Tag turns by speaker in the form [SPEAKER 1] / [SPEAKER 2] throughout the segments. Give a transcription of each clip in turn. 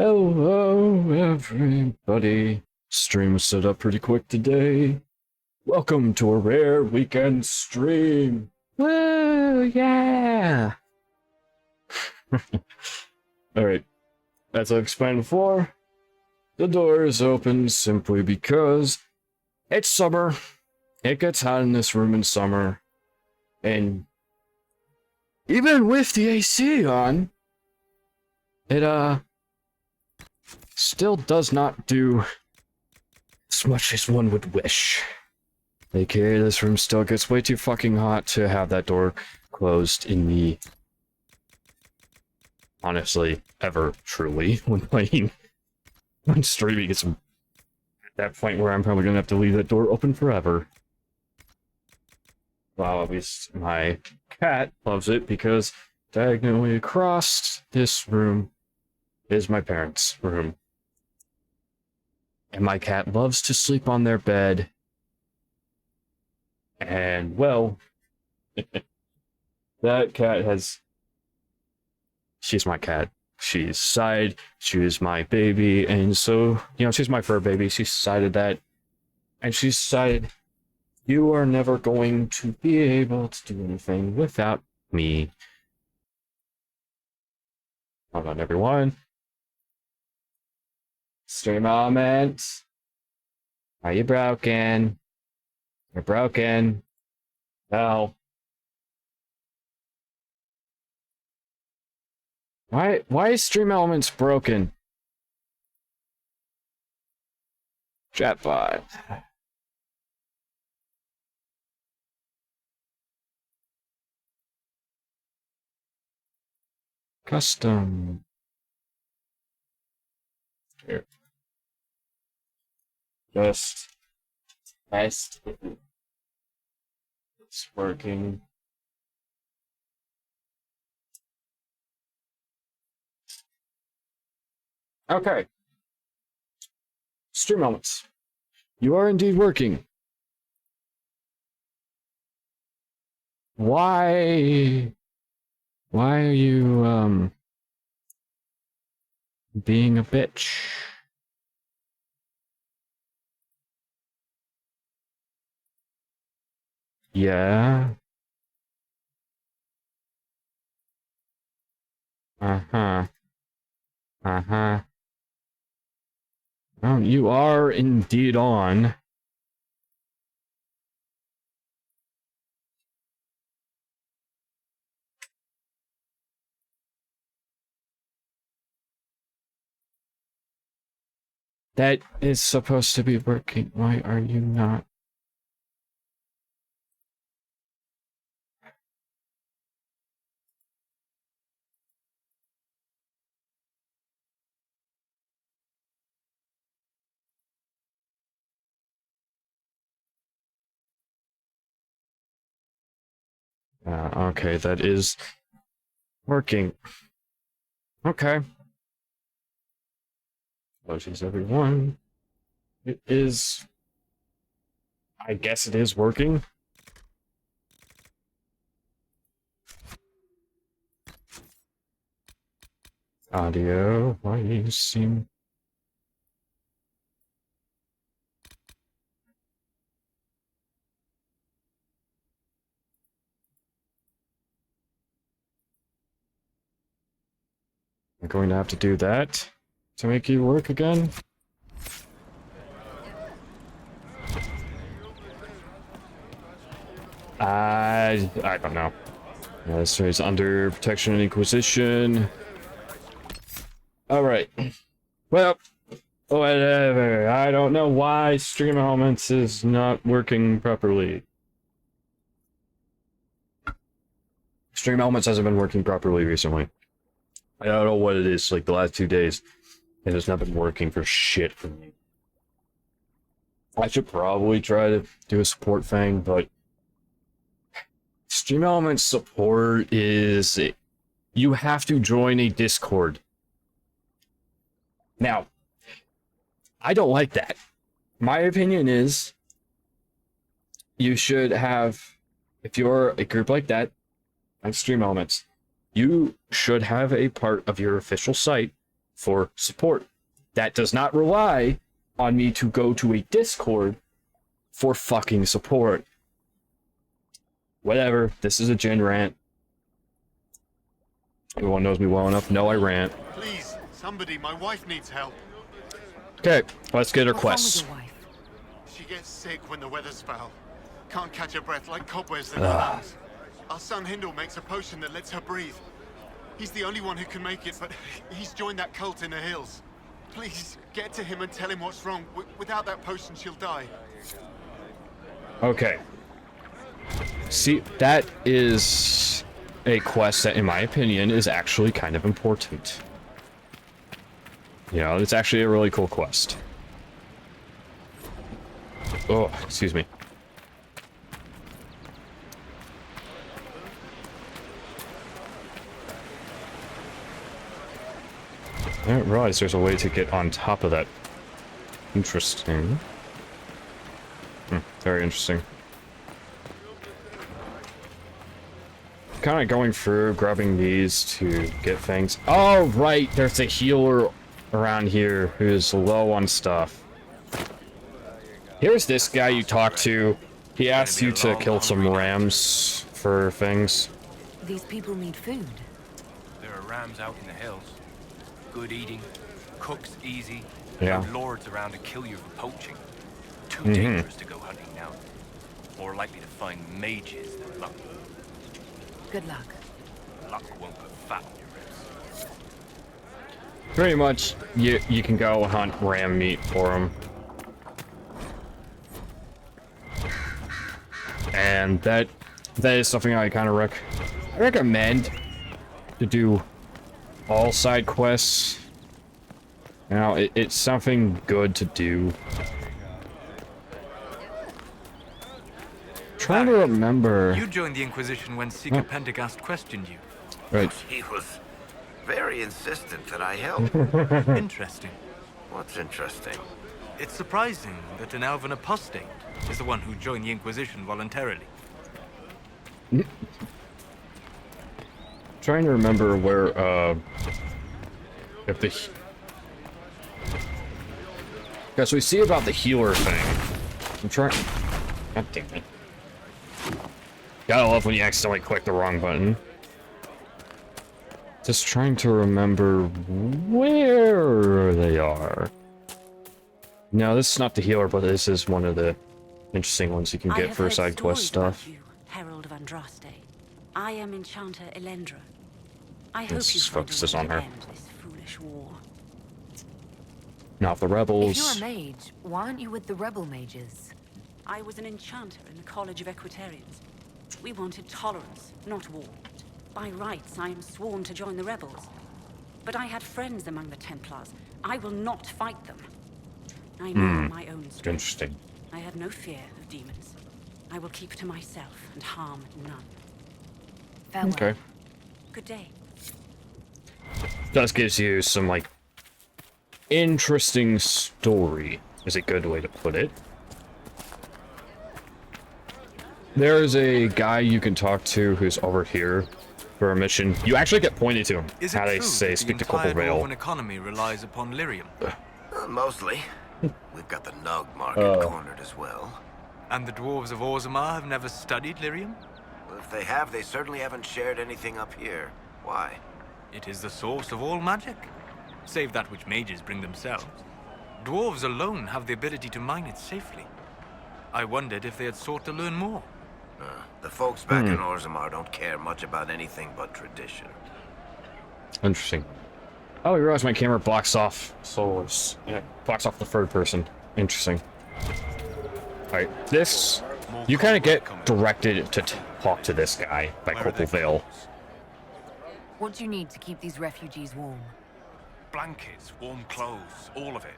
[SPEAKER 1] Hello, everybody. Stream was set up pretty quick today. Welcome to a rare weekend stream. Woo, yeah! Alright, as I explained before, the door is open simply because it's summer. It gets hot in this room in summer. And even with the AC on, it, still does not do as much as one would wish. AKA, this room still gets way too fucking hot to have that door closed in the... honestly, ever, truly, when playing... when streaming, it's at that point where I'm probably gonna have to leave that door open forever. Well, at least my cat loves it, because diagonally across this room is my parents' room. And my cat loves to sleep on their bed. And, well, that cat has... she's my cat. She's decided she is my baby, and so, you know, she's my fur baby. She decided that. And she decided, you are never going to be able to do anything without me. Hold on, everyone. Stream element. Are you broken? You're broken. No. Why is Stream Elements broken? Chatbot. Custom. Here. Just test if it's working. Okay. Stream elements. You are indeed working. Why are you, being a bitch? Yeah. Uh-huh. Uh-huh. Oh, you are indeed on. That is supposed to be working. Why are you not? Okay, that is working. Okay. Apologies, everyone. It is... I guess it is working. Audio, why do you seem... I'm going to have to do that to make you work again. I don't know. This is under protection and Inquisition. Alright. Well, whatever. I don't know why Stream Elements is not working properly. Stream Elements hasn't been working properly recently. I don't know what it is, like the last 2 days. It has not been working for shit for me. I should probably try to do a support thing, but Stream Elements support is... you have to join a Discord. Now, I don't like that. My opinion is, you should have, if you're a group like that, like Stream Elements, you should have a part of your official site for support. That does not rely on me to go to a Discord for fucking support. Whatever, this is a gen rant. Everyone knows me well enough. No, I rant.
[SPEAKER 2] Please, somebody, my wife needs help.
[SPEAKER 1] Okay, let's get her quests.
[SPEAKER 2] She gets sick when the weather's foul. Can't catch her breath like cobwebs in her lungs. Our son Hindle makes a potion that lets her breathe. He's the only one who can make it, but he's joined that cult in the hills. Please, get to him and tell him what's wrong. Without that potion, she'll die.
[SPEAKER 1] Okay. See, that is a quest that, in my opinion, is actually kind of important. You know, it's actually a really cool quest. Oh, excuse me. I didn't realize there's a way to get on top of that. Interesting. Very interesting. Kind of going through, grabbing these to get things. Oh, right! There's a healer around here who's low on stuff. Here's this guy you talk to. He asks you to kill some rams for things.
[SPEAKER 3] These people need food.
[SPEAKER 4] There are rams out in the hills. Good eating, cooks easy,
[SPEAKER 1] Yeah.
[SPEAKER 4] no lords around to kill you for poaching. Too dangerous to go hunting now. More likely to find mages than luck.
[SPEAKER 3] Good luck.
[SPEAKER 4] Luck won't put fat on your ribs.
[SPEAKER 1] Pretty much, you can go hunt ram meat for him. And that is something I kind of recommend to do all side quests. You know, it's something good to do. Trying to remember.
[SPEAKER 5] You joined the Inquisition when Seeker Pendergast questioned you.
[SPEAKER 1] Right.
[SPEAKER 6] He was very insistent that I help.
[SPEAKER 5] Interesting.
[SPEAKER 6] What's interesting?
[SPEAKER 5] It's surprising that an elven apostate is the one who joined the Inquisition voluntarily.
[SPEAKER 1] Trying to remember where, if the... Yeah, so we see about the healer thing. I'm trying... God damn it. Gotta love when you accidentally click the wrong button. Just trying to remember where they are. No, this is not the healer, but this is one of the interesting ones you can get for side quest stuff.
[SPEAKER 3] You, Herald of Andraste. I am Enchanter Elendra. I hope
[SPEAKER 1] Let's
[SPEAKER 3] you
[SPEAKER 1] just
[SPEAKER 3] find
[SPEAKER 1] focus
[SPEAKER 3] a
[SPEAKER 1] this
[SPEAKER 3] way
[SPEAKER 1] on
[SPEAKER 3] to
[SPEAKER 1] her.
[SPEAKER 3] end this foolish war.
[SPEAKER 1] Now, the
[SPEAKER 3] If you're
[SPEAKER 1] rebels...
[SPEAKER 3] a mage, why aren't you with the rebel mages? I was an enchanter in the College of Equitarians. We wanted tolerance, not war. By rights, I am sworn to join the rebels. But I had friends among the Templars. I will not fight them. I know my own strength.
[SPEAKER 1] Interesting.
[SPEAKER 3] I have no fear of demons. I will keep to myself and harm none. Farewell.
[SPEAKER 1] Okay.
[SPEAKER 3] Good day.
[SPEAKER 1] That gives you some, like, interesting story, is a good way to put it. There's a guy you can talk to who's over here for a mission. You actually get pointed to him.
[SPEAKER 5] Is it
[SPEAKER 1] How they
[SPEAKER 5] true
[SPEAKER 1] say,
[SPEAKER 5] that
[SPEAKER 1] speak
[SPEAKER 5] the
[SPEAKER 1] to Corporal
[SPEAKER 5] entire
[SPEAKER 1] Vale.
[SPEAKER 5] dwarven economy relies upon lyrium?
[SPEAKER 6] Mostly. We've got the Nug market cornered as well.
[SPEAKER 5] And the dwarves of Orzammar have never studied lyrium?
[SPEAKER 6] Well, if they have, they certainly haven't shared anything up here. Why?
[SPEAKER 5] It is the source of all magic, save that which mages bring themselves. Dwarves alone have the ability to mine it safely. I wondered if they had sought to learn more.
[SPEAKER 6] The folks back in Orzammar don't care much about anything but tradition.
[SPEAKER 1] Interesting. Oh, I realized my camera blocks off solos. Yeah, blocks off the third person. Interesting. Alright, this... You kind of get directed to talk to this guy by Corporal Vale.
[SPEAKER 3] What do you need to keep these refugees warm?
[SPEAKER 4] Blankets, warm clothes, all of it.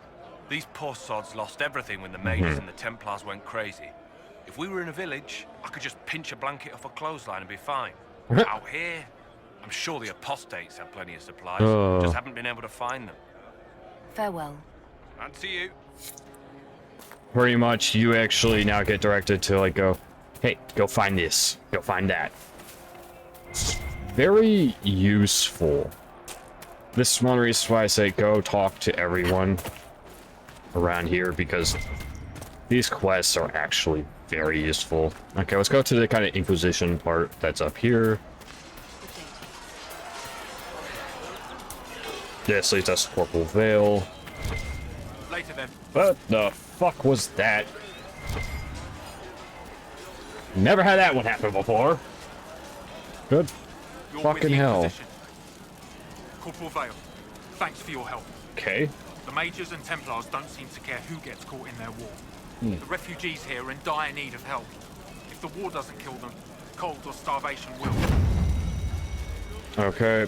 [SPEAKER 4] These poor sods lost everything when the mages and the Templars went crazy. If we were in a village, I could just pinch a blanket off a clothesline and be fine. Out here, I'm sure the apostates have plenty of supplies, just haven't been able to find them.
[SPEAKER 3] Farewell.
[SPEAKER 4] And to you.
[SPEAKER 1] Pretty much, you actually now get directed to, like, go, hey, go find this, go find that. It's very useful. this is one reason why I say go talk to everyone around here, because these quests are actually very useful. Okay, let's go to the kind of Inquisition part that's up here. This leads us to Corporal Vale.
[SPEAKER 5] Later then.
[SPEAKER 1] What the fuck was that? Never had that one happen before. Good
[SPEAKER 5] You're
[SPEAKER 1] fucking
[SPEAKER 5] with the
[SPEAKER 1] hell.
[SPEAKER 5] Inquisition. Corporal Vale, thanks for your help.
[SPEAKER 1] Okay.
[SPEAKER 5] The Mages and Templars don't seem to care who gets caught in their war. The refugees here are in dire need of help. If the war doesn't kill them, cold or starvation will.
[SPEAKER 1] Okay.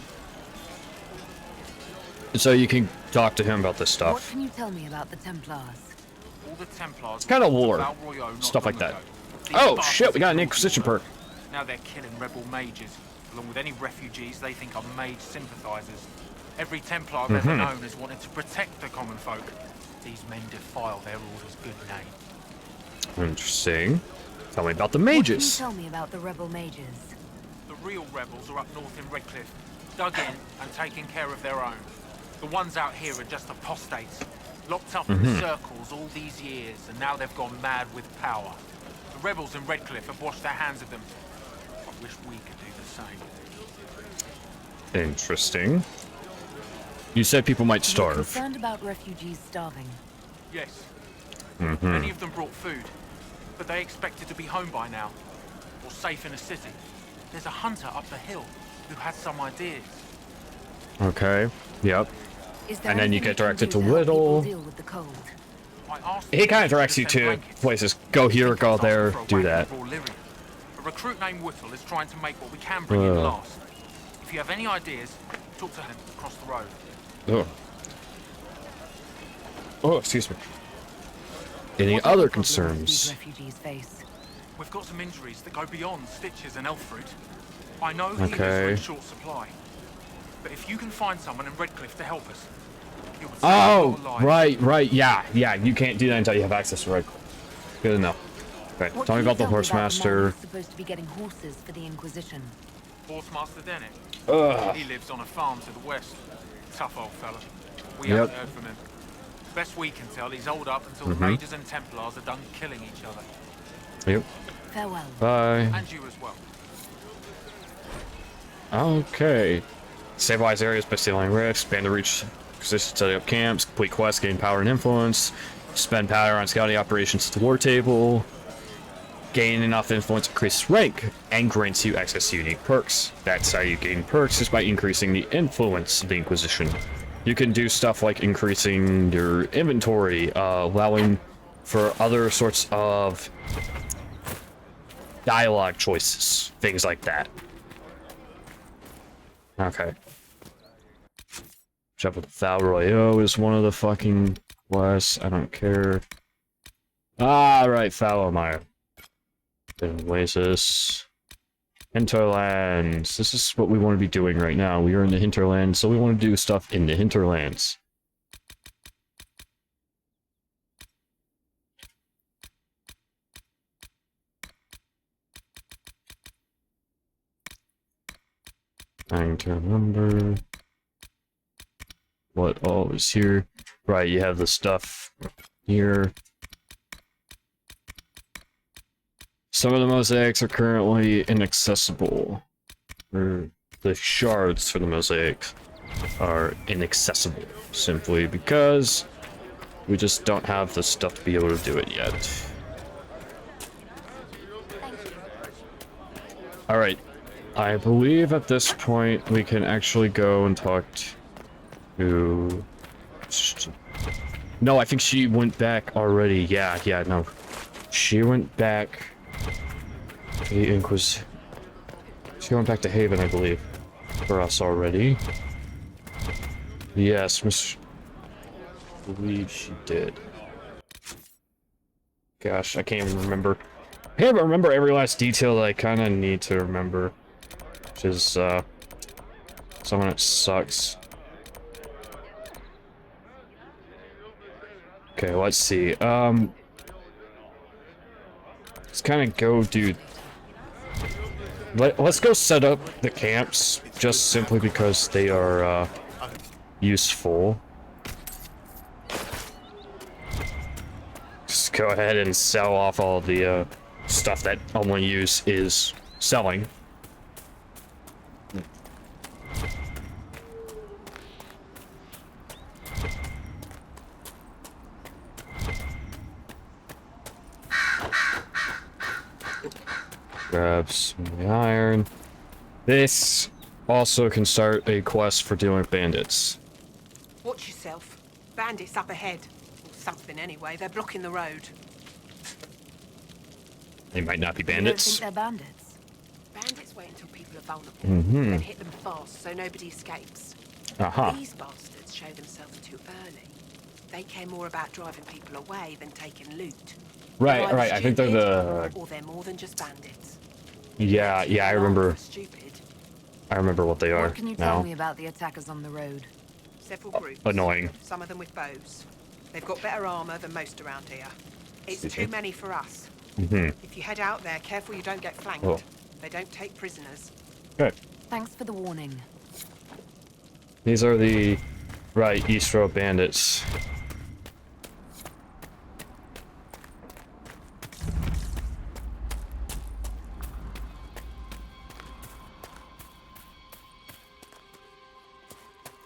[SPEAKER 1] So you can talk to him about this
[SPEAKER 3] What
[SPEAKER 1] stuff.
[SPEAKER 3] can you tell me about the Templars?
[SPEAKER 5] All the Templars...
[SPEAKER 1] It's kind of lore.
[SPEAKER 5] Val Royeaux not
[SPEAKER 1] Stuff like
[SPEAKER 5] long
[SPEAKER 1] that.
[SPEAKER 5] ago. These
[SPEAKER 1] Oh
[SPEAKER 5] bastards
[SPEAKER 1] shit, we got an
[SPEAKER 5] killed
[SPEAKER 1] Inquisition
[SPEAKER 5] Royeaux.
[SPEAKER 1] perk.
[SPEAKER 5] Now they're killing rebel mages, along with any refugees they think are mage sympathizers. Every Templar I've ever known has wanted to protect the common folk. These men defile their order's good name.
[SPEAKER 1] Interesting. Tell me about the
[SPEAKER 3] What can you
[SPEAKER 1] mages.
[SPEAKER 3] tell me about the rebel mages?
[SPEAKER 5] The real rebels are up north in Redcliffe, dug in and taking care of their own. The ones out here are just apostates, locked up in circles all these years, and now they've gone mad with power. The rebels in Redcliffe have washed their hands of them. I wish we could do the same.
[SPEAKER 1] Interesting. You said people might
[SPEAKER 3] You're
[SPEAKER 1] starve.
[SPEAKER 3] concerned about refugees starving.
[SPEAKER 5] Yes. Many of them brought food, but they expected to be home by now, or safe in a city. There's a hunter up the hill who has some ideas.
[SPEAKER 1] Okay. Yep.
[SPEAKER 3] Is there
[SPEAKER 1] And then you
[SPEAKER 3] anything
[SPEAKER 1] get
[SPEAKER 3] you can
[SPEAKER 1] directed
[SPEAKER 3] do
[SPEAKER 1] to
[SPEAKER 3] help people
[SPEAKER 1] Whittle.
[SPEAKER 3] deal with the cold?
[SPEAKER 5] I asked
[SPEAKER 1] He kind of
[SPEAKER 5] them
[SPEAKER 1] directs you
[SPEAKER 5] send
[SPEAKER 1] to
[SPEAKER 5] blankets.
[SPEAKER 1] places. Go here, go there, do that.
[SPEAKER 5] A recruit named Whittle is trying to make what we can bring in last. If you have any ideas, talk to him across the road.
[SPEAKER 1] Oh. Oh, excuse me. Any
[SPEAKER 3] What
[SPEAKER 1] other
[SPEAKER 3] problems do these
[SPEAKER 1] concerns?
[SPEAKER 3] refugees face?
[SPEAKER 5] We've got some injuries that go beyond stitches and elf fruit. I know healers are
[SPEAKER 1] Okay.
[SPEAKER 5] in short supply, but if you can find someone in Redcliffe to help us, it would save
[SPEAKER 1] Oh,
[SPEAKER 5] your lives.
[SPEAKER 1] right, yeah. You can't do that until you have access to right. Good enough. Okay,
[SPEAKER 3] What
[SPEAKER 1] tell me
[SPEAKER 3] can you
[SPEAKER 1] about the
[SPEAKER 3] tell me man
[SPEAKER 1] Horsemaster.
[SPEAKER 3] who's supposed to be getting horses for the Inquisition?
[SPEAKER 5] Horsemaster Dennett.
[SPEAKER 1] Ugh.
[SPEAKER 5] He lives on a farm to the west. Tough old fella. We
[SPEAKER 1] Yep.
[SPEAKER 5] haven't heard from him. Best we can tell, he's holed up until the Mages and Templars are done killing each other.
[SPEAKER 1] Yep.
[SPEAKER 3] Farewell.
[SPEAKER 1] Bye.
[SPEAKER 5] And you as well.
[SPEAKER 1] Okay. Stabilize areas by stealing risks, expand the reach, position, setting up camps, complete quests, gain power and influence, spend power on scouting operations to the war table, gain enough influence, increase rank, and grants you access to unique perks. That's how you gain perks, is by increasing the influence of the Inquisition. You can do stuff like increasing your inventory, allowing for other sorts of dialogue choices, things like that. Okay. Travel to Val Royeaux is one of the fucking quests. I don't care. Ah, right, Falomire. Then Oasis. Hinterlands. This is what we want to be doing right now. We are in the hinterlands, so we want to do stuff in the hinterlands. Trying to remember what all is here. Right, you have the stuff here. Some of the mosaics are currently inaccessible. Or the shards for the mosaics are inaccessible, simply because we just don't have the stuff to be able to do it yet. Alright, I believe at this point we can actually go and talk to... No, I think she went back already. Yeah, no. She went back to the Inquisition. She went back to Haven, I believe, for us already. Yes, Miss. I believe she did. Gosh, I can't even remember. I can't even remember every last detail that I kind of need to remember. Which is, something that sucks. Okay, let's see. Let's kind of go do... Let's go set up the camps, just simply because they are, useful. Just go ahead and sell off all the stuff that only use is selling. Grab some of the iron. This also can start a quest for dealing with bandits.
[SPEAKER 7] Watch yourself. Bandits up ahead. Or something anyway. They're blocking the road.
[SPEAKER 1] They might not be
[SPEAKER 3] You don't
[SPEAKER 1] bandits.
[SPEAKER 3] think they're bandits?
[SPEAKER 7] Bandits wait until people are vulnerable.
[SPEAKER 1] Mm-hmm.
[SPEAKER 7] Then hit them fast so nobody escapes.
[SPEAKER 1] Aha.
[SPEAKER 7] These bastards show themselves too early. They care more about driving people away than taking loot.
[SPEAKER 1] Right,
[SPEAKER 7] They're either
[SPEAKER 1] right. I think they're
[SPEAKER 7] stupid,
[SPEAKER 1] the.
[SPEAKER 7] Or they're more than just bandits.
[SPEAKER 1] Yeah, I remember.
[SPEAKER 7] Stupid.
[SPEAKER 1] I remember what they are
[SPEAKER 3] What can you tell
[SPEAKER 1] now.
[SPEAKER 3] me about the attackers on the road?
[SPEAKER 7] Several groups.
[SPEAKER 1] Annoying.
[SPEAKER 7] Some of them with bows. They've got better armor than most around here. It's
[SPEAKER 1] Excuse
[SPEAKER 7] too
[SPEAKER 1] me?
[SPEAKER 7] many for us.
[SPEAKER 1] Mm-hmm.
[SPEAKER 7] If you head out there, careful you don't get flanked.
[SPEAKER 1] Oh.
[SPEAKER 7] They don't take prisoners.
[SPEAKER 1] Good.
[SPEAKER 3] Thanks for the warning.
[SPEAKER 1] These are the East Road bandits.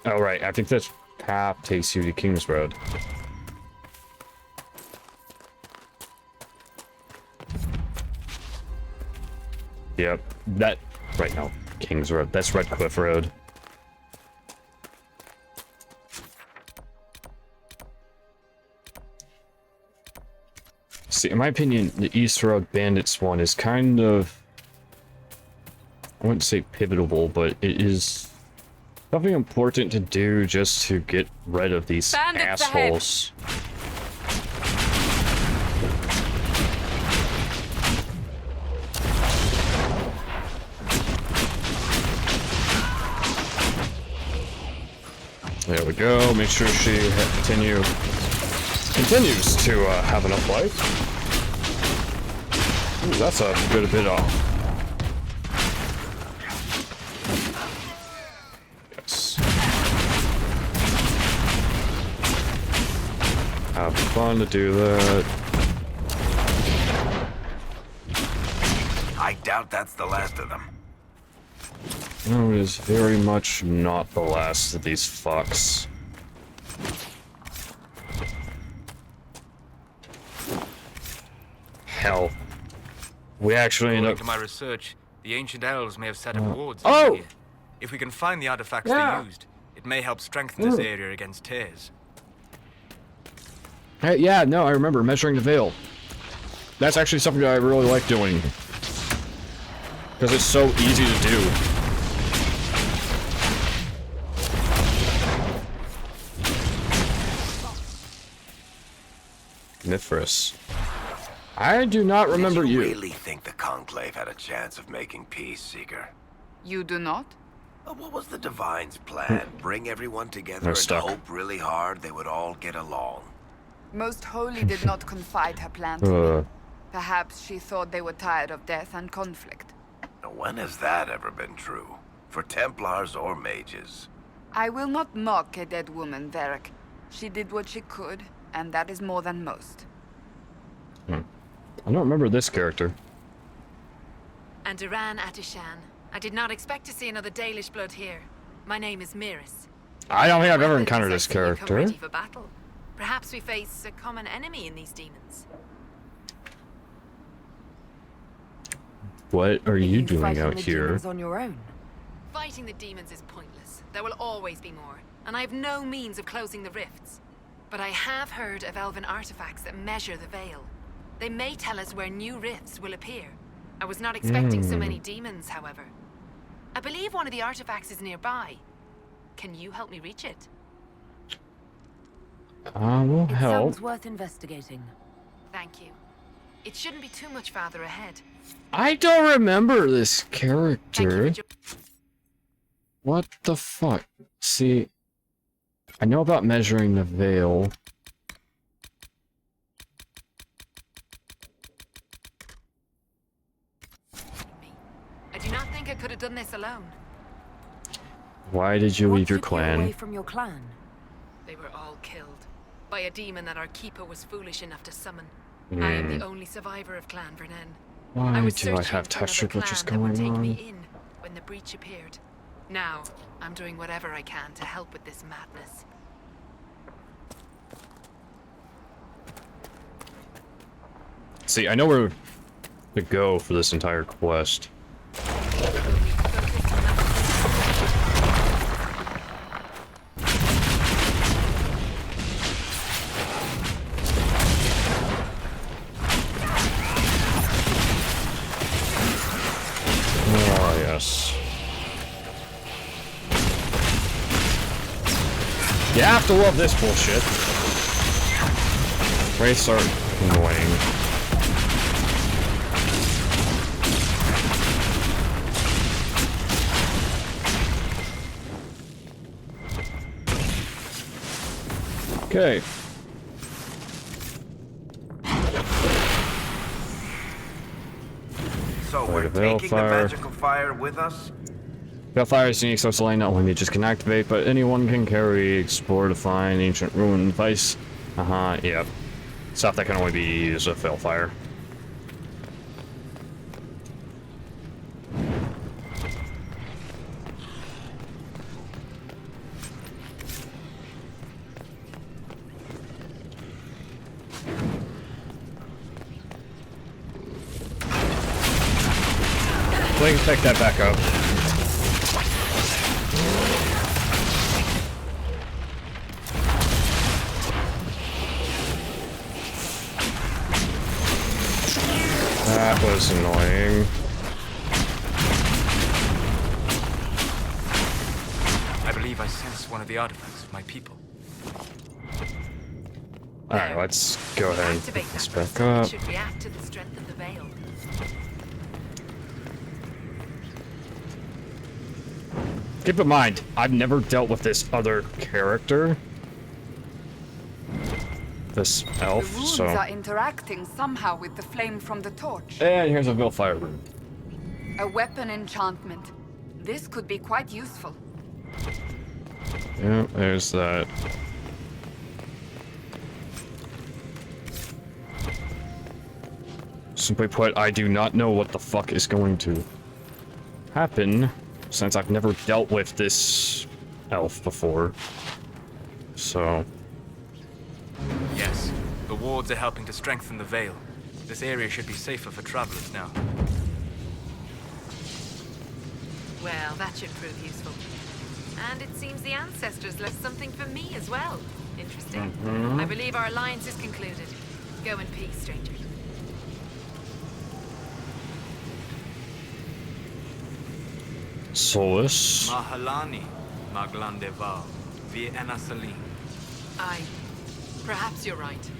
[SPEAKER 1] Oh, right. I think this path takes you to King's Road. Yep. That... Right now. King's Road. That's Red Cliff Road. See, in my opinion, the East Road Bandits one is kind of... I wouldn't say pivotal, but it is something important to do just to get rid of these
[SPEAKER 3] Bandits
[SPEAKER 1] assholes. There we go. Make sure she continues to have enough life. Ooh, that's a good bit off. Yes. Have fun to do that.
[SPEAKER 6] I doubt that's the last of them.
[SPEAKER 1] No, it is very much not the last of these fucks. Hell. We actually end
[SPEAKER 8] According
[SPEAKER 1] up...
[SPEAKER 8] to my research, the ancient elves may have set up wards
[SPEAKER 1] Oh!
[SPEAKER 8] here. If we can find the artifacts
[SPEAKER 1] Yeah.
[SPEAKER 8] they used, it may help strengthen this area against tears.
[SPEAKER 1] Hey, yeah, no, I remember measuring the veil. That's actually something that I really like doing. Because it's so easy to do. Mithras. I do not remember
[SPEAKER 6] Did
[SPEAKER 1] you.
[SPEAKER 6] really think the Conclave had a chance of making peace, Seeker?
[SPEAKER 9] You do not?
[SPEAKER 6] What was the Divine's plan? Bring everyone together
[SPEAKER 1] They're
[SPEAKER 6] and
[SPEAKER 1] stuck.
[SPEAKER 6] hope really hard they would all get along.
[SPEAKER 9] Most Holy did not confide her plan to me.
[SPEAKER 1] Uh,
[SPEAKER 9] Perhaps she thought they were tired of death and conflict.
[SPEAKER 6] Now, when has that ever been true? For Templars or mages?
[SPEAKER 9] I will not mock a dead woman, Varric. She did what she could, and that is more than most.
[SPEAKER 1] I don't remember this character.
[SPEAKER 10] And Duran Atishan. I did not expect to see another Dalish blood here. My name is Miris.
[SPEAKER 1] I don't think I've ever
[SPEAKER 10] Well,
[SPEAKER 1] encountered
[SPEAKER 10] looks
[SPEAKER 1] this
[SPEAKER 10] like you come
[SPEAKER 1] character.
[SPEAKER 10] ready for battle. Perhaps we face a common enemy in these demons.
[SPEAKER 1] What are you doing
[SPEAKER 3] fighting
[SPEAKER 1] out
[SPEAKER 3] the
[SPEAKER 1] here?
[SPEAKER 3] demons on your own?
[SPEAKER 10] Fighting the demons is pointless. There will always be more, and I have no means of closing the rifts. But I have heard of elven artifacts that measure the veil. They may tell us where new rifts will appear. I was not expecting so many demons, however. I believe one of the artifacts is nearby. Can you help me reach it?
[SPEAKER 1] I will
[SPEAKER 3] It
[SPEAKER 1] help.
[SPEAKER 3] sounds worth investigating.
[SPEAKER 10] Thank you. It shouldn't be too much farther ahead.
[SPEAKER 1] I don't remember this
[SPEAKER 10] Thank you
[SPEAKER 1] character.
[SPEAKER 10] for
[SPEAKER 1] What the fuck? See, I know about measuring the veil.
[SPEAKER 10] joining me. I do not think I could have done this alone.
[SPEAKER 1] Why did you
[SPEAKER 3] What
[SPEAKER 1] leave your
[SPEAKER 3] took you away
[SPEAKER 1] clan?
[SPEAKER 3] from your clan?
[SPEAKER 10] They were all killed by a demon that our keeper was foolish enough to summon. I am the only survivor of Clan Vernon.
[SPEAKER 1] Why
[SPEAKER 10] I was
[SPEAKER 1] do I
[SPEAKER 10] searching
[SPEAKER 1] have
[SPEAKER 10] for another
[SPEAKER 1] texture glitches
[SPEAKER 10] clan that would
[SPEAKER 1] going
[SPEAKER 10] take me
[SPEAKER 1] on?
[SPEAKER 10] in when the breach appeared. Now, I'm doing whatever I can to help with this madness.
[SPEAKER 1] See, I know where to go for this entire quest. Oh, yes. You have to love this bullshit. Wraiths are annoying. Okay.
[SPEAKER 6] So
[SPEAKER 1] Light
[SPEAKER 6] we're
[SPEAKER 1] a veil
[SPEAKER 6] taking the
[SPEAKER 1] fire.
[SPEAKER 6] magical fire with us?
[SPEAKER 1] Bellfire is unique source of light, not only just can activate, but anyone can carry, explore, define, ancient ruin, device. Yep. Stuff that can only be used with Bellfire. We can pick that back up. That was annoying.
[SPEAKER 8] I believe I sense one of the artifacts of my people.
[SPEAKER 1] Alright, let's go ahead and pick
[SPEAKER 10] Activate
[SPEAKER 1] this
[SPEAKER 10] that
[SPEAKER 1] back up.
[SPEAKER 10] It should react to the strength of the veil.
[SPEAKER 1] Keep in mind, I've never dealt with this other character. This elf,
[SPEAKER 9] The runes
[SPEAKER 1] so...
[SPEAKER 9] are interacting somehow with the flame from the torch.
[SPEAKER 1] And here's a Bellfire rune.
[SPEAKER 9] A weapon enchantment. This could be quite useful.
[SPEAKER 1] Yeah, there's that. Simply put, I do not know what the fuck is going to happen, since I've never dealt with this elf before. So...
[SPEAKER 8] Yes, the wards are helping to strengthen the veil. This area should be safer for travelers now.
[SPEAKER 10] Well, that should prove useful. And it seems the ancestors left something for me as well. Interesting. I believe our alliance is concluded. Go in peace, stranger.
[SPEAKER 1] Solus.
[SPEAKER 8] Mahalani, Maglandeval, Vie Enasalim.
[SPEAKER 10] Perhaps you're right.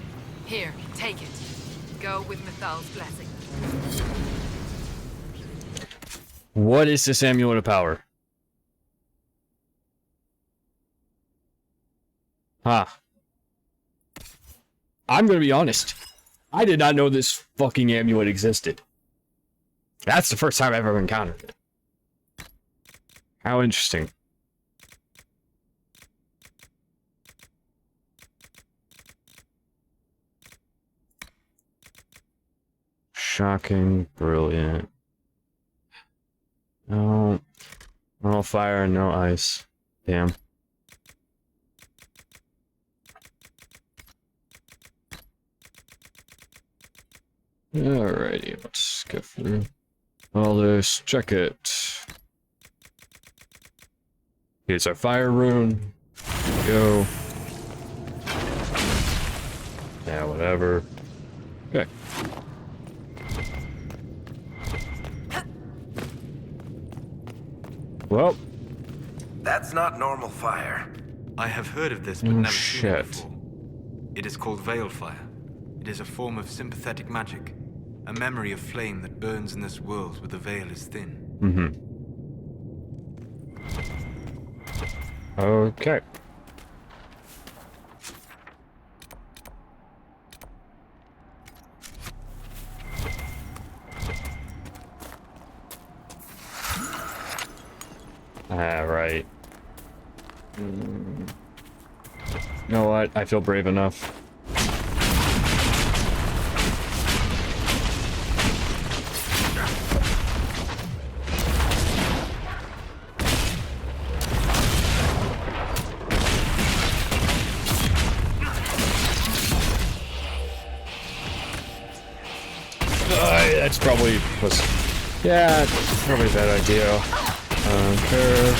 [SPEAKER 10] Here, take it. Go with Mithal's blessing.
[SPEAKER 1] What is this amulet of power? Huh. I'm gonna be honest. I did not know this fucking amulet existed. That's the first time I've ever encountered it. How interesting. Shocking, brilliant. No. No fire, no ice. Damn. Alrighty, let's go through all this. Check it. Here's our fire rune. Go. Yeah, whatever. Okay. Well.
[SPEAKER 6] That's not normal fire.
[SPEAKER 8] I have heard of this, but
[SPEAKER 1] Oh,
[SPEAKER 8] never seen it
[SPEAKER 1] shit.
[SPEAKER 8] before. It is called veil fire. It is a form of sympathetic magic, a memory of flame that burns in this world where the veil is thin.
[SPEAKER 1] Okay. Alright. You know what? I feel brave enough. That's probably yeah, probably a bad idea. Okay.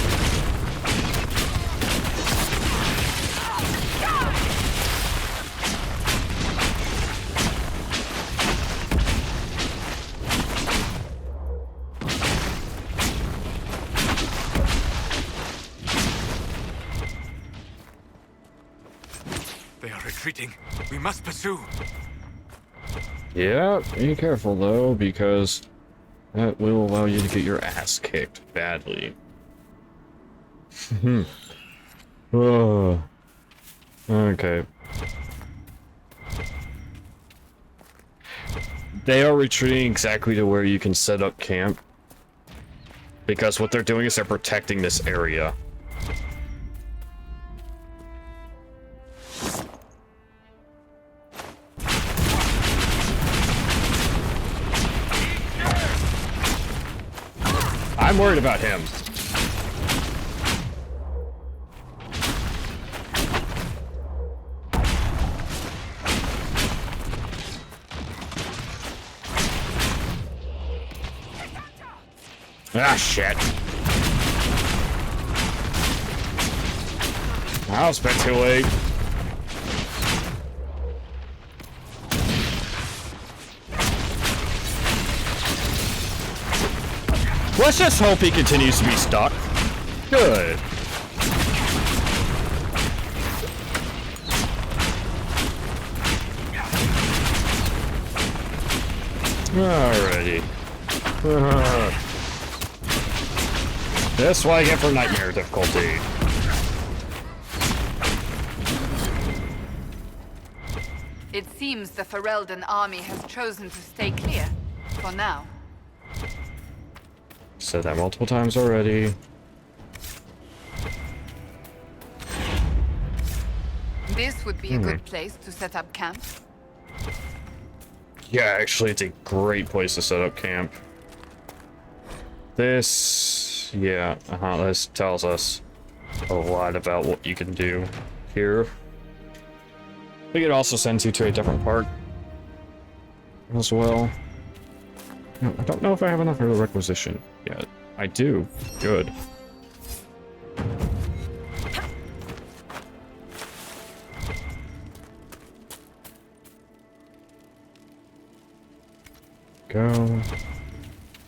[SPEAKER 8] They are retreating. We must pursue.
[SPEAKER 1] Yeah, be careful though, because that will allow you to get your ass kicked badly. Oh. Okay. They are retreating exactly to where you can set up camp. Because what they're doing is they're protecting this area. I'm worried about him. Ah, shit. I was a bit too late. Let's just hope he continues to be stuck. Good. Alrighty. That's what I get for nightmare difficulty.
[SPEAKER 9] It seems the Ferelden army has chosen to stay clear, for now.
[SPEAKER 1] Said that multiple times already.
[SPEAKER 9] This would be a good place to set up camp.
[SPEAKER 1] Yeah, actually, it's a great place to set up camp. This, yeah, this tells us a lot about what you can do here. I think it also sends you to a different part as well. I don't know if I have enough of a requisition yet. I do. Good. Go.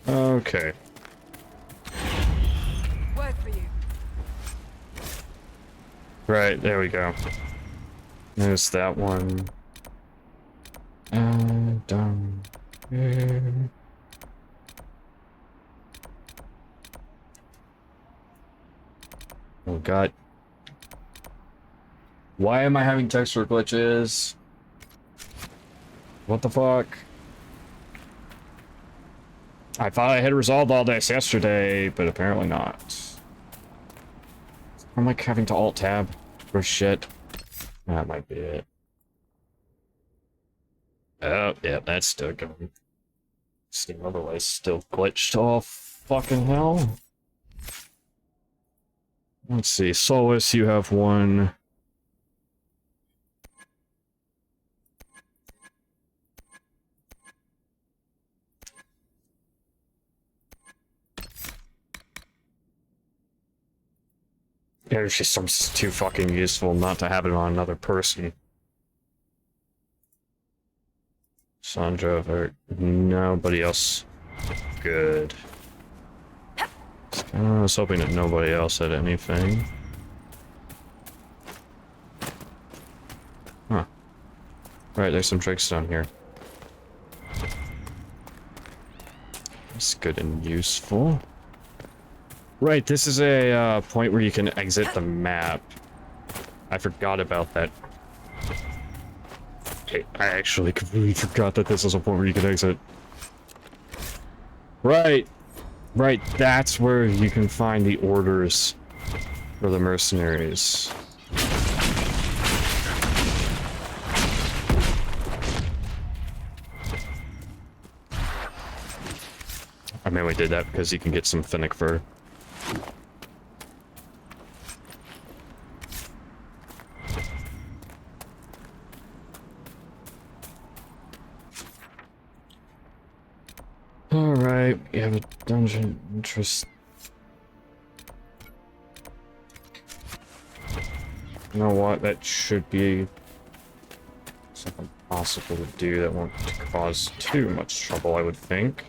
[SPEAKER 1] Okay.
[SPEAKER 9] Work for you.
[SPEAKER 1] Right, there we go. There's that one. And down here. Oh god. Why am I having texture glitches? What the fuck? I thought I had resolved all this yesterday, but apparently not. I'm like having to alt-tab for shit. That might be it. Oh, yeah, that's still going. Steam otherwise still glitched. Oh, fucking hell. Let's see. Solace, you have one. Energy Storm's too fucking useful not to have it on another person. Sandra, or nobody else. Good. I was hoping that nobody else had anything. Huh. Right, there's some tricks down here. That's good and useful. Right, this is a point where you can exit the map. I forgot about that. Okay, I actually completely forgot that this is a point where you can exit. Right. Right, that's where you can find the orders For the mercenaries. I mainly did that because you can get some Finnick fur. Alright, we have a dungeon interest. You know what? That should be something possible to do that won't cause too much trouble, I would think.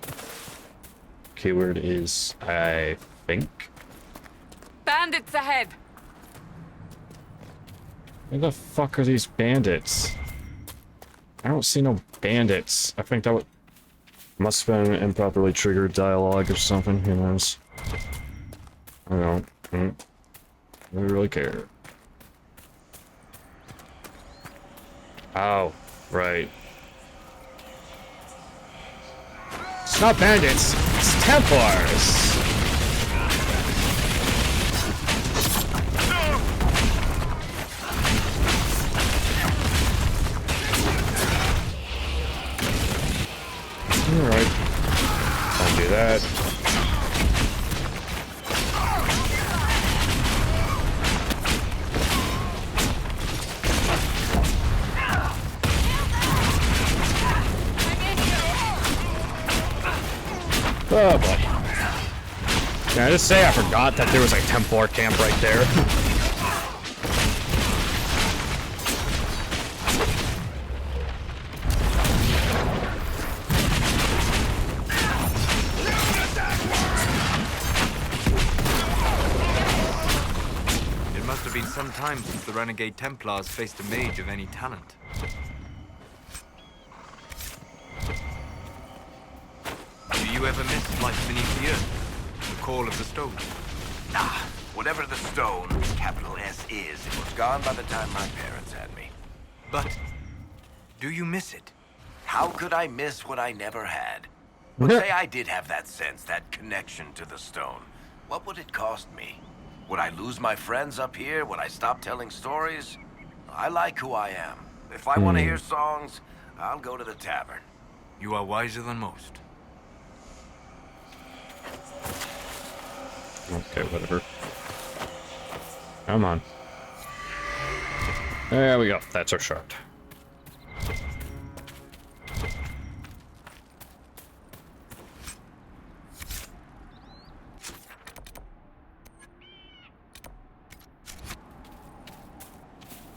[SPEAKER 1] Keyword is, I think.
[SPEAKER 9] Bandits ahead!
[SPEAKER 1] Where the fuck are these bandits? I don't see no bandits. I think that must have been improperly triggered dialogue or something. Who knows? I don't. I don't really care. Oh, right. It's not bandits, it's Templars! Alright. Don't do that. Oh boy. Can I just say I forgot that there was a Templar camp right there?
[SPEAKER 8] It must have been some time since the renegade Templars faced a mage of any talent. Do you ever miss life beneath the earth? The call of the stone?
[SPEAKER 6] Ah, whatever the stone, capital S is, it was gone by the time my parents had me.
[SPEAKER 8] But do you miss it?
[SPEAKER 6] How could I miss what I never had? But say I did have that sense, that connection to the stone. What would it cost me? Would I lose my friends up here? Would I stop telling stories? I like who I am. If I want to hear songs, I'll go to the tavern.
[SPEAKER 8] You are wiser than most.
[SPEAKER 1] Okay, whatever. Come on. There we go. That's our shot.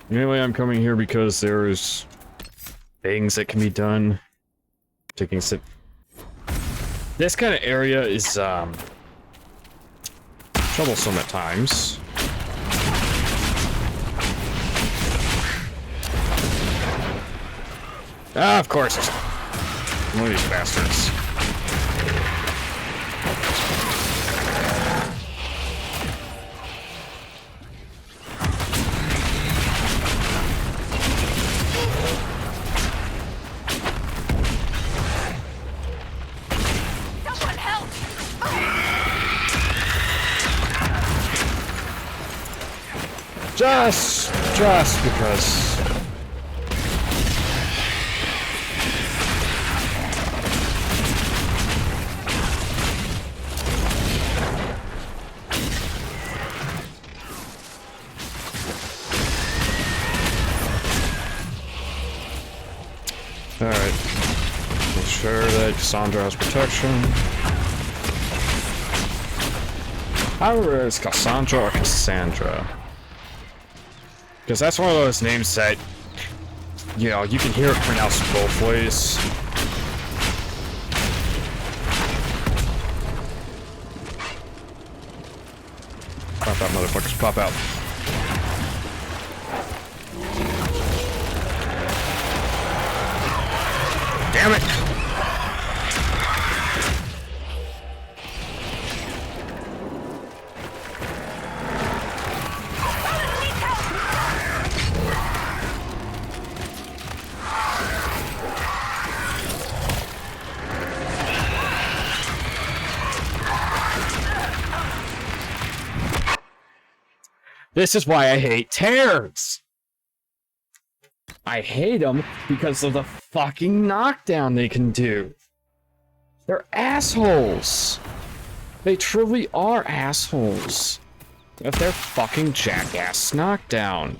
[SPEAKER 1] Anyway, I'm coming here because there's things that can be done. Taking sip. This kind of area is troublesome at times. Ah, of course. One of these bastards.
[SPEAKER 9] Someone help!
[SPEAKER 1] Just because. Alright. Make sure that Cassandra has protection. However, it's Cassandra or Cassandra. Because that's one of those names that, you know, you can hear it pronounced both ways. Pop out, motherfuckers, pop out. Damn it! This is why I hate tears. I hate them because of the fucking knockdown they can do. They're assholes. They truly are assholes. With their fucking jackass knockdown.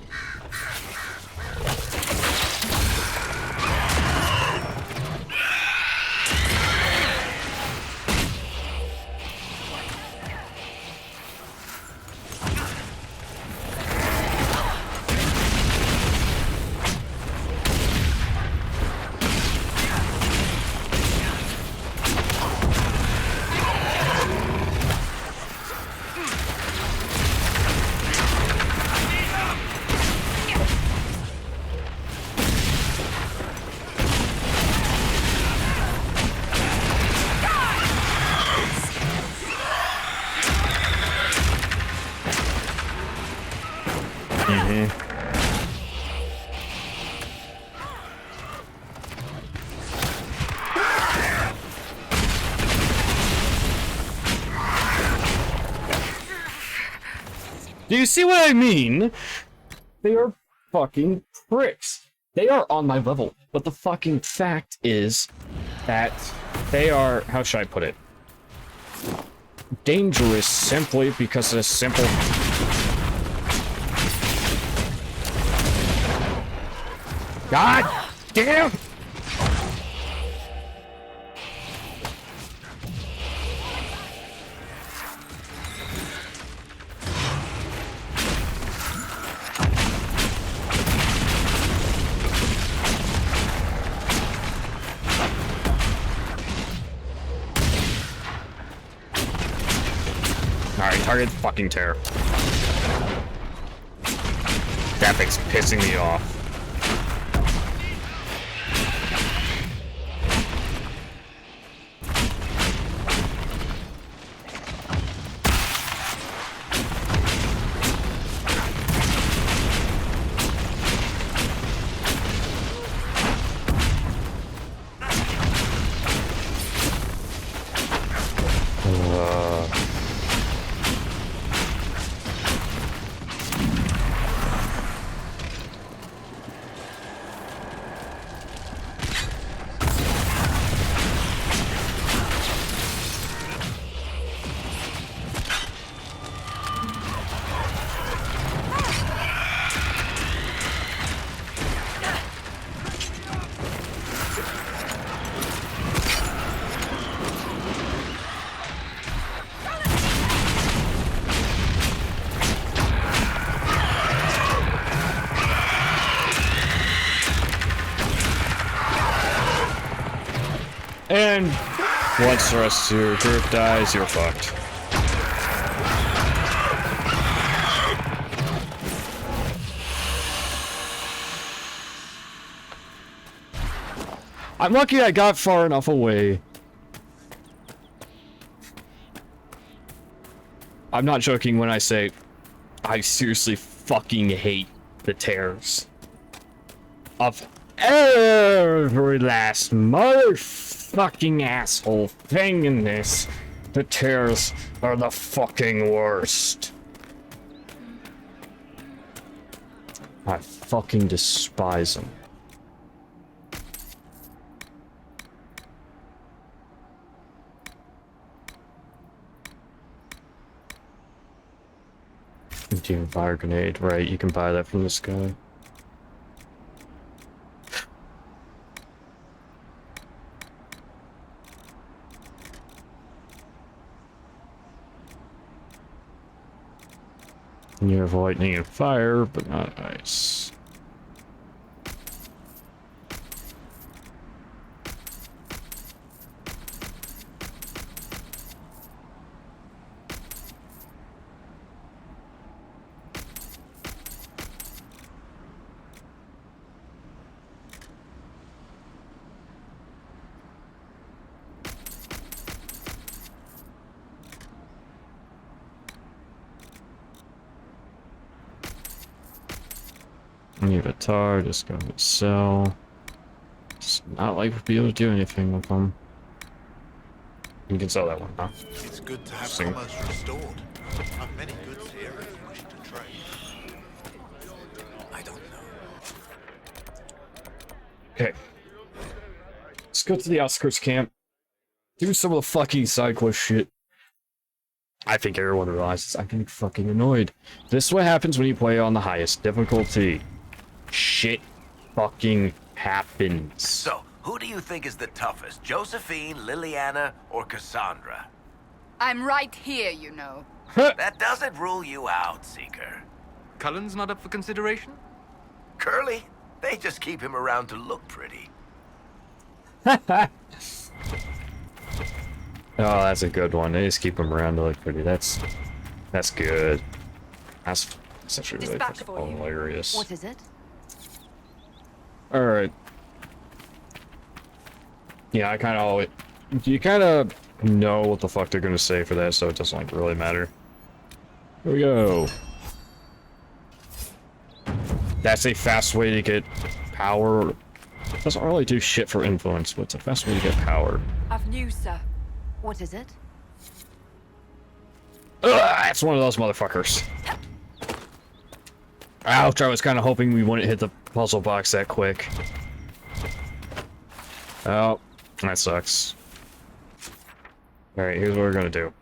[SPEAKER 1] Do you see what I mean? They are fucking pricks. They are on my level, but the fucking fact is that they are, how should I put it? Dangerous simply because of a simple... God damn! Alright, target fucking terror. That thing's pissing me off. And once the rest of your group dies, you're fucked. I'm lucky I got far enough away. I'm not joking when I say I seriously fucking hate the tears of every last motherfucking asshole thing in this. The tears are the fucking worst. I fucking despise them. Team fire grenade, right? You can buy that from this guy. And you have lightning and fire, but not ice. You have a tar, just go to sell. It's not like we'll be able to do anything with them. You can sell that one, huh?
[SPEAKER 11] It's good to have commerce restored. I've many goods here if you wish to trade.
[SPEAKER 1] Okay. Let's go to the outskirts camp. Do some of the fucking side quest shit. I think everyone realizes I'm getting fucking annoyed. This is what happens when you play on the highest difficulty. Shit fucking happens.
[SPEAKER 6] So, who do you think is the toughest? Josephine, Liliana, or Cassandra?
[SPEAKER 9] I'm right here, you know.
[SPEAKER 6] That doesn't rule you out, Seeker.
[SPEAKER 8] Cullen's not up for consideration?
[SPEAKER 6] Curly, they just keep him around to look pretty.
[SPEAKER 1] Oh, that's a good one. They just keep them around to look pretty. That's good. That's actually really
[SPEAKER 3] Dispatch
[SPEAKER 1] fucking
[SPEAKER 3] for you.
[SPEAKER 1] hilarious.
[SPEAKER 3] What is it?
[SPEAKER 1] Alright. Yeah, I kind of always... You kind of know what the fuck they're going to say for that, so it doesn't, like, really matter. Here we go. That's a fast way to get power. Doesn't really do shit for influence, but it's a fast way to get power.
[SPEAKER 3] I've news, sir. What is it?
[SPEAKER 1] Ugh, it's one of those motherfuckers. Ouch, I was kind of hoping we wouldn't hit the puzzle box that quick. Oh, that sucks. Alright, here's what we're gonna do.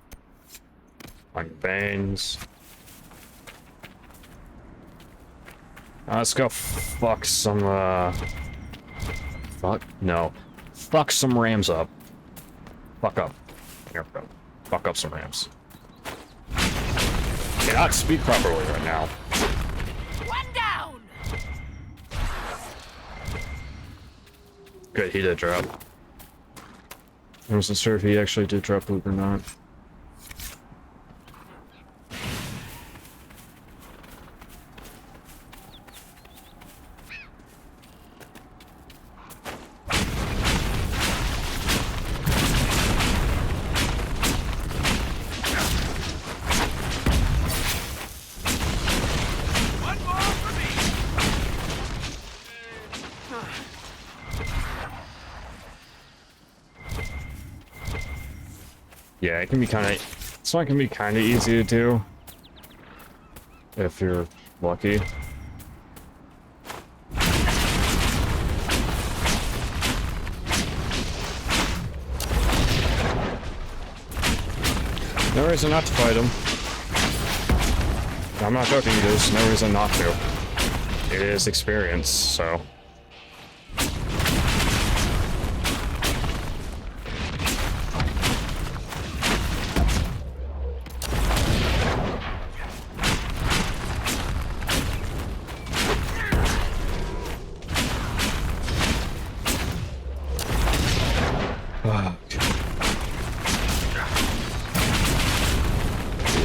[SPEAKER 1] On your bangs. Let's go fuck some, Fuck? No. Fuck some rams up. Fuck up. Here we go. Fuck up some rams. Cannot speak properly right now.
[SPEAKER 10] One down!
[SPEAKER 1] Good, he did drop. I wasn't sure if he actually did drop loot or not. Yeah, it can be kind of... This one can be kind of easy to do. If you're lucky. No reason not to fight him. I'm not joking, there's no reason not to. It is experience, so...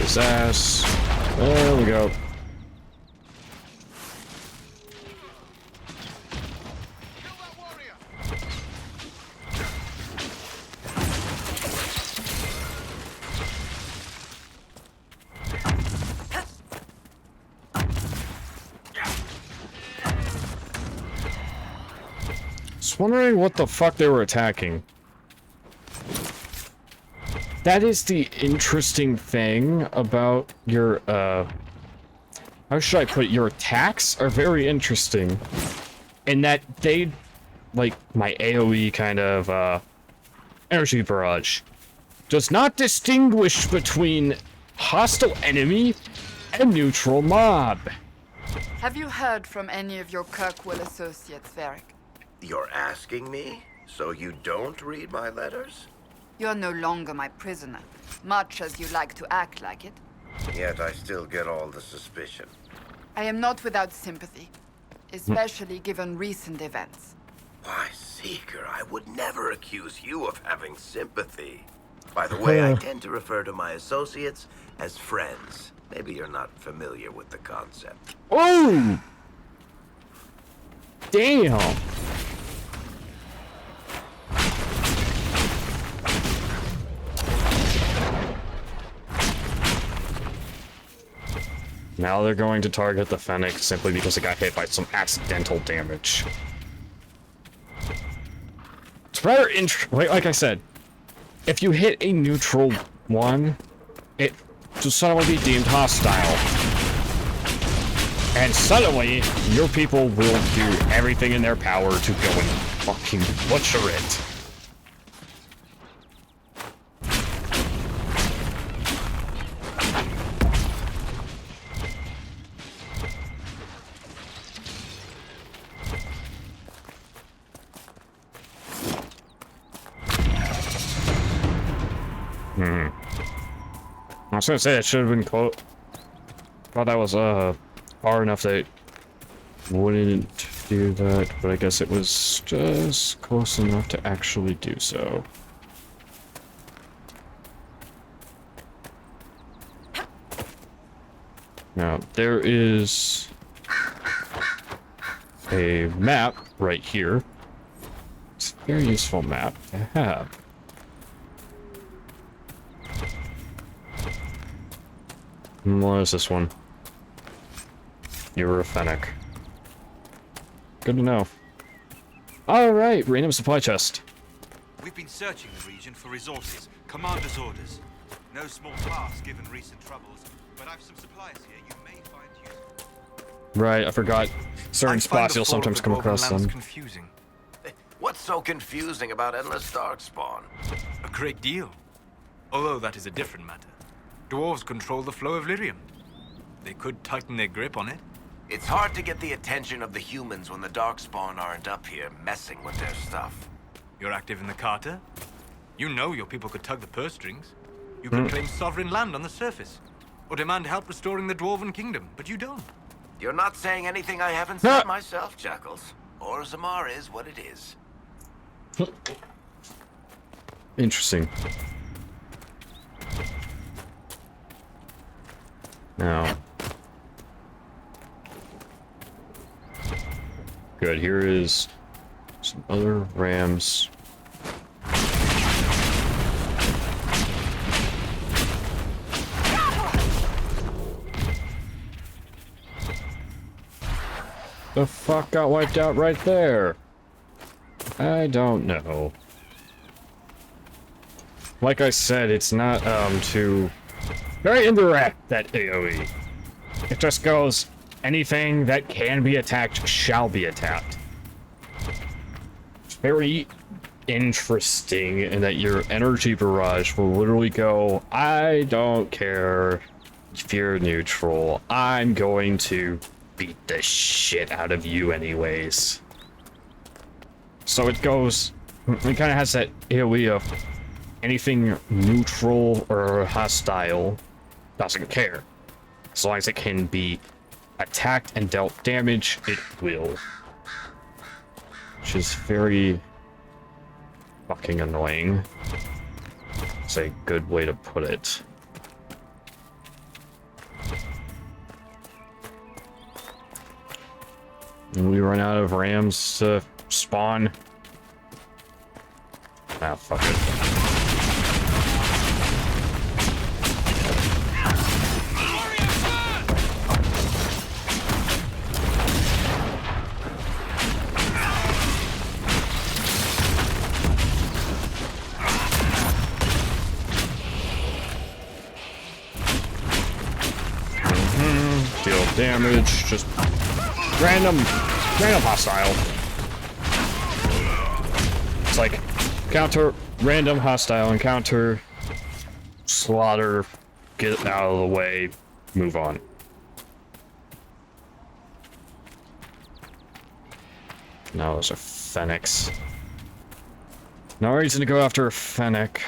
[SPEAKER 1] His ass. There we go. Just wondering what the fuck they were attacking. That is the interesting thing about your, how should I put it? Your attacks are very interesting. In that they, like, my AoE kind of, energy barrage does not distinguish between hostile enemy and neutral mob.
[SPEAKER 9] Have you heard from any of your Kirkwall associates, Varric?
[SPEAKER 6] You're asking me? So you don't read my letters?
[SPEAKER 9] You're no longer my prisoner, much as you like to act like it.
[SPEAKER 6] Yet I still get all the suspicion.
[SPEAKER 9] I am not without sympathy, especially given recent events.
[SPEAKER 6] Why, Seeker, I would never accuse you of having sympathy. By the way, I tend to refer to my associates as friends. Maybe you're not familiar with the concept.
[SPEAKER 1] Oh! Damn! Now they're going to target the Fennec simply because it got hit by some accidental damage. It's rather interesting. Like I said, if you hit a neutral one, it just suddenly be deemed hostile. And suddenly, your people will do everything in their power to go and fucking butcher it. I was gonna say it should have been close. Thought that was far enough that it wouldn't do that, but I guess it was just close enough to actually do so. Now there is a map right here. It's a very useful map to have. What is this one? You're a Fennec. Good to know. Alright, random supply chest.
[SPEAKER 8] We've been searching the region for resources, commander's orders. No small task given recent troubles, but I've some supplies here you may find useful.
[SPEAKER 1] Right, I forgot. Certain spots you'll sometimes come across them.
[SPEAKER 8] Confusing.
[SPEAKER 6] What's so confusing about Endless Darkspawn?
[SPEAKER 8] A great deal. Although that is a different matter. Dwarves control the flow of lyrium. They could tighten their grip on it.
[SPEAKER 6] It's hard to get the attention of the humans when the Darkspawn aren't up here messing with their stuff.
[SPEAKER 8] You're active in the Carter. You know your people could tug the purse strings. You could claim sovereign land on the surface. Or demand help restoring the Dwarven Kingdom, but you don't.
[SPEAKER 6] You're not saying anything I haven't said myself, Jackals. Orzammar is what it is.
[SPEAKER 1] Interesting. Now. Good, here is some other rams. The fuck got wiped out right there? I don't know. Like I said, it's not, too... very indirect, that AoE. It just goes, anything that can be attacked shall be attacked. It's very interesting in that your energy barrage will literally go, I don't care if you're neutral, I'm going to beat the shit out of you anyways. So it goes, it kind of has that AoE of anything neutral or hostile doesn't care. As long as it can be attacked and dealt damage, it will. Which is very fucking annoying. It's a good way to put it. And we run out of rams to spawn. Ah, fuck it. Deal damage, just random hostile. It's like counter random hostile encounter, slaughter, get out of the way, move on. Now those are Fennecs. No reason to go after a Fennec.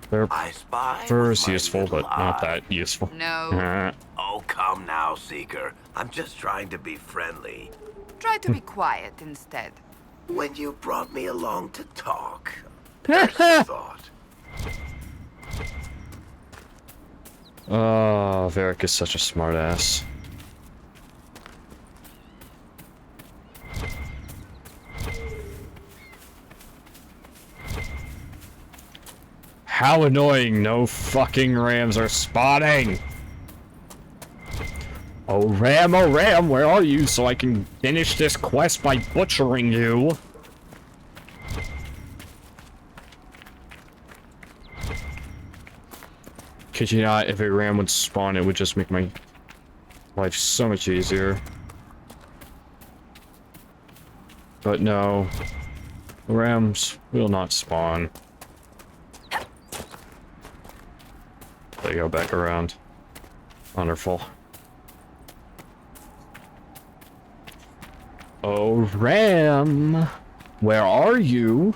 [SPEAKER 1] Their fur is useful, but not that useful.
[SPEAKER 9] No.
[SPEAKER 6] Oh, come now, Seeker. I'm just trying to be friendly.
[SPEAKER 9] Try to be quiet instead.
[SPEAKER 6] When you brought me along to talk, first thought.
[SPEAKER 1] Oh, Varric is such a smartass. How annoying, no fucking rams are spawning! Oh ram, where are you so I can finish this quest by butchering you? Kid you not, if a ram would spawn, it would just make my Life's so much easier. But no, rams will not spawn. They go back around. Wonderful. Oh, ram! Where are you?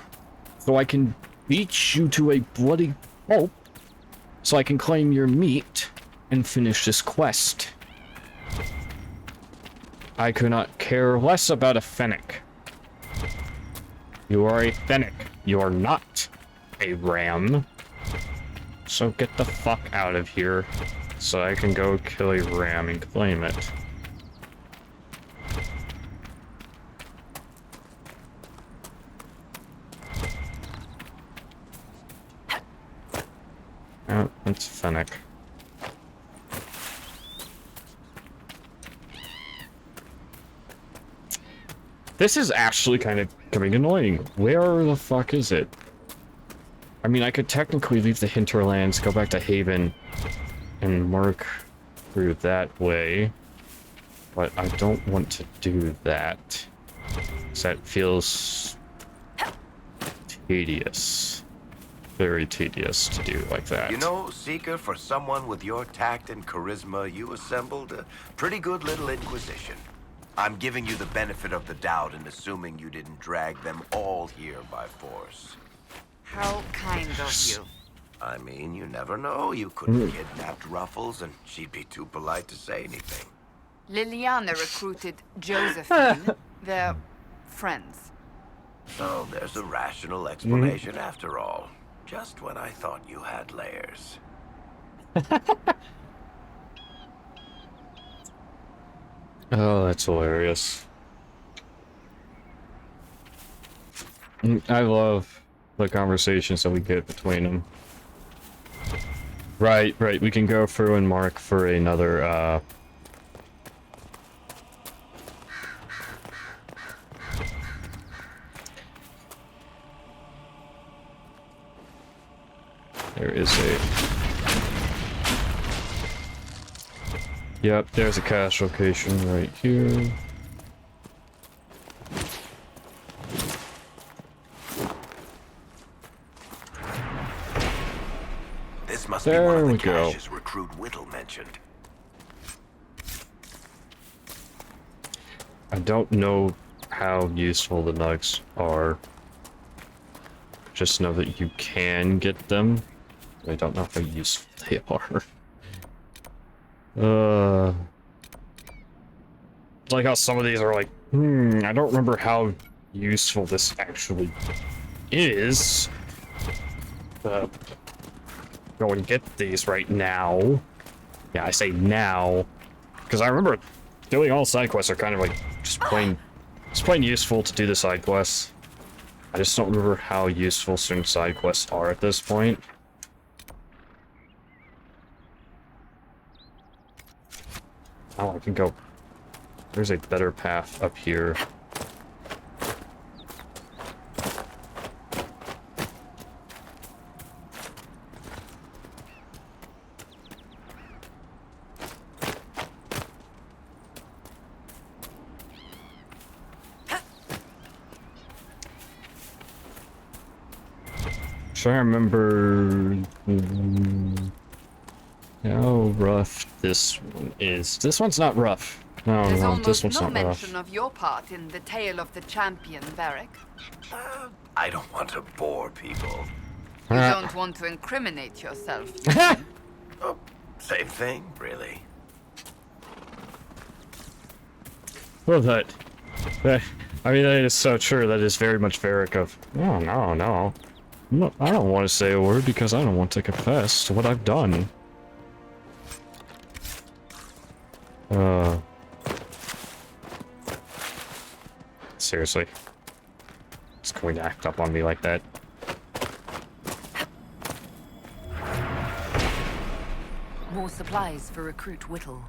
[SPEAKER 1] So I can beat you to a bloody pulp. So I can claim your meat and finish this quest. I could not care less about a fennec. You are a fennec. You are not a ram. So get the fuck out of here so I can go kill a ram and claim it. Oh, it's fennec. This is actually kind of becoming annoying. Where the fuck is it? I mean, I could technically leave the hinterlands, go back to Haven, and work through that way. But I don't want to do that. 'Cause that feels tedious. Very tedious to do like that.
[SPEAKER 6] You know, Seeker, for someone with your tact and charisma, you assembled a pretty good little Inquisition. I'm giving you the benefit of the doubt and assuming you didn't drag them all here by force.
[SPEAKER 9] How kind of you.
[SPEAKER 6] I mean, you never know. You could have kidnapped Ruffles and she'd be too polite to say anything.
[SPEAKER 9] Liliana recruited Josephine. They're friends.
[SPEAKER 6] So there's a rational explanation after all. Just when I thought you had layers.
[SPEAKER 1] Oh, that's hilarious. I love the conversations that we get between them. Right, we can go through and mark for another, There is a... Yep, there's a cache location right here.
[SPEAKER 6] This must be one of the
[SPEAKER 1] go.
[SPEAKER 6] caches Recruit Whittle mentioned.
[SPEAKER 1] I don't know how useful the nugs are. Just know that you can get them. I don't know how useful they are. Like how some of these are like, I don't remember how useful this actually is. Go and get these right now. Yeah, I say now. Because I remember doing all side quests are kind of like just plain useful to do the side quests. I just don't remember how useful certain side quests are at this point. Oh, I can go. There's a better path up here. Trying to remember how rough this one is. This one's not rough. No,
[SPEAKER 9] There's
[SPEAKER 1] no, this
[SPEAKER 9] almost
[SPEAKER 1] one's
[SPEAKER 9] no
[SPEAKER 1] not
[SPEAKER 9] mention
[SPEAKER 1] rough.
[SPEAKER 9] of your part in the tale of the champion, Varric.
[SPEAKER 6] I don't want to bore people.
[SPEAKER 9] You don't want to incriminate yourself.
[SPEAKER 6] Oh, same thing, really.
[SPEAKER 1] Well, that, I mean, that is so true. That is very much Varric of, no. No, I don't want to say a word because I don't want to confess to what I've done. Seriously. It's going to act up on me like that.
[SPEAKER 3] More supplies for Recruit Whittle.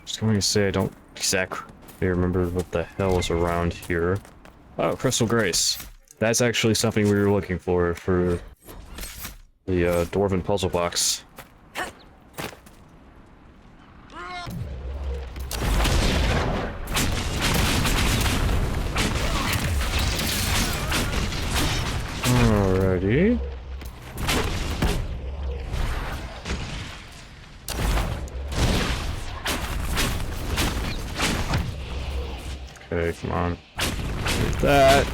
[SPEAKER 1] Just going to say I don't exactly remember what the hell is around here. Oh, Crystal Grace. That's actually something we were looking for The dwarven puzzle box. Alrighty. Okay, come on. Get that.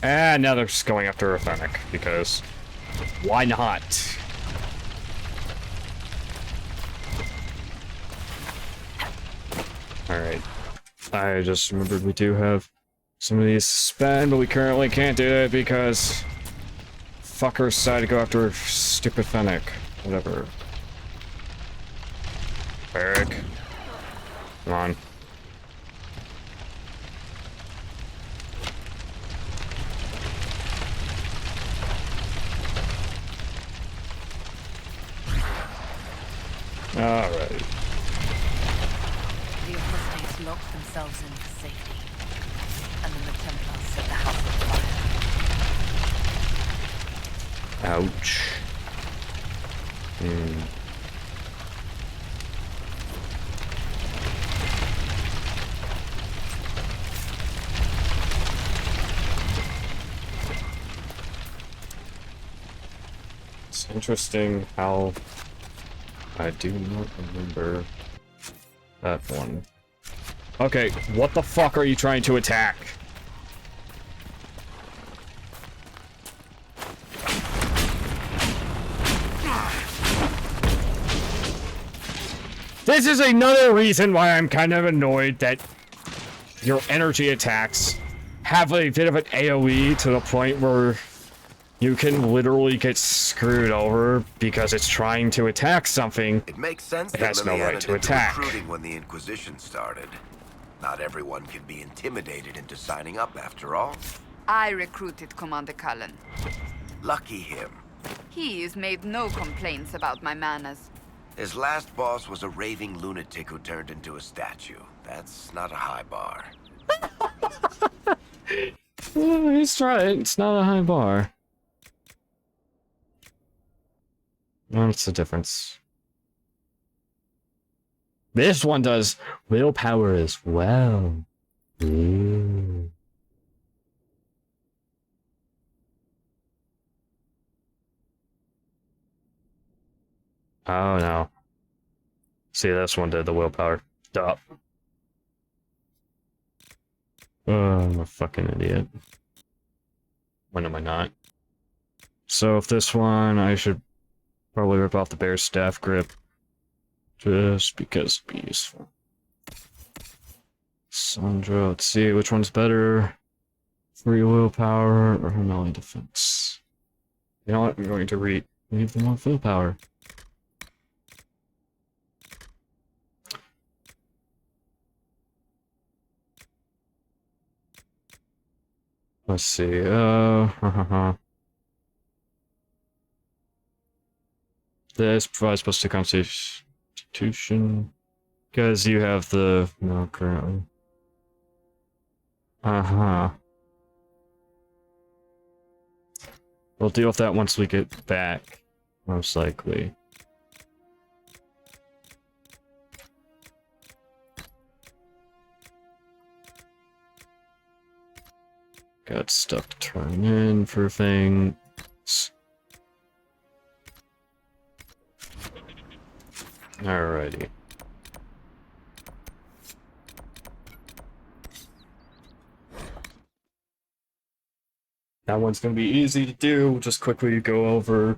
[SPEAKER 1] And now they're just going after a Fennec, because why not? Alright. I just remembered we do have some of these to spend, but we currently can't do it because fuckers decided to go after stupid Fennec. Whatever. Eric. Come on. Alright.
[SPEAKER 3] The apostates locked themselves in for safety, and then the Templars set the house on fire.
[SPEAKER 1] Ouch. It's interesting how I do not remember that one. Okay, what the fuck are you trying to attack? This is another reason why I'm kind of annoyed that your energy attacks have a bit of an AoE to the point where you can literally get screwed over because it's trying to attack something.
[SPEAKER 6] It makes sense
[SPEAKER 1] it
[SPEAKER 6] that
[SPEAKER 1] has no
[SPEAKER 6] Liliana
[SPEAKER 1] right to
[SPEAKER 6] did the
[SPEAKER 1] attack.
[SPEAKER 6] recruiting when the Inquisition started. Not everyone can be intimidated into signing up after all.
[SPEAKER 9] I recruited Commander Cullen.
[SPEAKER 6] Lucky him.
[SPEAKER 9] He's made no complaints about my manners.
[SPEAKER 6] His last boss was a raving lunatic who turned into a statue. That's not a high bar.
[SPEAKER 1] Well, he's trying. It's not a high bar. What's the difference? This one does willpower as well. Ooh. Oh no. See, this one did the willpower. Duh. Oh, I'm a fucking idiot. When am I not? So if this one, I should probably rip off the bear's staff grip. Just because it'd be useful. Sandra, let's see, which one's better? Free willpower or melee defense? You know what? I'm going to leave them on willpower. Let's see, This provides plus 2 constitution. Because you have the... No, currently. We'll deal with that once we get back. Most likely. Got stuff to turn in for things. Alrighty. That one's gonna be easy to do. We'll just quickly go over,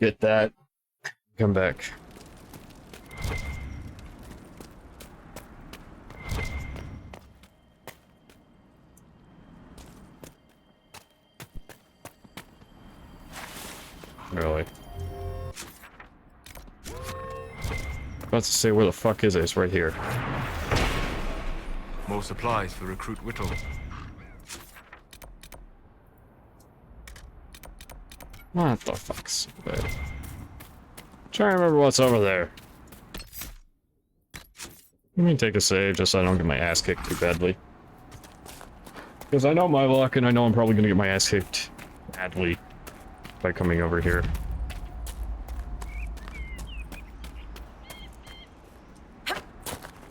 [SPEAKER 1] get that, come back. Really? About to say, where the fuck is it? It's right here.
[SPEAKER 8] More supplies for Recruit Whittle.
[SPEAKER 1] What the fuck's there? Trying to remember what's over there. Let me take a save just so I don't get my ass kicked too badly. Because I know my luck, and I know I'm probably gonna get my ass kicked badly by coming over here.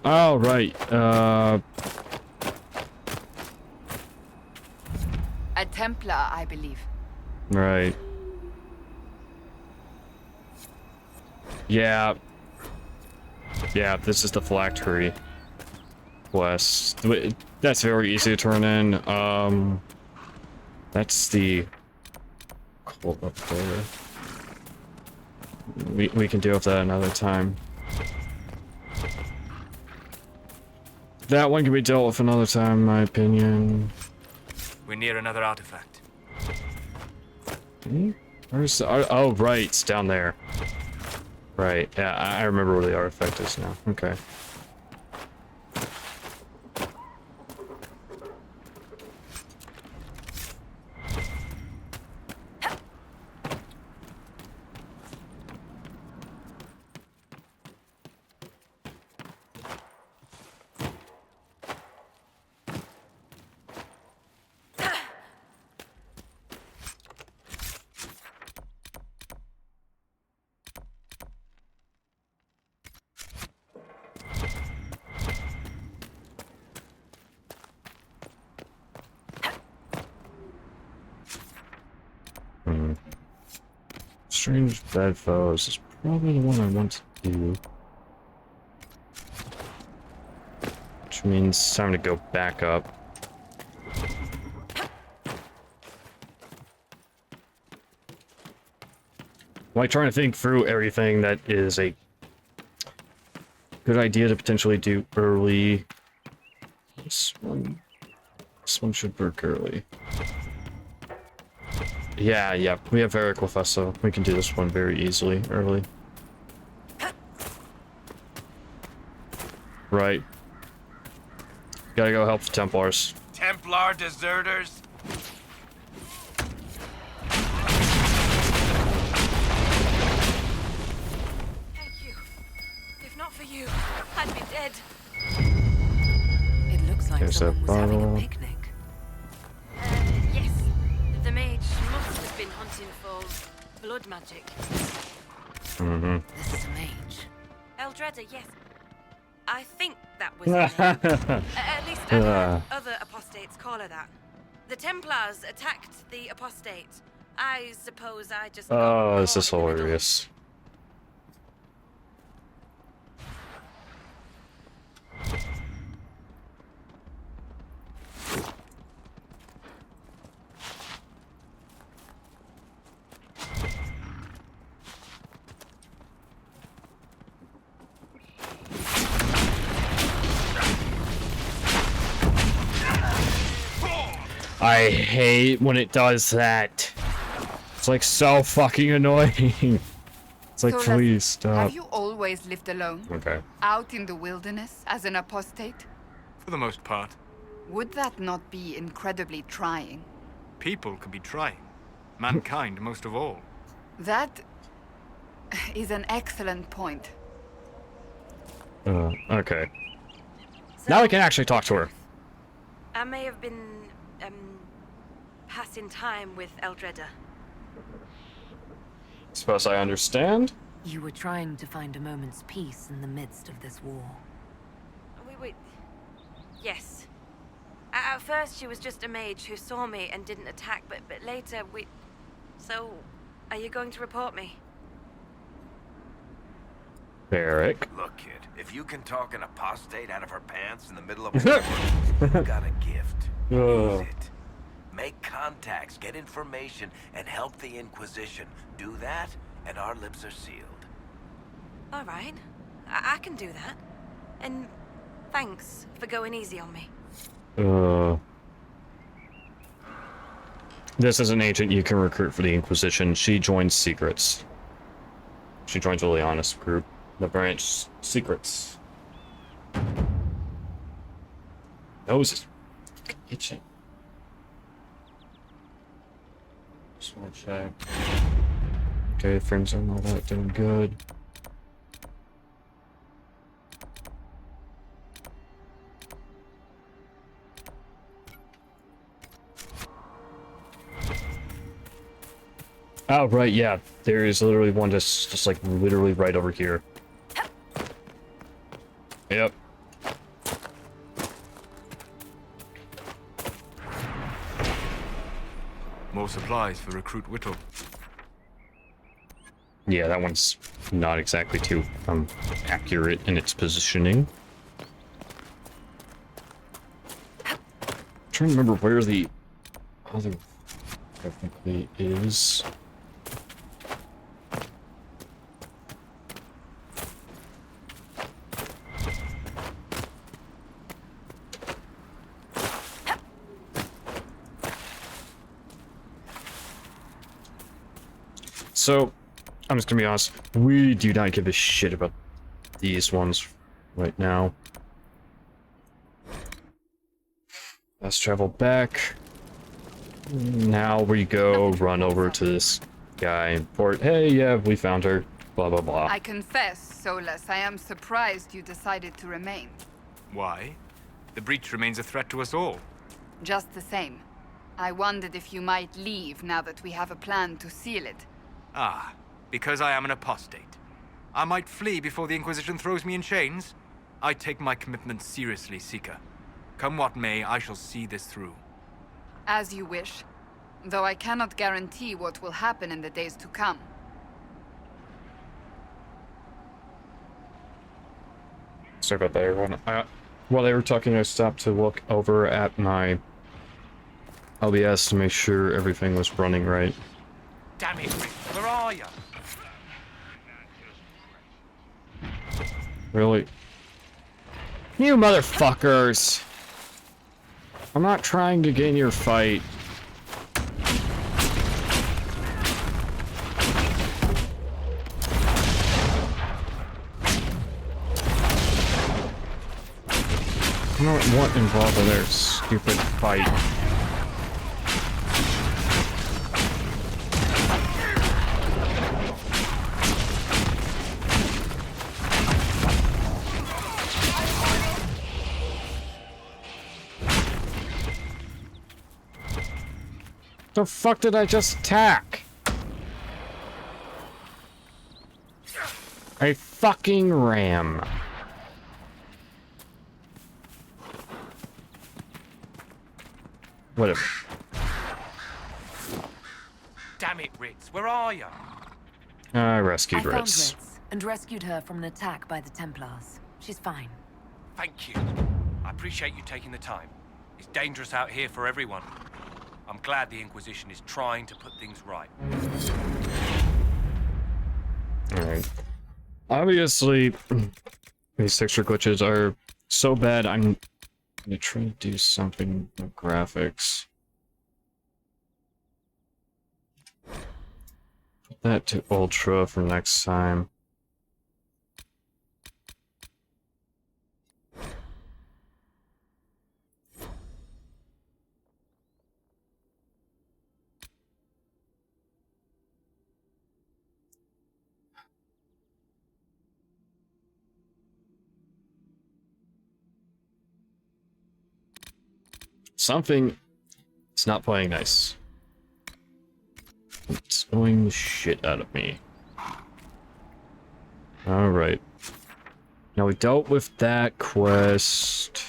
[SPEAKER 1] Oh, right.
[SPEAKER 9] A Templar, I believe.
[SPEAKER 1] Right. Yeah. Yeah, this is the phylactery quest. That's very easy to turn in. That's the cult up there. We can deal with that another time. That one can be dealt with another time, in my opinion.
[SPEAKER 8] We're near another artifact.
[SPEAKER 1] Where's the, oh, right, it's down there. Right, yeah, I remember where the artifact is now. Okay. Strange bedfellows is probably the one I want to do. Which means it's time to go back up. Like trying to think through everything that is a good idea to potentially do early. This one should work early. Yeah, we have Eric with us, so we can do this one very easily, early. Right. Gotta go help the Templars.
[SPEAKER 6] Templar deserters?
[SPEAKER 10] Thank you. If not for you, I'd be dead.
[SPEAKER 3] It looks like
[SPEAKER 1] There's
[SPEAKER 3] someone
[SPEAKER 1] a
[SPEAKER 3] was having
[SPEAKER 1] bottle.
[SPEAKER 3] a picnic.
[SPEAKER 10] Yes. The mage must have been hunting for blood magic.
[SPEAKER 1] Mm-hmm.
[SPEAKER 3] This is a mage.
[SPEAKER 10] Eldredda, yes. I think that was her name. At least I've heard other apostates call her that. The Templars attacked the apostate. I suppose I just got
[SPEAKER 1] Oh, this
[SPEAKER 10] caught
[SPEAKER 1] is
[SPEAKER 10] in the middle.
[SPEAKER 1] hilarious. I hate when it does that. It's like so fucking annoying. It's like,
[SPEAKER 9] So,
[SPEAKER 1] please stop.
[SPEAKER 9] Have you always lived alone?
[SPEAKER 1] Okay.
[SPEAKER 9] Out in the wilderness as an apostate?
[SPEAKER 8] For the most part.
[SPEAKER 9] Would that not be incredibly trying?
[SPEAKER 8] People can be trying. Mankind most of all.
[SPEAKER 9] That is an excellent point.
[SPEAKER 1] Okay.
[SPEAKER 10] So,
[SPEAKER 1] Now we can actually talk to her.
[SPEAKER 10] I may have been, passing time with Eldredda.
[SPEAKER 1] Suppose I understand.
[SPEAKER 3] You were trying to find a moment's peace in the midst of this war.
[SPEAKER 10] Yes. At first, she was just a mage who saw me and didn't attack, but later So, are you going to report me?
[SPEAKER 1] Eric.
[SPEAKER 6] Look, kid, if you can talk an apostate out of her pants in the middle of a war, you got a gift. Use it. Make contacts, get information, and help the Inquisition. Do that, and our lips are sealed.
[SPEAKER 10] All right. I can do that. And thanks for going easy on me.
[SPEAKER 1] This is an agent you can recruit for the Inquisition. She joins Secrets. She joins Liliana's group. The branch Secrets. Nose is itching. Just want to check. Okay, frames and all that doing good. Oh, right, yeah. There is literally one just like literally right over here. Yep.
[SPEAKER 8] More supplies for Recruit Whittle.
[SPEAKER 1] Yeah, that one's not exactly too accurate in its positioning. I'm trying to remember where the other technically is. So, I'm just gonna be honest, we do not give a shit about these ones right now. Let's travel back. Now we go run over to this guy and report, hey, yeah, we found her, blah, blah, blah.
[SPEAKER 9] I confess, Solus, I am surprised you decided to remain.
[SPEAKER 8] Why? The breach remains a threat to us all.
[SPEAKER 9] Just the same. I wondered if you might leave now that we have a plan to seal it.
[SPEAKER 8] Ah, because I am an apostate. I might flee before the Inquisition throws me in chains. I take my commitment seriously, Seeker. Come what may, I shall see this through.
[SPEAKER 9] As you wish. Though I cannot guarantee what will happen in the days to come.
[SPEAKER 1] Sorry about that, everyone. While they were talking, I stopped to look over at my LBS to make sure everything was running right.
[SPEAKER 4] Damn it, Rick, where are you?
[SPEAKER 1] Really? You motherfuckers! I'm not trying to gain your fight. I don't want involved in their stupid fight. The fuck did I just attack? A fucking ram. Whatever.
[SPEAKER 4] Damn it, Ritz, where are you?
[SPEAKER 1] I rescued
[SPEAKER 3] I found
[SPEAKER 1] Ritz.
[SPEAKER 3] Ritz and rescued her from an attack by the Templars. She's fine.
[SPEAKER 4] Thank you. I appreciate you taking the time. It's dangerous out here for everyone. I'm glad the Inquisition is trying to put things right.
[SPEAKER 1] Alright. Obviously, these texture glitches are so bad, I'm gonna try to do something with graphics. Put that to ultra for next time. Something is not playing nice. It's annoying the shit out of me. Alright. Now we dealt with that quest.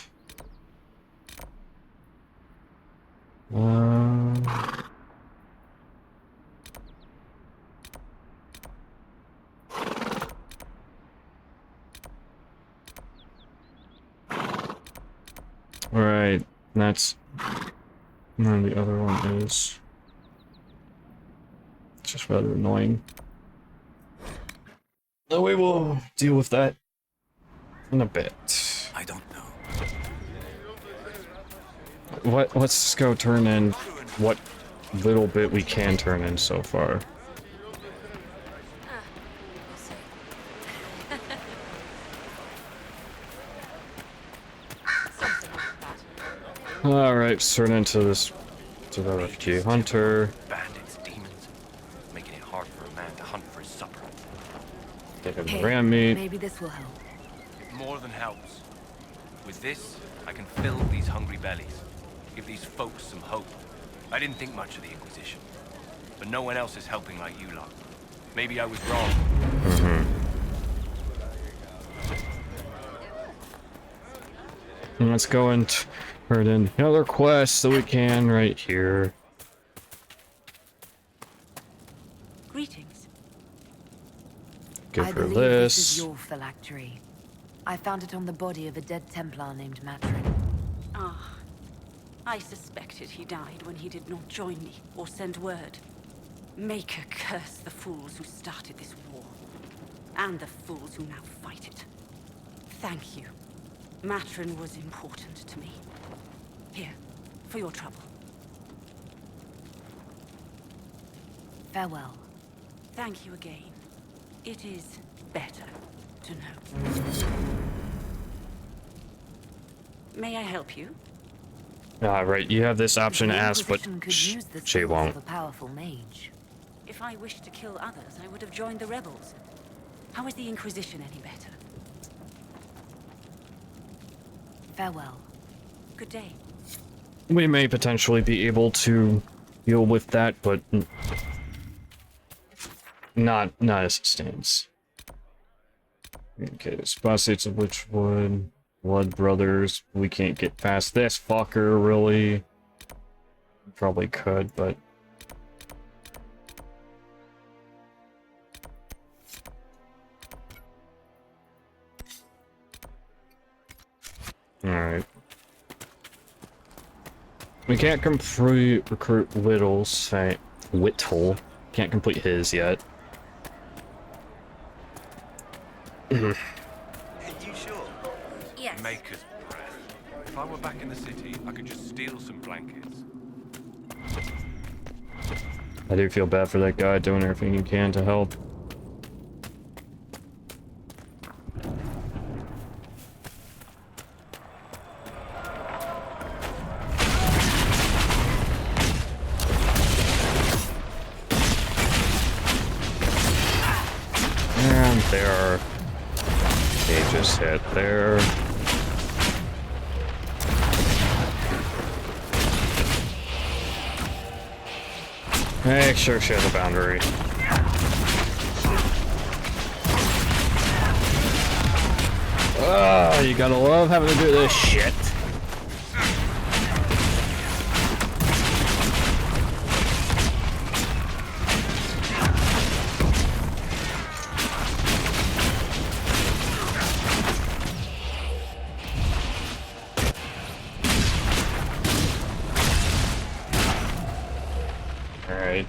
[SPEAKER 1] Alright, that's... And then the other one is... It's just rather annoying. So we will deal with that in a bit.
[SPEAKER 6] I don't know.
[SPEAKER 1] Let's just go turn in what little bit we can turn in so far. Alright, turn into this to the refugee hunter.
[SPEAKER 4] Bandits, demons, making it hard for a man to hunt for his supper.
[SPEAKER 1] Get him
[SPEAKER 3] Hey,
[SPEAKER 1] ram meat.
[SPEAKER 3] maybe this will help.
[SPEAKER 4] It more than helps. With this, I can fill these hungry bellies, give these folks some hope. I didn't think much of the Inquisition. but no one else is helping like you lot. Maybe I was wrong.
[SPEAKER 1] Let's go and turn in another quest that we can right here.
[SPEAKER 3] Greetings.
[SPEAKER 1] Give
[SPEAKER 3] I
[SPEAKER 1] her
[SPEAKER 3] believe this
[SPEAKER 1] this.
[SPEAKER 3] is your phylactery. I found it on the body of a dead Templar named Matrin. Ah, I suspected he died when he did not join me or send word. Maker curse the fools who started this war, and the fools who now fight it. Thank you. Matrin was important to me. Here, for your trouble. Farewell. Thank you again. It is better to know. May I help you?
[SPEAKER 1] Right, you have this option to
[SPEAKER 3] The
[SPEAKER 1] ask, but
[SPEAKER 3] Inquisition could use the
[SPEAKER 1] she
[SPEAKER 3] skills
[SPEAKER 1] won't.
[SPEAKER 3] of a powerful mage. If I wished to kill others, I would have joined the rebels. How is the Inquisition any better? Farewell. Good day.
[SPEAKER 1] We may potentially be able to deal with that, but not as it stands. Okay, spot states of Witchwood, Blood Brothers. We can't get past this fucker, really. Probably could, but alright. We can't recruit Whittle's Whittle. Can't complete his yet.
[SPEAKER 6] And you sure?
[SPEAKER 3] Yes.
[SPEAKER 4] Maker's breath. If I were back in the city, I could just steal some blankets.
[SPEAKER 1] I do feel bad for that guy doing everything he can to help. And there. They just hit there. Make sure she has a boundary. Oh, you gotta love having to do this shit. Alright.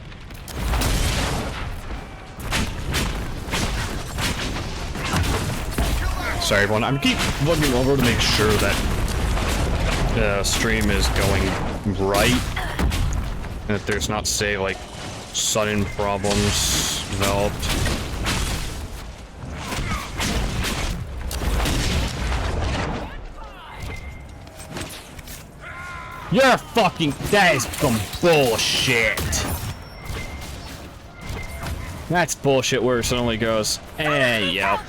[SPEAKER 1] Sorry everyone, I'm keep looking over to make sure that the stream is going right. And that there's not, say, like, sudden problems developed. You're fucking- that is some bullshit! That's bullshit where it suddenly goes, yep.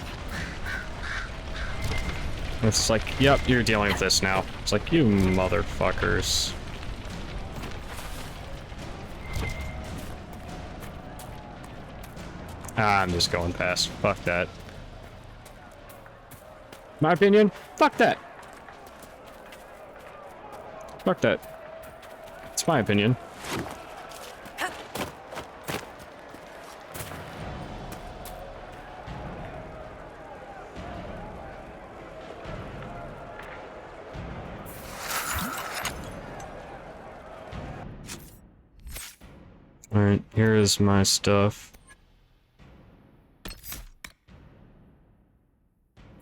[SPEAKER 1] It's like, yep, you're dealing with this now. It's like, you motherfuckers. I'm just going past. Fuck that. My opinion? Fuck that. Fuck that. It's my opinion. Alright, here is my stuff.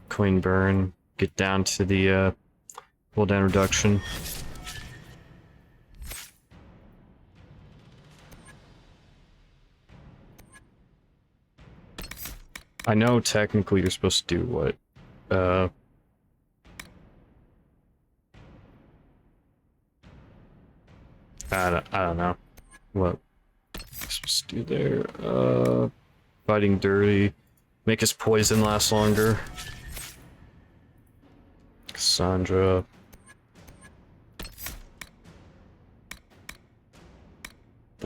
[SPEAKER 1] Queen burn. Get down to the cooldown reduction. I know technically you're supposed to do what? I don't know. What you're supposed to do there? Fighting dirty. Make his poison last longer. Cassandra.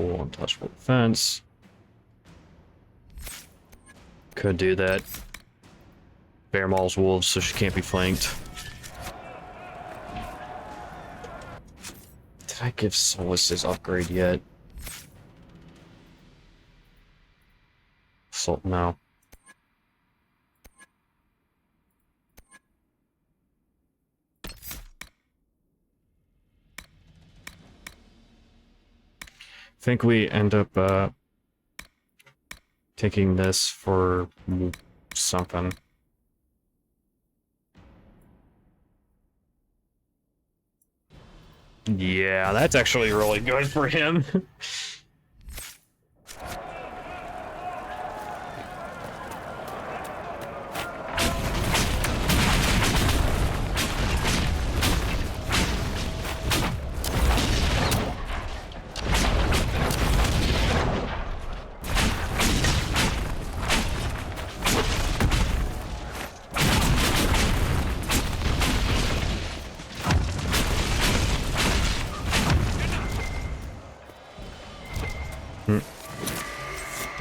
[SPEAKER 1] full untouchable defense. Could do that. Bear mauls wolves, so she can't be flanked. Did I give Solus his upgrade yet? No. I think we end up taking this for something. Yeah, that's actually really good for him.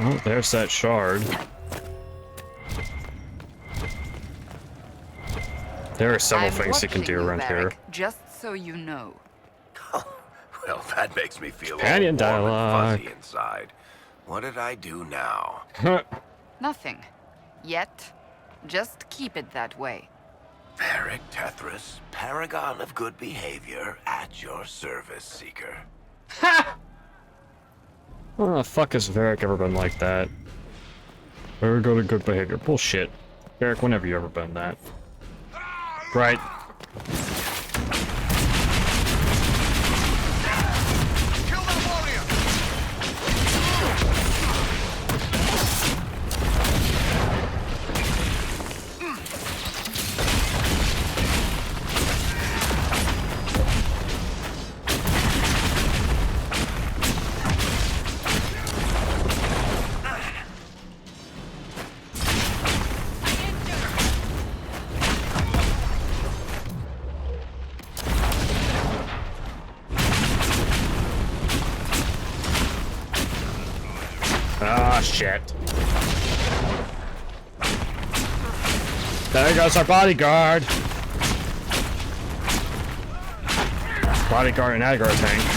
[SPEAKER 1] Oh, there's that shard. There are several things you can do around here.
[SPEAKER 9] Just so you know.
[SPEAKER 6] Well, that makes me feel
[SPEAKER 1] Companion
[SPEAKER 6] all warm
[SPEAKER 1] dialogue.
[SPEAKER 6] and fuzzy inside. What did I do now?
[SPEAKER 9] Nothing. Yet. Just keep it that way.
[SPEAKER 6] Varric Tethras, paragon of good behavior, at your service, Seeker.
[SPEAKER 1] What the fuck has Varric ever been like that? Very good at good behavior. Bullshit. Varric, when have you ever been that? Right.
[SPEAKER 2] Kill that warrior!
[SPEAKER 1] Ah, shit. There goes our bodyguard. Bodyguard and aggro tank.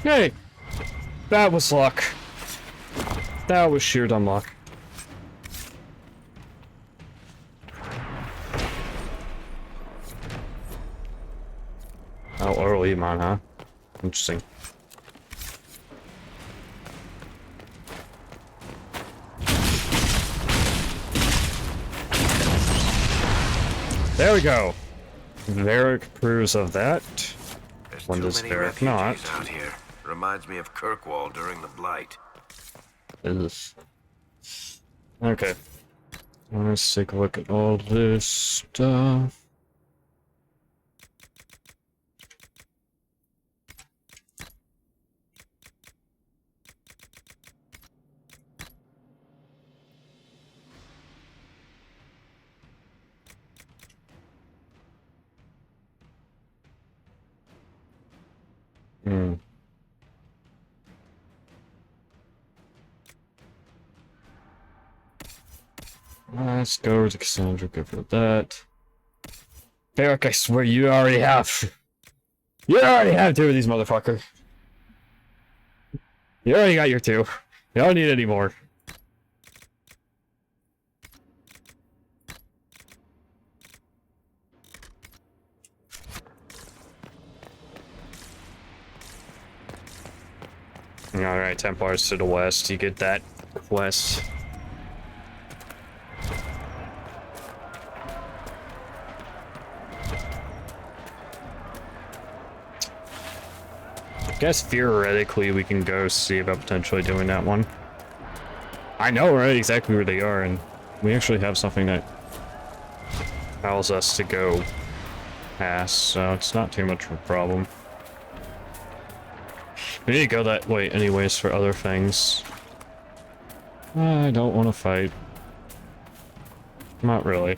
[SPEAKER 1] Hey, that was luck. That was sheer dumb luck. Oh, early man, huh? Interesting. There we go. Varric approves of that.
[SPEAKER 6] There's
[SPEAKER 1] When
[SPEAKER 6] too
[SPEAKER 1] does
[SPEAKER 6] many
[SPEAKER 1] Varric not?
[SPEAKER 6] refugees out here. Reminds me of Kirkwall during the Blight.
[SPEAKER 1] Ugh. Okay. Let's take a look at all this stuff. Let's go to Cassandra, go for that. Varric, I swear you already have. You already have two of these motherfuckers. You already got your two. You don't need any more. Alright, Templars to the west. You get that quest. Guess theoretically we can go see about potentially doing that one. I know right exactly where they are, and we actually have something that allows us to go past, so it's not too much of a problem. We need to go that way anyways for other things. I don't want to fight. Not really.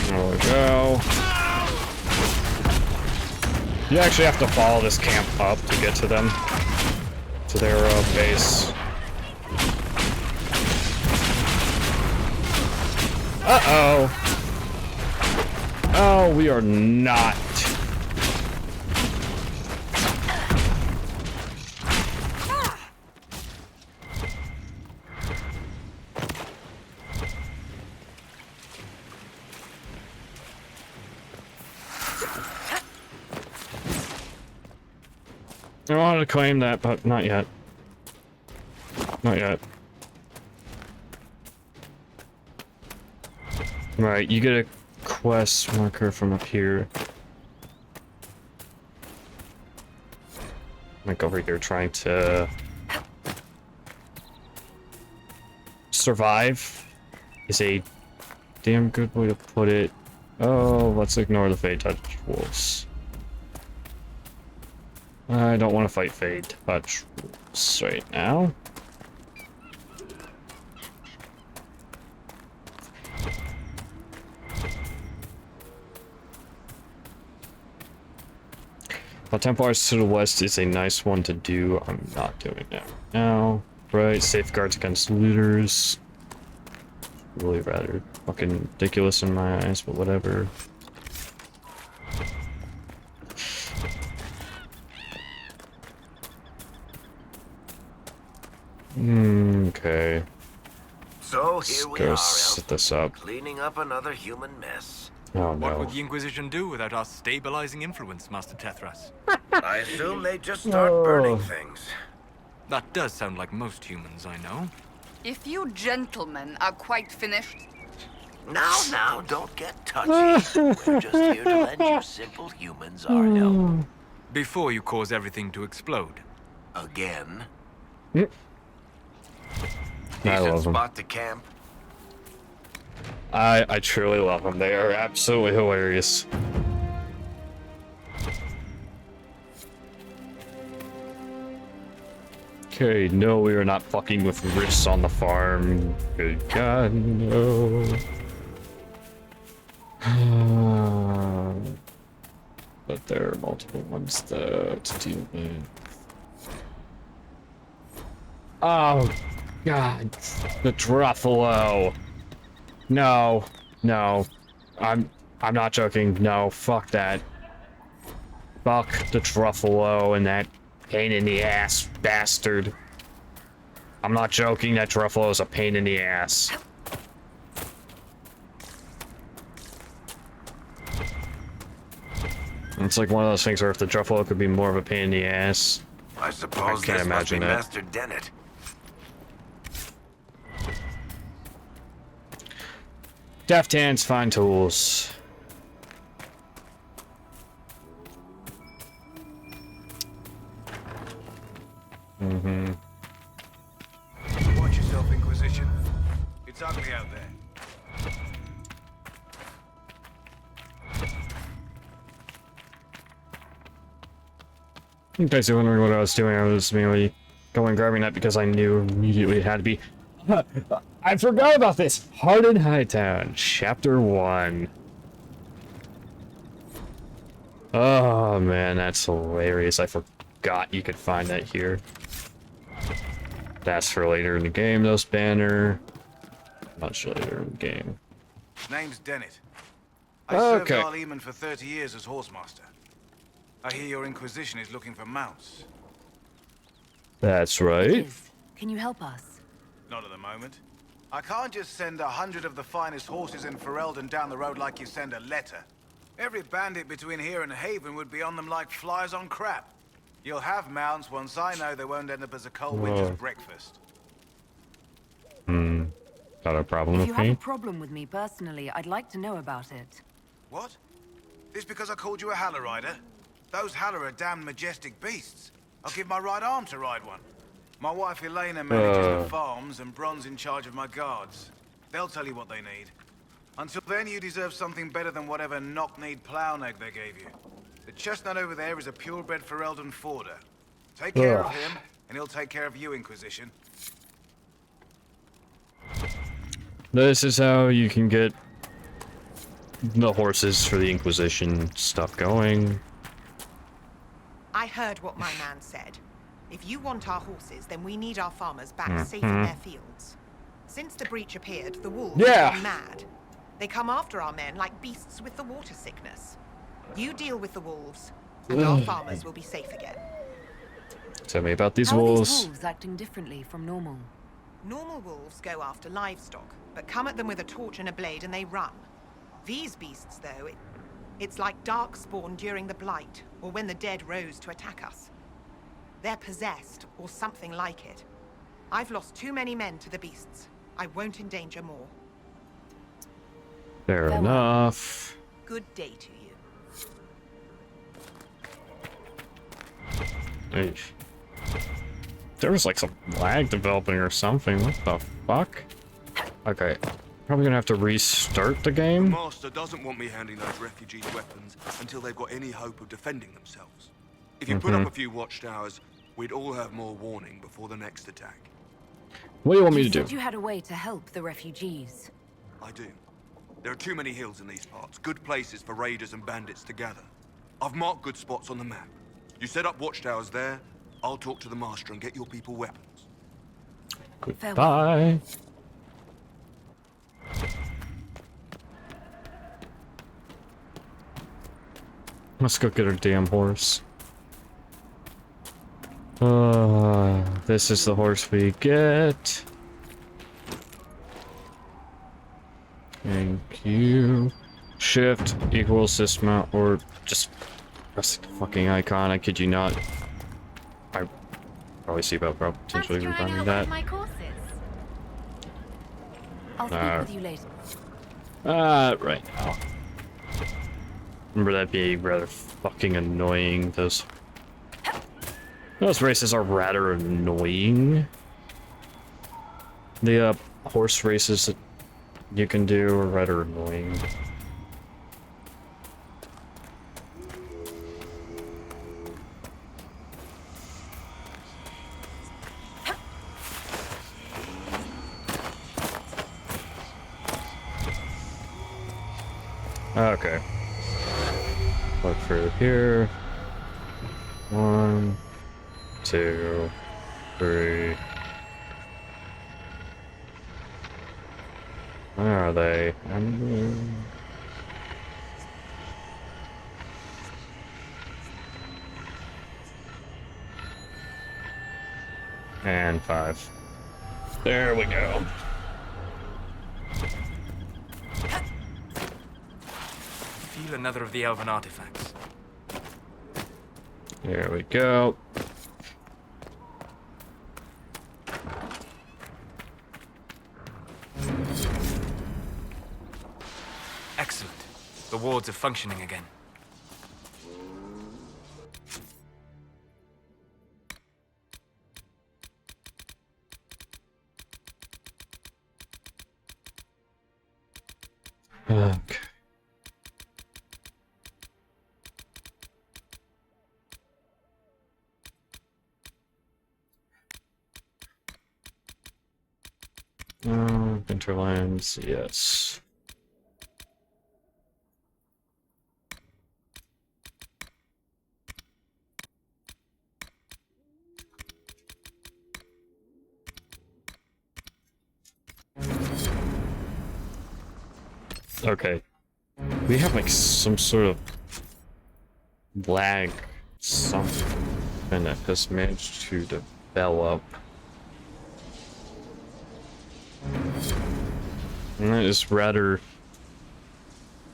[SPEAKER 1] There we go. You actually have to follow this camp up to get to them. To their base. Uh-oh. Oh, we are not. I wanted to claim that, but not yet. Not yet. Right, you get a quest marker from up here. Like over here trying to survive is a damn good way to put it. Oh, let's ignore the Fade Touch Wolves. I don't want to fight Fade Touch Wolves right now. Well, Templars to the west is a nice one to do. I'm not doing that right now. Right, safeguards against looters. Really rather fucking ridiculous in my eyes, but whatever. Okay.
[SPEAKER 6] So
[SPEAKER 1] Let's
[SPEAKER 6] here we
[SPEAKER 1] go
[SPEAKER 6] are,
[SPEAKER 1] set this up.
[SPEAKER 6] cleaning up another human mess.
[SPEAKER 1] Oh
[SPEAKER 8] What
[SPEAKER 1] no.
[SPEAKER 8] would the Inquisition do without our stabilizing influence, Master Tethras?
[SPEAKER 6] I assume they just start burning things.
[SPEAKER 8] That does sound like most humans I know.
[SPEAKER 9] If you gentlemen are quite finished,
[SPEAKER 6] Now, don't get touchy. We're just here to lend you simple humans our help.
[SPEAKER 8] Before you cause everything to explode.
[SPEAKER 6] Again.
[SPEAKER 1] I
[SPEAKER 6] Decent
[SPEAKER 1] love them.
[SPEAKER 6] spot to camp.
[SPEAKER 1] I truly love them. They are absolutely hilarious. Okay, no, we are not fucking with rifts on the farm. Good God, no. But there are multiple ones to deal with. Oh, God. The Truffalo. No, no. I'm not joking. No, fuck that. Fuck the Truffalo and that pain in the ass bastard. I'm not joking, that Truffalo is a pain in the ass. It's like one of those things where if the Truffalo could be more of a pain in the ass.
[SPEAKER 6] I suppose
[SPEAKER 1] I can't
[SPEAKER 6] this must be
[SPEAKER 1] imagine that.
[SPEAKER 6] Master Dennett.
[SPEAKER 1] Deft hands, fine tools. Mm-hmm.
[SPEAKER 11] Watch yourself, Inquisition. It's ugly out there.
[SPEAKER 1] In case you're wondering what I was doing, I was merely going and grabbing that because I knew immediately it had to be. I forgot about this! Heart in Hightown, Chapter 1. Oh man, that's hilarious. I forgot you could find that here. That's for later in the game, those banner. Much later in the game.
[SPEAKER 11] Name's Dennett. I served
[SPEAKER 1] Okay.
[SPEAKER 11] Arleman for 30 years as horsemaster. I hear your Inquisition is looking for mounts.
[SPEAKER 1] That's
[SPEAKER 3] It
[SPEAKER 1] right.
[SPEAKER 3] is. Can you help us?
[SPEAKER 11] Not at the moment. I can't just send 100 of the finest horses in Ferelden down the road like you send a letter. Every bandit between here and Haven would be on them like flies on crap. You'll have mounts once I know they won't end up as a cold winter's breakfast.
[SPEAKER 1] Got a problem
[SPEAKER 3] If
[SPEAKER 1] with
[SPEAKER 3] you have
[SPEAKER 1] me?
[SPEAKER 3] a problem with me personally, I'd like to know about it.
[SPEAKER 11] What? This because I called you a Haller rider? Those Haller are damned majestic beasts. I'll give my right arm to ride one. My wife Elena manages the farms and Bron's in charge of my guards. They'll tell you what they need. Until then, you deserve something better than whatever knock-kneed plough egg they gave you. The chestnut over there is a purebred Ferelden Forder. Take care of him, and he'll take care of you, Inquisition.
[SPEAKER 1] This is how you can get the horses for the Inquisition stuff going.
[SPEAKER 12] I heard what my man said. If you want our horses, then we need our farmers back safe in their fields. Since the breach appeared, the wolves have gone mad. They come after our men like beasts with the water sickness. You deal with the wolves, and our farmers will be safe again.
[SPEAKER 1] Tell me about these
[SPEAKER 3] How are
[SPEAKER 1] wolves.
[SPEAKER 3] these wolves acting differently from normal?
[SPEAKER 12] Normal wolves go after livestock, but come at them with a torch and a blade and they run. These beasts, though, it's like darkspawn during the Blight, or when the dead rose to attack us. They're possessed, or something like it. I've lost too many men to the beasts. I won't endanger more.
[SPEAKER 1] Fair enough.
[SPEAKER 12] Good day to you.
[SPEAKER 1] Eesh. There was like some lag developing or something. What the fuck? Okay. Probably gonna have to restart the
[SPEAKER 13] The
[SPEAKER 1] game.
[SPEAKER 13] Master doesn't want me handing those refugees weapons until they've got any hope of defending themselves. If you put up a few watchtowers, we'd all have more warning before the next attack.
[SPEAKER 1] What do you want me
[SPEAKER 3] You
[SPEAKER 1] to
[SPEAKER 3] said
[SPEAKER 1] do?
[SPEAKER 3] you had a way to help the refugees.
[SPEAKER 13] I do. There are too many hills in these parts, good places for raiders and bandits to gather. I've marked good spots on the map. You set up watchtowers there, I'll talk to the Master and get your people weapons.
[SPEAKER 1] Goodbye. Let's go get our damn horse. This is the horse we get. Thank you. Shift equals dismount, or just press the fucking icon. I kid you not. I probably see about potentially returning that.
[SPEAKER 10] My courses.
[SPEAKER 3] I'll speak with you later.
[SPEAKER 1] Right now. Remember that being rather fucking annoying. Those races are rather annoying. The horse races that you can do are rather annoying. Okay. Look through here. 1, 2, 3. Where are they? And 5. There we go.
[SPEAKER 8] Feel another of the elven artifacts.
[SPEAKER 1] There we go.
[SPEAKER 8] Excellent. The wards are functioning again.
[SPEAKER 1] Okay. Winterlands, yes. Okay. We have like some sort of lag something that has managed to develop. And that is rather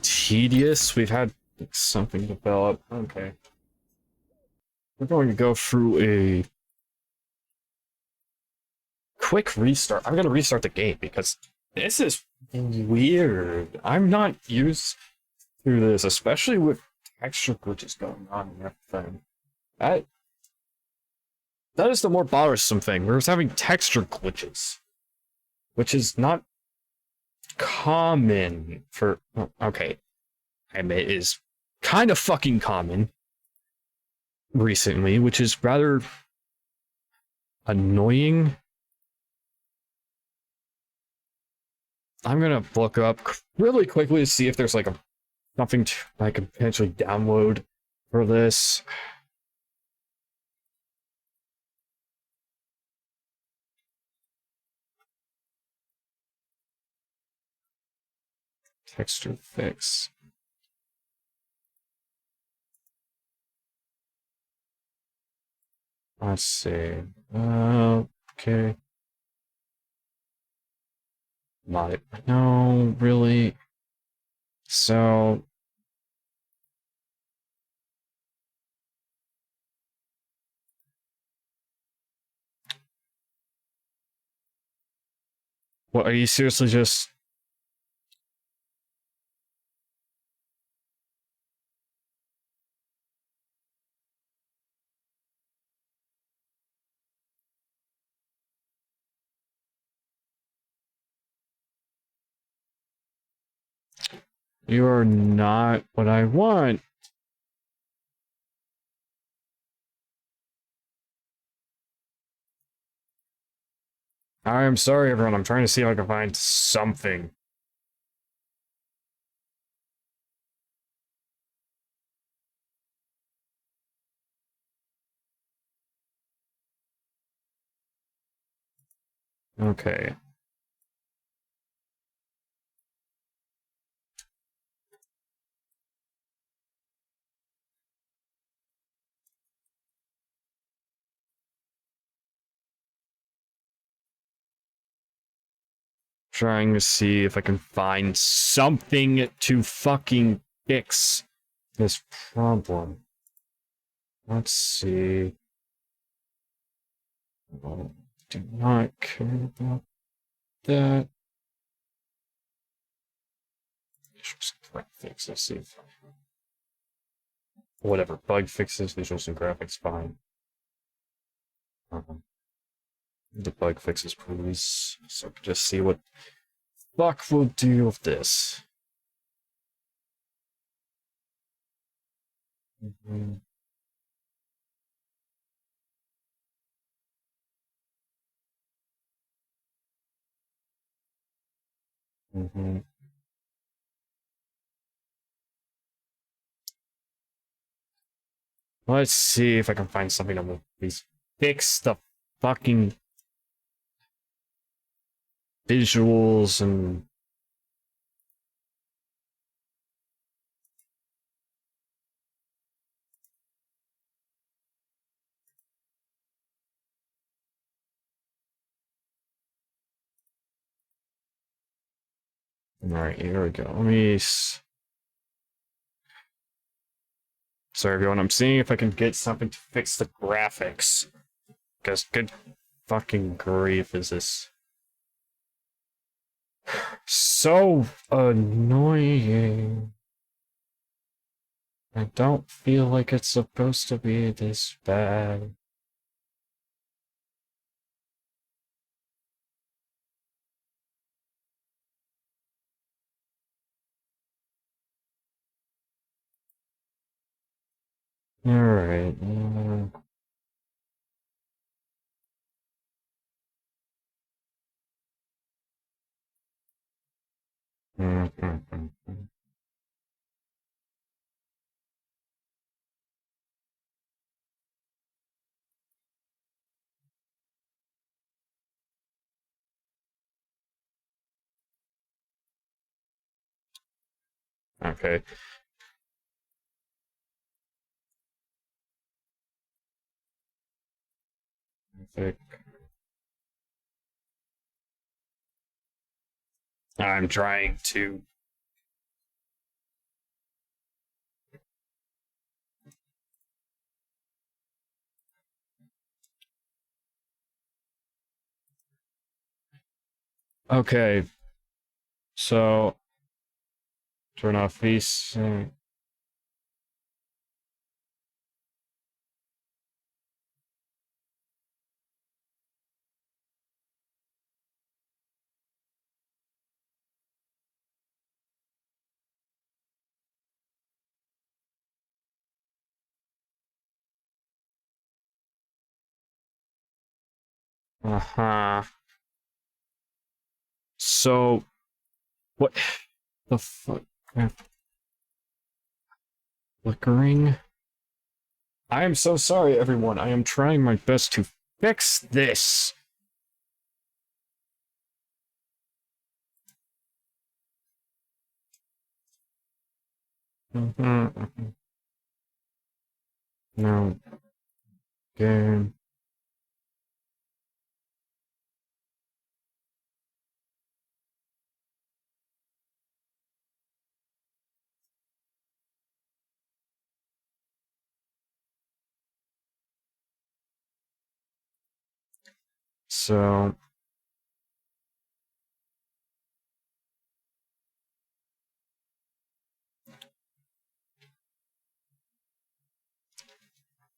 [SPEAKER 1] tedious. We've had something develop. Okay. We're going to go through a quick restart. I'm going to restart the game because this is weird. I'm not used to this, especially with texture glitches going on and everything. That is the more bothersome thing. We're having texture glitches, which is not common for... Okay. I admit it is kind of fucking common recently, which is rather annoying. I'm gonna look up really quickly to see if there's like something I can potentially download for this. Texture fix. Let's see. Okay. Not no, really. So what are you seriously just you are not what I want. I am sorry, everyone. I'm trying to see if I can find something. Okay. Trying to see if I can find something to fucking fix this problem. Let's see. Oh, do not care about that. Visuals and graphics. Let's see if whatever bug fixes, visuals and graphics, fine. The bug fixes, please. So I can just see what fuck will do with this. Let's see if I can find something that will please fix the fucking visuals and alright, here we go. Let me sorry everyone, I'm seeing if I can get something to fix the graphics. Because good fucking grief is this so annoying. I don't feel like it's supposed to be this bad. Alright. Okay. graphic. I'm trying to. Okay. So turn off these. Uh-huh. So, what the fuck? Flickering? I am so sorry, everyone. I am trying my best to fix this. No. Game. So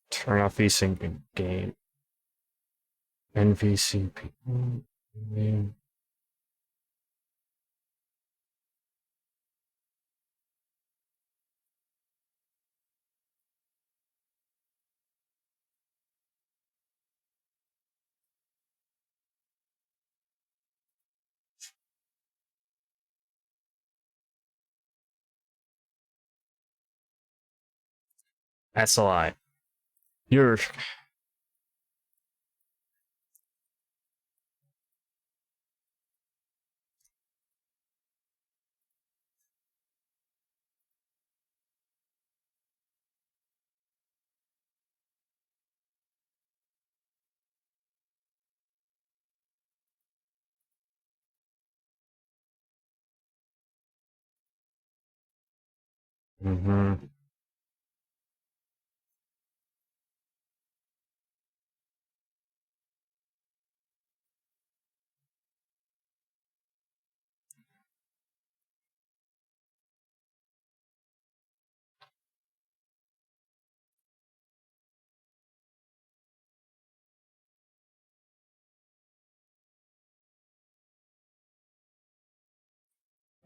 [SPEAKER 1] turn off VSync in game. NVCP. SLI. You're.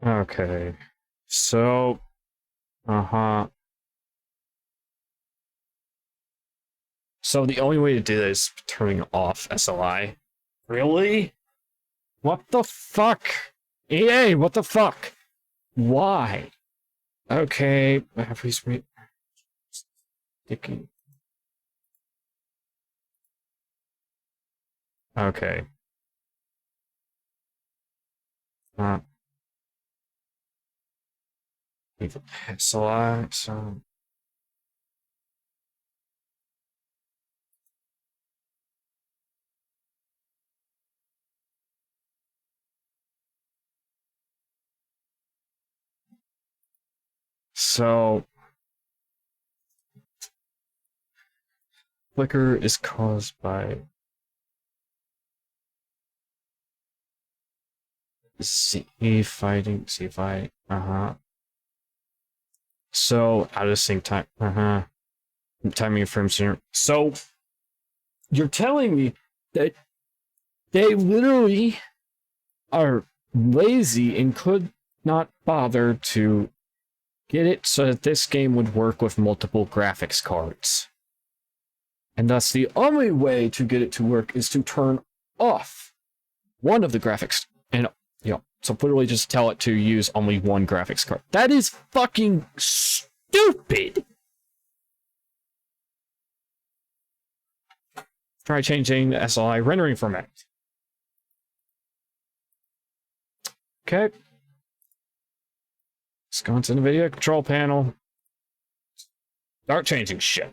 [SPEAKER 1] Okay. So. So the only way to do this is turning off SLI. Really? What the fuck? EA, what the fuck? Why? Okay, have we sticky? Okay. SLI, so. So, flicker is caused by CFI. So, out of sync time. Timing of frames here. So, you're telling me that they literally are lazy and could not bother to get it so that this game would work with multiple graphics cards. And thus the only way to get it to work is to turn off one of the graphics. And, so literally just tell it to use only one graphics card. That is fucking stupid! Try changing the SLI rendering format. Okay. Let's go into the video control panel. Start changing shit.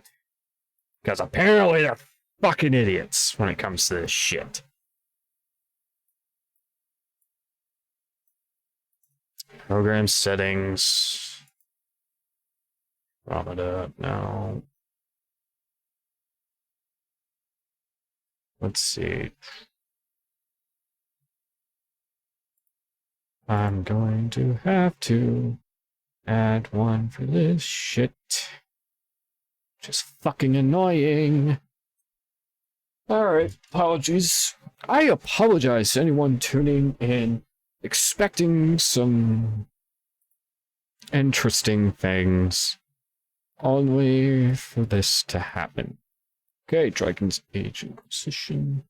[SPEAKER 1] Because apparently they're fucking idiots when it comes to this shit. Program settings. Roll it up now. Let's see. I'm going to have to add one for this shit. Just fucking annoying. Alright, apologies. I apologize to anyone tuning in, expecting some interesting things, only for this to happen. Okay, Dragon's Age Inquisition.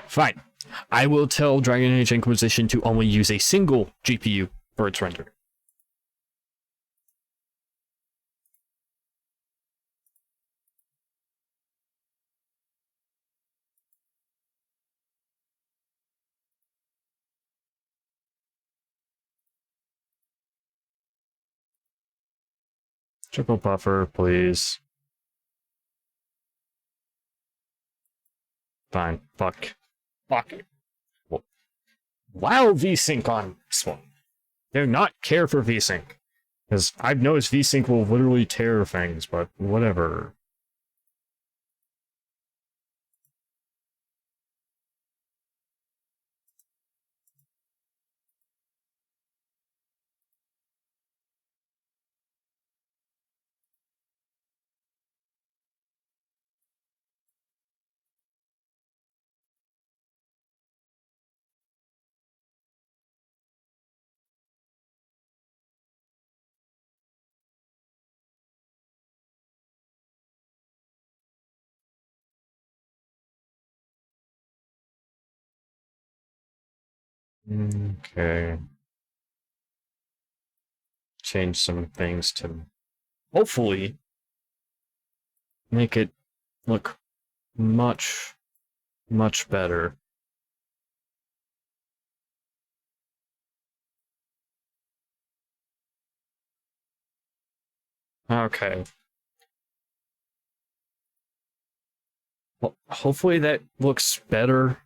[SPEAKER 1] Fine. I will tell Dragon Age Inquisition to only use a single GPU for its render. Triple buffer, please. Fine. Fuck. Fuck. Wow, VSync on this one. Do not care for VSync. Because I've noticed VSync will literally tear things, but whatever. Okay. Change some things to hopefully make it look much, much better. Okay. Well, hopefully that looks better.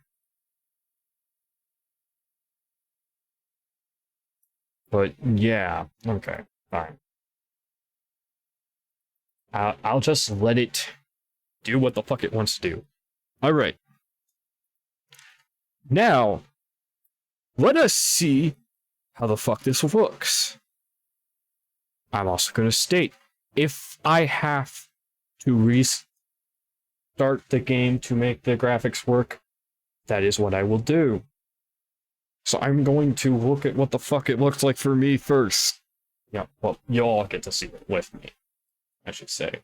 [SPEAKER 1] But yeah, okay, fine. I'll just let it do what the fuck it wants to do. Alright. Now, let us see how the fuck this looks. I'm also going to state, if I have to restart the game to make the graphics work, that is what I will do. So I'm going to look at what the fuck it looks like for me first. Yeah, well, y'all get to see it with me, I should say.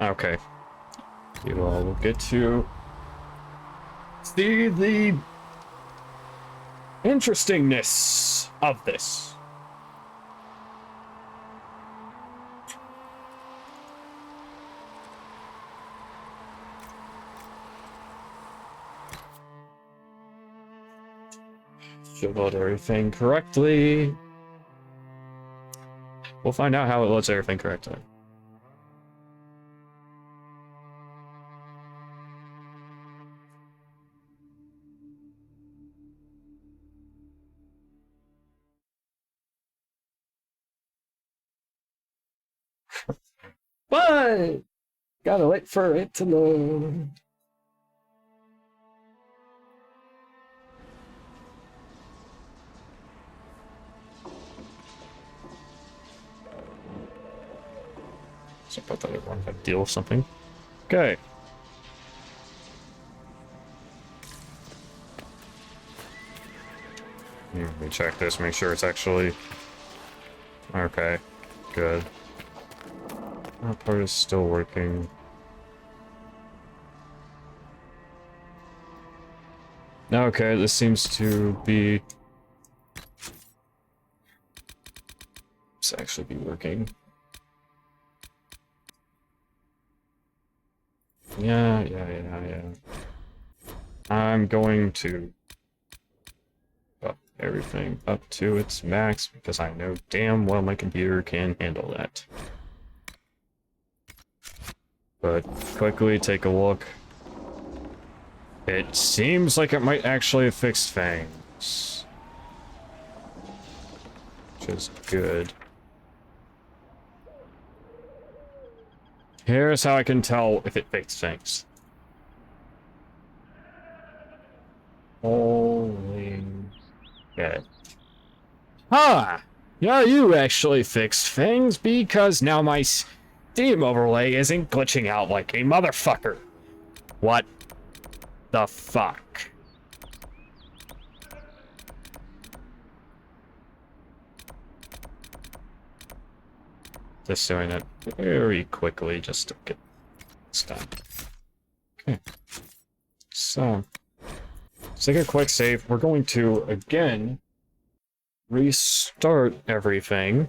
[SPEAKER 1] Okay. You all will get to see the interestingness of this. Should load everything correctly. We'll find out how it loads everything correctly. But gotta wait for it to load. So I thought everyone had to deal with something. Okay. Let me check this, make sure it's actually... Okay, good. That part is still working. Okay, this seems to be... This actually be working. Yeah. I'm going to up everything up to its max because I know damn well my computer can handle that. But quickly take a look. It seems like it might actually have fixed things. Which is good. Here's how I can tell if it fixed things. Holy shit. Huh! Yeah, you actually fixed things because now my Steam overlay isn't glitching out like a motherfucker. What the fuck? Just doing it very quickly just to get this done. Okay. So, let's take a quick save. We're going to, again, restart everything.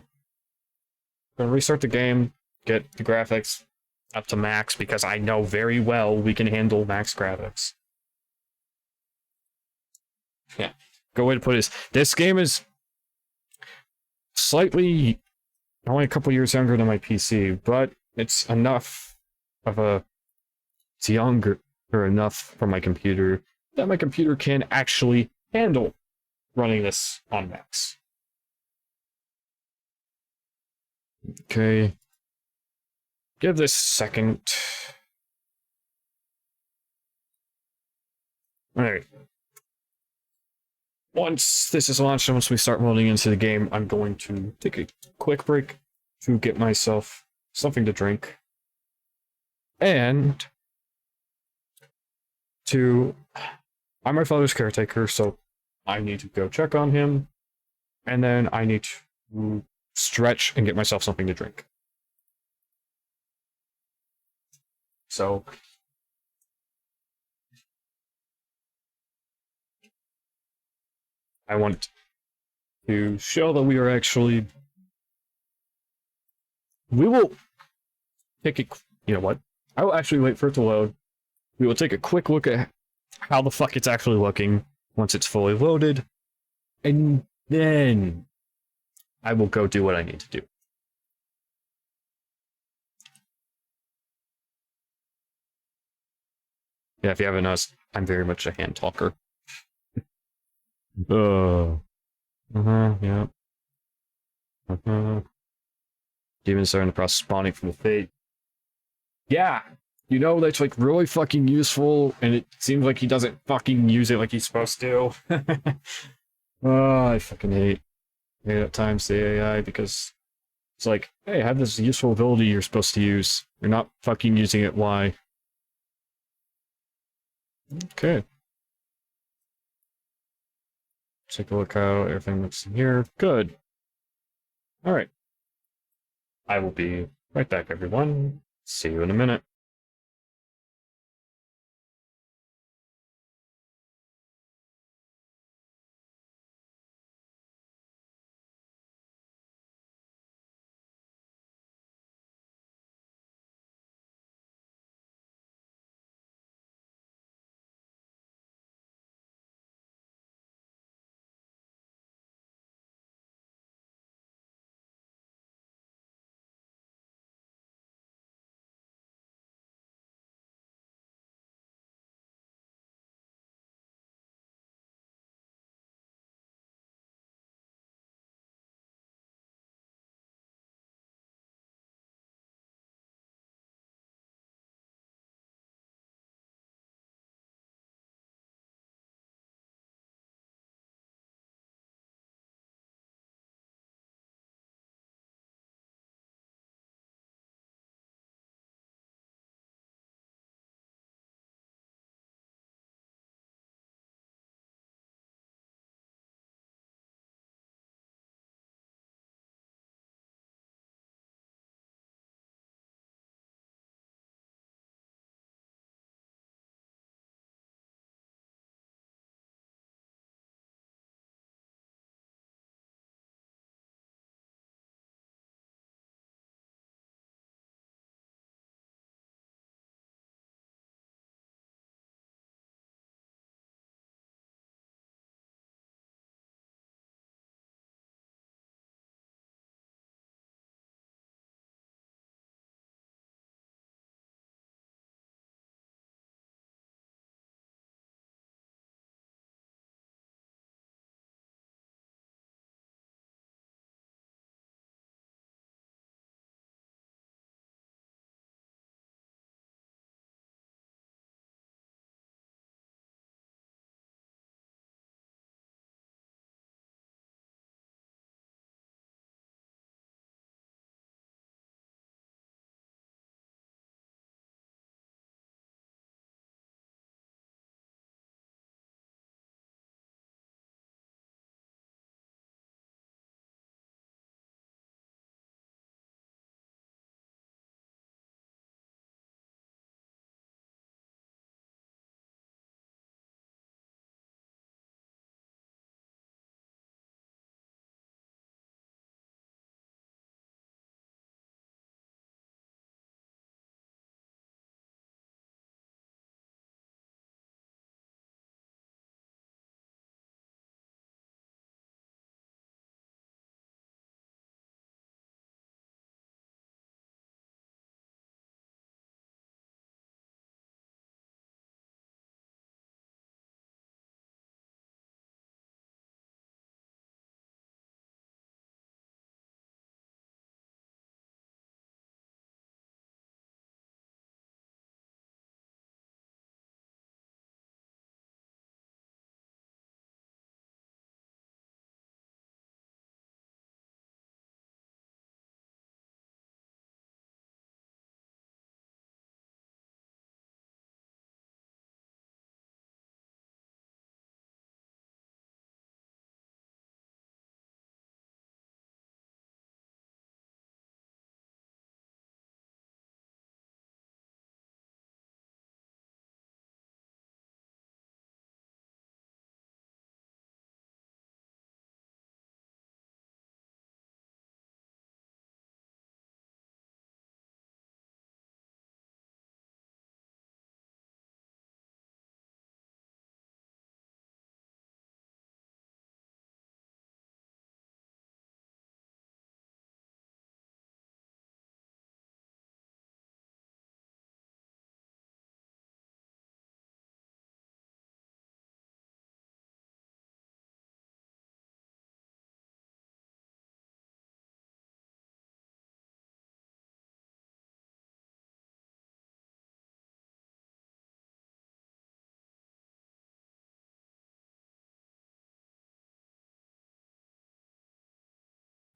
[SPEAKER 1] We're gonna restart the game, get the graphics up to max, because I know very well we can handle max graphics. Yeah. Good way to put it is, this game is slightly, only a couple years younger than my PC, but it's enough of a, it's younger, or enough for my computer, that my computer can actually handle running this on max. Okay. Give this a second. Alright. Once this is launched and once we start loading into the game, I'm going to take a quick break to get myself something to drink. And I'm my father's caretaker, so I need to go check on him. And then I need to stretch and get myself something to drink. So I want to show that we are actually... We will take a... You know what? I will actually wait for it to load. We will take a quick look at how the fuck it's actually looking once it's fully loaded. And then I will go do what I need to do. Yeah, if you haven't noticed, I'm very much a hand talker. Yeah. Demons are in the process of spawning from the fate. Yeah, you know, that's like really fucking useful, and it seems like he doesn't fucking use it like he's supposed to. Oh, I fucking hate at times the AI, because it's like, hey, have this useful ability you're supposed to use. You're not fucking using it, why? Okay. Take a look how everything looks in here. Good. Alright. I will be right back, everyone. See you in a minute.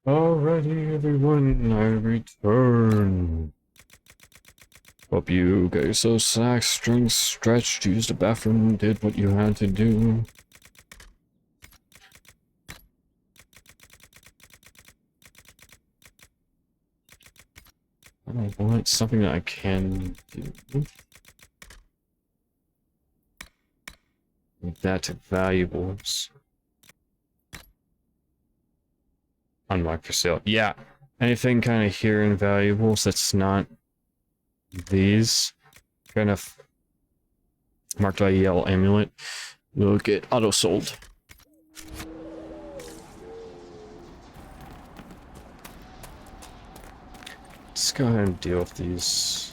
[SPEAKER 1] Alrighty, everyone, I return. Hope you got yourself snacks, drinks, stretched, used the bathroom, did what you had to do. I want something that I can do. Make that to valuables. Unlock for sale. Yeah, anything kind of here in valuables that's not these. Kind of marked by yellow amulet will get auto sold. Let's go ahead and deal with these.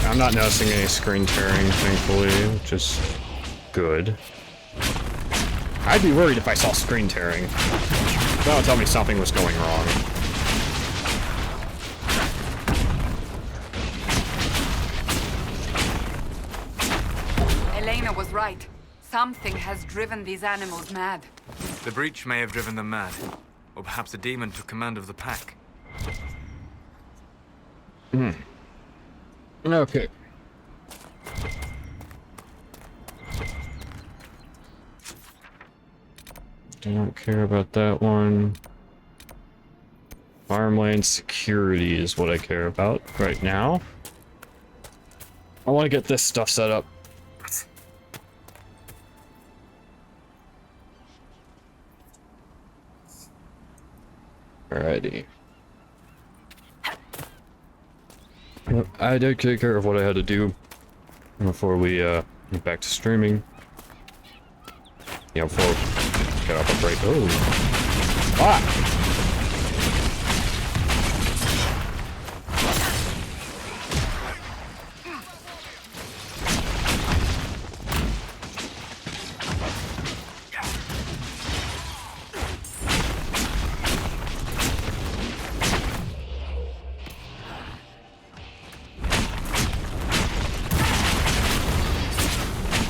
[SPEAKER 1] I'm not noticing any screen tearing, thankfully, which is good. I'd be worried if I saw screen tearing. That would tell me something was going wrong.
[SPEAKER 9] Elena was right. Something has driven these animals mad.
[SPEAKER 8] The breach may have driven them mad. Or perhaps a demon took command of the pack.
[SPEAKER 1] Okay. Don't care about that one. Farmland security is what I care about right now. I want to get this stuff set up. Alrighty. I did take care of what I had to do before we get back to streaming. Yeah, before we get off a break. Oh, ah!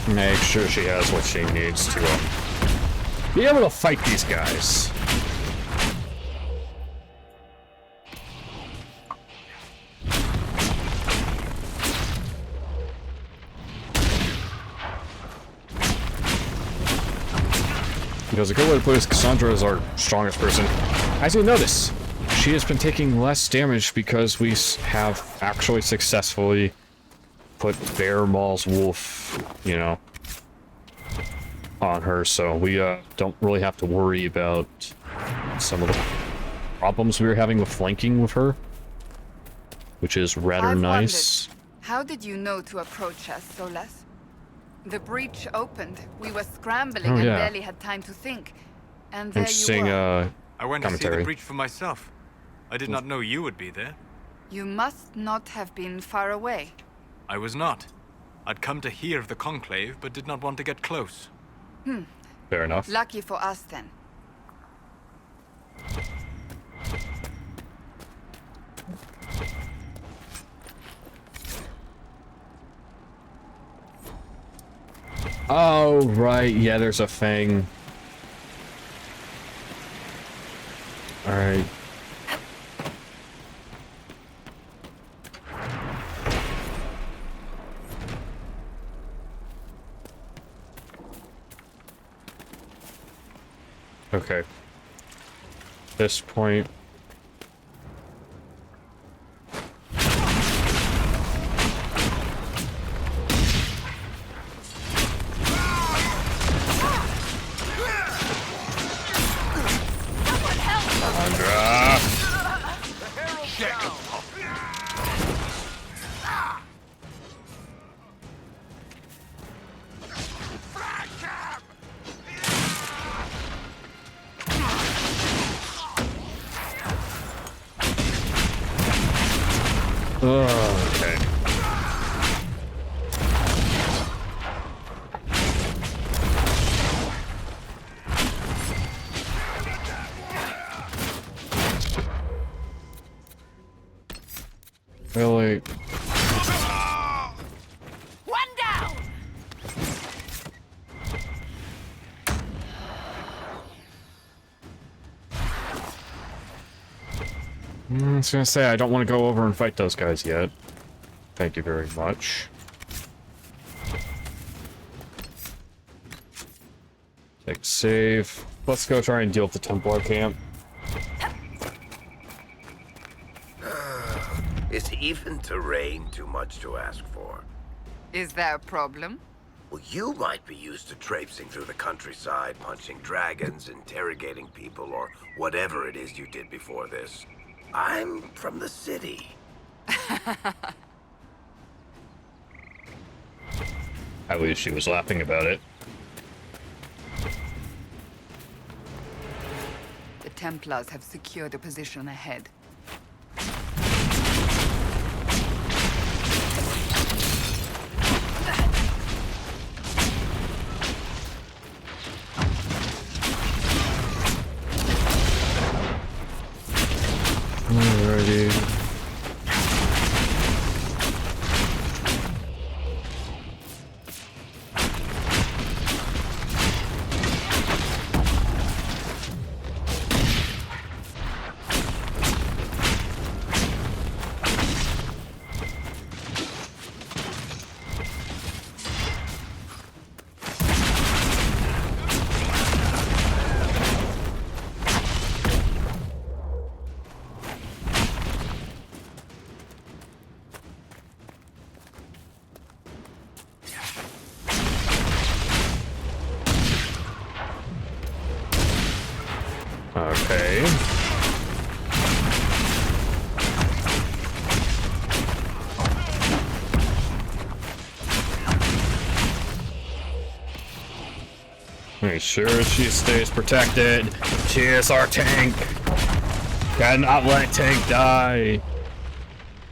[SPEAKER 1] Make sure she has what she needs to be able to fight these guys. Because a good way to put it is Cassandra is our strongest person. As you notice, she has been taking less damage because we have actually successfully put Bear Maul's Wolf, you know, on her, so we don't really have to worry about some of the problems we were having with flanking with her, which is rather nice.
[SPEAKER 9] Wondered, how did you know to approach us, Solas? The breach opened. We were scrambling and barely had time to think. And there you were.
[SPEAKER 8] I went to see the breach for myself. I did not know you would be there.
[SPEAKER 9] You must not have been far away.
[SPEAKER 8] I was not. I'd come to hear of the conclave, but did not want to get close.
[SPEAKER 1] Fair enough.
[SPEAKER 9] Lucky for us, then.
[SPEAKER 1] Oh, right. Yeah, there's a thing. Alright. Okay. This point. Really?
[SPEAKER 10] One down!
[SPEAKER 1] I was gonna say, I don't want to go over and fight those guys yet. Thank you very much. Take save. Let's go try and deal with the Templar camp.
[SPEAKER 6] Is even terrain too much to ask for?
[SPEAKER 9] Is there a problem?
[SPEAKER 6] Well, you might be used to traipsing through the countryside, punching dragons, interrogating people, or whatever it is you did before this. I'm from the city.
[SPEAKER 1] At least she was laughing about it.
[SPEAKER 9] The Templars have secured a position ahead.
[SPEAKER 1] Alrighty. Okay. Make sure she stays protected. She is our tank. Cannot let tank die.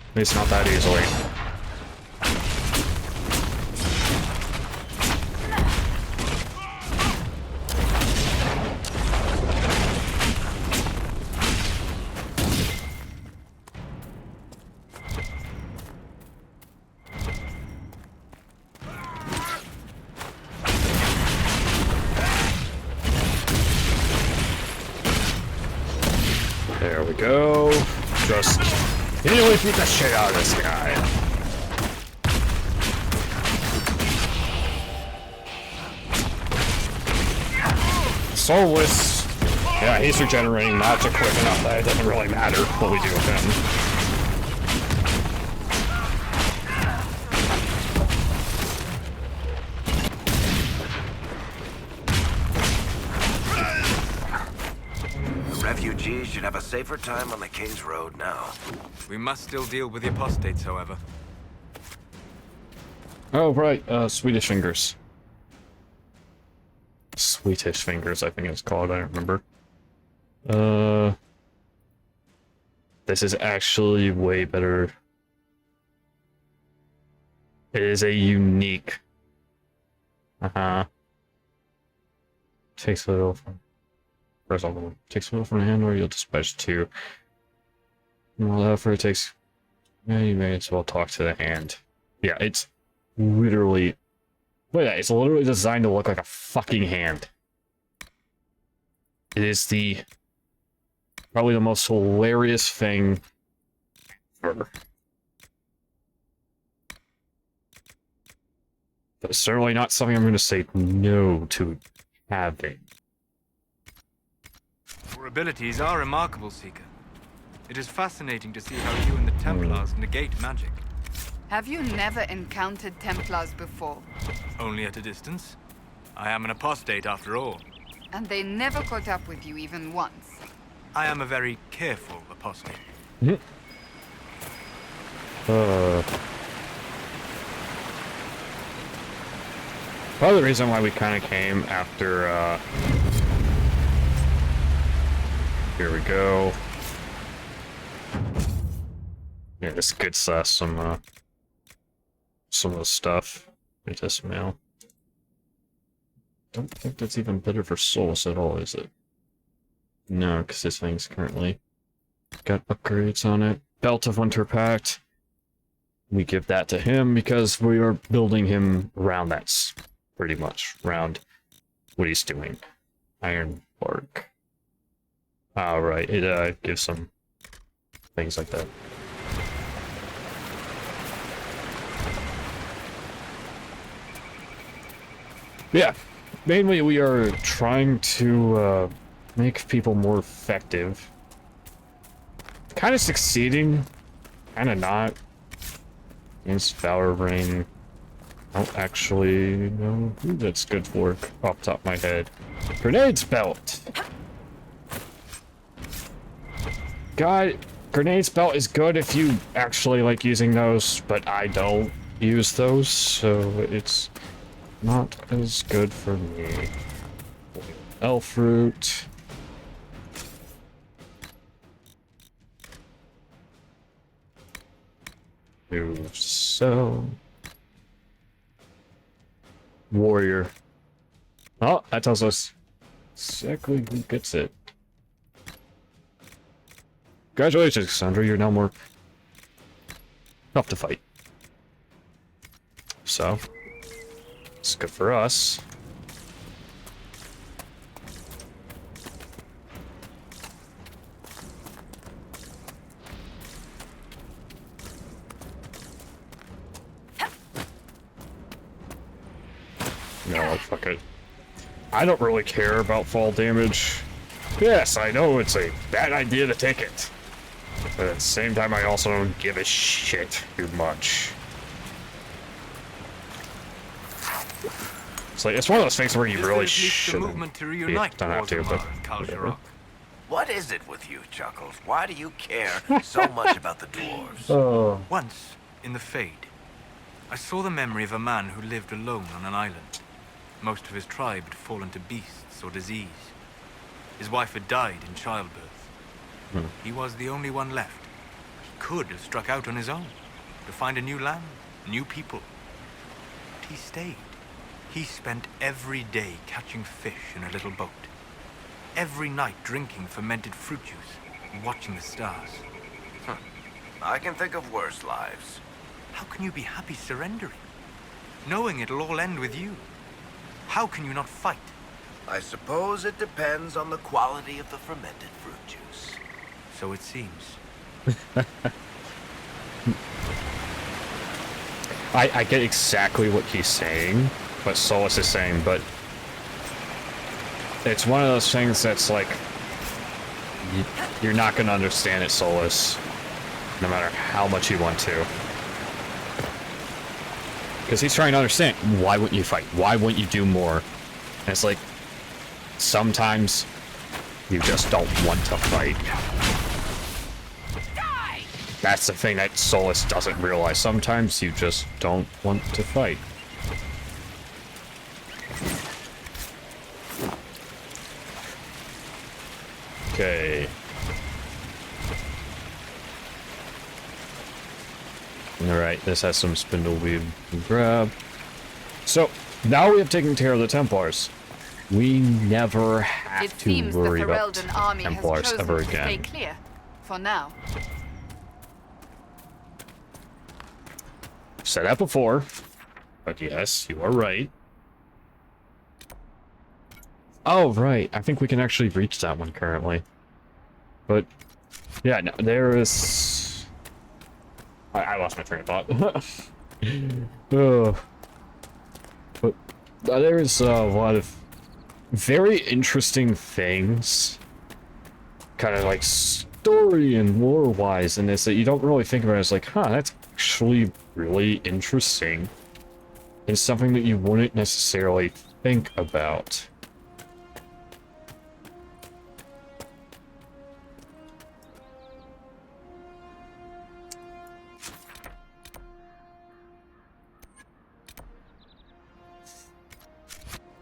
[SPEAKER 1] At least not that easily. There we go. Just anyway, beat the shit out of this guy. Soulless. Yeah, he's regenerating magic quick enough that it doesn't really matter what we do with him.
[SPEAKER 6] Refugees should have a safer time on the King's Road now.
[SPEAKER 8] We must still deal with the apostates, however.
[SPEAKER 1] Oh, right, Swedish Fingers. Swedish Fingers, I think it's called, I don't remember. This is actually way better. It is a unique... Takes a little from... Press all the way. Takes a little from the hand, or you'll dispatch two. Well, effort takes... Yeah, you may as well talk to the hand. Yeah, it's literally... Look at that, it's literally designed to look like a fucking hand. It is the... probably the most hilarious thing ever. But it's certainly not something I'm going to say no to having.
[SPEAKER 8] Your abilities are remarkable, Seeker. It is fascinating to see how you and the Templars negate magic.
[SPEAKER 9] Have you never encountered Templars before?
[SPEAKER 8] Only at a distance. I am an apostate after all.
[SPEAKER 9] And they never caught up with you even once?
[SPEAKER 8] I am a very careful apostate.
[SPEAKER 1] Part of the reason why we kind of came after, here we go. Yeah, this gets some of the stuff. Get this mail. Don't think that's even better for souls at all, is it? No, because this thing's currently got upgrades on it. Belt of Winter Pact. we give that to him because we are building him around pretty much around what he's doing. Iron bark. Right, it gives some things like that. Yeah, mainly we are trying to make people more effective. Kind of succeeding, kind of not. Against Valor Ring. I don't actually know who that's good for off the top of my head. Grenades belt! God, grenades belt is good if you actually like using those, but I don't use those, so it's not as good for me. Elf root. Move so. Warrior. Oh, that tells us exactly who gets it. Congratulations, Cassandra, you're now more up to fight. So, it's good for us. No, fuck it. I don't really care about fall damage. Yes, I know it's a bad idea to take it. But at the same time, I also don't give a shit too much. It's like, it's one of those things where you really shouldn't. Don't have to, but whatever.
[SPEAKER 6] What is it with you, Chuckles? Why do you care so much about the dwarves?
[SPEAKER 1] Oh.
[SPEAKER 8] Once, in the Fade, I saw the memory of a man who lived alone on an island. Most of his tribe had fallen to beasts or disease. His wife had died in childbirth. He was the only one left. He could have struck out on his own to find a new land, new people. But he stayed. He spent every day catching fish in a little boat. Every night drinking fermented fruit juice and watching the stars.
[SPEAKER 6] I can think of worse lives.
[SPEAKER 8] How can you be happy surrendering? Knowing it'll all end with you? How can you not fight?
[SPEAKER 6] I suppose it depends on the quality of the fermented fruit juice.
[SPEAKER 8] So it seems.
[SPEAKER 1] I get exactly what he's saying, what Solus is saying, but it's one of those things that's like, you're not going to understand it, Solus, no matter how much you want to. Because he's trying to understand, why wouldn't you fight? Why wouldn't you do more? And it's like, sometimes you just don't want to fight. That's the thing that Solus doesn't realize. Sometimes you just don't want to fight. Okay. Alright, this has some spindleweed to grab. So, now we have taken care of the Templars. We never have to worry about Templars ever again.
[SPEAKER 9] Stay clear, for now.
[SPEAKER 1] Said that before, but yes, you are right. Oh, right. I think we can actually reach that one currently. But, yeah, no, there is... I lost my train of thought. But there is a lot of very interesting things, kind of like story and lore-wise in this, that you don't really think about it as like, huh, that's actually really interesting. It's something that you wouldn't necessarily think about.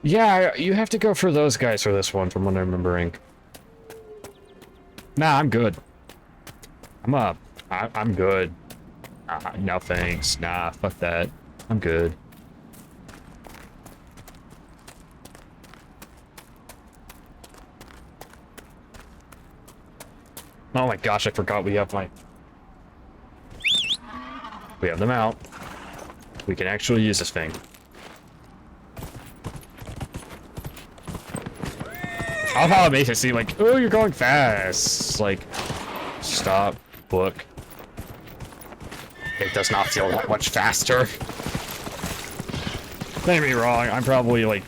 [SPEAKER 1] Yeah, you have to go for those guys for this one, from what I'm remembering. Nah, I'm good. I'm good. No thanks. Nah, fuck that. I'm good. Oh my gosh, I forgot we have my... We have them out. We can actually use this thing. I love how it makes it seem like, oh, you're going fast. Like, stop, look. It does not feel that much faster. Don't get me wrong, I'm probably like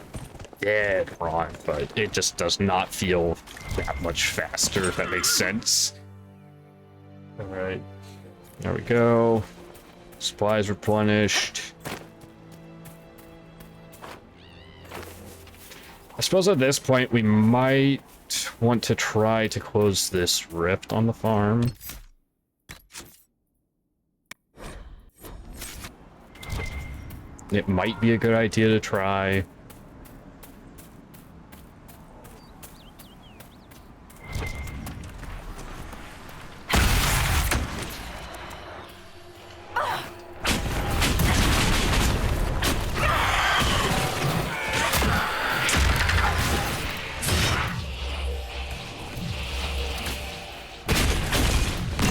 [SPEAKER 1] dead wrong, but it just does not feel that much faster, if that makes sense. Alright, there we go. Supplies replenished. I suppose at this point we might want to try to close this rift on the farm. It might be a good idea to try.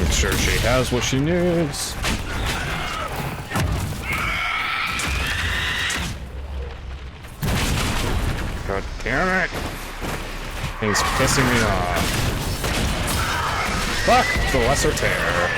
[SPEAKER 1] Make sure she has what she needs. God damn it! He's pissing me off. Fuck the lesser terror.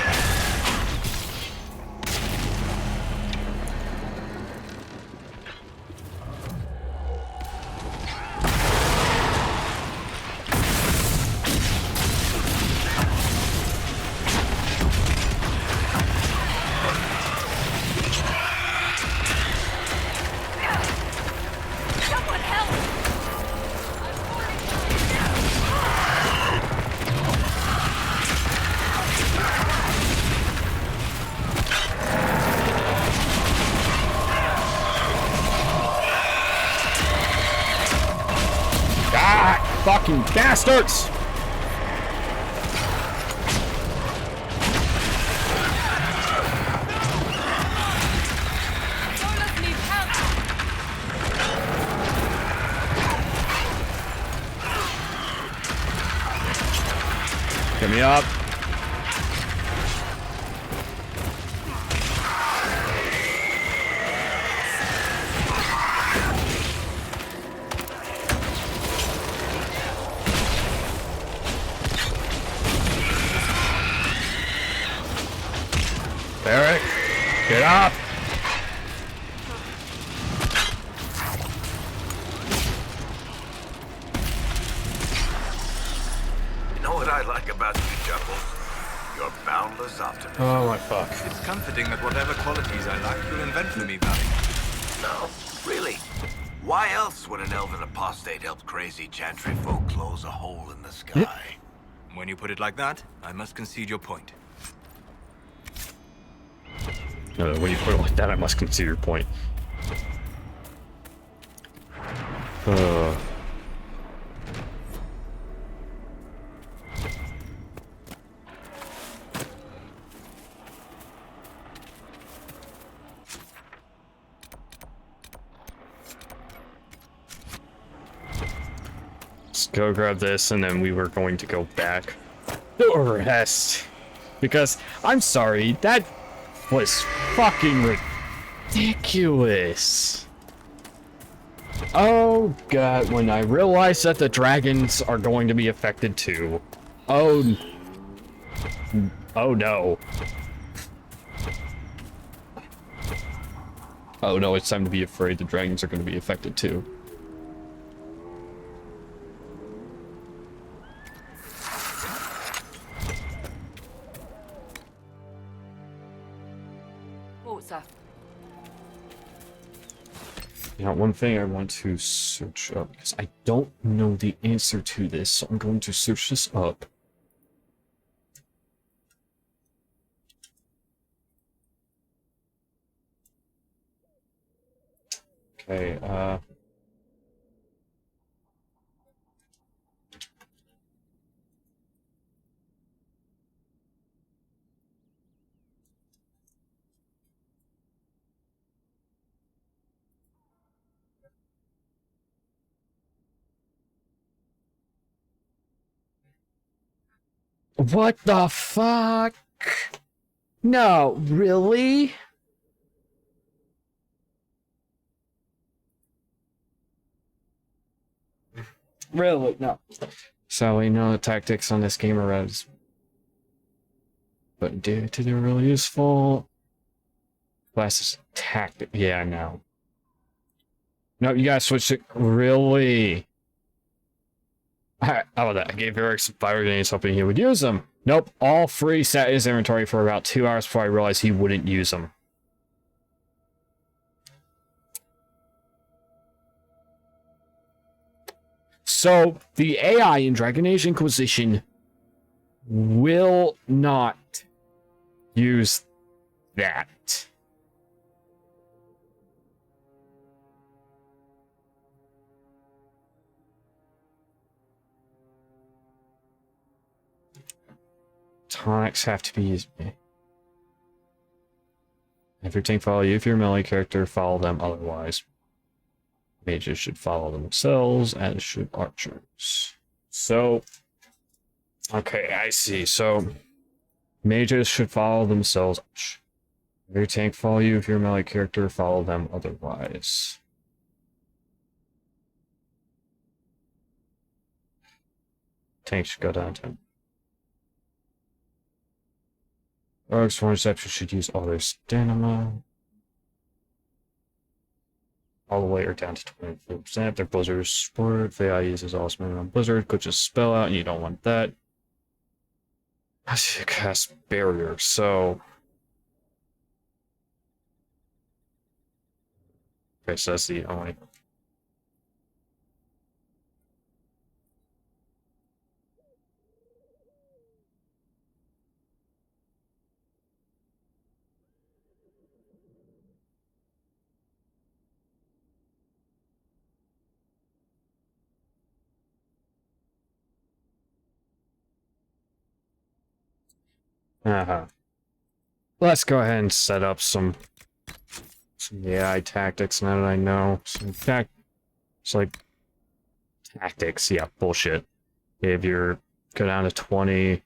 [SPEAKER 1] Fucking bastards! Get me up. Eric, get up!
[SPEAKER 6] You know what I like about you, Chuckles? Your boundless optimism.
[SPEAKER 1] Oh my fuck.
[SPEAKER 8] It's comforting that whatever qualities I lack, you'll invent for me, Barry.
[SPEAKER 6] No, really. Why else would an elven apostate help crazy chantry folk close a hole in the sky?
[SPEAKER 8] When you put it like that, I must concede your point.
[SPEAKER 1] When you put it like that, I must consider your point. Let's go grab this, and then we were going to go back to rest. Because, I'm sorry, that was fucking ridiculous. Oh god, when I realized that the dragons are going to be affected too. Oh no. Oh no, it's time to be afraid the dragons are going to be affected too. You know, one thing I want to search up, because I don't know the answer to this, so I'm going to search this up. Okay, what the fuck? No, really? Really? No. So we know the tactics on this game are res. But due to they're really useful. Classes tactic. Yeah, no. No, you gotta switch it. Really? How about that? I gave Eric some fire grenades hoping he would use them. Nope. All free sat in his inventory for about 2 hours before I realized he wouldn't use them. So, the AI in Dragon Age Inquisition will not use that. Tonics have to be used. If your tank follow you, if you're a melee character, follow them otherwise. Mages should follow themselves, as should archers. So, okay, I see. So, mages should follow themselves. If your tank follow you, if you're a melee character, follow them otherwise. Tank should go downtown. Orcs for reception should use all their stamina. All the way or down to 24%. If their blizzard is sport, if AI uses all stamina on blizzard, could just spell out and you don't want that. I should cast barrier, so. Okay, so that's the only. Let's go ahead and set up some AI tactics now that I know. It's like tactics, yeah, bullshit. If you're go down to 20,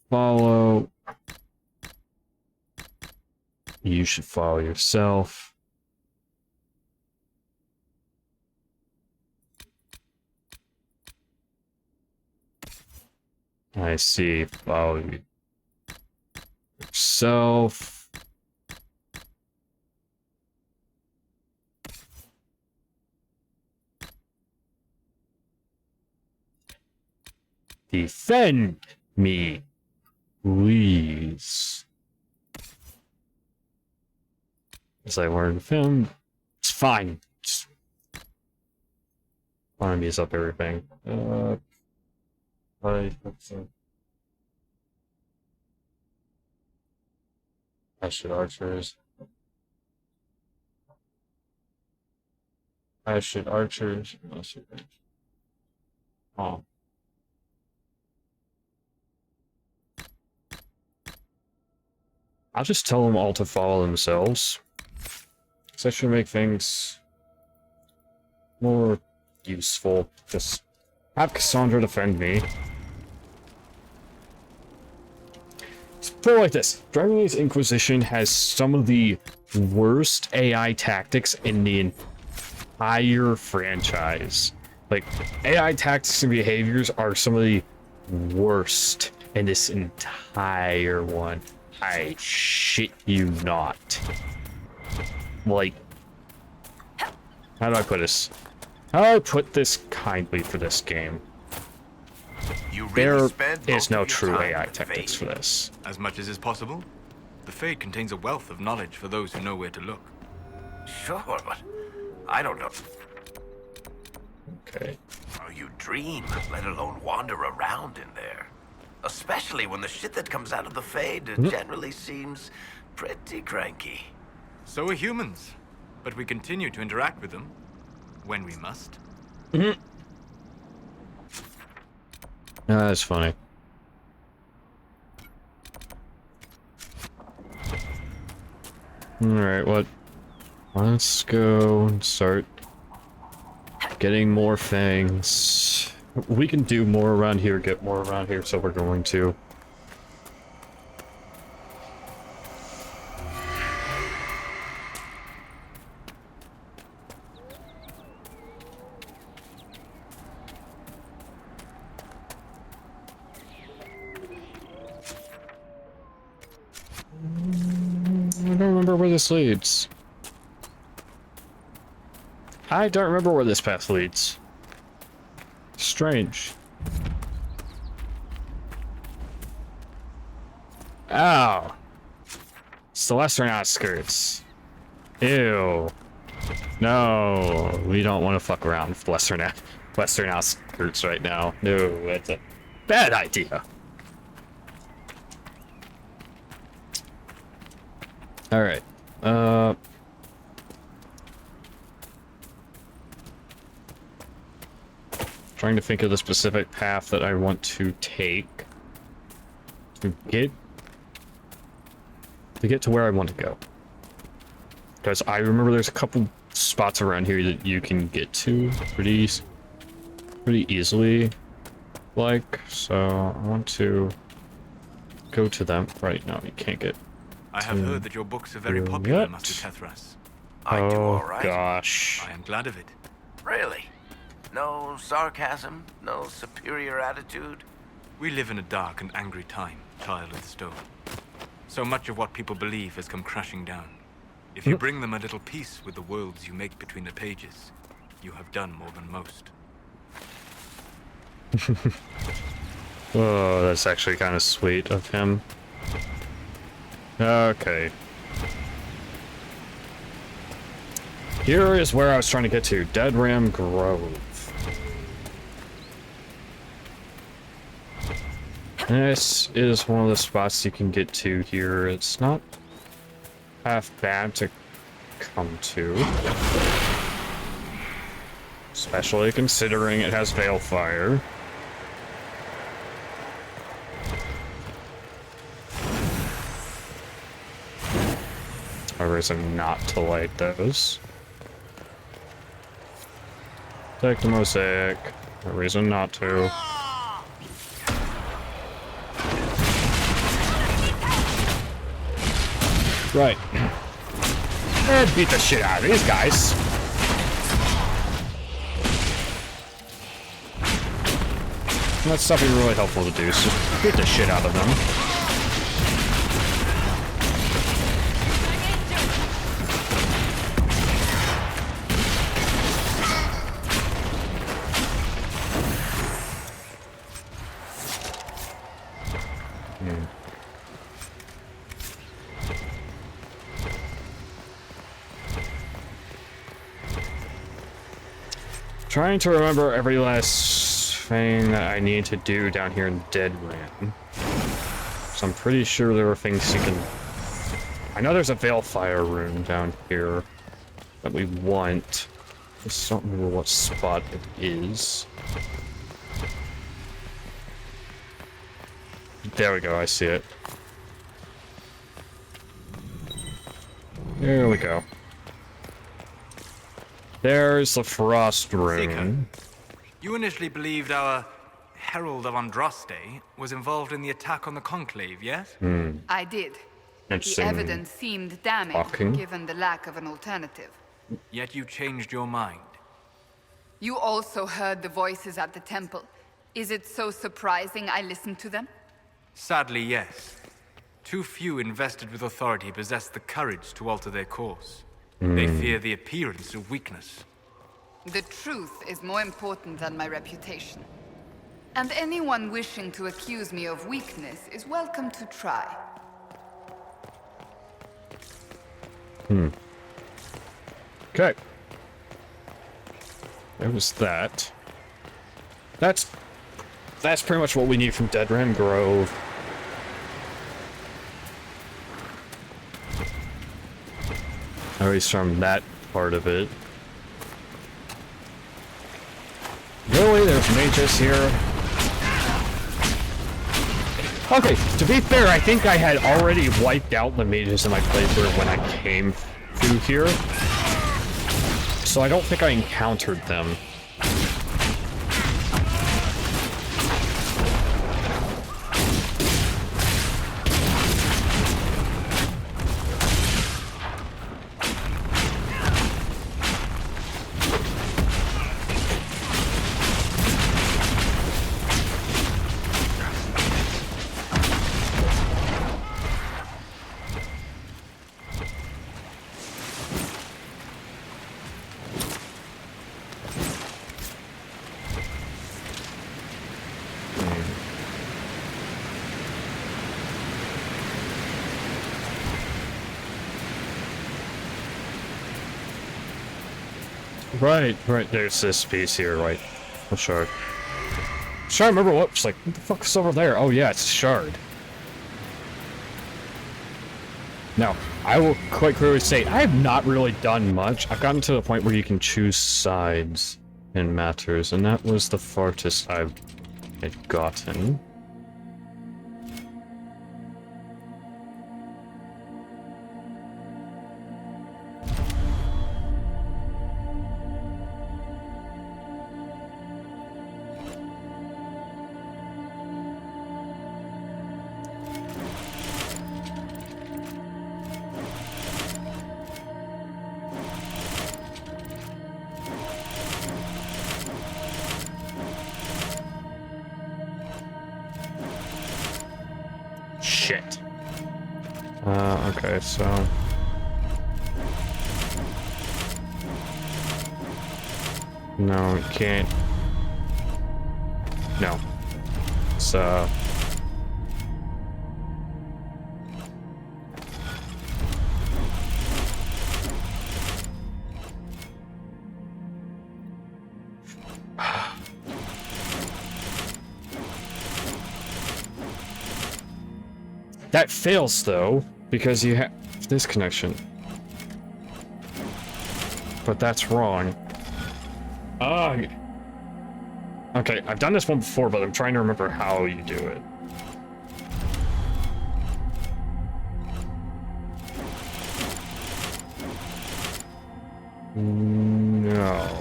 [SPEAKER 1] follow. You should follow yourself. I see. Follow yourself. Defend me, please. As I learned from him, it's fine. Just want to mess up everything. I should archers. I should archers. Oh. I'll just tell them all to follow themselves. Because that should make things more useful. Just have Cassandra defend me. Let's put it like this. Dragon Age Inquisition has some of the worst AI tactics in the entire franchise. Like, AI tactics and behaviors are some of the worst in this entire one. I shit you not. Like, how do I put this? How do I put this kindly for this game? There is no true AI tactics for this.
[SPEAKER 8] As much as is possible. The Fade contains a wealth of knowledge for those who know where to look.
[SPEAKER 6] Sure, but I don't know.
[SPEAKER 1] Okay.
[SPEAKER 6] How you dream, let alone wander around in there. Especially when the shit that comes out of the Fade generally seems pretty cranky.
[SPEAKER 8] So are humans, but we continue to interact with them when we must.
[SPEAKER 1] That's funny. Alright, what? Let's go and start getting more things. We can do more around here, get more around here, so we're going to. remember where this leads. I don't remember where this path leads. Strange. Oh. It's the western outskirts. Ew. No, we don't want to fuck around with western outskirts right now. No, it's a bad idea. Alright. Trying to think of the specific path that I want to take to get to where I want to go. Because I remember there's a couple spots around here that you can get to pretty easily, like, so I want to go to them. Right now, you can't get.
[SPEAKER 8] I have heard that your books are very popular, Master Tethras.
[SPEAKER 6] I do all right.
[SPEAKER 1] Gosh.
[SPEAKER 8] I am glad of it.
[SPEAKER 6] Really? No sarcasm? No superior attitude?
[SPEAKER 8] We live in a dark and angry time, Child of the Stone. So much of what people believe has come crashing down. If you bring them a little peace with the worlds you make between the pages, you have done more than most.
[SPEAKER 1] Oh, that's actually kind of sweet of him. Okay. Here is where I was trying to get to. Dead Ram Grove. This is one of the spots you can get to here. It's not half bad to come to. Especially considering it has Veilfire. A reason not to light those. Take the mosaic. A reason not to. Right. And beat the shit out of these guys. That's something really helpful to do, so beat the shit out of them. Trying to remember every last thing that I need to do down here in Dead Ram. So I'm pretty sure there are things you can... I know there's a Veilfire room down here that we want. I just don't remember what spot it is. There we go, I see it. There we go. There's the Frost Room.
[SPEAKER 8] You initially believed our Herald of Andraste was involved in the attack on the Conclave, yes?
[SPEAKER 9] I did. The evidence seemed damning, given the lack of an alternative.
[SPEAKER 8] Yet you changed your mind.
[SPEAKER 9] You also heard the voices at the temple. Is it so surprising I listened to them?
[SPEAKER 8] Sadly, yes. Too few invested with authority possess the courage to alter their course. They fear the appearance of weakness.
[SPEAKER 9] The truth is more important than my reputation. And anyone wishing to accuse me of weakness is welcome to try.
[SPEAKER 1] Okay. There was that. That's pretty much what we need from Dead Ram Grove. At least from that part of it. Really? There's mages here? Okay, to be fair, I think I had already wiped out the mages in my playthrough when I came through here. So I don't think I encountered them. Right, there's this piece here, right? A shard. I'm trying to remember what, like, what the fuck is over there? Oh yeah, it's a shard. Now, I will quite clearly say, I have not really done much. I've gotten to the point where you can choose sides in matters, and that was the farthest I've had gotten. Shit. Okay, so... No, it can't. No. It's, That fails, though, because you have this connection. But that's wrong. Ugh. Okay, I've done this one before, but I'm trying to remember how you do it. No.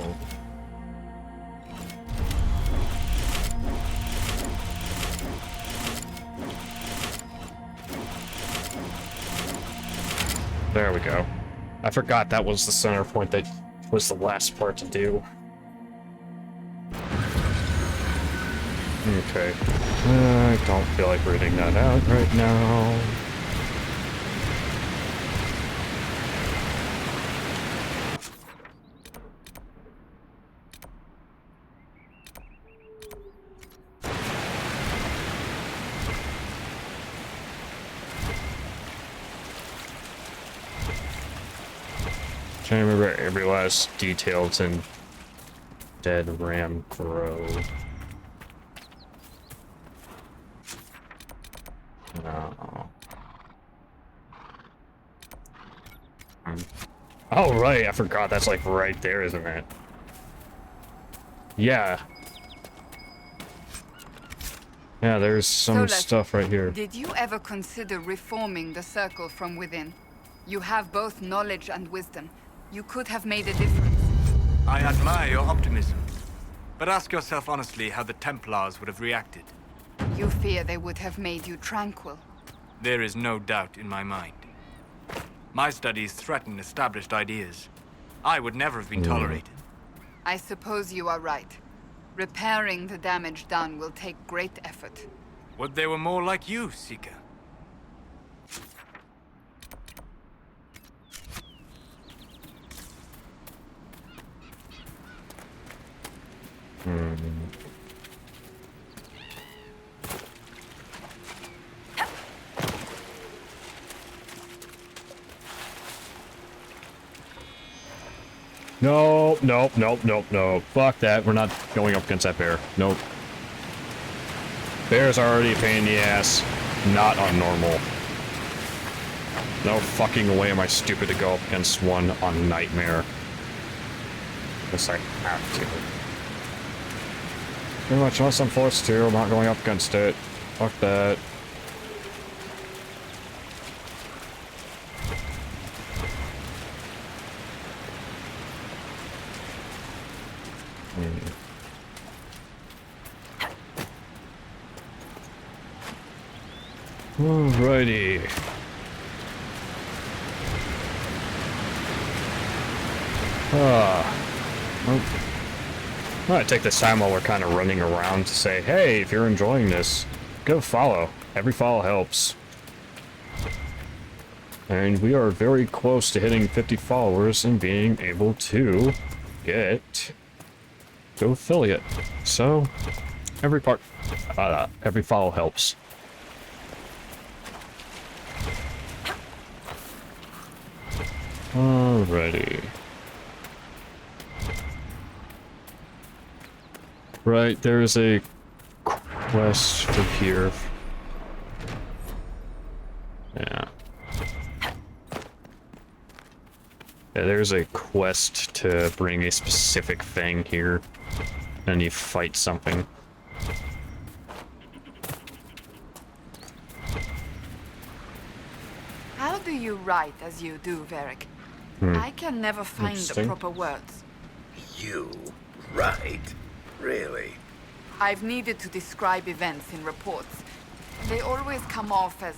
[SPEAKER 1] There we go. I forgot that was the center point that was the last part to do. Okay. I don't feel like reading that out right now. Trying to remember every last detail. It's in Dead Ram Grove. No. Oh, right, I forgot. That's like right there, isn't it? Yeah. Yeah, there's some stuff right here.
[SPEAKER 9] Did you ever consider reforming the circle from within? You have both knowledge and wisdom. You could have made a difference.
[SPEAKER 8] I admire your optimism. But ask yourself honestly how the Templars would have reacted.
[SPEAKER 9] You fear they would have made you tranquil.
[SPEAKER 8] There is no doubt in my mind. My studies threaten established ideas. I would never have been tolerated.
[SPEAKER 9] I suppose you are right. Repairing the damage done will take great effort.
[SPEAKER 8] Would they were more like you, Seeker?
[SPEAKER 1] Nope. Fuck that. We're not going up against that bear. Nope. Bear's already a pain in the ass. Not on normal. No fucking way am I stupid to go up against one on Nightmare. Guess I have to. Pretty much, unless I'm forced to, I'm not going up against it. Fuck that. Alrighty. I'm gonna take this time while we're kind of running around to say, hey, if you're enjoying this, go follow. Every follow helps. And we are very close to hitting 50 followers and being able to get go affiliate. So every follow helps. Alrighty. Right, there's a quest for here. Yeah. Yeah, there's a quest to bring a specific thing here. And you fight something.
[SPEAKER 9] How do you write as you do, Varric? I can never find the proper words.
[SPEAKER 6] You? Right? Really?
[SPEAKER 9] I've needed to describe events in reports. They always come off as...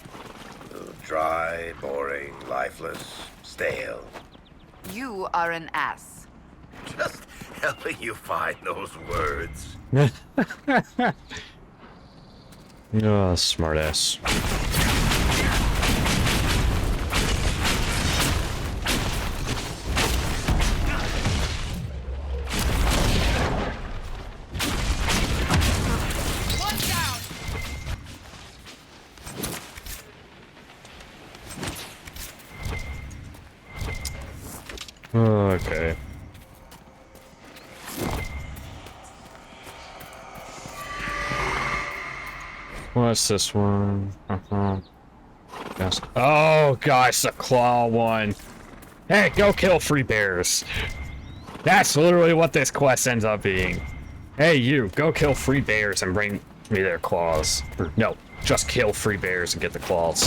[SPEAKER 6] Dry, boring, lifeless, stale.
[SPEAKER 9] You are an ass.
[SPEAKER 6] Just helping you find those words.
[SPEAKER 1] Oh, smartass. Okay. What's this one? Yes. Oh gosh, the claw one. Hey, go kill free bears. That's literally what this quest ends up being. Hey, you, go kill free bears and bring me their claws. Or, no, just kill free bears and get the claws.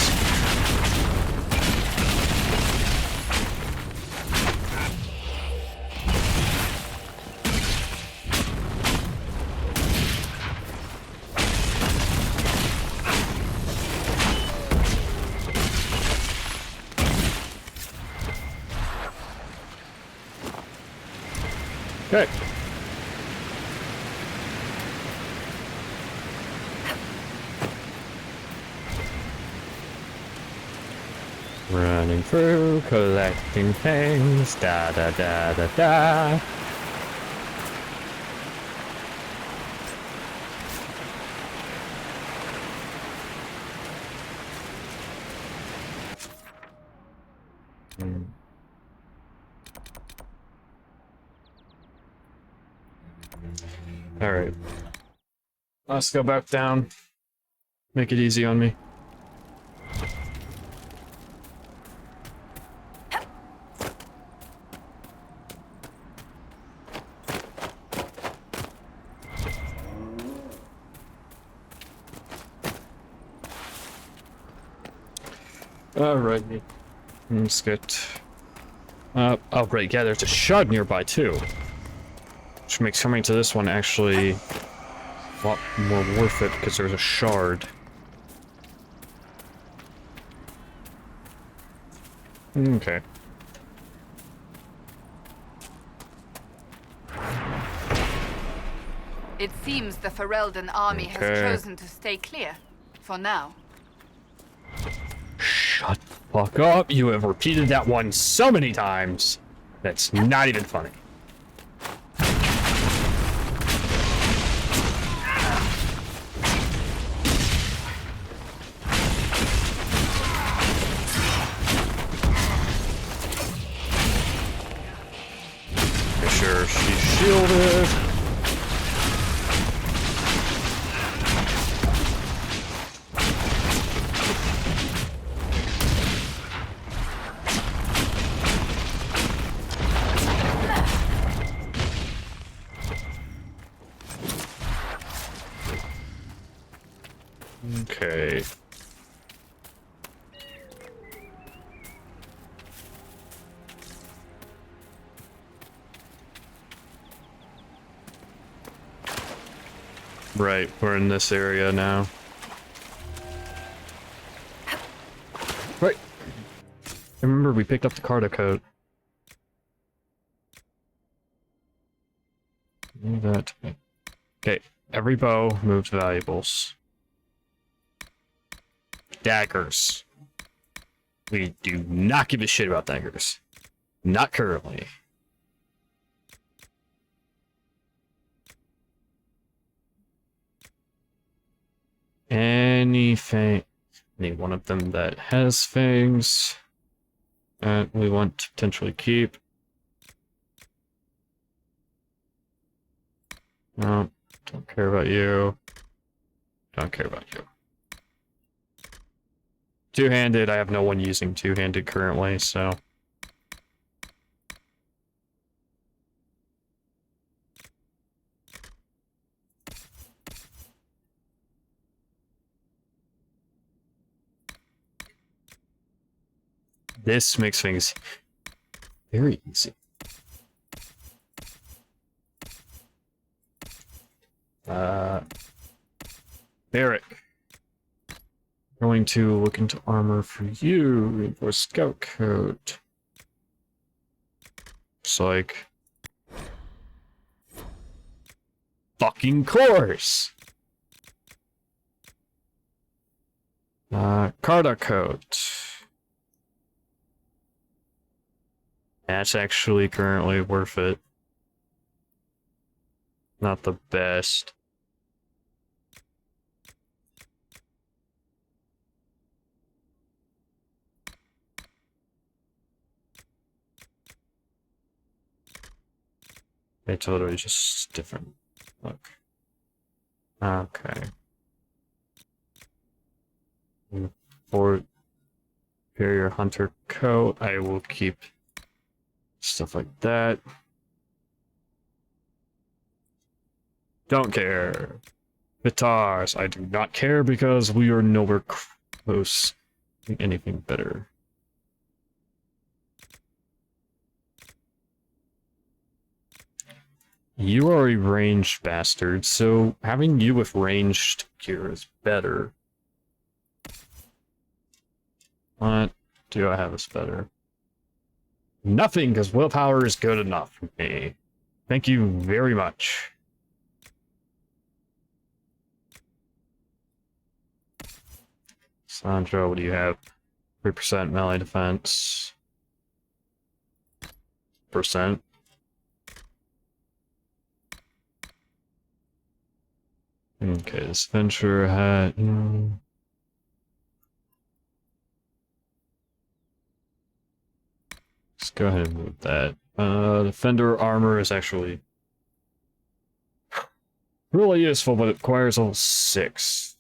[SPEAKER 1] Okay. Running through, collecting things, da da da da da. Alright. Let's go back down. Make it easy on me. Alrighty. Let's get... oh great, yeah, there's a shard nearby too. Which makes coming to this one actually a lot more worth it because there's a shard. Okay.
[SPEAKER 9] It seems the Ferelden army has chosen to stay clear. For now.
[SPEAKER 1] Shut the fuck up. You have repeated that one so many times. That's not even funny. Make sure she's shielded. Okay. Right, we're in this area now. Right. Remember, we picked up the cargo code. That. Okay, every bow moves valuables. Daggers. We do not give a shit about daggers. Not currently. Anything. Any one of them that has fangs that we want to potentially keep. No. Don't care about you. Don't care about you. Two-handed, I have no one using two-handed currently, so... This makes things very easy. Barrick. Going to look into armor for you. Reinforced scout coat. Looks like... fucking course! Carta coat. That's actually currently worth it. Not the best. They totally just different. Look. Okay. For Superior Hunter coat, I will keep stuff like that. Don't care. Guitars, I do not care because we are nowhere close to anything better. You are a ranged bastard, so having you with ranged gear is better. What do I have as better? Nothing, because willpower is good enough for me. Thank you very much. Sandra, what do you have? 3% melee defense. Percent. Okay, this venture hat. Let's go ahead and move that. Defender armor is actually really useful, but it requires level 6.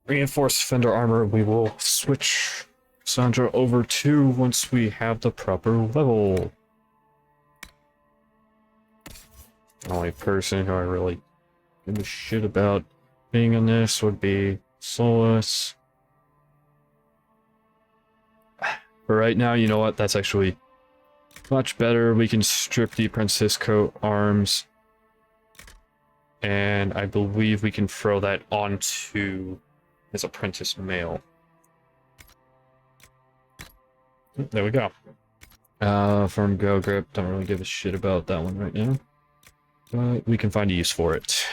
[SPEAKER 1] Reinforced Fender armor, we will switch Sandra over to once we have the proper level. The only person who I really give a shit about being in this would be Solus. But right now, you know what? That's actually much better. We can strip the apprentice coat arms. And I believe we can throw that onto his apprentice mail. There we go. Firm Go Grip, don't really give a shit about that one right now. But we can find a use for it.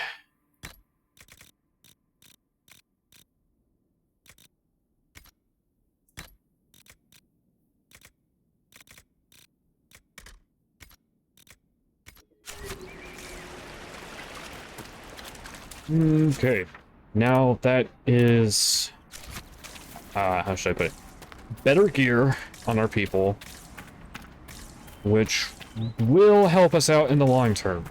[SPEAKER 1] Okay. Now that is... how should I put it? Better gear on our people, which will help us out in the long term.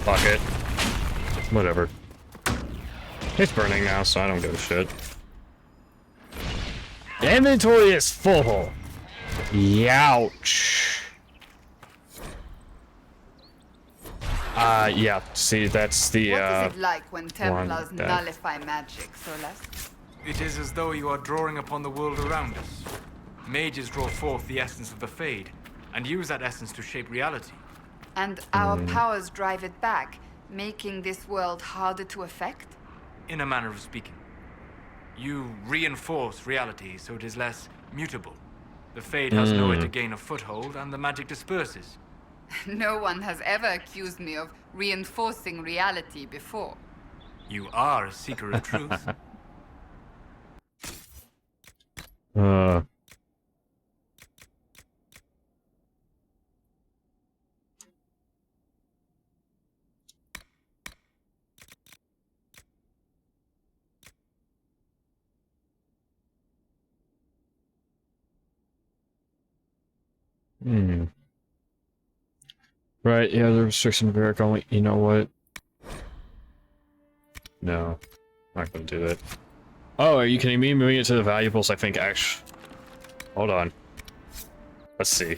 [SPEAKER 1] Fuck it. Whatever. It's burning now, so I don't give a shit. Inventory is full. Youch. Yeah, see, that's the,
[SPEAKER 9] What is it like when Templars
[SPEAKER 1] that-
[SPEAKER 9] nullify magic, Solas?
[SPEAKER 8] It is as though you are drawing upon the world around us. Mages draw forth the essence of the Fade, and use that essence to shape reality.
[SPEAKER 9] And our powers drive it back, making this world harder to affect?
[SPEAKER 8] In a manner of speaking. You reinforce reality so it is less mutable. The Fade has nowhere to gain a foothold, and the magic disperses.
[SPEAKER 9] No one has ever accused me of reinforcing reality before.
[SPEAKER 8] You are a seeker of truth.
[SPEAKER 1] Right, yeah, the restriction of Eric only. You know what? No, not gonna do that. Oh, are you kidding me? Moving it to the valuables, I think, actually. Hold on. Let's see.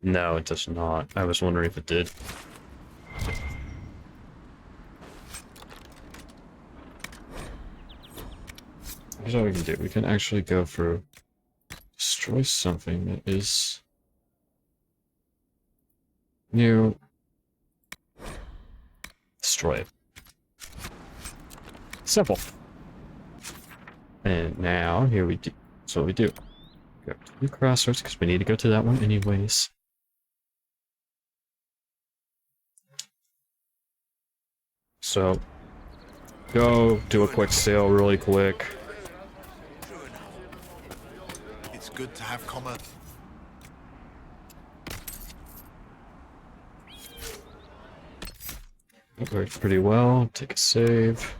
[SPEAKER 1] No, it does not. I was wondering if it did. Here's what we can do. We can actually go through, destroy something that is new. Destroy it. Simple. And now, here we do. That's what we do. Go to the crossroads, because we need to go to that one anyways. So, go do a quick sale really quick.
[SPEAKER 14] It's good to have common.
[SPEAKER 1] It worked pretty well. Take a save.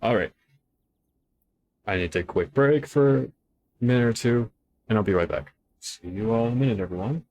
[SPEAKER 1] Alright. I need to take a quick break for a minute or two, and I'll be right back. See you all in a minute, everyone.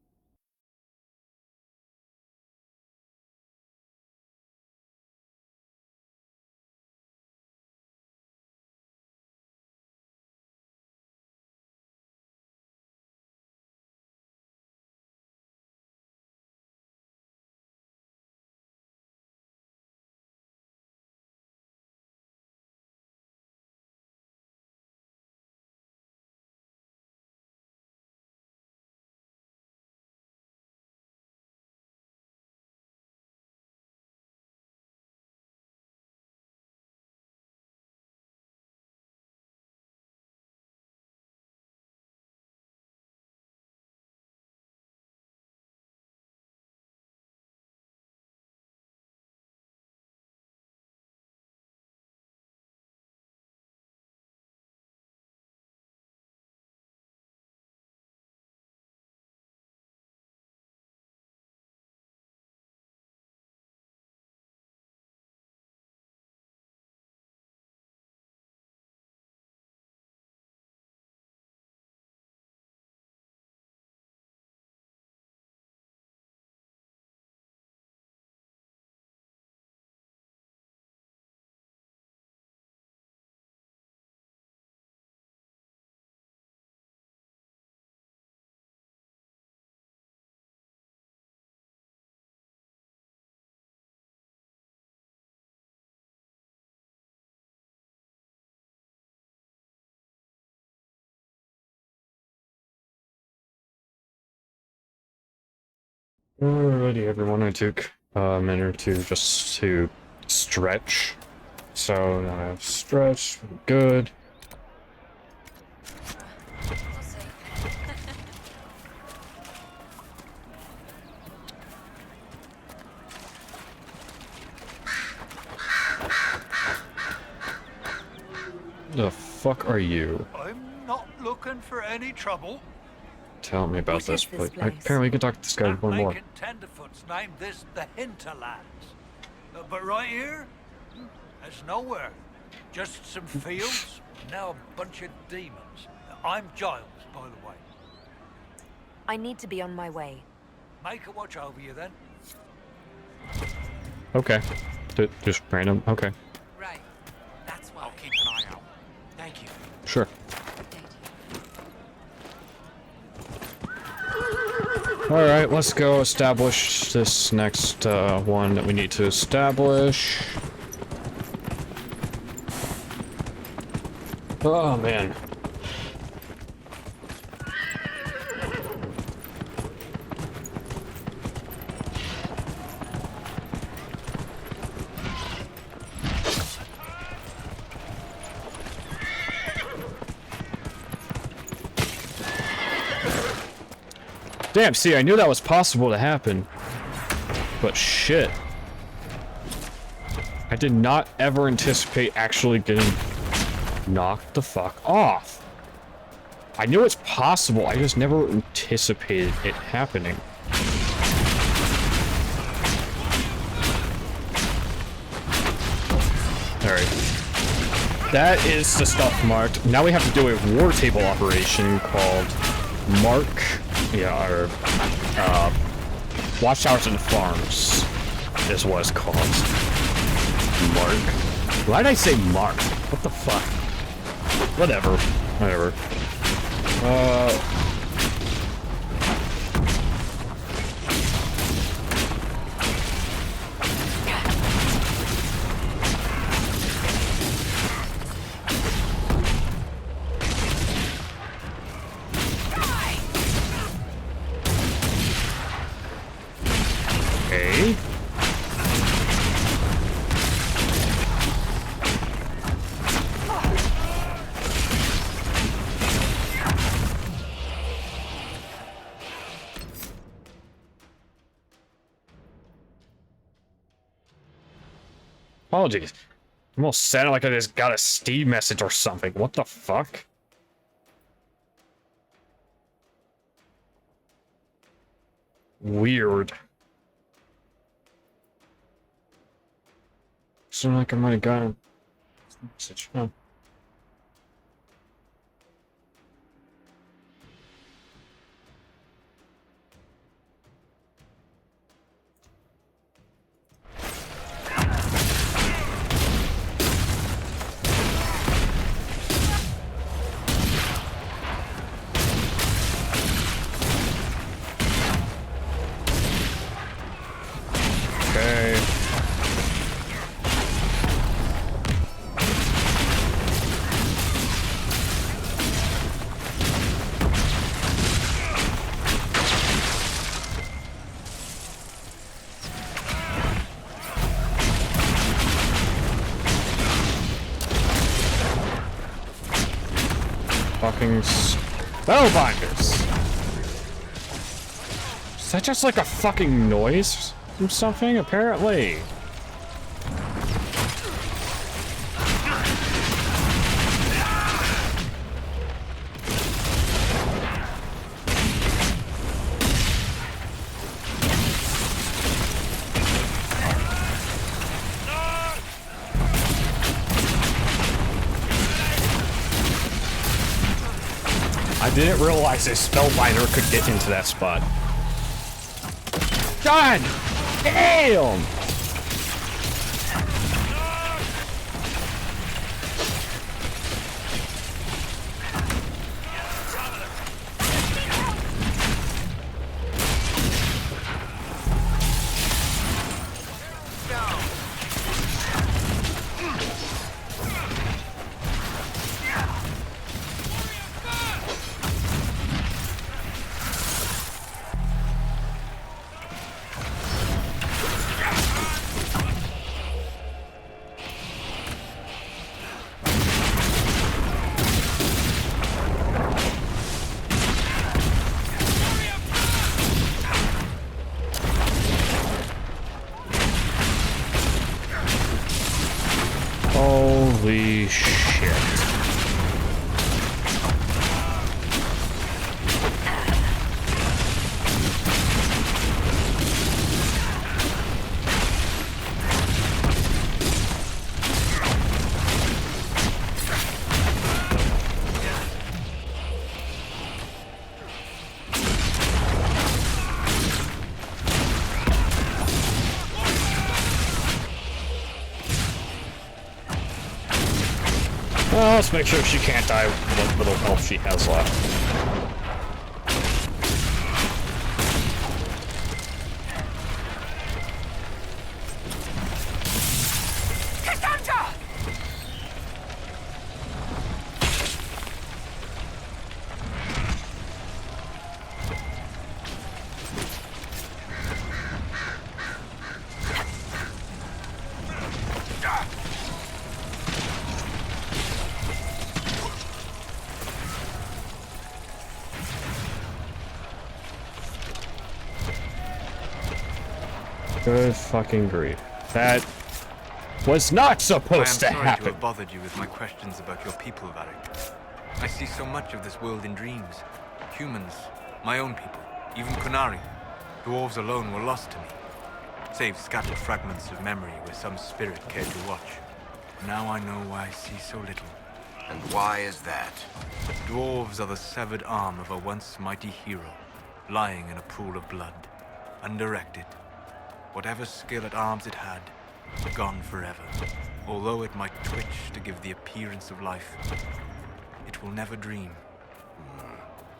[SPEAKER 1] Alrighty, everyone. I took a minute or two just to stretch. So now I've stretched. Good. The fuck are you?
[SPEAKER 15] I'm not looking for any trouble.
[SPEAKER 1] Tell me about this place. Apparently, we can talk to this guy one more.
[SPEAKER 15] Tenderfoot's named this the Hinterlands. But right here, there's nowhere. Just some fields, now a bunch of demons. I'm Giles, by the way.
[SPEAKER 10] I need to be on my way.
[SPEAKER 15] Make her watch over you then.
[SPEAKER 1] Okay. Just random. Okay.
[SPEAKER 7] Right. That's why.
[SPEAKER 5] I'll keep an eye out. Thank you.
[SPEAKER 1] Sure. Alright, let's go establish this next one that we need to establish. Oh, man. Damn, see, I knew that was possible to happen. But shit. I did not ever anticipate actually getting knocked the fuck off. I knew it's possible, I just never anticipated it happening. Alright. That is the stuff marked. Now we have to do a war table operation called Mark. Yeah, or Watchtowers and Farms is what it's called. Mark. Why did I say Mark? What the fuck? Whatever. Whatever. Okay. Apologies. Almost sounded like I just got a Steam message or something. What the fuck? Weird. Sounded like I might have gotten a message. Huh. Okay. Fucking spellbinders. Is that just like a fucking noise from something? Apparently. I didn't realize a spellbinder could get into that spot. God damn! Holy shit. Let's make sure she can't die with what little health she has left. Good fucking grief. That was not supposed to
[SPEAKER 8] I am sorry
[SPEAKER 1] happen.
[SPEAKER 8] to have bothered you with my questions about your people, Varric. I see so much of this world in dreams. Humans, my own people, even Kunari. Dwarves alone were lost to me, save scattered fragments of memory where some spirit cared to watch. Now I know why I see so little.
[SPEAKER 6] And why is that?
[SPEAKER 8] Dwarves are the severed arm of a once mighty hero, lying in a pool of blood, undirected. Whatever skill at arms it had, gone forever. Although it might twitch to give the appearance of life, it will never dream.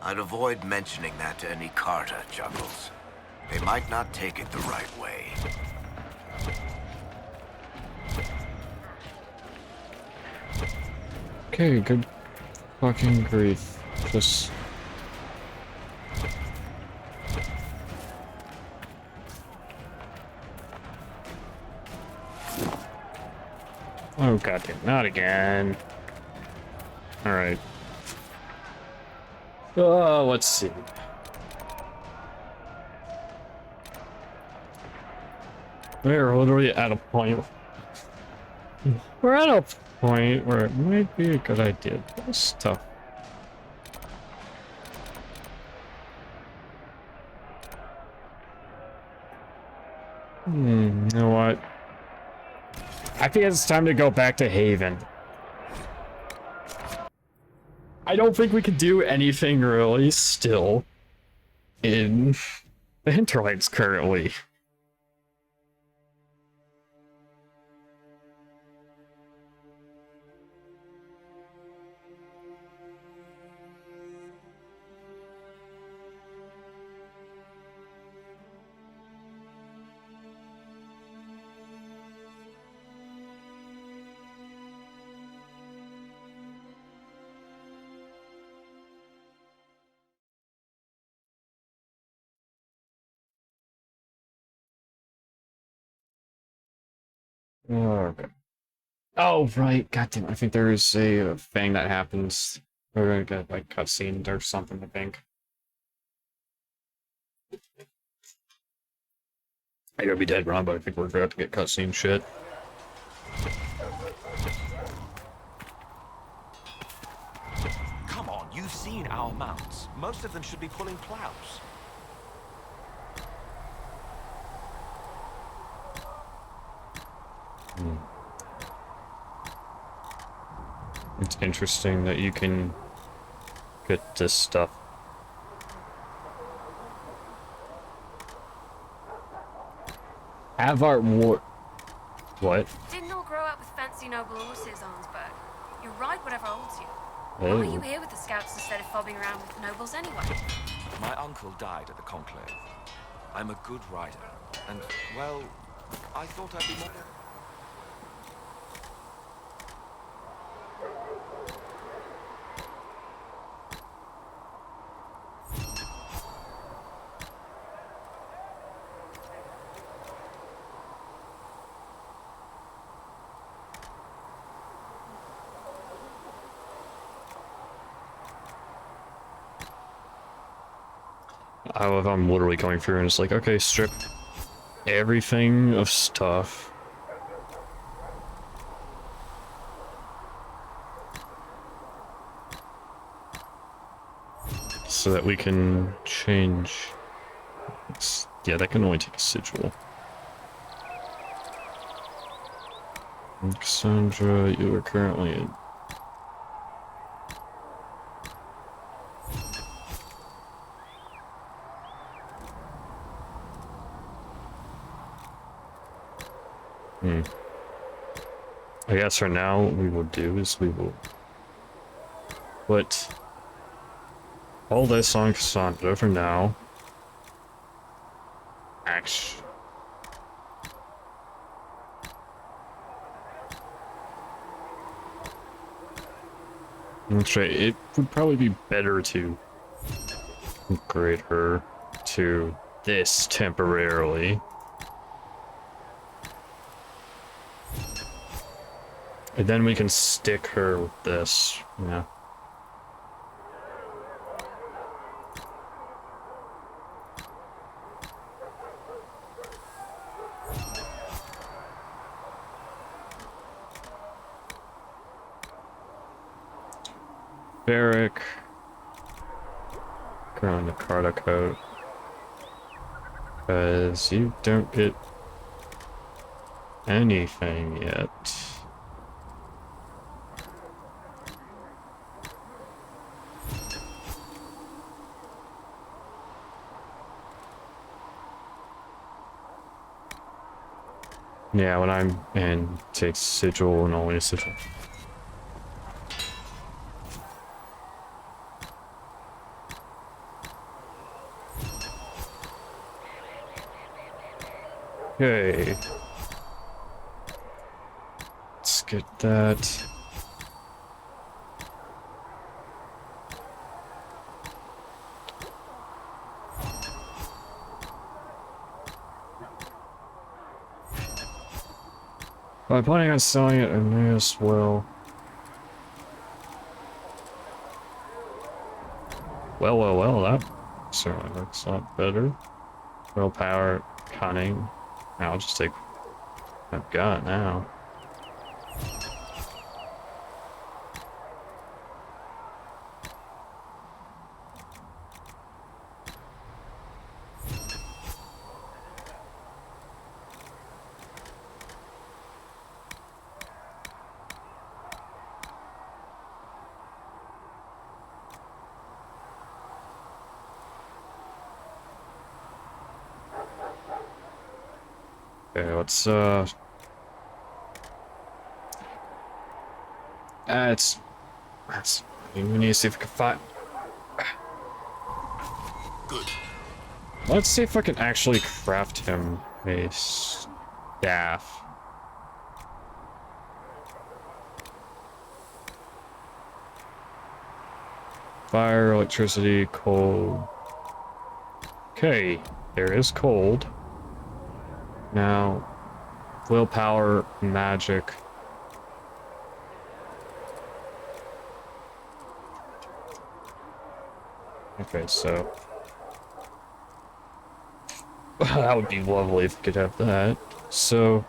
[SPEAKER 6] I'd avoid mentioning that to any Carta, Juggles. They might not take it the right way.
[SPEAKER 1] Okay, good fucking grief. Just... Oh goddamn, not again. Alright. Let's see. We're literally at a point. We're at a point where it might be a good idea. This tough. You know what? I think it's time to go back to Haven. I don't think we could do anything really still in the Hinterlands currently. Okay. Oh, right. Goddamn. I think there's a thing that happens. We're gonna get, like, cutscene or something, I think. I gotta be dead wrong, but I think we're about to get cutscene shit.
[SPEAKER 16] Come on, you've seen our mounts. Most of them should be pulling plows.
[SPEAKER 1] It's interesting that you can get this stuff. Havart War. What?
[SPEAKER 17] Didn't all grow up with fancy noble horses, Arnsberg. You ride whatever holds you.
[SPEAKER 1] Oh.
[SPEAKER 17] Why are you here with the scouts instead of fobbing around with the nobles anyway?
[SPEAKER 16] My uncle died at the Conclave. I'm a good rider, and, well, I thought I'd be more...
[SPEAKER 1] I love how I'm literally going through and it's like, okay, strip everything of stuff. So that we can change. Yeah, that can only take a sigil. Cassandra, you are currently in. I guess for now, what we will do is we will put all this on Cassandra for now. Actually. That's right, it would probably be better to upgrade her to this temporarily. And then we can stick her with this, yeah. Barrack. Go on the Carter coat. Because you don't get anything yet. Yeah, when I'm in, take sigil and only sigil. Okay. Let's get that. If I'm planning on selling it, I may as well. Well, that certainly looks a lot better. Willpower, cunning. Now I'll just take what I've got now. Okay, let's we need to see if we can find.
[SPEAKER 14] Good.
[SPEAKER 1] Let's see if I can actually craft him a staff. Fire, electricity, cold. Okay, there is cold. Now, willpower, magic. Okay, so that would be lovely if we could have that. So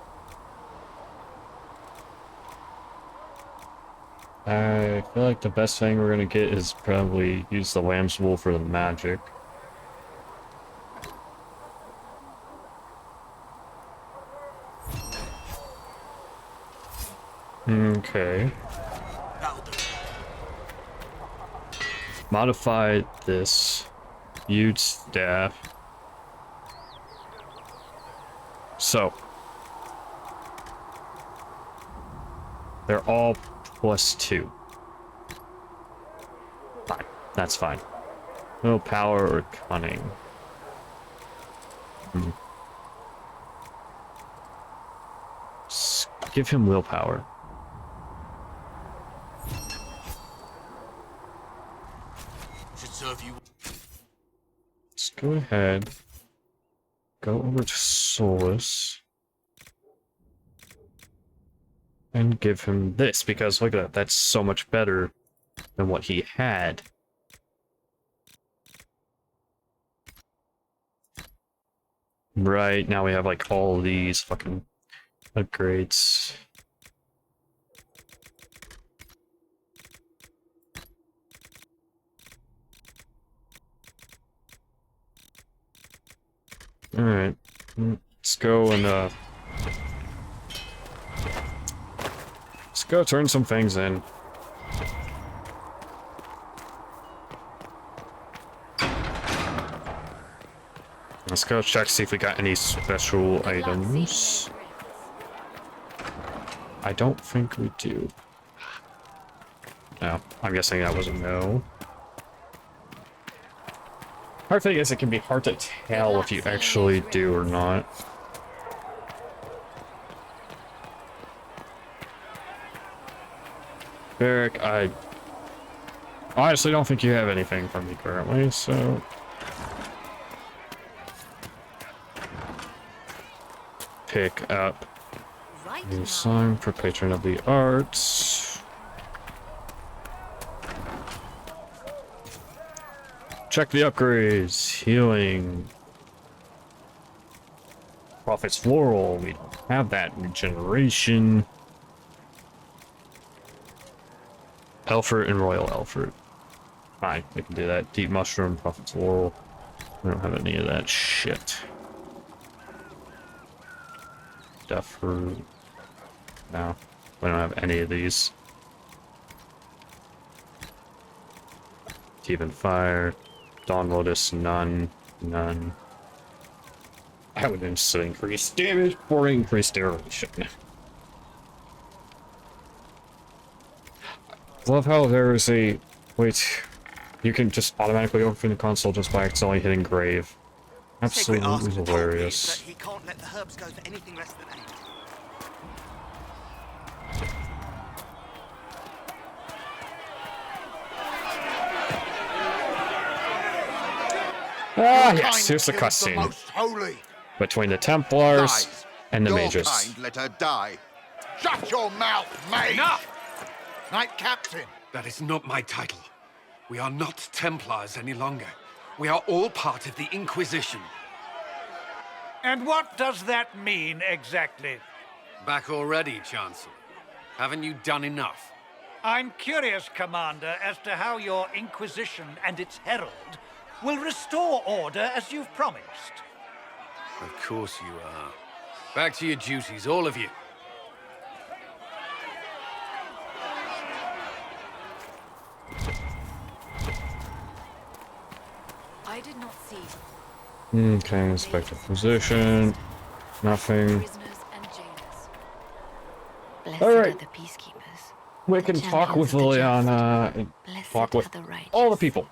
[SPEAKER 1] I feel like the best thing we're gonna get is probably use the lamb's wool for the magic. Okay. Modify this. Huge staff. So. They're all +2. Fine. That's fine. No power or cunning. Just give him willpower.
[SPEAKER 14] Serve you.
[SPEAKER 1] Let's go ahead. Go over to Solus. And give him this, because look at that, that's so much better than what he had. Right, now we have like all these fucking upgrades. Alright, let's go and let's go turn some things in. Let's go check, see if we got any special items. I don't think we do. No, I'm guessing that was a no. Hard thing is, it can be hard to tell if you actually do or not. Eric, I honestly don't think you have anything for me currently, so... Pick up new sign for patron of the arts. Check the upgrades. Healing. Prophet's Floral. We don't have that. Regeneration. Elfert and Royal Elfert. Fine, we can do that. Deep Mushroom, Prophet's Laurel. We don't have any of that shit. Death Fruit. No, we don't have any of these. Even Fire. Dawn Lotus, none. None. I would instant increase damage or increase duration. Love how there is a... Wait. You can just automatically open the console just by accidentally hitting Grave. Absolutely hilarious.
[SPEAKER 18] He can't let the herbs go for anything less than 8.
[SPEAKER 1] Ah, yes, here's the cutscene. Between the Templars and the mages.
[SPEAKER 19] Kind let her die. Shut your mouth, mate!
[SPEAKER 20] Enough!
[SPEAKER 19] Knight Captain!
[SPEAKER 20] That is not my title. We are not Templars any longer. We are all part of the Inquisition.
[SPEAKER 15] And what does that mean, exactly?
[SPEAKER 20] Back already, Chancellor. Haven't you done enough?
[SPEAKER 15] I'm curious, Commander, as to how your Inquisition and its herald will restore order as you've promised.
[SPEAKER 20] Of course you are. Back to your duties, all of you.
[SPEAKER 3] I did not see.
[SPEAKER 1] Okay, inspect the position. Nothing. Alright.
[SPEAKER 3] The peacekeepers.
[SPEAKER 1] We can talk with Liliana and talk with all the people.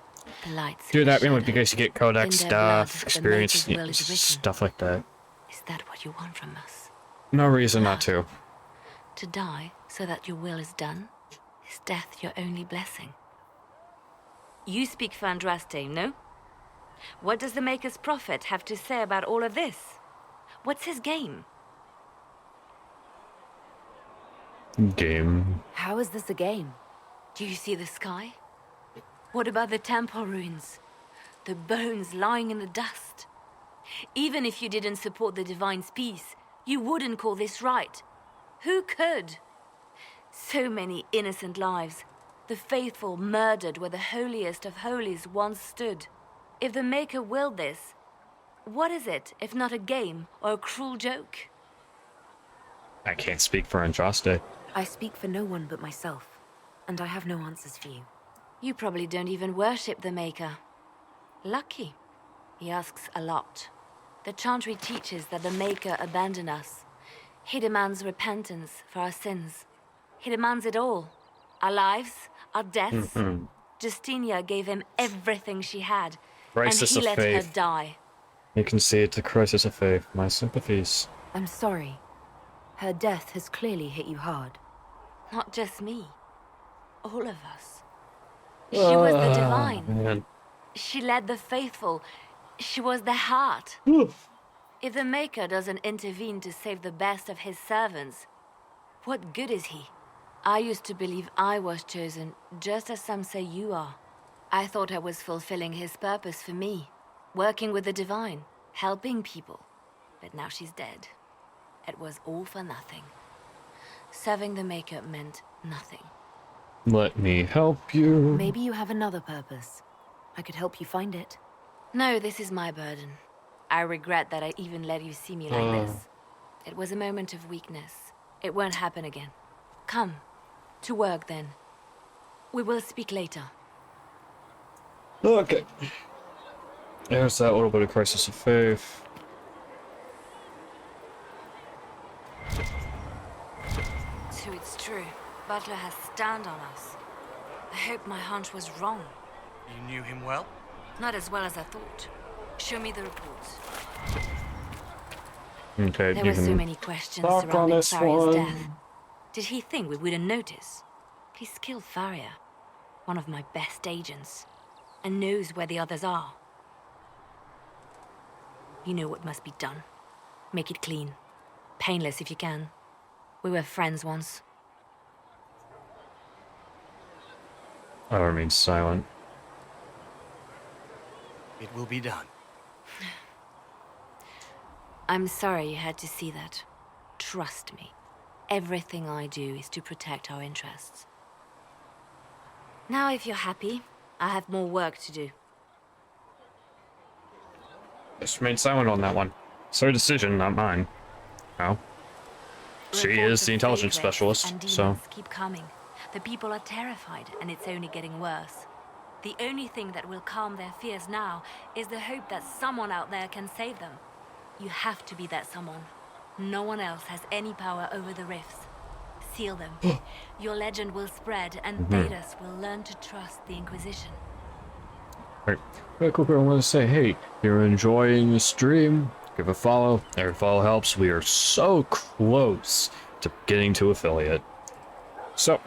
[SPEAKER 1] Do that mainly because you get codex stuff, experience, stuff like that.
[SPEAKER 3] Is that what you want from us?
[SPEAKER 1] No reason not to.
[SPEAKER 3] To die so that your will is done? Is death your only blessing? You speak for Andraste, no? What does the Maker's Prophet have to say about all of this? What's his game?
[SPEAKER 1] Game.
[SPEAKER 3] How is this a game? Do you see the sky? What about the temple ruins? The bones lying in the dust? Even if you didn't support the Divine's peace, you wouldn't call this right. Who could? So many innocent lives. The faithful murdered where the holiest of holies once stood. If the Maker willed this, what is it if not a game or a cruel joke?
[SPEAKER 1] I can't speak for Andraste.
[SPEAKER 3] I speak for no one but myself, and I have no answers for you. You probably don't even worship the Maker. Lucky. He asks a lot. The Chantry teaches that the Maker abandoned us. He demands repentance for our sins. He demands it all. Our lives, our deaths. Justinia gave him everything she had,
[SPEAKER 1] Crisis
[SPEAKER 3] and he
[SPEAKER 1] of
[SPEAKER 3] let
[SPEAKER 1] faith.
[SPEAKER 3] her die.
[SPEAKER 1] You can see it's a crisis of faith. My sympathies.
[SPEAKER 3] I'm sorry. Her death has clearly hit you hard. Not just me. All of us. She was the Divine.
[SPEAKER 1] Man.
[SPEAKER 3] She led the faithful. She was their heart. If the Maker doesn't intervene to save the best of his servants, what good is he? I used to believe I was chosen, just as some say you are. I thought I was fulfilling his purpose for me, working with the Divine, helping people. But now she's dead. It was all for nothing. Serving the Maker meant nothing.
[SPEAKER 1] Let me help you.
[SPEAKER 3] Maybe you have another purpose. I could help you find it. No, this is my burden. I regret that I even let you see me like this. It was a moment of weakness. It won't happen again. Come. To work, then. We will speak later.
[SPEAKER 1] Okay. There's that little bit of crisis of faith.
[SPEAKER 3] So it's true. Butler has stand on us. I hope my hunch was wrong.
[SPEAKER 14] You knew him well?
[SPEAKER 3] Not as well as I thought. Show me the reports.
[SPEAKER 1] Okay,
[SPEAKER 3] There
[SPEAKER 1] you
[SPEAKER 3] were so
[SPEAKER 1] can
[SPEAKER 3] many questions
[SPEAKER 1] talk on
[SPEAKER 3] surrounding
[SPEAKER 1] this
[SPEAKER 3] Faria's
[SPEAKER 1] one.
[SPEAKER 3] death. Did he think we wouldn't notice? He's killed Faria, one of my best agents, and knows where the others are. You know what must be done. Make it clean. Painless if you can. We were friends once.
[SPEAKER 1] I remain silent.
[SPEAKER 14] It will be done.
[SPEAKER 3] I'm sorry you had to see that. Trust me. Everything I do is to protect our interests. Now, if you're happy, I have more work to do.
[SPEAKER 1] Just remain silent on that one. It's her decision, not mine. Oh. She
[SPEAKER 3] Reports
[SPEAKER 1] is the
[SPEAKER 3] of
[SPEAKER 1] intelligence
[SPEAKER 3] fake rapes
[SPEAKER 1] specialist,
[SPEAKER 3] and
[SPEAKER 1] so...
[SPEAKER 3] demons keep coming. The people are terrified, and it's only getting worse. The only thing that will calm their fears now is the hope that someone out there can save them. You have to be that someone. No one else has any power over the rifts. Seal them. Your legend will spread, and Thedas will learn to trust the Inquisition.
[SPEAKER 1] Alright, real quick, I want to say, hey, if you're enjoying the stream, give a follow. Every follow helps. We are so close to getting to affiliate. So,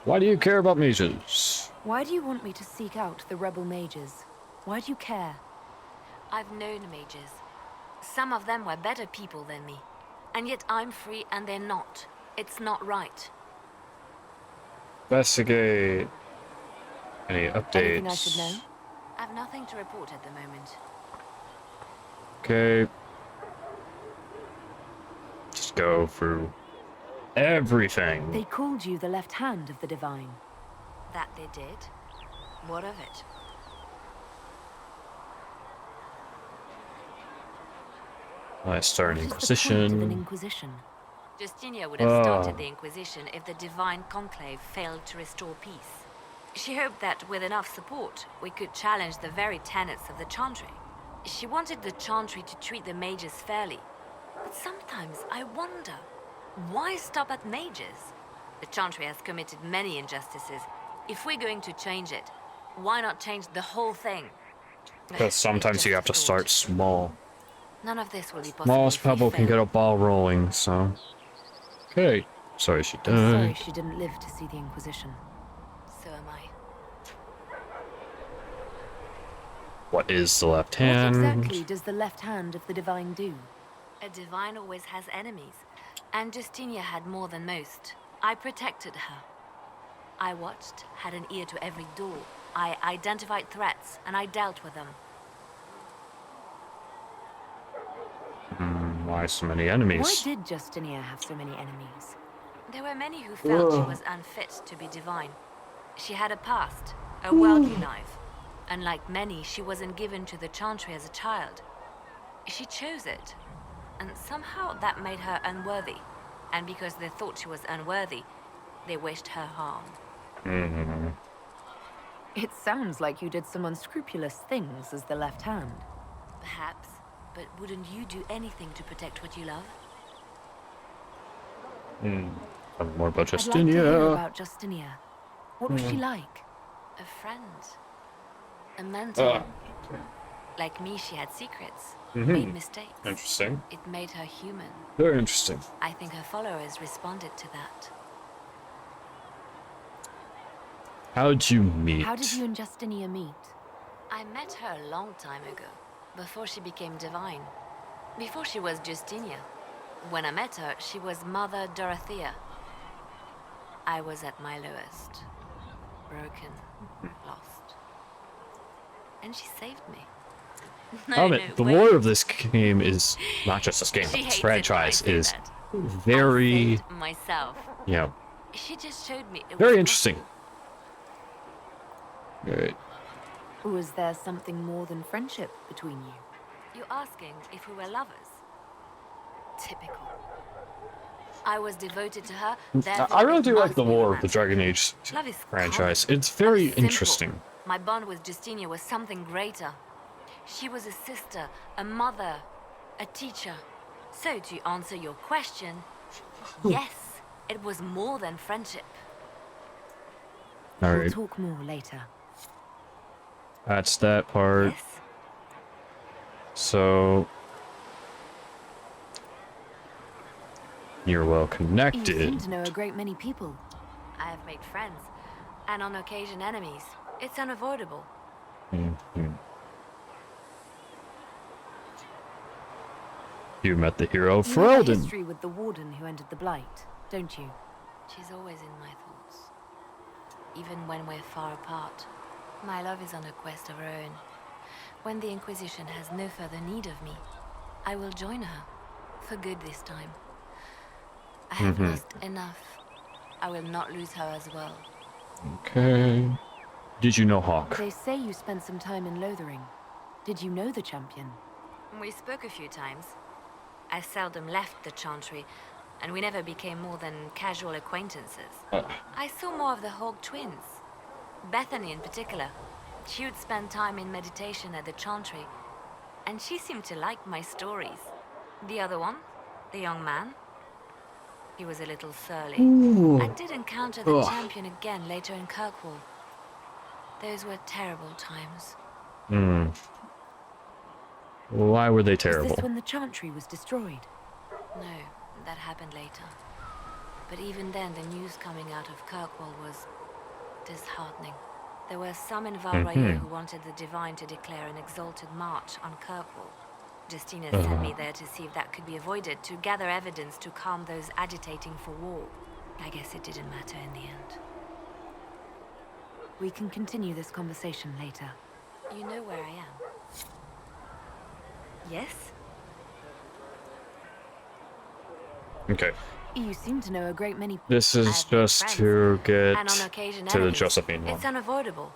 [SPEAKER 1] why do you care about mages?
[SPEAKER 3] Why do you want me to seek out the rebel mages? Why do you care? I've known mages. Some of them were better people than me. And yet I'm free and they're not. It's not right.
[SPEAKER 1] Investigate. Any updates?
[SPEAKER 3] Anything I should know? I've nothing to report at the moment.
[SPEAKER 1] Okay. Just go through everything.
[SPEAKER 3] They called you the left hand of the Divine. That they did? What of it?
[SPEAKER 1] I start an
[SPEAKER 3] What is the point of an
[SPEAKER 1] Inquisition.
[SPEAKER 3] Inquisition? Justinia would have started the Inquisition if the Divine Conclave failed to restore peace. She hoped that with enough support, we could challenge the very tenets of the Chantry. She wanted the Chantry to treat the mages fairly. But sometimes I wonder, why stop at mages? The Chantry has committed many injustices. If we're going to change it, why not change the whole thing?
[SPEAKER 1] Because sometimes you have to start small.
[SPEAKER 3] None of this will be possible.
[SPEAKER 1] Smallest
[SPEAKER 3] if we
[SPEAKER 1] pebble can
[SPEAKER 3] fail.
[SPEAKER 1] get a ball rolling, so... Okay. Sorry she
[SPEAKER 3] I'm sorry
[SPEAKER 1] died.
[SPEAKER 3] she didn't live to see the Inquisition. So am I.
[SPEAKER 1] What is the left
[SPEAKER 3] What
[SPEAKER 1] hand?
[SPEAKER 3] exactly does the left hand of the Divine do? A Divine always has enemies, and Justinia had more than most. I protected her. I watched, had an ear to every door. I identified threats, and I dealt with them.
[SPEAKER 1] Why so many enemies?
[SPEAKER 3] Why did Justinia have so many enemies? There were many who felt she
[SPEAKER 1] Ugh.
[SPEAKER 3] was unfit to be divine. She had a past, a worldly life. Unlike many, she wasn't given to the Chantry as a child. She chose it, and somehow that made her unworthy. And because they thought she was unworthy, they wished her harm. It sounds like you did some unscrupulous things as the left hand. Perhaps, but wouldn't you do anything to protect what you love?
[SPEAKER 1] Tell me more about
[SPEAKER 3] I'd like to hear
[SPEAKER 1] Justinia.
[SPEAKER 3] about Justinia. What was she like? A friend. A mentor. Like me, she had secrets. Made mistakes.
[SPEAKER 1] Interesting.
[SPEAKER 3] It made her human.
[SPEAKER 1] Very interesting.
[SPEAKER 3] I think her followers responded to that.
[SPEAKER 1] How did you meet?
[SPEAKER 3] How did you and Justinia meet? I met her a long time ago, before she became divine. Before she was Justinia. When I met her, she was Mother Dorothea. I was at my lowest. Broken, lost. And she saved me.
[SPEAKER 1] The lore of this game is not just this game, but
[SPEAKER 3] She
[SPEAKER 1] this
[SPEAKER 3] hates it
[SPEAKER 1] franchise
[SPEAKER 3] when I say
[SPEAKER 1] is
[SPEAKER 3] that.
[SPEAKER 1] very,
[SPEAKER 3] Myself.
[SPEAKER 1] you know,
[SPEAKER 3] She just showed me it
[SPEAKER 1] very
[SPEAKER 3] was
[SPEAKER 1] interesting. Alright.
[SPEAKER 3] Was there something more than friendship between you? You're asking if we were lovers? Typical. I was devoted to her.
[SPEAKER 1] I really do like the
[SPEAKER 3] must be
[SPEAKER 1] lore of the
[SPEAKER 3] romantic.
[SPEAKER 1] Dragon Age
[SPEAKER 3] Love is
[SPEAKER 1] franchise.
[SPEAKER 3] common.
[SPEAKER 1] It's very
[SPEAKER 3] Simple.
[SPEAKER 1] interesting.
[SPEAKER 3] My bond with Justinia was something greater. She was a sister, a mother, a teacher. So to answer your question, yes, it was more than friendship.
[SPEAKER 1] All
[SPEAKER 3] We'll
[SPEAKER 1] right.
[SPEAKER 3] talk more later.
[SPEAKER 1] That's that part. So you're well
[SPEAKER 3] You
[SPEAKER 1] connected.
[SPEAKER 3] seem to know a great many people.
[SPEAKER 17] I have made friends, and on occasion enemies. It's unavoidable.
[SPEAKER 1] Mhm. You met the hero
[SPEAKER 3] You have a
[SPEAKER 1] Ferelden.
[SPEAKER 3] history with the warden who entered the Blight, don't you?
[SPEAKER 17] She's always in my thoughts. Even when we're far apart. My love is on a quest of her own. When the Inquisition has no further need of me, I will join her. For good this time. I have lost enough. I will not lose her as well.
[SPEAKER 1] Okay. Did you know Hawk?
[SPEAKER 3] They say you spent some time in Lothering. Did you know the champion?
[SPEAKER 17] We spoke a few times. I seldom left the Chantry, and we never became more than casual acquaintances. I saw more of the Hawk twins. Bethany in particular. She would spend time in meditation at the Chantry, and she seemed to like my stories. The other one, the young man, he was a little surly.
[SPEAKER 1] Ooh.
[SPEAKER 17] I did encounter the champion again later in Kirkwall. Those were terrible times.
[SPEAKER 1] Hmm. Why were they
[SPEAKER 3] Was
[SPEAKER 1] terrible?
[SPEAKER 3] this when the Chantry was destroyed?
[SPEAKER 17] No, that happened later. But even then, the news coming out of Kirkwall was disheartening. There were some in Valrayu who wanted the Divine to declare an exalted march on Kirkwall. Justina sent me there to see if that could be avoided, to gather evidence to calm those agitating for war. I guess it didn't matter in the end.
[SPEAKER 3] We can continue this conversation later.
[SPEAKER 17] You know where I am? Yes?
[SPEAKER 1] Okay.
[SPEAKER 3] You seem to know a great many.
[SPEAKER 1] This is just to get
[SPEAKER 17] And on occasion
[SPEAKER 1] to the
[SPEAKER 17] enemies.
[SPEAKER 1] Josephine one.
[SPEAKER 17] It's unavoidable.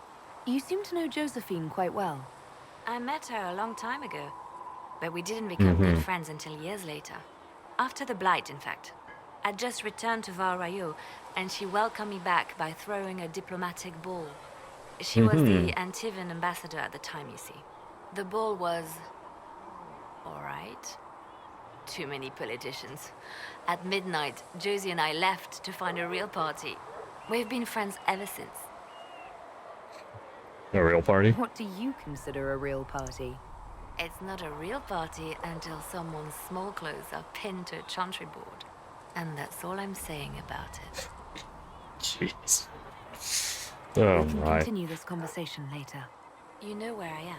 [SPEAKER 3] You seem to know Josephine quite well.
[SPEAKER 17] I met her a long time ago, but we didn't become good friends until years later. After the Blight, in fact. I'd just returned to Valrayu, and she welcomed me back by throwing a diplomatic ball. She was the Antivan ambassador at the time, you see. The ball was... alright. Too many politicians. At midnight, Josie and I left to find a real party. We've been friends ever since.
[SPEAKER 1] A real party?
[SPEAKER 3] What do you consider a real party?
[SPEAKER 17] It's not a real party until someone's small clothes are pinned to a chantry board. And that's all I'm saying about it.
[SPEAKER 1] Jeez. Oh
[SPEAKER 3] We can
[SPEAKER 1] my.
[SPEAKER 3] continue this conversation later.
[SPEAKER 17] You know where I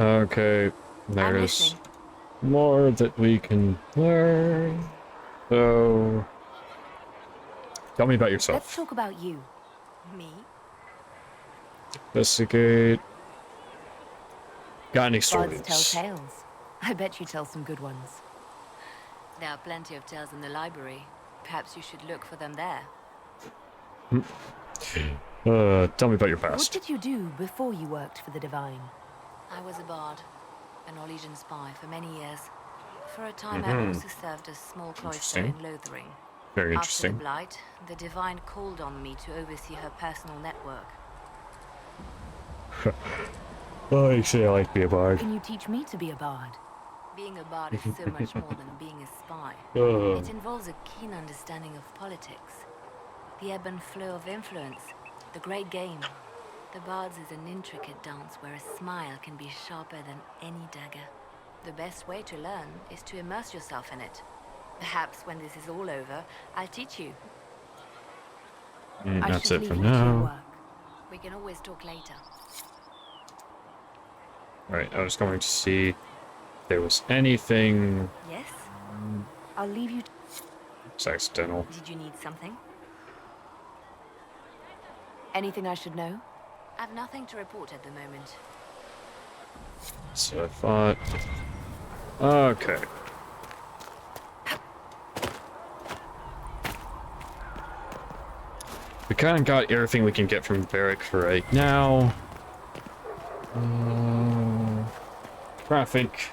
[SPEAKER 17] am.
[SPEAKER 1] Okay. There's
[SPEAKER 17] listening.
[SPEAKER 1] more that we can learn. So tell me about
[SPEAKER 3] Let's
[SPEAKER 1] yourself.
[SPEAKER 3] talk about you.
[SPEAKER 17] Me?
[SPEAKER 1] Investigate. Got any
[SPEAKER 3] Bards
[SPEAKER 1] stories?
[SPEAKER 3] tell tales. I bet you tell some good ones.
[SPEAKER 17] There are plenty of tales in the library. Perhaps you should look for them there.
[SPEAKER 1] Tell me about your
[SPEAKER 3] What
[SPEAKER 1] past.
[SPEAKER 3] did you do before you worked for the Divine?
[SPEAKER 17] I was a bard, an Orlesian spy for many years. For a time, I also served as small cloister in
[SPEAKER 1] Interesting.
[SPEAKER 17] Lothering.
[SPEAKER 1] Very
[SPEAKER 17] After the
[SPEAKER 1] interesting.
[SPEAKER 17] Blight, the Divine called on me to oversee her personal network.
[SPEAKER 1] Oh, you say I like to be a bard.
[SPEAKER 3] Can you teach me to be a bard?
[SPEAKER 17] Being a bard is so much more than being a spy.
[SPEAKER 1] Ugh.
[SPEAKER 17] It involves a keen understanding of politics, the ebb and flow of influence, the great game. The Bards is an intricate dance where a smile can be sharper than any dagger. The best way to learn is to immerse yourself in it. Perhaps when this is all over, I'll teach you.
[SPEAKER 3] I
[SPEAKER 1] That's
[SPEAKER 3] should
[SPEAKER 1] it for
[SPEAKER 3] leave you to your
[SPEAKER 1] now.
[SPEAKER 3] work.
[SPEAKER 17] We can always talk later.
[SPEAKER 1] Right, I was going to see if there was anything
[SPEAKER 17] Yes?
[SPEAKER 3] I'll leave you.
[SPEAKER 1] it's accidental.
[SPEAKER 17] Did you need something?
[SPEAKER 3] Anything I should know?
[SPEAKER 17] I've nothing to report at the moment.
[SPEAKER 1] So I thought. Okay. We kind of got everything we can get from Varric for right now. Traffic.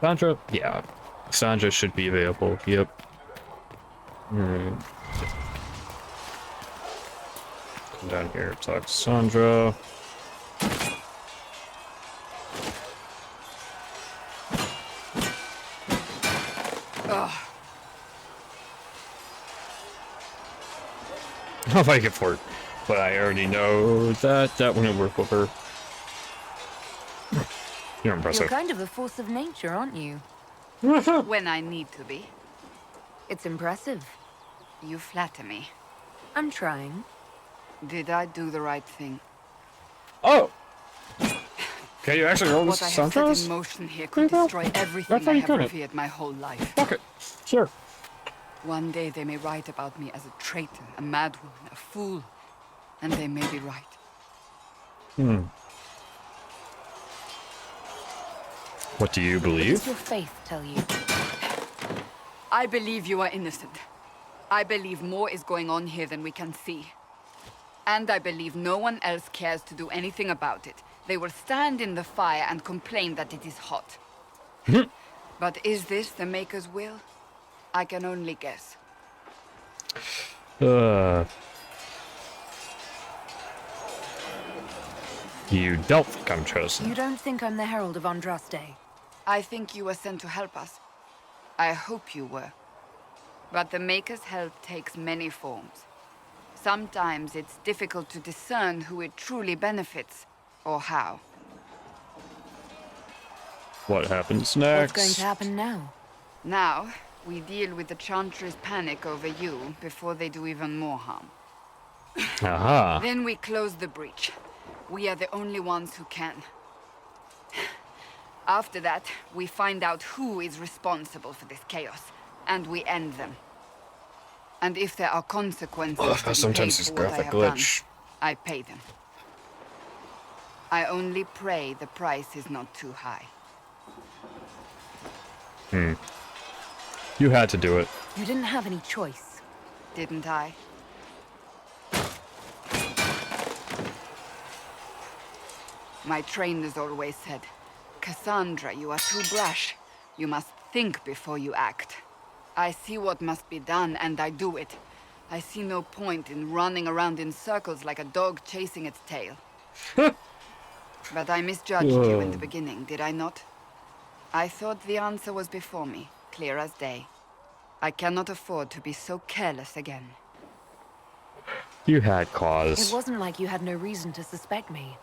[SPEAKER 1] Sandra? Yeah. Sandra should be available. Yep. Alright. Come down here, talk to Sandra. I'll fight it for it. But I already know that that wouldn't work with her. You're impressive.
[SPEAKER 17] You're kind of a force of nature, aren't you?
[SPEAKER 9] When I need to be.
[SPEAKER 17] It's impressive.
[SPEAKER 9] You flatter me.
[SPEAKER 17] I'm trying.
[SPEAKER 9] Did I do the right thing?
[SPEAKER 1] Oh! Can you actually roll
[SPEAKER 9] What
[SPEAKER 1] this
[SPEAKER 9] I have
[SPEAKER 1] sound
[SPEAKER 9] set in motion here could destroy everything I have revered my whole life.
[SPEAKER 1] Okay, sure.
[SPEAKER 9] One day they may write about me as a traitor, a madwoman, a fool. And they may be right.
[SPEAKER 1] Hmm. What do you
[SPEAKER 17] What
[SPEAKER 1] believe?
[SPEAKER 17] does your faith tell you?
[SPEAKER 9] I believe you are innocent. I believe more is going on here than we can see. And I believe no one else cares to do anything about it. They will stand in the fire and complain that it is hot. But is this the Maker's will? I can only guess.
[SPEAKER 1] You don't think I'm chosen.
[SPEAKER 17] You don't think I'm the Herald of Andraste?
[SPEAKER 9] I think you were sent to help us. I hope you were. But the Maker's help takes many forms. Sometimes it's difficult to discern who it truly benefits, or how.
[SPEAKER 1] What happens next?
[SPEAKER 17] What's going to happen now?
[SPEAKER 9] Now, we deal with the Chantry's panic over you before they do even more harm.
[SPEAKER 1] Aha.
[SPEAKER 9] Then we close the breach. We are the only ones who can. After that, we find out who is responsible for this chaos, and we end them. And if there are consequences to be paid
[SPEAKER 1] sometimes it's
[SPEAKER 9] for what I
[SPEAKER 1] graphic
[SPEAKER 9] have done,
[SPEAKER 1] glitch.
[SPEAKER 9] I pay them. I only pray the price is not too high.
[SPEAKER 1] Hmm. You had to do it.
[SPEAKER 17] You didn't have any choice.
[SPEAKER 9] Didn't I? My trainers always said, Cassandra, you are too brash. You must think before you act. I see what must be done, and I do it. I see no point in running around in circles like a dog chasing its tail. But I misjudged you in the beginning, did I not? I thought the answer was before me, clear as day. I cannot afford to be so careless again.
[SPEAKER 1] You had cause.
[SPEAKER 17] It wasn't like you had no reason to suspect me.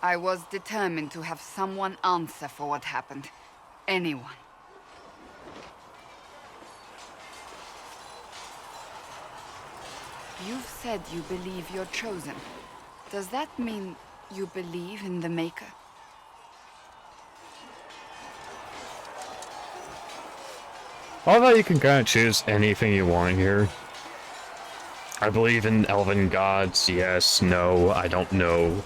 [SPEAKER 9] I was determined to have someone answer for what happened. Anyone. You've said you believe you're chosen. Does that mean you believe in the Maker?
[SPEAKER 1] Although you can kind of choose anything you want here. I believe in elven gods. Yes, no, I don't know.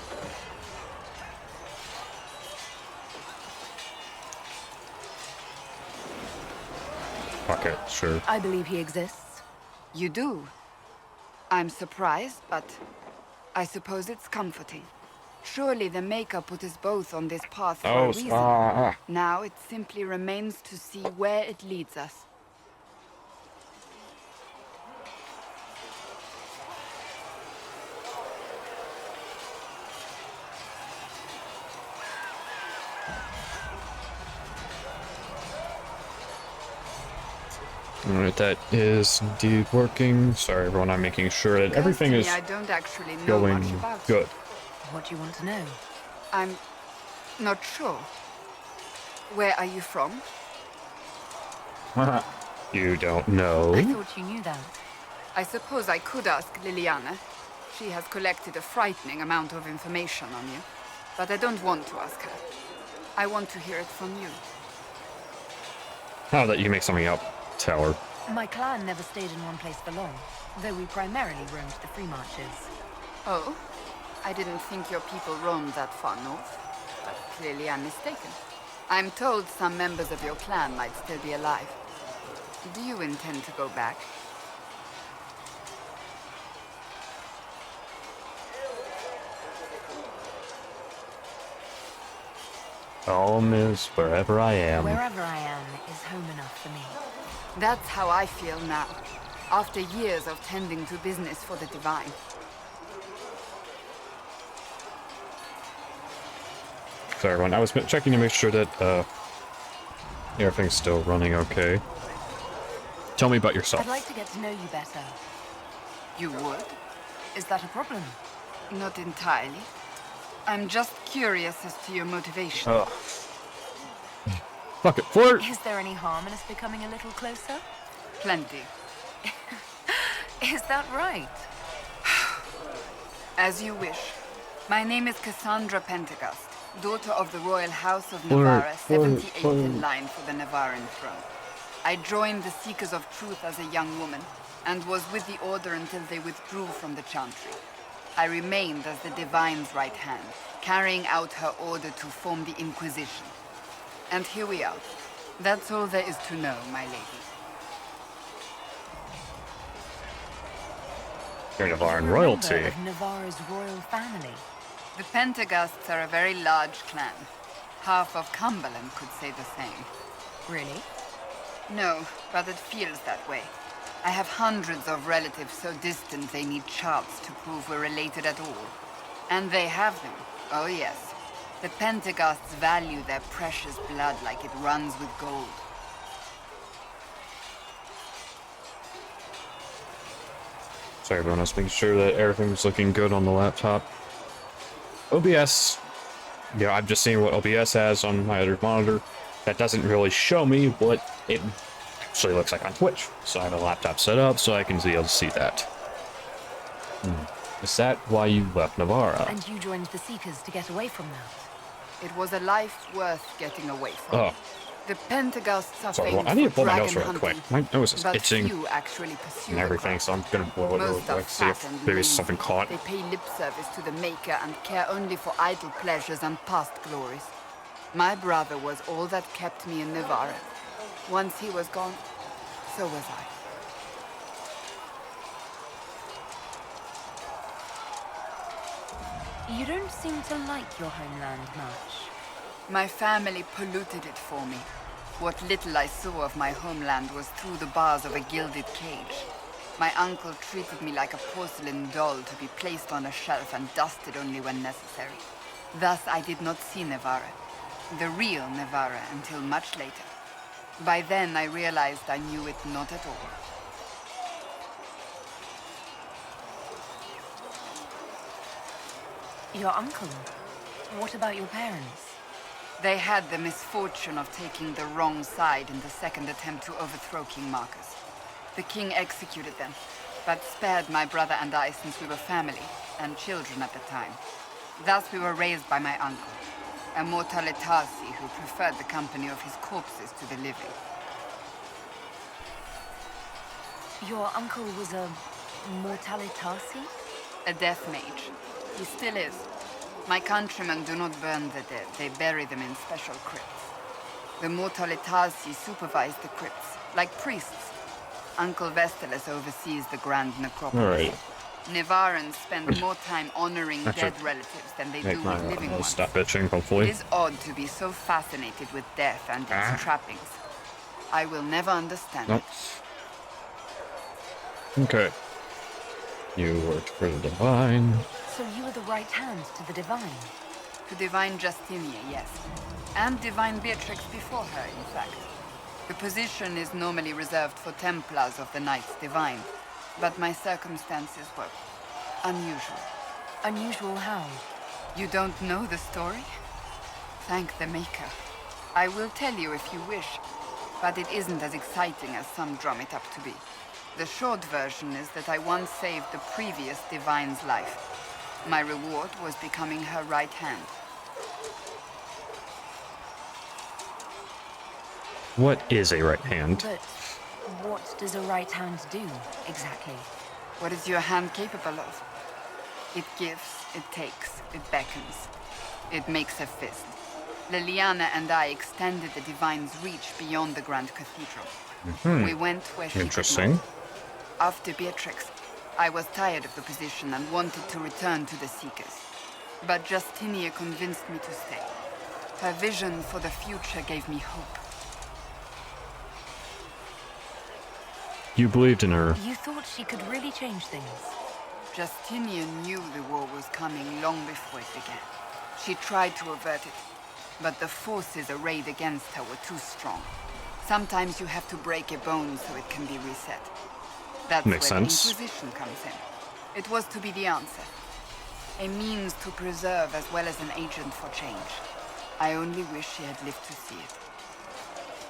[SPEAKER 1] Fuck it, sure.
[SPEAKER 17] I believe he exists.
[SPEAKER 9] You do? I'm surprised, but I suppose it's comforting. Surely the Maker put us both on this path for a reason. Now it simply remains to see where it leads us.
[SPEAKER 1] Alright, that is indeed working. Sorry everyone, I'm making sure that everything is
[SPEAKER 9] I don't actually know
[SPEAKER 1] going
[SPEAKER 9] much about
[SPEAKER 1] good.
[SPEAKER 17] What do you want to know?
[SPEAKER 9] I'm not sure. Where are you from?
[SPEAKER 1] You don't know?
[SPEAKER 17] I thought you knew that.
[SPEAKER 9] I suppose I could ask Liliana. She has collected a frightening amount of information on you. But I don't want to ask her. I want to hear it from you.
[SPEAKER 1] How that you make something up, Tower.
[SPEAKER 17] My clan never stayed in one place for long, though we primarily roamed the free marches.
[SPEAKER 9] Oh? I didn't think your people roamed that far north. But clearly I'm mistaken. I'm told some members of your clan might still be alive. Do you intend to go back?
[SPEAKER 1] Home is wherever I am.
[SPEAKER 17] Wherever I am is home enough for me.
[SPEAKER 9] That's how I feel now, after years of tending to business for the divine.
[SPEAKER 1] Sorry everyone, I was checking to make sure that everything's still running okay. Tell me about yourself.
[SPEAKER 17] I'd like to get to know you better.
[SPEAKER 9] You would?
[SPEAKER 17] Is that a problem?
[SPEAKER 9] Not entirely. I'm just curious as to your motivation.
[SPEAKER 1] Ugh. Fuck it, flirt!
[SPEAKER 10] Is there any harm in us becoming a little closer?
[SPEAKER 9] Plenty.
[SPEAKER 10] Is that right?
[SPEAKER 9] As you wish. My name is Cassandra Pentecost, daughter of the royal house of
[SPEAKER 1] Flirt,
[SPEAKER 9] Navarra,
[SPEAKER 1] flirt,
[SPEAKER 9] 78th
[SPEAKER 1] flirt.
[SPEAKER 9] in line for the Navarran throne. I joined the Seekers of Truth as a young woman, and was with the Order until they withdrew from the Chantry. I remained as the Divine's right hand, carrying out her order to form the Inquisition. And here we are. That's all there is to know, my lady.
[SPEAKER 1] You're Navarran
[SPEAKER 3] You're a
[SPEAKER 1] royalty.
[SPEAKER 3] member of Navarra's royal family.
[SPEAKER 9] The Pentecosts are a very large clan. Half of Cumberland could say the same.
[SPEAKER 3] Really?
[SPEAKER 9] No, but it feels that way. I have hundreds of relatives so distant they need charts to prove we're related at all. And they have them. Oh yes. The Pentecosts value their precious blood like it runs with gold.
[SPEAKER 1] Sorry everyone, I was making sure that everything's looking good on the laptop. OBS, yeah, I'm just seeing what OBS has on my other monitor. That doesn't really show me what it actually looks like on Twitch. So I have a laptop set up so I can be able to see that. Is that why you left Navarra?
[SPEAKER 3] And you joined the Seekers to get away from that?
[SPEAKER 9] It was a life worth getting away from.
[SPEAKER 1] Oh.
[SPEAKER 9] The Pentecosts are
[SPEAKER 1] Sorry,
[SPEAKER 9] famous
[SPEAKER 1] I need to
[SPEAKER 9] for
[SPEAKER 1] pull my nose
[SPEAKER 9] dragon
[SPEAKER 1] real quick.
[SPEAKER 9] hunting,
[SPEAKER 1] My nose is
[SPEAKER 9] but
[SPEAKER 1] itching
[SPEAKER 9] few actually pursue
[SPEAKER 1] and
[SPEAKER 9] the
[SPEAKER 1] everything, so I'm gonna blow it real
[SPEAKER 9] Most are
[SPEAKER 1] quick, see
[SPEAKER 9] fat
[SPEAKER 1] if
[SPEAKER 9] and
[SPEAKER 1] maybe
[SPEAKER 9] lazy.
[SPEAKER 1] something caught.
[SPEAKER 9] They pay lip service to the Maker and care only for idle pleasures and past glories. My brother was all that kept me in Navarra. Once he was gone, so was I.
[SPEAKER 3] You don't seem to like your homeland much.
[SPEAKER 9] My family polluted it for me. What little I saw of my homeland was through the bars of a gilded cage. My uncle treated me like a porcelain doll to be placed on a shelf and dusted only when necessary. Thus I did not see Navarra, the real Navarra, until much later. By then I realized I knew it not at all.
[SPEAKER 3] Your uncle? What about your parents?
[SPEAKER 9] They had the misfortune of taking the wrong side in the second attempt to overthrow King Marcus. The king executed them, but spared my brother and I since we were family, and children at the time. Thus we were raised by my uncle, a mortalitasi who preferred the company of his corpses to the living.
[SPEAKER 3] Your uncle was a mortalitasi?
[SPEAKER 9] A death mage. He still is. My countrymen do not burn the dead, they bury them in special crypts. The mortalitasi supervise the crypts, like priests. Uncle Vestalis oversees the grand necropolis.
[SPEAKER 1] Alright.
[SPEAKER 9] Navarrans spend more time honoring
[SPEAKER 1] That
[SPEAKER 9] dead
[SPEAKER 1] should
[SPEAKER 9] relatives than they
[SPEAKER 1] make
[SPEAKER 9] do
[SPEAKER 1] my
[SPEAKER 9] with living
[SPEAKER 1] nose
[SPEAKER 9] ones.
[SPEAKER 1] stop itching,
[SPEAKER 9] It
[SPEAKER 1] hopefully.
[SPEAKER 9] is odd to be so fascinated with death and its trappings. I will never understand
[SPEAKER 1] Nope.
[SPEAKER 9] it.
[SPEAKER 1] Okay. You worked for the Divine.
[SPEAKER 3] So you were the right hand to the Divine?
[SPEAKER 9] To Divine Justinia, yes. And Divine Beatrix before her, in fact. The position is normally reserved for Templars of the Knights Divine, but my circumstances were unusual.
[SPEAKER 3] Unusual how?
[SPEAKER 9] You don't know the story? Thank the Maker. I will tell you if you wish, but it isn't as exciting as some drum it up to be. The short version is that I once saved the previous Divine's life. My reward was becoming her right hand.
[SPEAKER 1] What is a right hand?
[SPEAKER 3] But what does a right hand do, exactly?
[SPEAKER 9] What is your hand capable of? It gives, it takes, it beckons. It makes a fist. Liliana and I extended the Divine's reach beyond the Grand Cathedral. We went where she
[SPEAKER 1] Interesting.
[SPEAKER 9] could not. After Beatrix, I was tired of the position and wanted to return to the Seekers. But Justinia convinced me to stay. Her vision for the future gave me hope.
[SPEAKER 1] You believed in her.
[SPEAKER 3] You thought she could really change things?
[SPEAKER 9] Justinia knew the war was coming long before it began. She tried to avert it, but the forces arrayed against her were too strong. Sometimes you have to break a bone so it can be reset. That's
[SPEAKER 1] Makes
[SPEAKER 9] where
[SPEAKER 1] sense.
[SPEAKER 9] the Inquisition comes in. It was to be the answer. A means to preserve as well as an agent for change. I only wish she had lived to see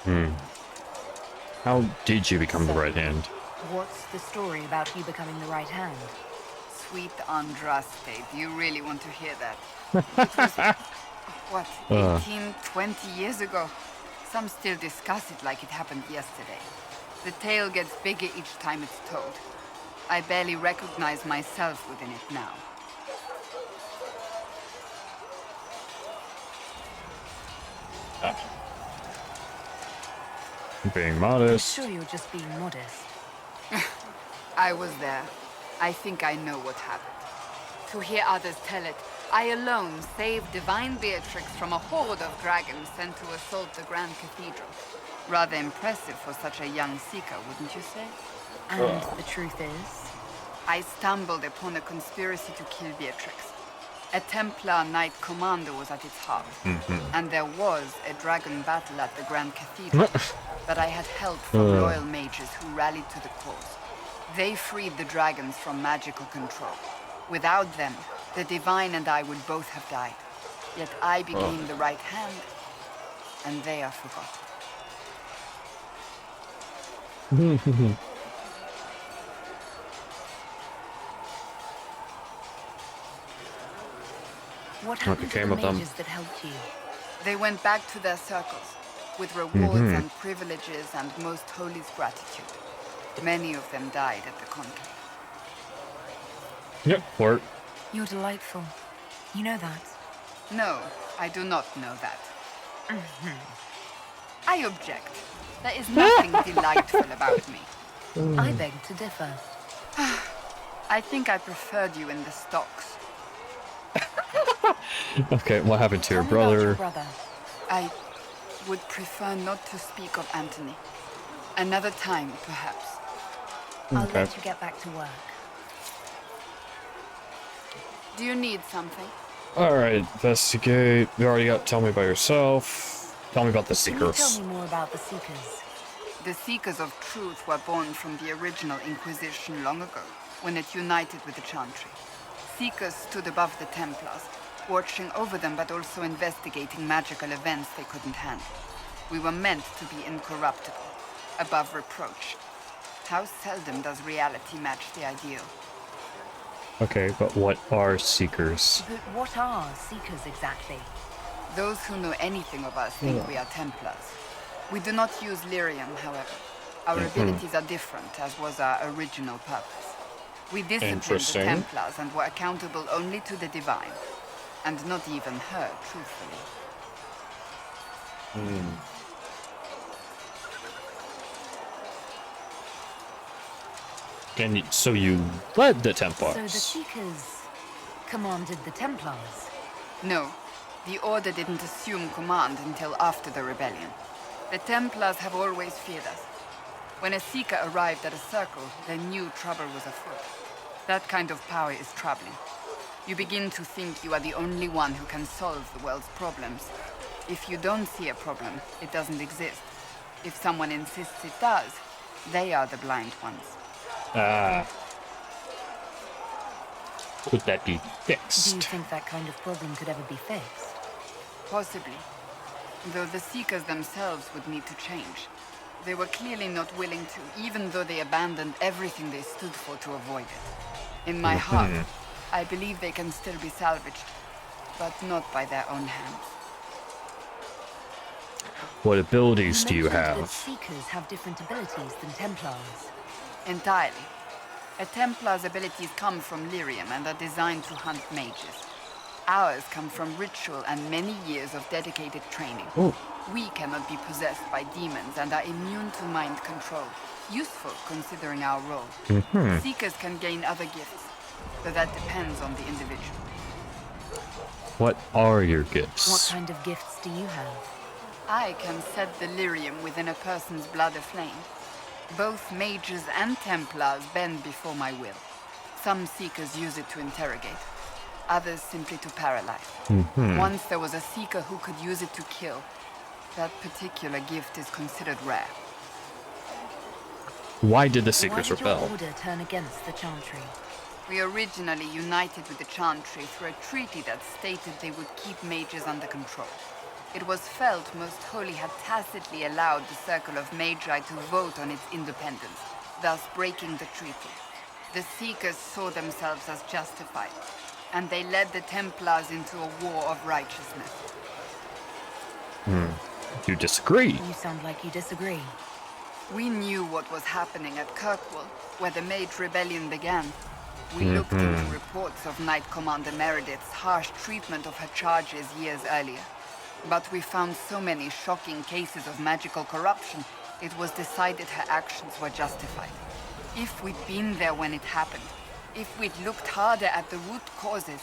[SPEAKER 9] it.
[SPEAKER 1] How did you become the right hand?
[SPEAKER 17] What's the story about you becoming the right hand?
[SPEAKER 9] Sweet Andraste, do you really want to hear that? It was, what, 18, 20 years ago? Some still discuss it like it happened yesterday. The tale gets bigger each time it's told. I barely recognize myself within it now.
[SPEAKER 1] Being modest.
[SPEAKER 17] I'm sure you're just being modest.
[SPEAKER 9] I was there. I think I know what happened. To hear others tell it, I alone saved Divine Beatrix from a horde of dragons sent to assault the Grand Cathedral. Rather impressive for such a young seeker, wouldn't you say?
[SPEAKER 17] And the truth is?
[SPEAKER 9] I stumbled upon a conspiracy to kill Beatrix. A Templar Knight Commander was at its heart, and there was a dragon battle at the Grand Cathedral, but I had help from royal mages who rallied to the cause. They freed the dragons from magical control. Without them, the Divine and I would both have died. Yet I became the right hand, and they are forgotten.
[SPEAKER 17] What happened to the mages that helped you?
[SPEAKER 9] They went back to their circles, with rewards and privileges and most holy's gratitude. Many of them died at the conclave.
[SPEAKER 1] Yep, work.
[SPEAKER 17] You're delightful. You know that?
[SPEAKER 9] No, I do not know that. I object. There is nothing delightful about me.
[SPEAKER 17] I beg to differ.
[SPEAKER 9] I think I preferred you in the stocks.
[SPEAKER 1] Okay, what happened to your
[SPEAKER 17] Tell me about
[SPEAKER 1] brother?
[SPEAKER 17] your brother?
[SPEAKER 9] I would prefer not to speak of Anthony. Another time, perhaps.
[SPEAKER 17] I'll let you get back to work.
[SPEAKER 9] Do you need something?
[SPEAKER 1] Alright, investigate. You already got tell me about yourself. Tell me about the
[SPEAKER 17] Can you
[SPEAKER 1] Seekers.
[SPEAKER 17] tell me more about the Seekers?
[SPEAKER 9] The Seekers of Truth were born from the original Inquisition long ago, when it united with the Chantry. Seekers stood above the Templars, watching over them but also investigating magical events they couldn't handle. We were meant to be incorruptible, above reproach. How seldom does reality match the ideal?
[SPEAKER 1] Okay, but what are Seekers?
[SPEAKER 17] But what are Seekers exactly?
[SPEAKER 9] Those who know anything of us think we are Templars. We do not use lyrium, however. Our abilities are different, as was our original purpose. We disciplined the Templars and were accountable only to the Divine. And not even her, truthfully.
[SPEAKER 1] And so you led the Templars?
[SPEAKER 17] So the Seekers commanded the Templars?
[SPEAKER 9] No, the Order didn't assume command until after the rebellion. The Templars have always feared us. When a Seeker arrived at a circle, they knew trouble was afoot. That kind of power is troubling. You begin to think you are the only one who can solve the world's problems. If you don't see a problem, it doesn't exist. If someone insists it does, they are the blind ones.
[SPEAKER 1] Could that be fixed?
[SPEAKER 17] Do you think that kind of problem could ever be fixed?
[SPEAKER 9] Possibly. Though the Seekers themselves would need to change. They were clearly not willing to, even though they abandoned everything they stood for to avoid it. In my heart, I believe they can still be salvaged, but not by their own hands.
[SPEAKER 1] What abilities do you
[SPEAKER 17] mentioned
[SPEAKER 1] have?
[SPEAKER 17] That Seekers have different abilities than Templars.
[SPEAKER 9] Entirely. A Templar's abilities come from lyrium and are designed to hunt mages. Ours come from ritual and many years of dedicated training. We cannot be possessed by demons and are immune to mind control. Useful considering our role. Seekers can gain other gifts, but that depends on the individual.
[SPEAKER 1] What are your gifts?
[SPEAKER 17] What kind of gifts do you have?
[SPEAKER 9] I can set the lyrium within a person's blood aflame. Both mages and Templars bend before my will. Some Seekers use it to interrogate, others simply to paralyze. Once there was a Seeker who could use it to kill. That particular gift is considered rare.
[SPEAKER 1] Why did the Seekers rebel?
[SPEAKER 17] Why did your order turn against the Chantry?
[SPEAKER 9] We originally united with the Chantry through a treaty that stated they would keep mages under control. It was felt Most Holy had tacitly allowed the Circle of Magi to vote on its independence, thus breaking the treaty. The Seekers saw themselves as justified, and they led the Templars into a war of righteousness.
[SPEAKER 1] You disagree?
[SPEAKER 3] You sound like you disagree.
[SPEAKER 9] We knew what was happening at Kirkwall, where the Mage Rebellion began. We looked into reports of Knight Commander Meredith's harsh treatment of her charges years earlier. But we found so many shocking cases of magical corruption, it was decided her actions were justified. If we'd been there when it happened, if we'd looked harder at the root causes...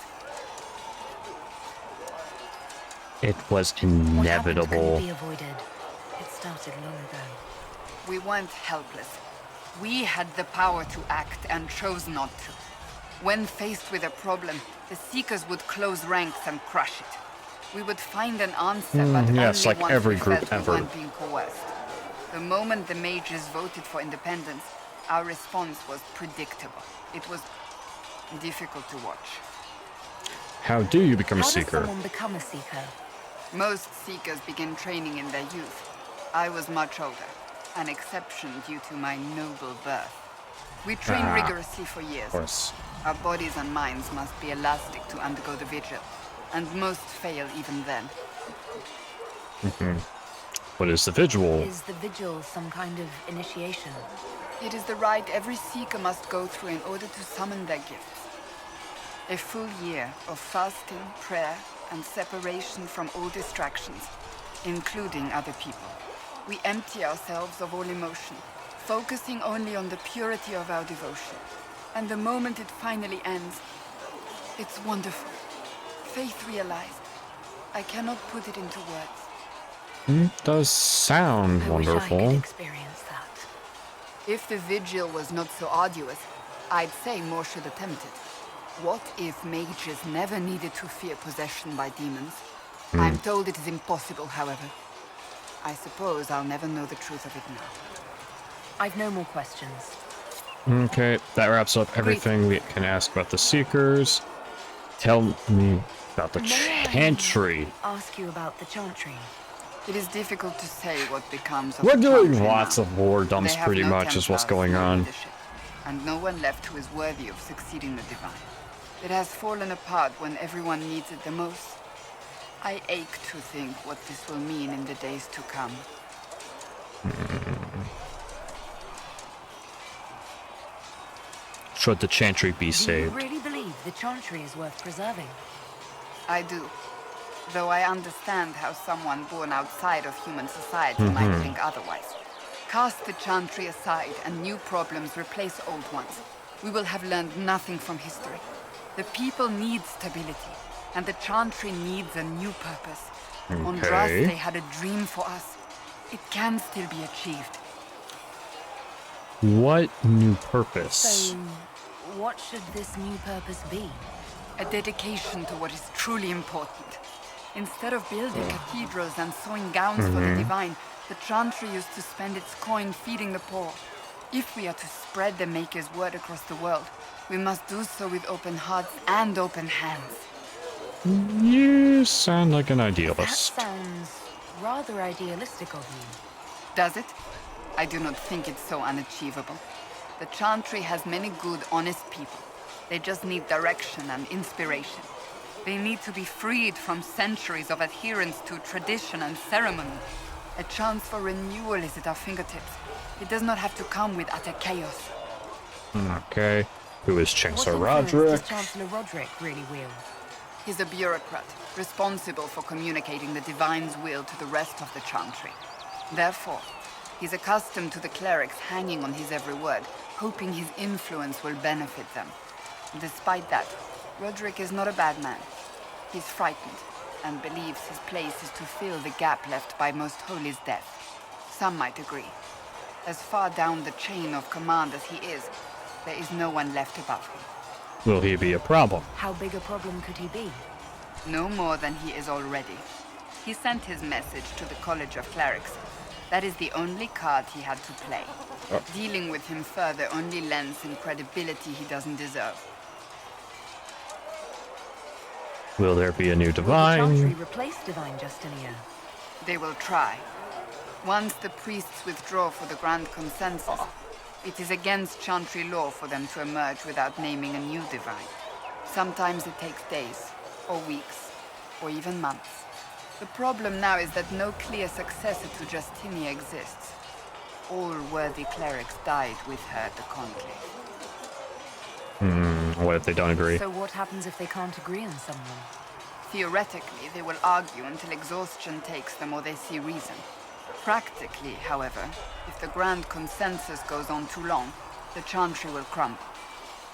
[SPEAKER 1] It was
[SPEAKER 3] What happened
[SPEAKER 1] inevitable.
[SPEAKER 3] couldn't be avoided. It started long ago.
[SPEAKER 9] We weren't helpless. We had the power to act and chose not to. When faced with a problem, the Seekers would close ranks and crush it. We would find an answer, but
[SPEAKER 1] yes,
[SPEAKER 9] only
[SPEAKER 1] like
[SPEAKER 9] once
[SPEAKER 1] every
[SPEAKER 9] we
[SPEAKER 1] group
[SPEAKER 9] felt we
[SPEAKER 1] ever.
[SPEAKER 9] weren't being coerced. The moment the mages voted for independence, our response was predictable. It was difficult to watch.
[SPEAKER 1] How do you become a
[SPEAKER 3] How does
[SPEAKER 1] Seeker?
[SPEAKER 3] someone become a Seeker?
[SPEAKER 9] Most Seekers begin training in their youth. I was much older, an exception due to my noble birth. We train rigorously for years.
[SPEAKER 1] Of course.
[SPEAKER 9] Our bodies and minds must be elastic to undergo the vigil, and most fail even then.
[SPEAKER 1] What is the Vigil?
[SPEAKER 3] Is the vigil some kind of initiation?
[SPEAKER 9] It is the rite every Seeker must go through in order to summon their gifts. A full year of fasting, prayer, and separation from all distractions, including other people. We empty ourselves of all emotion, focusing only on the purity of our devotion. And the moment it finally ends, it's wonderful. Faith realized. I cannot put it into words.
[SPEAKER 1] It does sound
[SPEAKER 3] I wish I
[SPEAKER 1] wonderful.
[SPEAKER 3] could experience that.
[SPEAKER 9] If the vigil was not so arduous, I'd say more should attempt it. What if mages never needed to fear possession by demons? I'm told it is impossible, however. I suppose I'll never know the truth of it now.
[SPEAKER 3] I've no more questions.
[SPEAKER 1] Okay, that wraps up everything we can ask about the Seekers. Tell me about the Chantry.
[SPEAKER 3] Ask you about the Chantry.
[SPEAKER 9] It is difficult to say what becomes of
[SPEAKER 1] We're
[SPEAKER 9] the
[SPEAKER 1] doing
[SPEAKER 9] Chantry
[SPEAKER 1] lots
[SPEAKER 9] now.
[SPEAKER 1] of war dumps
[SPEAKER 9] They have
[SPEAKER 1] pretty
[SPEAKER 9] no
[SPEAKER 1] much is what's
[SPEAKER 9] Templars,
[SPEAKER 1] going
[SPEAKER 9] no
[SPEAKER 1] on.
[SPEAKER 9] leadership, and no one left who is worthy of succeeding the Divine. It has fallen apart when everyone needs it the most. I ache to think what this will mean in the days to come.
[SPEAKER 1] Should the Chantry be
[SPEAKER 3] Do you
[SPEAKER 1] saved?
[SPEAKER 3] really believe the Chantry is worth preserving?
[SPEAKER 9] I do. Though I understand how someone born outside of human society might think otherwise. Cast the Chantry aside and new problems replace old ones. We will have learned nothing from history. The people need stability, and the Chantry needs a new purpose. Andraste had a dream for us. It can still be achieved.
[SPEAKER 1] What new purpose?
[SPEAKER 3] So, what should this new purpose be?
[SPEAKER 9] A dedication to what is truly important. Instead of building cathedrals and sewing gowns for the Divine, the Chantry used to spend its coin feeding the poor. If we are to spread the Maker's word across the world, we must do so with open hearts and open hands.
[SPEAKER 1] You sound like an
[SPEAKER 3] That
[SPEAKER 1] idealist.
[SPEAKER 3] sounds rather idealistic of you.
[SPEAKER 9] Does it? I do not think it's so unachievable. The Chantry has many good, honest people. They just need direction and inspiration. They need to be freed from centuries of adherence to tradition and ceremony. A chance for renewal is at our fingertips. It does not have to come with utter chaos.
[SPEAKER 1] Okay. Who is Chancellor
[SPEAKER 3] What influence
[SPEAKER 1] Roderick?
[SPEAKER 3] does Chancellor Roderick really wield?
[SPEAKER 9] He's a bureaucrat, responsible for communicating the Divine's will to the rest of the Chantry. Therefore, he's accustomed to the clerics hanging on his every word, hoping his influence will benefit them. Despite that, Roderick is not a bad man. He's frightened, and believes his place is to fill the gap left by Most Holy's death. Some might agree. As far down the chain of command as he is, there is no one left above him.
[SPEAKER 1] Will he be a problem?
[SPEAKER 3] How big a problem could he be?
[SPEAKER 9] No more than he is already. He sent his message to the College of Clerics. That is the only card he had to play. Dealing with him further only lends him credibility he doesn't deserve.
[SPEAKER 1] Will there be a new
[SPEAKER 3] Will the
[SPEAKER 1] divine?
[SPEAKER 3] Chantry replace Divine Justinia?
[SPEAKER 9] They will try. Once the priests withdraw for the Grand Consensus, it is against Chantry law for them to emerge without naming a new divine. Sometimes it takes days, or weeks, or even months. The problem now is that no clear successor to Justinia exists. All worthy clerics died with her at the Conclave.
[SPEAKER 1] What if they don't agree?
[SPEAKER 3] So what happens if they can't agree on someone?
[SPEAKER 9] Theoretically, they will argue until exhaustion takes them or they see reason. Practically, however, if the Grand Consensus goes on too long, the Chantry will crumble.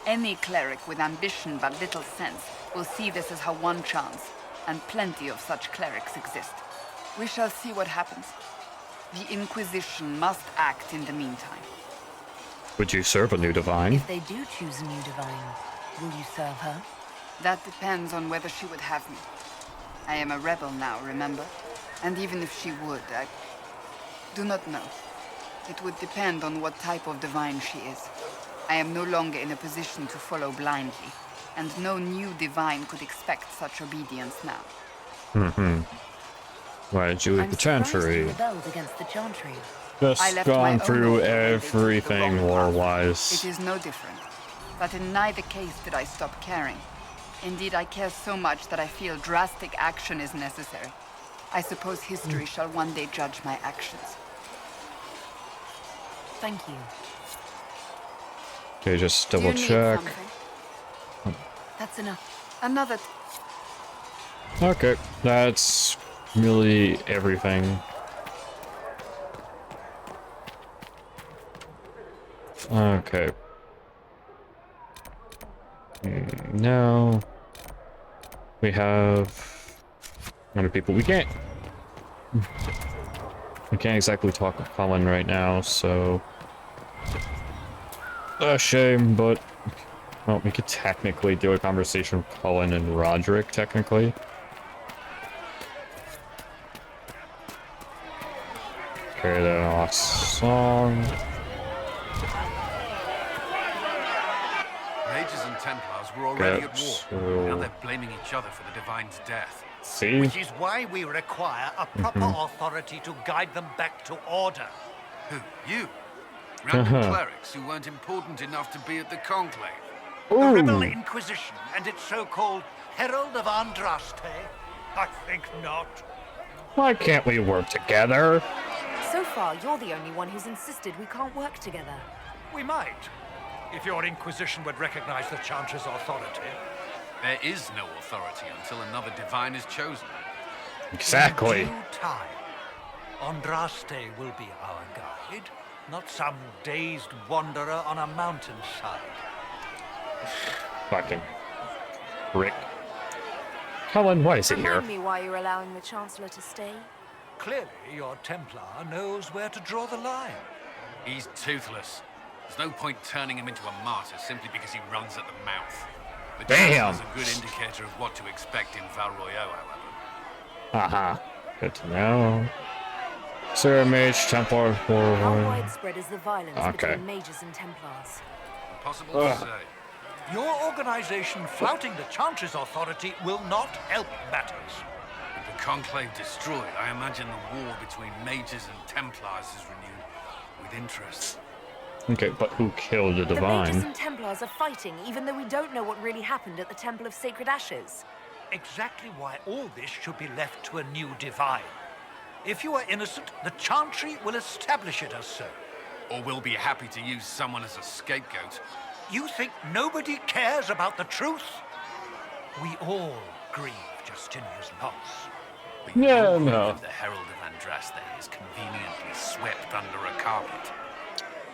[SPEAKER 9] Any cleric with ambition but little sense will see this as her one chance, and plenty of such clerics exist. We shall see what happens. The Inquisition must act in the meantime.
[SPEAKER 1] Would you serve a new divine?
[SPEAKER 3] If they do choose a new divine, will you serve her?
[SPEAKER 9] That depends on whether she would have me. I am a rebel now, remember? And even if she would, I do not know. It would depend on what type of divine she is. I am no longer in a position to follow blindly, and no new divine could expect such obedience now.
[SPEAKER 1] Why did you leave the Chantry?
[SPEAKER 3] You rebelled against the Chantry.
[SPEAKER 9] I
[SPEAKER 1] Just
[SPEAKER 9] left my
[SPEAKER 1] gone
[SPEAKER 9] own
[SPEAKER 1] through
[SPEAKER 9] order when they took the
[SPEAKER 1] everything
[SPEAKER 9] wrong path.
[SPEAKER 1] lore-wise.
[SPEAKER 9] It is no different. But in neither case did I stop caring. Indeed, I care so much that I feel drastic action is necessary. I suppose history shall one day judge my actions.
[SPEAKER 3] Thank you.
[SPEAKER 1] Okay, just
[SPEAKER 9] Do you
[SPEAKER 1] double
[SPEAKER 9] need
[SPEAKER 1] check.
[SPEAKER 9] something?
[SPEAKER 3] That's enough.
[SPEAKER 9] Another.
[SPEAKER 1] Okay, that's really everything. Okay. Now we have other people. We can't exactly talk with Colin right now, so a shame, but well, we could technically do a conversation with Colin and Roderick, technically. Okay, the last song.
[SPEAKER 4] Mages and Templars were already at war. Now
[SPEAKER 1] So,
[SPEAKER 4] they're blaming each other for the Divine's death.
[SPEAKER 1] see?
[SPEAKER 15] Which is why we require a proper
[SPEAKER 1] Mhm.
[SPEAKER 15] authority to guide them back to order.
[SPEAKER 13] Who? You? Random clerics who weren't important enough to be at the Conclave.
[SPEAKER 15] The Rebel
[SPEAKER 1] Ooh.
[SPEAKER 15] Inquisition and its so-called Herald of Andraste? I think not.
[SPEAKER 1] Why can't we work together?
[SPEAKER 3] So far, you're the only one who's insisted we can't work together.
[SPEAKER 15] We might, if your Inquisition would recognize the Chantry's authority.
[SPEAKER 13] There is no authority until another divine is chosen.
[SPEAKER 1] Exactly.
[SPEAKER 15] In due time, Andraste will be our guide, not some dazed wanderer on a mountainside.
[SPEAKER 1] Fucking Rick. Colin, why is he here?
[SPEAKER 17] Remind me why you're allowing the Chancellor to stay.
[SPEAKER 15] Clearly, your Templar knows where to draw the line.
[SPEAKER 13] He's toothless. There's no point turning him into a martyr simply because he runs at the mouth. The
[SPEAKER 1] Damn.
[SPEAKER 13] is a good indicator of what to expect in Val Royeaux, however.
[SPEAKER 1] Haha. Good to know. Sarah Mage, Templar,
[SPEAKER 3] How
[SPEAKER 1] Horror.
[SPEAKER 3] widespread is the violence
[SPEAKER 1] Okay.
[SPEAKER 3] between mages and Templars?
[SPEAKER 13] Impossible to say.
[SPEAKER 15] Your organization flouting the Chantry's authority will not help matters.
[SPEAKER 13] With the Conclave destroyed, I imagine the war between mages and Templars is renewed with interest.
[SPEAKER 1] Okay, but who killed the
[SPEAKER 17] The mages
[SPEAKER 1] divine?
[SPEAKER 17] and Templars are fighting, even though we don't know what really happened at the Temple of Sacred Ashes.
[SPEAKER 15] Exactly why all this should be left to a new divine. If you are innocent, the Chantry will establish it as so.
[SPEAKER 13] Or we'll be happy to use someone as a scapegoat.
[SPEAKER 15] You think nobody cares about the truth? We all grieve Justinia's loss.
[SPEAKER 1] Yeah, no.
[SPEAKER 13] The Herald of Andraste is conveniently swept under a carpet.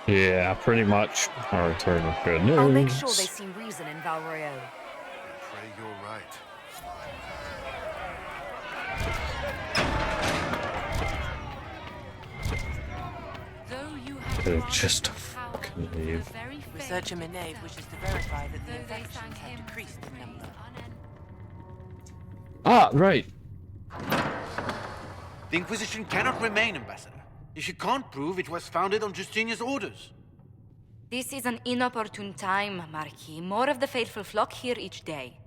[SPEAKER 1] Yeah, pretty much. Our return of good news.
[SPEAKER 17] I'll make sure they see reason in Val Royeaux.
[SPEAKER 13] Pray you're right.
[SPEAKER 1] Just fucking leave.
[SPEAKER 7] Researcher Minave wishes to verify that the infections have decreased in number.
[SPEAKER 1] Ah, right.
[SPEAKER 21] The Inquisition cannot remain, Ambassador, if you can't prove it was founded on Justinia's orders.
[SPEAKER 22] This is an inopportune time, Marquis. More of the faithful flock here each day.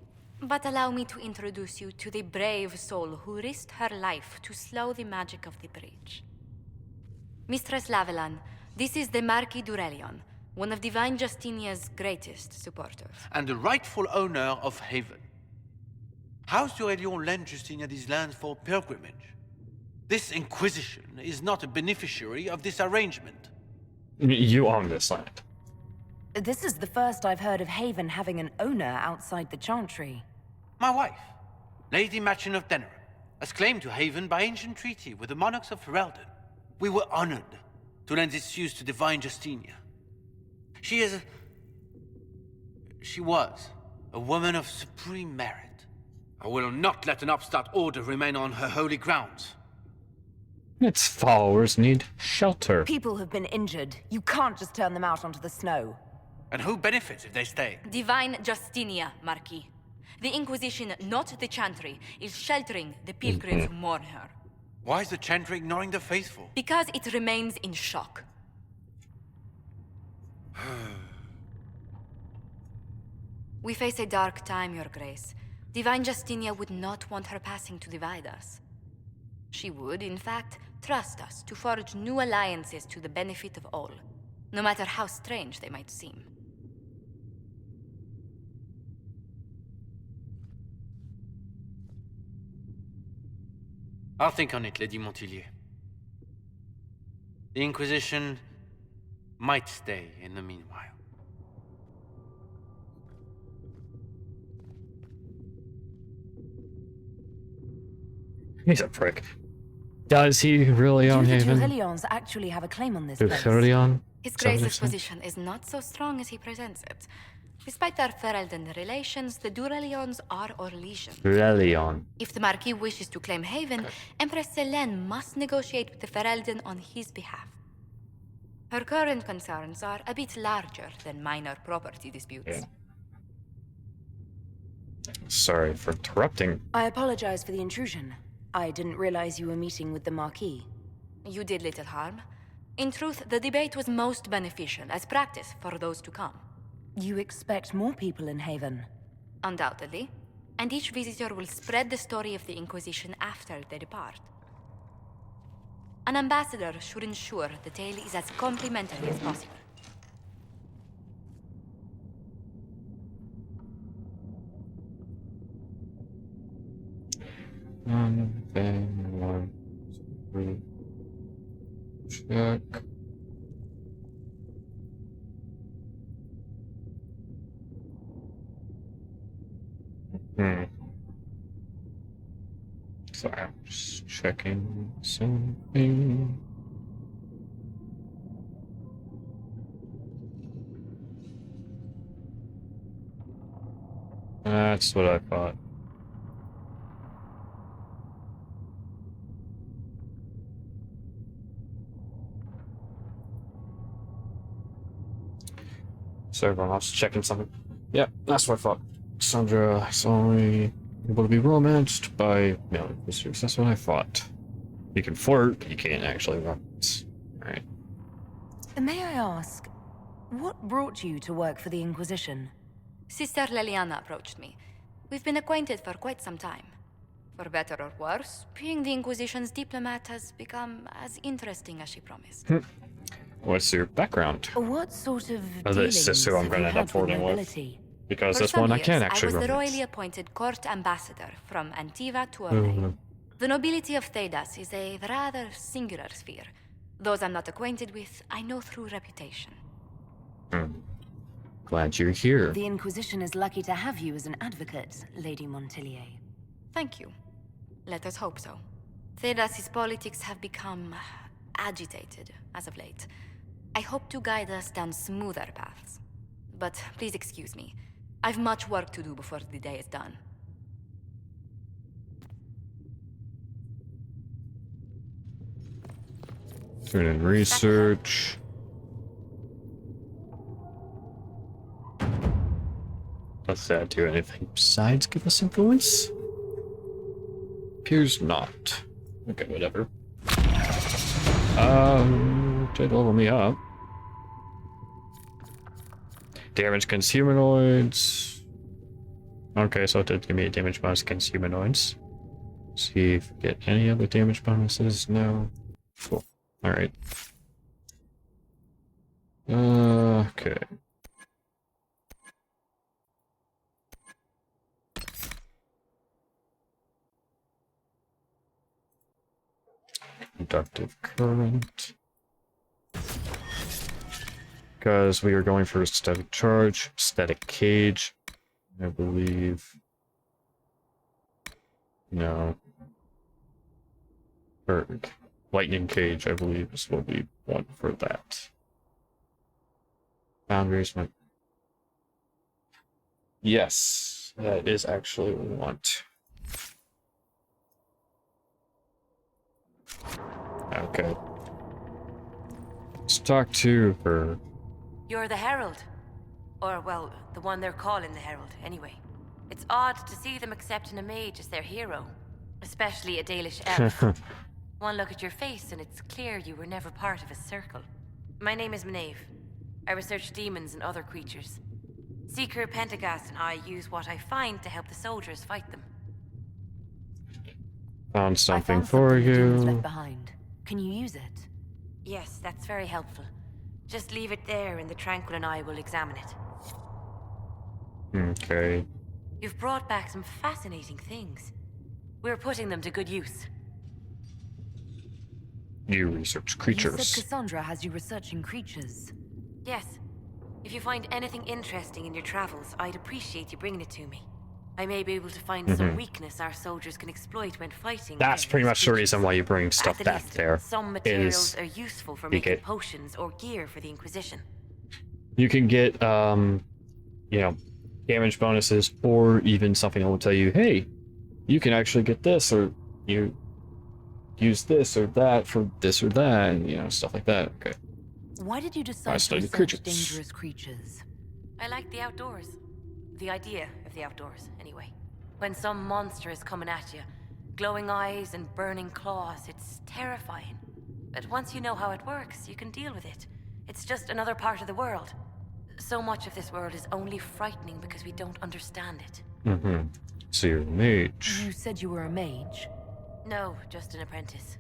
[SPEAKER 2] But allow me to introduce you to the brave soul who risked her life to slow the magic of the breach. Mistress Lavelan, this is the Marquis d'Aurelion, one of Divine Justinia's greatest supporters.
[SPEAKER 21] And the rightful owner of Haven. House d'Aurelion lent Justinia these lands for pilgrimage. This Inquisition is not a beneficiary of this arrangement.
[SPEAKER 1] You own this land.
[SPEAKER 22] This is the first I've heard of Haven having an owner outside the Chantry.
[SPEAKER 21] My wife, Lady Machin of Denerim, has claimed to Haven by ancient treaty with the monarchs of Ferelden. We were honored to lend its use to Divine Justinia. She was a woman of supreme merit. I will not let an upstart order remain on her holy grounds.
[SPEAKER 1] Its followers need shelter.
[SPEAKER 22] People have been injured. You can't just turn them out onto the snow.
[SPEAKER 21] And who benefits if they stay?
[SPEAKER 2] Divine Justinia, Marquis. The Inquisition, not the Chantry, is sheltering the pilgrims who mourn her.
[SPEAKER 21] Why is the Chantry ignoring the faithful?
[SPEAKER 2] Because it remains in shock. We face a dark time, Your Grace. Divine Justinia would not want her passing to divide us. She would, in fact, trust us to forge new alliances to the benefit of all, no matter how strange they might seem.
[SPEAKER 21] I'll think on it, Lady Montillier. The Inquisition might stay in the meanwhile.
[SPEAKER 1] He's a prick. Does he really own
[SPEAKER 22] Do the
[SPEAKER 1] Haven?
[SPEAKER 22] Durelions actually have a claim on this place?
[SPEAKER 1] Durelion?
[SPEAKER 2] His Grace's position is not so strong as he presents it. Despite their Ferelden relations, the Durelions are Orlesian.
[SPEAKER 1] Durelion.
[SPEAKER 2] If the Marquis wishes to claim Haven, Empress Selene must negotiate with the Ferelden on his behalf. Her current concerns are a bit larger than minor property disputes.
[SPEAKER 1] Yeah. Sorry for interrupting.
[SPEAKER 22] I apologize for the intrusion. I didn't realize you were meeting with the Marquis.
[SPEAKER 2] You did little harm. In truth, the debate was most beneficial as practice for those to come.
[SPEAKER 22] You expect more people in Haven?
[SPEAKER 2] Undoubtedly. And each visitor will spread the story of the Inquisition after they depart. An ambassador should ensure the tale is as complimentary as possible.
[SPEAKER 1] Check. Sorry, I'm just checking something. That's what I thought. So everyone else checking something. Yep, that's what I thought. Sandra is only able to be romanced by male inquisitors. That's what I thought. You can flirt, but you can't actually romance. Alright.
[SPEAKER 22] May I ask, what brought you to work for the Inquisition?
[SPEAKER 2] Sister Leliana approached me. We've been acquainted for quite some time. For better or worse, being the Inquisition's diplomat has become as interesting as she promised.
[SPEAKER 1] What's your background?
[SPEAKER 22] What sort of
[SPEAKER 1] This is who I'm going to end up flirting with. Because
[SPEAKER 2] For
[SPEAKER 1] this
[SPEAKER 2] some
[SPEAKER 1] one I
[SPEAKER 2] years,
[SPEAKER 1] can't actually
[SPEAKER 2] I was the
[SPEAKER 1] romance.
[SPEAKER 2] royally appointed court ambassador from Antiva to Orlais.
[SPEAKER 1] Oh.
[SPEAKER 2] The nobility of Thedas is a rather singular sphere. Those I'm not acquainted with, I know through reputation.
[SPEAKER 1] Glad you're here.
[SPEAKER 22] The Inquisition is lucky to have you as an advocate, Lady Montillier.
[SPEAKER 2] Thank you. Let us hope so. Thedas's politics have become agitated as of late. I hope to guide us down smoother paths. But please excuse me. I've much work to do before the day is done.
[SPEAKER 1] Doing in research. Does that do anything besides give us influence? Appears not. Okay, whatever. Did level me up. Damage against humanoids. Okay, so it did give me a damage bonus against humanoids. See if we get any other damage bonuses. No. Cool. Alright. Okay. Conductive current. Because we are going for a static charge, static cage, I believe. No. Or lightning cage, I believe, is what we want for that. Boundaries might. Yes, that is actually what we want. Okay. Let's talk to her.
[SPEAKER 11] You're the Herald. Or, well, the one they're calling the Herald, anyway. It's odd to see them accepting a mage as their hero. Especially a Dalish elf. One look at your face and it's clear you were never part of a circle. My name is Maeve. I research demons and other creatures. Seeker Pentagast and I use what I find to help the soldiers fight them.
[SPEAKER 1] Found something
[SPEAKER 22] I found
[SPEAKER 1] for
[SPEAKER 22] something the demons
[SPEAKER 1] you.
[SPEAKER 22] left behind. Can you use it?
[SPEAKER 11] Yes, that's very helpful. Just leave it there and the Tranquil and I will examine it.
[SPEAKER 1] Okay.
[SPEAKER 11] You've brought back some fascinating things. We're putting them to good use.
[SPEAKER 1] You research
[SPEAKER 22] You
[SPEAKER 1] creatures.
[SPEAKER 22] said Cassandra has you researching creatures.
[SPEAKER 11] Yes. If you find anything interesting in your travels, I'd appreciate you bringing it to me. I may be able to find some weakness our soldiers can exploit when fighting.
[SPEAKER 1] That's pretty much the reason why you bring stuff
[SPEAKER 11] the
[SPEAKER 1] back
[SPEAKER 11] least,
[SPEAKER 1] there.
[SPEAKER 11] Some materials
[SPEAKER 1] Is
[SPEAKER 11] are useful for
[SPEAKER 1] you
[SPEAKER 11] making
[SPEAKER 1] get-
[SPEAKER 11] potions or gear for the Inquisition.
[SPEAKER 1] you can get you know, damage bonuses, or even something that will tell you, hey, you can actually get this, or you use this or that for this or that, and you know, stuff like that. Okay.
[SPEAKER 22] Why did you
[SPEAKER 1] I
[SPEAKER 22] decide to
[SPEAKER 1] studied
[SPEAKER 22] research
[SPEAKER 1] creatures.
[SPEAKER 22] dangerous creatures?
[SPEAKER 11] I like the outdoors. The idea of the outdoors, anyway. When some monster is coming at you, glowing eyes and burning claws, it's terrifying. But once you know how it works, you can deal with it. It's just another part of the world. So much of this world is only frightening because we don't understand it.
[SPEAKER 1] So you're a mage.
[SPEAKER 22] You said you were a mage.
[SPEAKER 11] No, just an apprentice.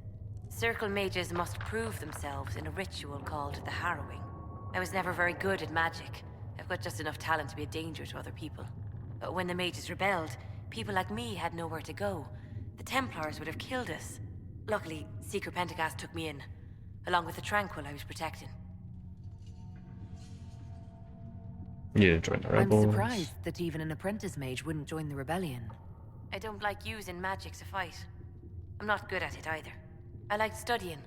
[SPEAKER 11] Circle mages must prove themselves in a ritual called the Harrowing. I was never very good at magic. I've got just enough talent to be a danger to other people. But when the mages rebelled, people like me had nowhere to go. The Templars would have killed us. Luckily, Seeker Pentagast took me in, along with the Tranquil I was protecting.
[SPEAKER 1] You join the
[SPEAKER 22] I'm
[SPEAKER 1] rebels.
[SPEAKER 22] surprised that even an apprentice mage wouldn't join the rebellion.
[SPEAKER 11] I don't like using magic to fight. I'm not good at it either. I liked studying.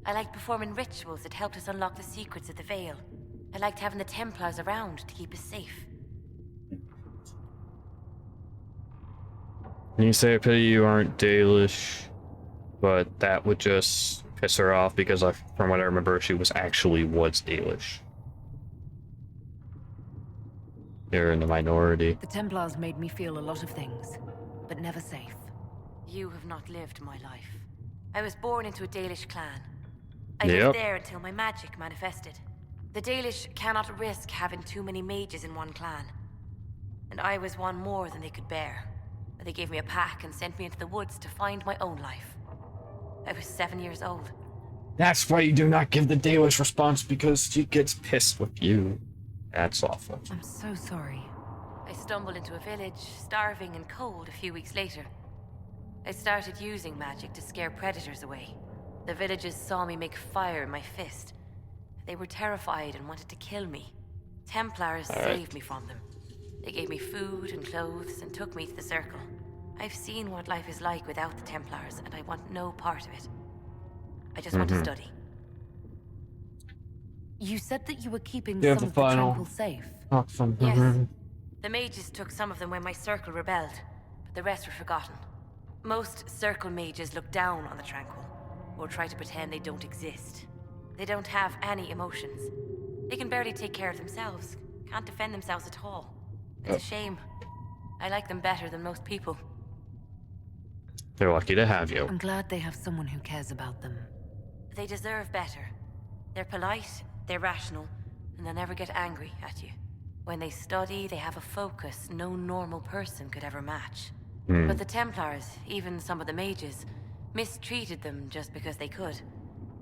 [SPEAKER 11] I liked performing rituals that helped us unlock the secrets of the Veil. I liked having the Templars around to keep us safe.
[SPEAKER 1] And you say, I pity you aren't Dalish, but that would just piss her off because from what I remember, she was Dalish. They're in the minority.
[SPEAKER 22] The Templars made me feel a lot of things, but never safe.
[SPEAKER 11] You have not lived my life. I was born into a Dalish clan. I
[SPEAKER 1] Yep.
[SPEAKER 11] lived there until my magic manifested. The Dalish cannot risk having too many mages in one clan. And I was one more than they could bear. They gave me a pack and sent me into the woods to find my own life. I was 7 years old.
[SPEAKER 1] That's why you do not give the Dalish response, because she gets pissed with you. That's awful.
[SPEAKER 22] I'm so sorry.
[SPEAKER 11] I stumbled into a village, starving and cold a few weeks later. I started using magic to scare predators away. The villagers saw me make fire in my fist. They were terrified and wanted to kill me. Templars saved me from them. They gave me food and clothes and took me to the Circle. I've seen what life is like without the Templars, and I want no part of it. I just want to study.
[SPEAKER 22] You said that you were keeping
[SPEAKER 1] Yeah,
[SPEAKER 22] some
[SPEAKER 1] the
[SPEAKER 22] of the
[SPEAKER 1] final
[SPEAKER 22] Tranquil safe.
[SPEAKER 1] talk from
[SPEAKER 11] Yes.
[SPEAKER 1] her.
[SPEAKER 11] The mages took some of them when my Circle rebelled, but the rest were forgotten. Most Circle mages look down on the Tranquil, or try to pretend they don't exist. They don't have any emotions. They can barely take care of themselves, can't defend themselves at all. It's a shame. I like them better than most people.
[SPEAKER 1] They're lucky to have you.
[SPEAKER 22] I'm glad they have someone who cares about them.
[SPEAKER 11] They deserve better. They're polite, they're rational, and they'll never get angry at you. When they study, they have a focus no normal person could ever match.
[SPEAKER 1] Hmm.
[SPEAKER 11] But the Templars, even some of the mages, mistreated them just because they could.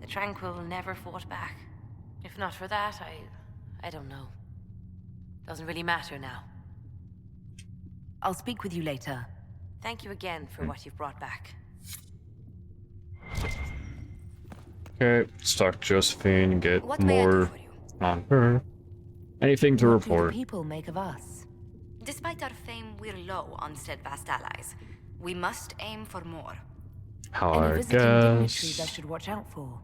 [SPEAKER 11] The Tranquil never fought back. If not for that, I don't know. Doesn't really matter now.
[SPEAKER 22] I'll speak with you later.
[SPEAKER 11] Thank you again for what you've brought back.
[SPEAKER 1] Okay, let's talk to Josephine, get
[SPEAKER 2] What may I do
[SPEAKER 1] more
[SPEAKER 2] for you?
[SPEAKER 1] on her. Anything to
[SPEAKER 22] What do the
[SPEAKER 1] report?
[SPEAKER 22] people make of us?
[SPEAKER 2] Despite our fame, we're low on steadfast allies. We must aim for more.
[SPEAKER 1] How
[SPEAKER 22] Any
[SPEAKER 1] I
[SPEAKER 22] visiting dignitaries I
[SPEAKER 1] guess.
[SPEAKER 22] should watch out for?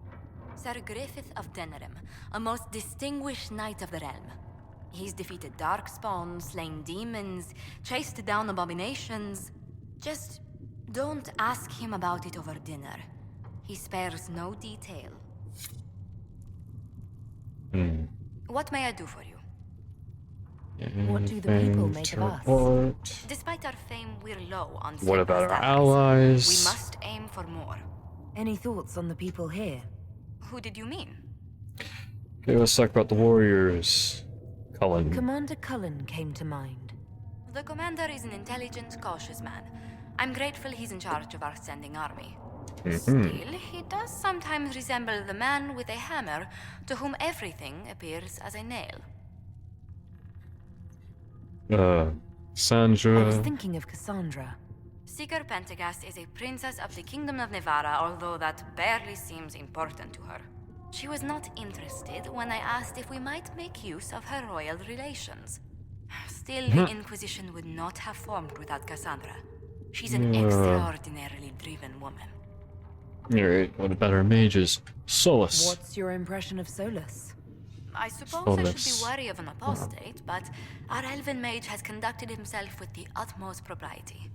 [SPEAKER 2] Sir Griffith of Denerim, a most distinguished knight of the realm. He's defeated darkspawn, slain demons, chased down abominations. Just don't ask him about it over dinner. He spares no detail.
[SPEAKER 1] Hmm.
[SPEAKER 2] What may I do for you?
[SPEAKER 22] What do the people
[SPEAKER 1] Anything
[SPEAKER 22] make
[SPEAKER 1] to
[SPEAKER 22] of us?
[SPEAKER 1] report?
[SPEAKER 2] Despite our fame, we're low on
[SPEAKER 1] What about our
[SPEAKER 2] steadfast
[SPEAKER 1] allies?
[SPEAKER 2] We must aim for more.
[SPEAKER 22] Any thoughts on the people here?
[SPEAKER 2] Who did you mean?
[SPEAKER 1] Okay, let's talk about the warriors. Cullen.
[SPEAKER 22] Commander Cullen came to mind.
[SPEAKER 2] The commander is an intelligent, cautious man. I'm grateful he's in charge of our standing army. Still, he does sometimes resemble the man with a hammer to whom everything appears as a nail.
[SPEAKER 22] I was
[SPEAKER 1] Sandra.
[SPEAKER 22] thinking of Cassandra.
[SPEAKER 2] Seeker Pentagast is a princess of the Kingdom of Nevarra, although that barely seems important to her. She was not interested when I asked if we might make use of her royal relations. Still, the Inquisition would not have formed without Cassandra. She's an extraordinarily driven woman.
[SPEAKER 1] Alright, what about our mages? Solus.
[SPEAKER 22] What's your impression of Solus?
[SPEAKER 2] I suppose I should
[SPEAKER 1] Solus.
[SPEAKER 2] be wary of an apostate, but our elven mage has conducted himself with the utmost propriety.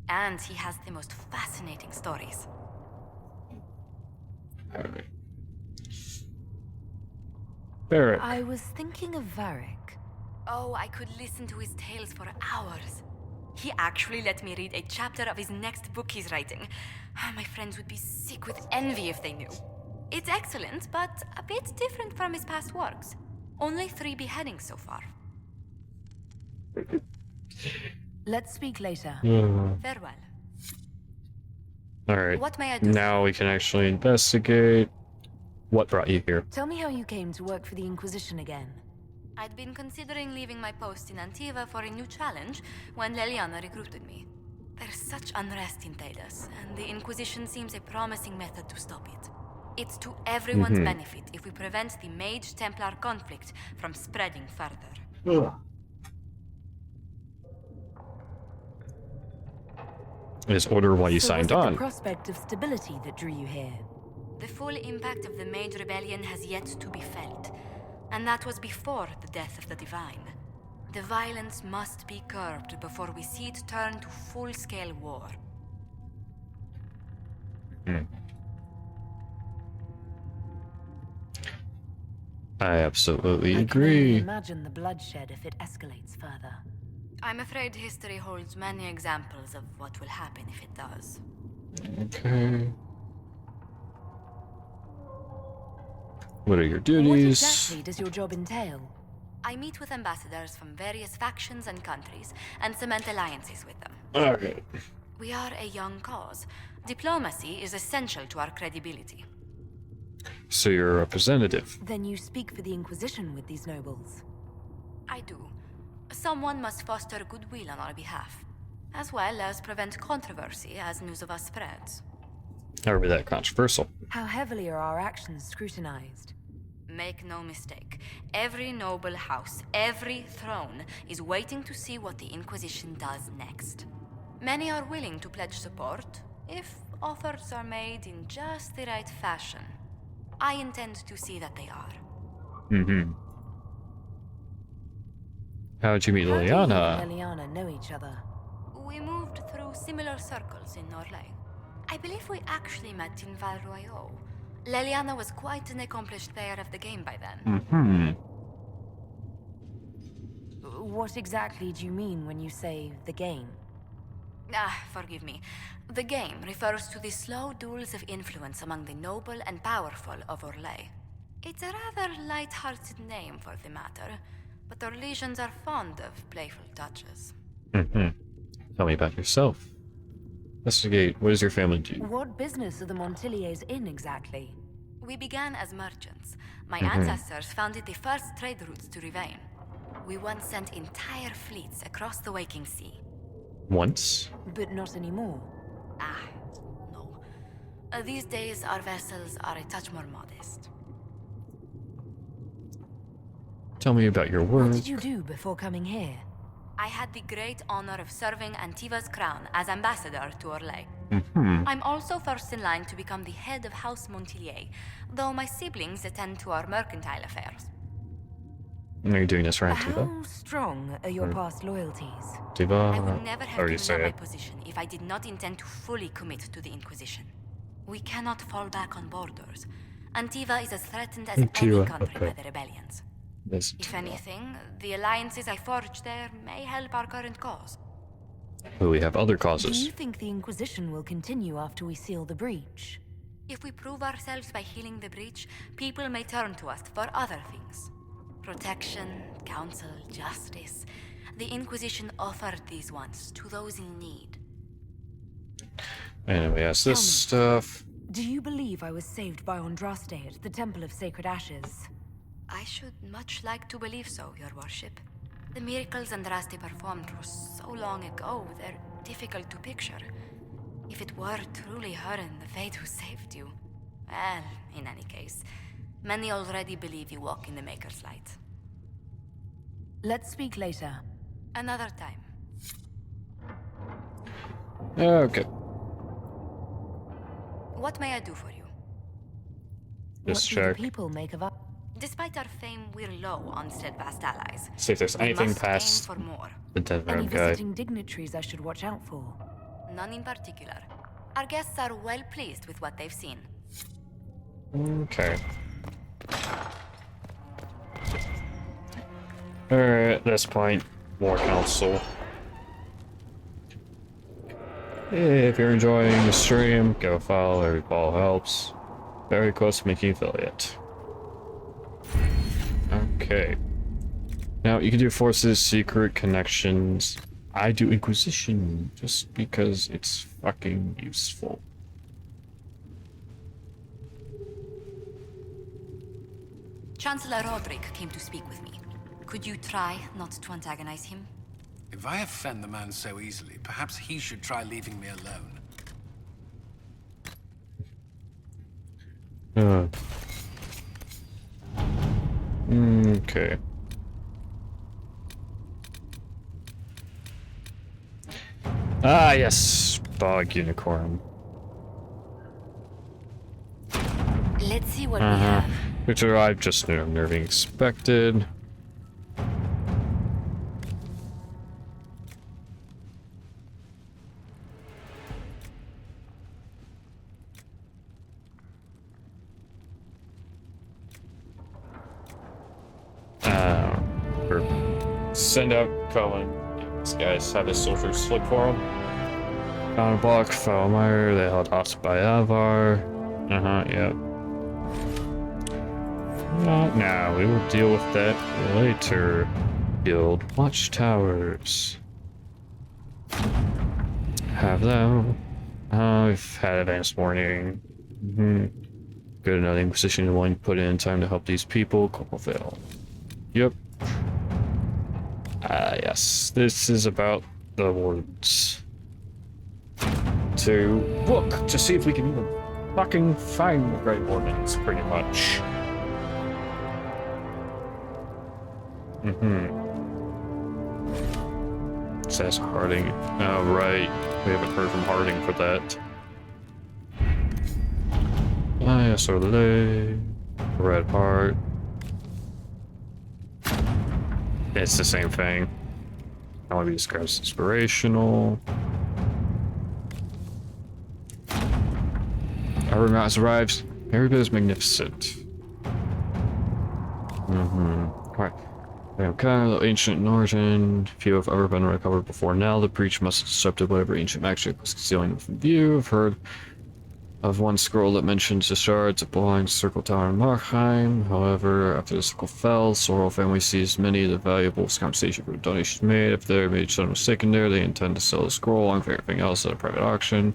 [SPEAKER 2] And he has the most fascinating stories.
[SPEAKER 1] Alright. Barrack.
[SPEAKER 22] I was thinking of Varric.
[SPEAKER 2] Oh, I could listen to his tales for hours. He actually let me read a chapter of his next book he's writing. My friends would be sick with envy if they knew. It's excellent, but a bit different from his past works. Only 3 beheadings so far.
[SPEAKER 22] Let's speak later.
[SPEAKER 2] Farewell.
[SPEAKER 1] Alright.
[SPEAKER 2] What may I do?
[SPEAKER 1] Now we can actually investigate. What brought you here?
[SPEAKER 22] Tell me how you came to work for the Inquisition again.
[SPEAKER 2] I'd been considering leaving my post in Antiva for a new challenge when Leliana recruited me. There's such unrest in Thedas, and the Inquisition seems a promising method to stop it. It's to everyone's benefit if we prevent the Mage-Templar conflict from spreading further.
[SPEAKER 1] Is order why you
[SPEAKER 22] So
[SPEAKER 1] signed
[SPEAKER 22] was it
[SPEAKER 1] on.
[SPEAKER 22] the prospect of stability that drew you here?
[SPEAKER 2] The full impact of the Mage Rebellion has yet to be felt, and that was before the death of the Divine. The violence must be curbed before we see it turn to full-scale war.
[SPEAKER 1] I absolutely
[SPEAKER 22] I can only
[SPEAKER 1] agree.
[SPEAKER 22] imagine the bloodshed if it escalates further.
[SPEAKER 2] I'm afraid history holds many examples of what will happen if it does.
[SPEAKER 1] Okay. What are your
[SPEAKER 22] What
[SPEAKER 1] duties?
[SPEAKER 22] exactly does your job entail?
[SPEAKER 2] I meet with ambassadors from various factions and countries and cement alliances with them.
[SPEAKER 1] Alright.
[SPEAKER 2] We are a young cause. Diplomacy is essential to our credibility.
[SPEAKER 1] So you're a representative.
[SPEAKER 22] Then you speak for the Inquisition with these nobles.
[SPEAKER 2] I do. Someone must foster goodwill on our behalf, as well as prevent controversy as news of us spreads.
[SPEAKER 1] Are we that controversial?
[SPEAKER 22] How heavily are our actions scrutinized?
[SPEAKER 2] Make no mistake, every noble house, every throne is waiting to see what the Inquisition does next. Many are willing to pledge support if offers are made in just the right fashion. I intend to see that they are.
[SPEAKER 1] How'd you meet
[SPEAKER 22] How do you
[SPEAKER 1] Liliana?
[SPEAKER 22] and Liliana know each other?
[SPEAKER 2] We moved through similar circles in Norlay. I believe we actually met in Val Royaux. Leliana was quite an accomplished player of the game by then.
[SPEAKER 22] What exactly do you mean when you say the game?
[SPEAKER 2] Forgive me. The game refers to the slow duels of influence among the noble and powerful of Orlais. It's a rather light-hearted name for the matter, but our legions are fond of playful touches.
[SPEAKER 1] Tell me about yourself. Investigate. What does your family do?
[SPEAKER 22] What business are the Montiliers in exactly?
[SPEAKER 2] We began as merchants. My ancestors founded the first trade routes to Rivain. We once sent entire fleets across the Waking Sea.
[SPEAKER 1] Once?
[SPEAKER 22] But not anymore.
[SPEAKER 2] No. These days, our vessels are a touch more modest.
[SPEAKER 1] Tell me about your work.
[SPEAKER 22] What did you do before coming here?
[SPEAKER 2] I had the great honor of serving Antiva's crown as ambassador to Orlais. I'm also first in line to become the head of House Montilier, though my siblings attend to our mercantile affairs.
[SPEAKER 1] Are you doing this for Antiva?
[SPEAKER 22] How strong are your past loyalties?
[SPEAKER 1] Antiva?
[SPEAKER 2] I would never have
[SPEAKER 1] already
[SPEAKER 2] given up my
[SPEAKER 1] said.
[SPEAKER 2] position if I did not intend to fully commit to the Inquisition. We cannot fall back on borders. Antiva is as threatened as any country by the rebellions. If anything, the alliances I forged there may help our current cause.
[SPEAKER 1] But we have other
[SPEAKER 22] Do
[SPEAKER 1] causes.
[SPEAKER 22] you think the Inquisition will continue after we seal the breach?
[SPEAKER 2] If we prove ourselves by healing the breach, people may turn to us for other things. Protection, counsel, justice. The Inquisition offered these once to those in need.
[SPEAKER 1] Anyway, yes, this stuff.
[SPEAKER 22] Do you believe I was saved by Andraste at the Temple of Sacred Ashes?
[SPEAKER 2] I should much like to believe so, Your Worship. The miracles Andraste performed were so long ago, they're difficult to picture. If it were truly her and the Fate who saved you, well, in any case, many already believe you walk in the Maker's light.
[SPEAKER 22] Let's speak later.
[SPEAKER 2] Another time.
[SPEAKER 1] Okay.
[SPEAKER 2] What may I do for you?
[SPEAKER 1] Just
[SPEAKER 22] What do the
[SPEAKER 1] check.
[SPEAKER 22] people make of us?
[SPEAKER 2] Despite our fame, we're low on steadfast allies.
[SPEAKER 1] See if there's
[SPEAKER 2] We
[SPEAKER 1] anything
[SPEAKER 2] must
[SPEAKER 1] past
[SPEAKER 2] aim for more.
[SPEAKER 1] the Dead
[SPEAKER 22] Any
[SPEAKER 1] Round guy.
[SPEAKER 22] visiting dignitaries I should watch out for?
[SPEAKER 2] None in particular. Our guests are well pleased with what they've seen.
[SPEAKER 1] Okay. Alright, at this point, more counsel. If you're enjoying the stream, give a follow, every follow helps. Very close to making affiliate. Okay. Now, you can do forces, secret, connections. I do Inquisition, just because it's fucking useful.
[SPEAKER 2] Chancellor Roderick came to speak with me. Could you try not to antagonize him?
[SPEAKER 20] If I offend the man so easily, perhaps he should try leaving me alone.
[SPEAKER 1] Okay. Ah, yes. Bog unicorn.
[SPEAKER 2] Let's see what we have.
[SPEAKER 1] Which arrived just never being expected. Send out Cohen. These guys have his soldiers look for him. Found a block, Felmire, they held hostage by Avar. Yep. Now, we will deal with that later. Build watchtowers. Have them. I've had advanced warning. Good, another Inquisition willing to put in time to help these people. Corporal. Yep. Yes. This is about the wards. To look to see if we can even fucking find the Great Ordnance, pretty much. Says Harding. Oh, right. We haven't heard from Harding for that. Yes, Orlais. Red Heart. It's the same thing. Can only be described as inspirational. Our mountains arrives. Every bit is magnificent. Alright. Kind of ancient Norton. Few have ever been recovered before now. The breach must have disrupted whatever ancient magic was concealing them from view. I've heard of one scroll that mentions the shards that belong to Circle Tower in Markheim. However, after the circle fell, Sorrel family seized many of the valuables compensation for the donations made. If they made some mistake in there, they intend to sell the scroll along with everything else at a private auction.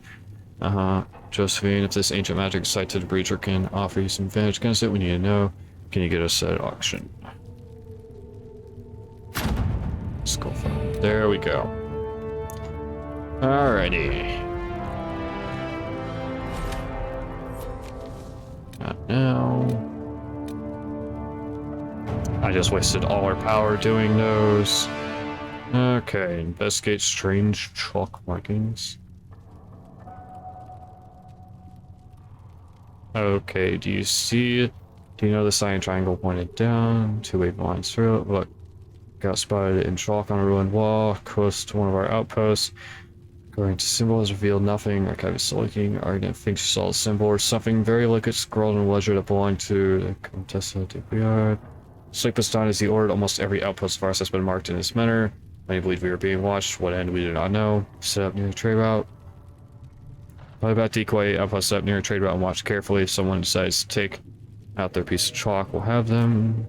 [SPEAKER 1] Josephine, if this ancient magic site to the breacher can offer you some advantage against it, we need to know. Can you get us at auction? Scroll file. There we go. Alrighty. Not now. I just wasted all our power doing those. Okay, investigate strange chalk markings. Okay, do you know the sign triangle pointed down? Two wave lines through it. Look, got spotted in chalk on a ruined wall, close to one of our outposts. According to symbols revealed nothing. Archive is still looking. Arden thinks she saw a symbol or something very like a scroll in a ledger that belonged to the Contessa de Briard. Sleep is done as he ordered. Almost every outpost of ours has been marked in this manner. Many believe we are being watched. What end we do not know. Set up near the trade route. Play about decoy outpost set up near a trade route and watch carefully. If someone decides to take out their piece of chalk, we'll have them.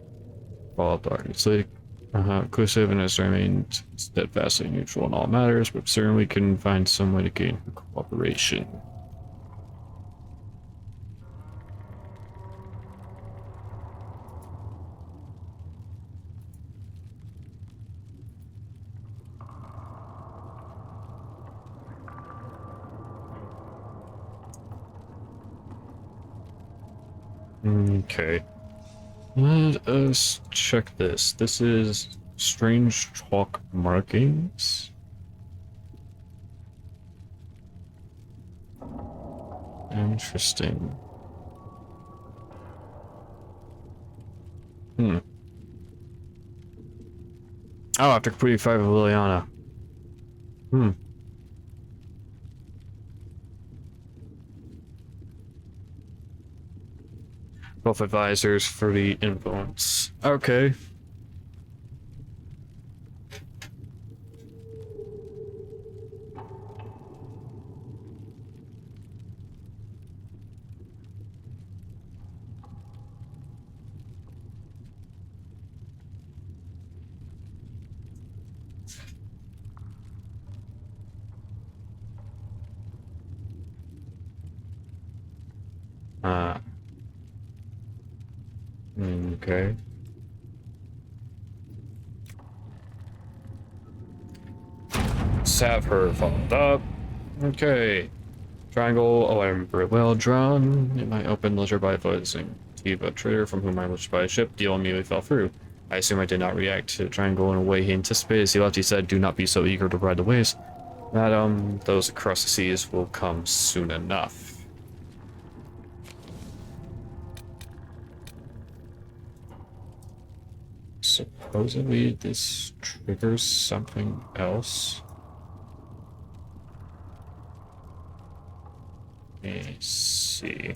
[SPEAKER 1] Follow up darkness leak. Inclusive and has remained steadfastly neutral in all matters, but certainly can find some way to gain her cooperation. Okay. Let us check this. This is strange chalk markings. Interesting. Oh, after completing 5 of Liliana. Both advisors for the influence. Okay. Okay. Let's have her followed up. Okay. Triangle, oh, I'm very well drawn. In my open leisure by advising Tiva, trader from whom I wished to buy a ship, deal immediately fell through. I assume I did not react to the triangle in a way he anticipated. As he left, he said, do not be so eager to ride the waves. Madam, those across the seas will come soon enough. Supposedly this triggers something else. Let me see.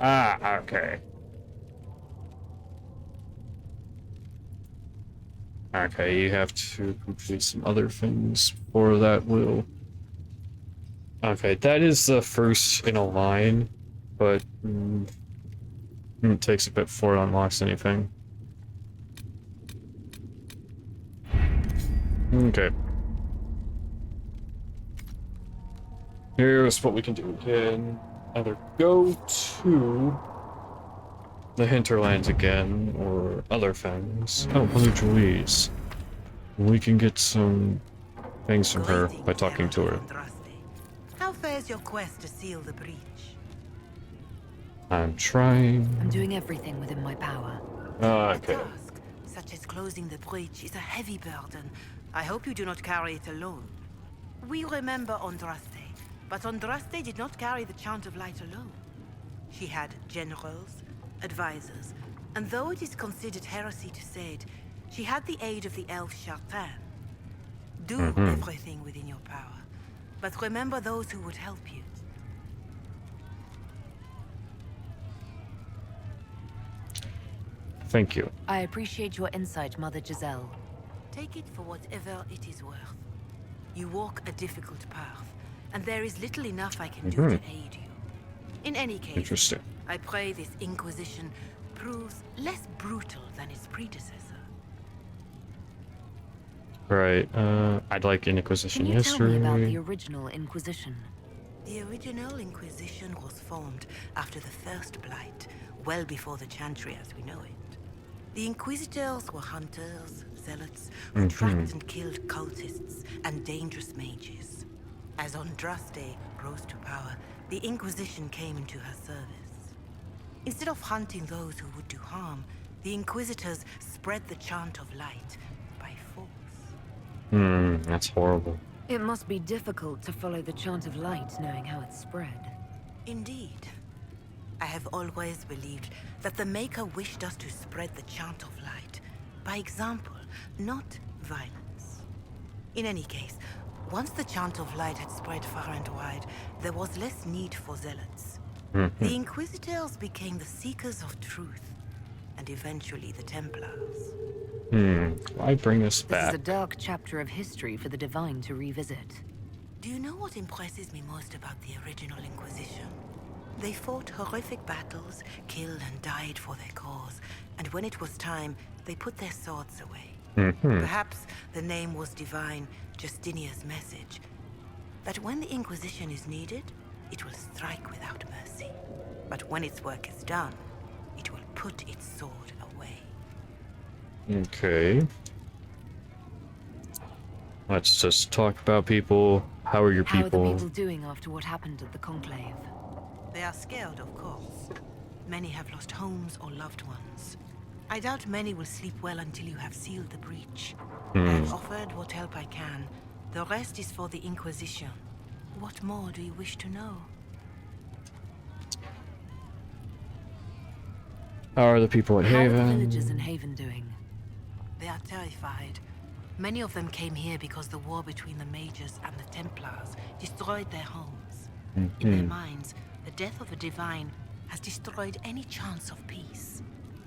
[SPEAKER 1] Okay. Okay, you have to complete some other things before that will... Okay, that is the first in a line, but it takes a bit before it unlocks anything. Okay. Here's what we can do. We can either go to the hinterlands again, or other things. Oh, Mother Julies. We can get some things from her by talking to her.
[SPEAKER 5] How fares your quest to seal the breach?
[SPEAKER 1] I'm trying.
[SPEAKER 22] I'm doing everything within my power.
[SPEAKER 1] Okay.
[SPEAKER 5] A task, such as closing the breach, is a heavy burden. I hope you do not carry it alone. We remember Andraste, but Andraste did not carry the Chant of Light alone. She had generals, advisors, and though it is considered heresy to say it, she had the aid of the elf Chartan. Do everything within your power, but remember those who would help you.
[SPEAKER 1] Thank you.
[SPEAKER 22] I appreciate your insight, Mother Giselle.
[SPEAKER 5] Take it for whatever it is worth. You walk a difficult path, and there is little enough I can do to aid you. In any case,
[SPEAKER 1] Interesting.
[SPEAKER 5] I pray this Inquisition proves less brutal than its predecessor.
[SPEAKER 1] Right. I'd like Inquisition
[SPEAKER 22] Can you tell me about the
[SPEAKER 1] history.
[SPEAKER 22] original Inquisition?
[SPEAKER 5] The original Inquisition was formed after the First Blight, well before the Chantry as we know it. The Inquisitors were hunters, zealots, who tracked and killed cultists and dangerous mages. As Andraste rose to power, the Inquisition came into her service. Instead of hunting those who would do harm, the Inquisitors spread the chant of light by force.
[SPEAKER 1] That's horrible.
[SPEAKER 22] It must be difficult to follow the chant of light knowing how it's spread.
[SPEAKER 5] Indeed. I have always believed that the Maker wished us to spread the chant of light by example, not violence. In any case, once the chant of light had spread far and wide, there was less need for zealots. The Inquisitors became the seekers of truth, and eventually the Templars.
[SPEAKER 1] Why bring us
[SPEAKER 22] This
[SPEAKER 1] back?
[SPEAKER 22] is a dark chapter of history for the Divine to revisit.
[SPEAKER 5] Do you know what impresses me most about the original Inquisition? They fought horrific battles, killed and died for their cause, and when it was time, they put their swords away. Perhaps the name was divine, Justinia's message, that when the Inquisition is needed, it will strike without mercy. But when its work is done, it will put its sword away.
[SPEAKER 1] Okay. Let's just talk about people. How are your
[SPEAKER 22] How are
[SPEAKER 1] people?
[SPEAKER 22] the people doing after what happened at the Conclave?
[SPEAKER 5] They are scared, of course. Many have lost homes or loved ones. I doubt many will sleep well until you have sealed the breach. I have offered what help I can. The rest is for the Inquisition. What more do you wish to know?
[SPEAKER 1] How are the people at
[SPEAKER 22] How are the
[SPEAKER 1] Haven?
[SPEAKER 22] villagers in Haven doing?
[SPEAKER 5] They are terrified. Many of them came here because the war between the Mages and the Templars destroyed their homes. In their minds, the death of a divine has destroyed any chance of peace.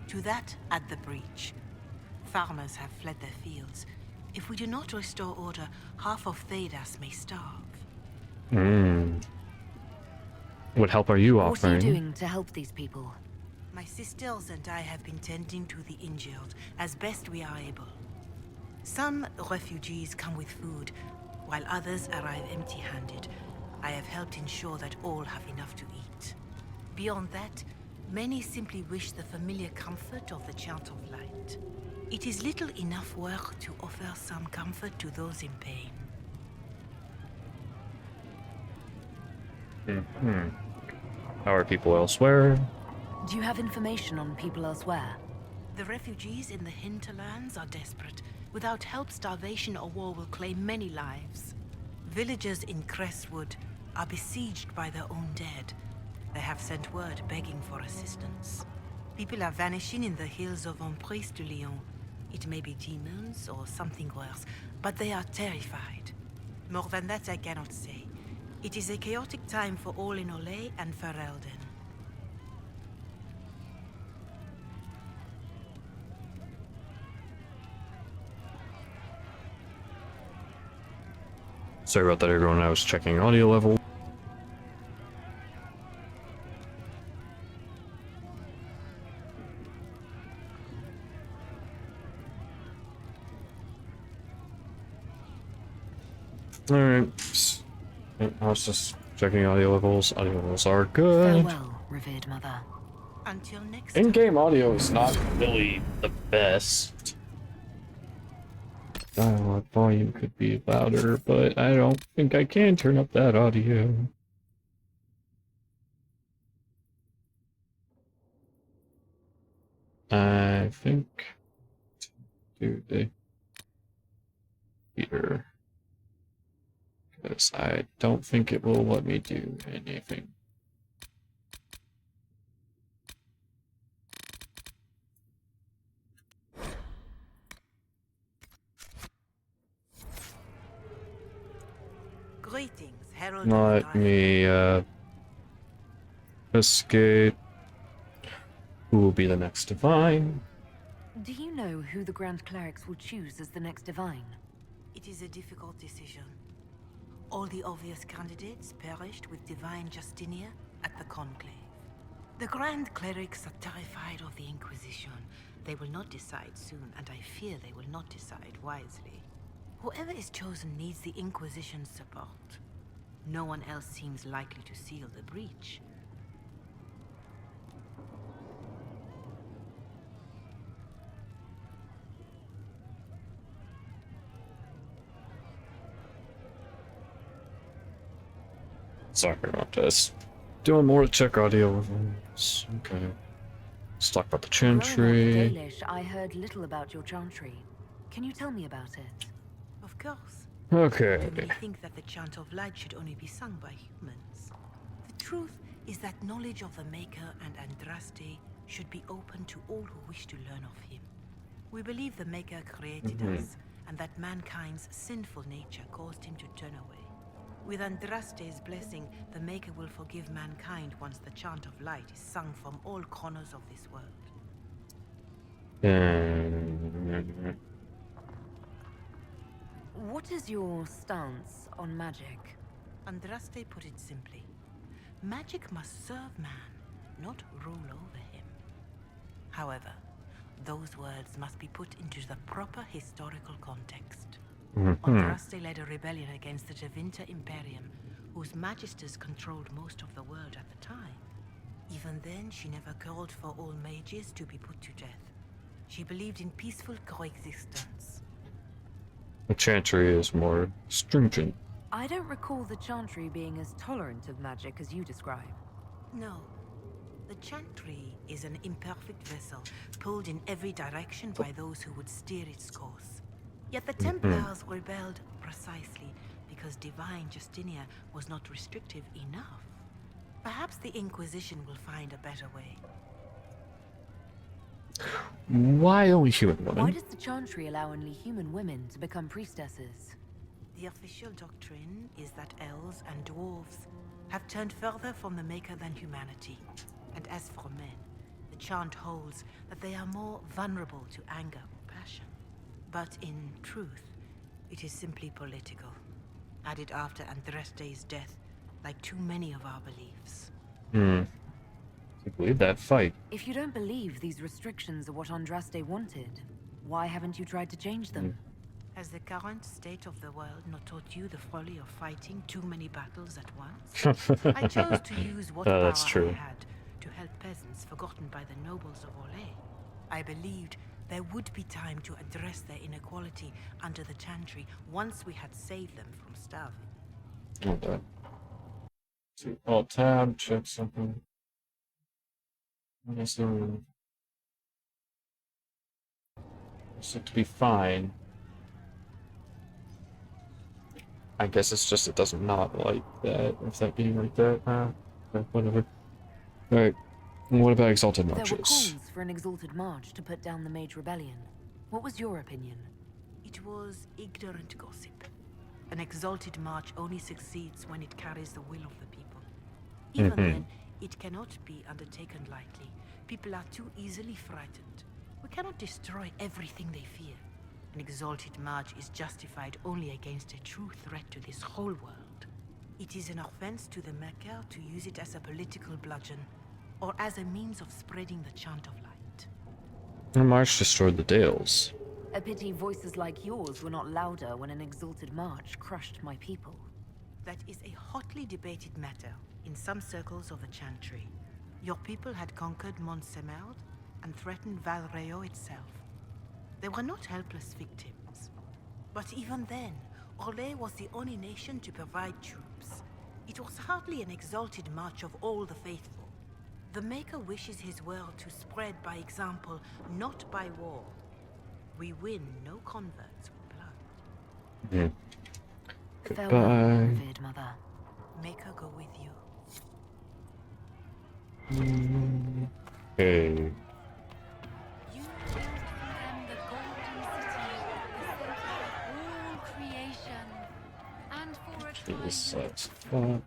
[SPEAKER 5] To that, add the breach. Farmers have fled their fields. If we do not restore order, half of Thedas may starve.
[SPEAKER 1] What help are you
[SPEAKER 22] What are you
[SPEAKER 1] offering?
[SPEAKER 22] doing to help these people?
[SPEAKER 5] My sisters and I have been tending to the injured as best we are able. Some refugees come with food, while others arrive empty-handed. I have helped ensure that all have enough to eat. Beyond that, many simply wish the familiar comfort of the chant of light. It is little enough work to offer some comfort to those in pain.
[SPEAKER 1] How are people elsewhere?
[SPEAKER 22] Do you have information on people elsewhere?
[SPEAKER 5] The refugees in the hinterlands are desperate. Without help, starvation or war will claim many lives. Villagers in Crestwood are besieged by their own dead. They have sent word begging for assistance. People are vanishing in the hills of Emprise de Lyon. It may be demons or something worse, but they are terrified. More than that I cannot say. It is a chaotic time for all in Olay and Ferelden.
[SPEAKER 1] Sorry about that, everyone. I was checking audio level. Alright. I was just checking audio levels. Audio levels are good.
[SPEAKER 22] Farewell, revered mother.
[SPEAKER 5] Until next
[SPEAKER 1] In-game audio is not really the best. Dialogue volume could be louder, but I don't think I can turn up that audio. I think do the here, because I don't think it will let me do anything.
[SPEAKER 5] Greetings, Herald.
[SPEAKER 1] Let me escape. Who will be the next divine?
[SPEAKER 22] Do you know who the Grand Clerics will choose as the next Divine?
[SPEAKER 5] It is a difficult decision. All the obvious candidates perished with Divine Justinia at the Conclave. The Grand Clerics are terrified of the Inquisition. They will not decide soon, and I fear they will not decide wisely. Whoever is chosen needs the Inquisition's support. No one else seems likely to seal the breach.
[SPEAKER 1] Sorry about this. Doing more to check audio levels. Okay. Let's talk about the Chantry.
[SPEAKER 22] Dalish, I heard little about your Chantry. Can you tell me about it?
[SPEAKER 5] Of course.
[SPEAKER 1] Okay.
[SPEAKER 5] Too many think that the Chant of Light should only be sung by humans. The truth is that knowledge of the Maker and Andraste should be open to all who wish to learn of him. We believe the Maker created us, and that mankind's sinful nature caused him to turn away. With Andraste's blessing, the Maker will forgive mankind once the Chant of Light is sung from all corners of this world.
[SPEAKER 22] What is your stance on magic?
[SPEAKER 5] Andraste put it simply. Magic must serve man, not rule over him. However, those words must be put into the proper historical context. Andraste led a rebellion against the Tevinter Imperium, whose magisters controlled most of the world at the time. Even then, she never called for all mages to be put to death. She believed in peaceful coexistence.
[SPEAKER 1] The Chantry is more stringent.
[SPEAKER 22] I don't recall the Chantry being as tolerant of magic as you describe.
[SPEAKER 5] No. The Chantry is an imperfect vessel, pulled in every direction by those who would steer its course. Yet the Templars rebelled precisely because Divine Justinia was not restrictive enough. Perhaps the Inquisition will find a better way.
[SPEAKER 1] Why only human women?
[SPEAKER 22] Why does the Chantry allow only human women to become priestesses?
[SPEAKER 5] The official doctrine is that elves and dwarves have turned further from the Maker than humanity. And as for men, the chant holds that they are more vulnerable to anger or passion. But in truth, it is simply political. Added after Andraste's death, like too many of our beliefs.
[SPEAKER 1] I believe that fight.
[SPEAKER 22] If you don't believe these restrictions are what Andraste wanted, why haven't you tried to change them?
[SPEAKER 5] Has the current state of the world not taught you the folly of fighting too many battles at once? I chose to use what power I had to help peasants forgotten by the nobles of Orlais. I believed there would be time to address their inequality under the Chantry once we had saved them from starving.
[SPEAKER 1] Okay. See, alt tab, check something. What is the room? Looks like to be fine. I guess it's just it does not like that. If that being like that, okay, whatever. Alright. What about Exalted Marches?
[SPEAKER 22] There were calls for an Exalted March to put down the Mage Rebellion. What was your opinion?
[SPEAKER 5] It was ignorant gossip. An Exalted March only succeeds when it carries the will of the people. Even then, it cannot be undertaken lightly. People are too easily frightened. We cannot destroy everything they fear. An Exalted March is justified only against a true threat to this whole world. It is an offense to the Maker to use it as a political bludgeon, or as a means of spreading the chant of light.
[SPEAKER 1] The March destroyed the Dales.
[SPEAKER 22] A pity voices like yours were not louder when an Exalted March crushed my people.
[SPEAKER 5] That is a hotly debated matter in some circles of the Chantry. Your people had conquered Mont Semeld and threatened Valreo itself. They were not helpless victims. But even then, Orlais was the only nation to provide troops. It was hardly an exalted march of all the faithful. The Maker wishes his world to spread by example, not by war. We win no converts with blood.
[SPEAKER 22] Farewell, revered mother.
[SPEAKER 5] Maker go with you.
[SPEAKER 1] Okay.
[SPEAKER 2] You built for them the golden city, the center of all creation, and for a time
[SPEAKER 1] This sucks. Fuck.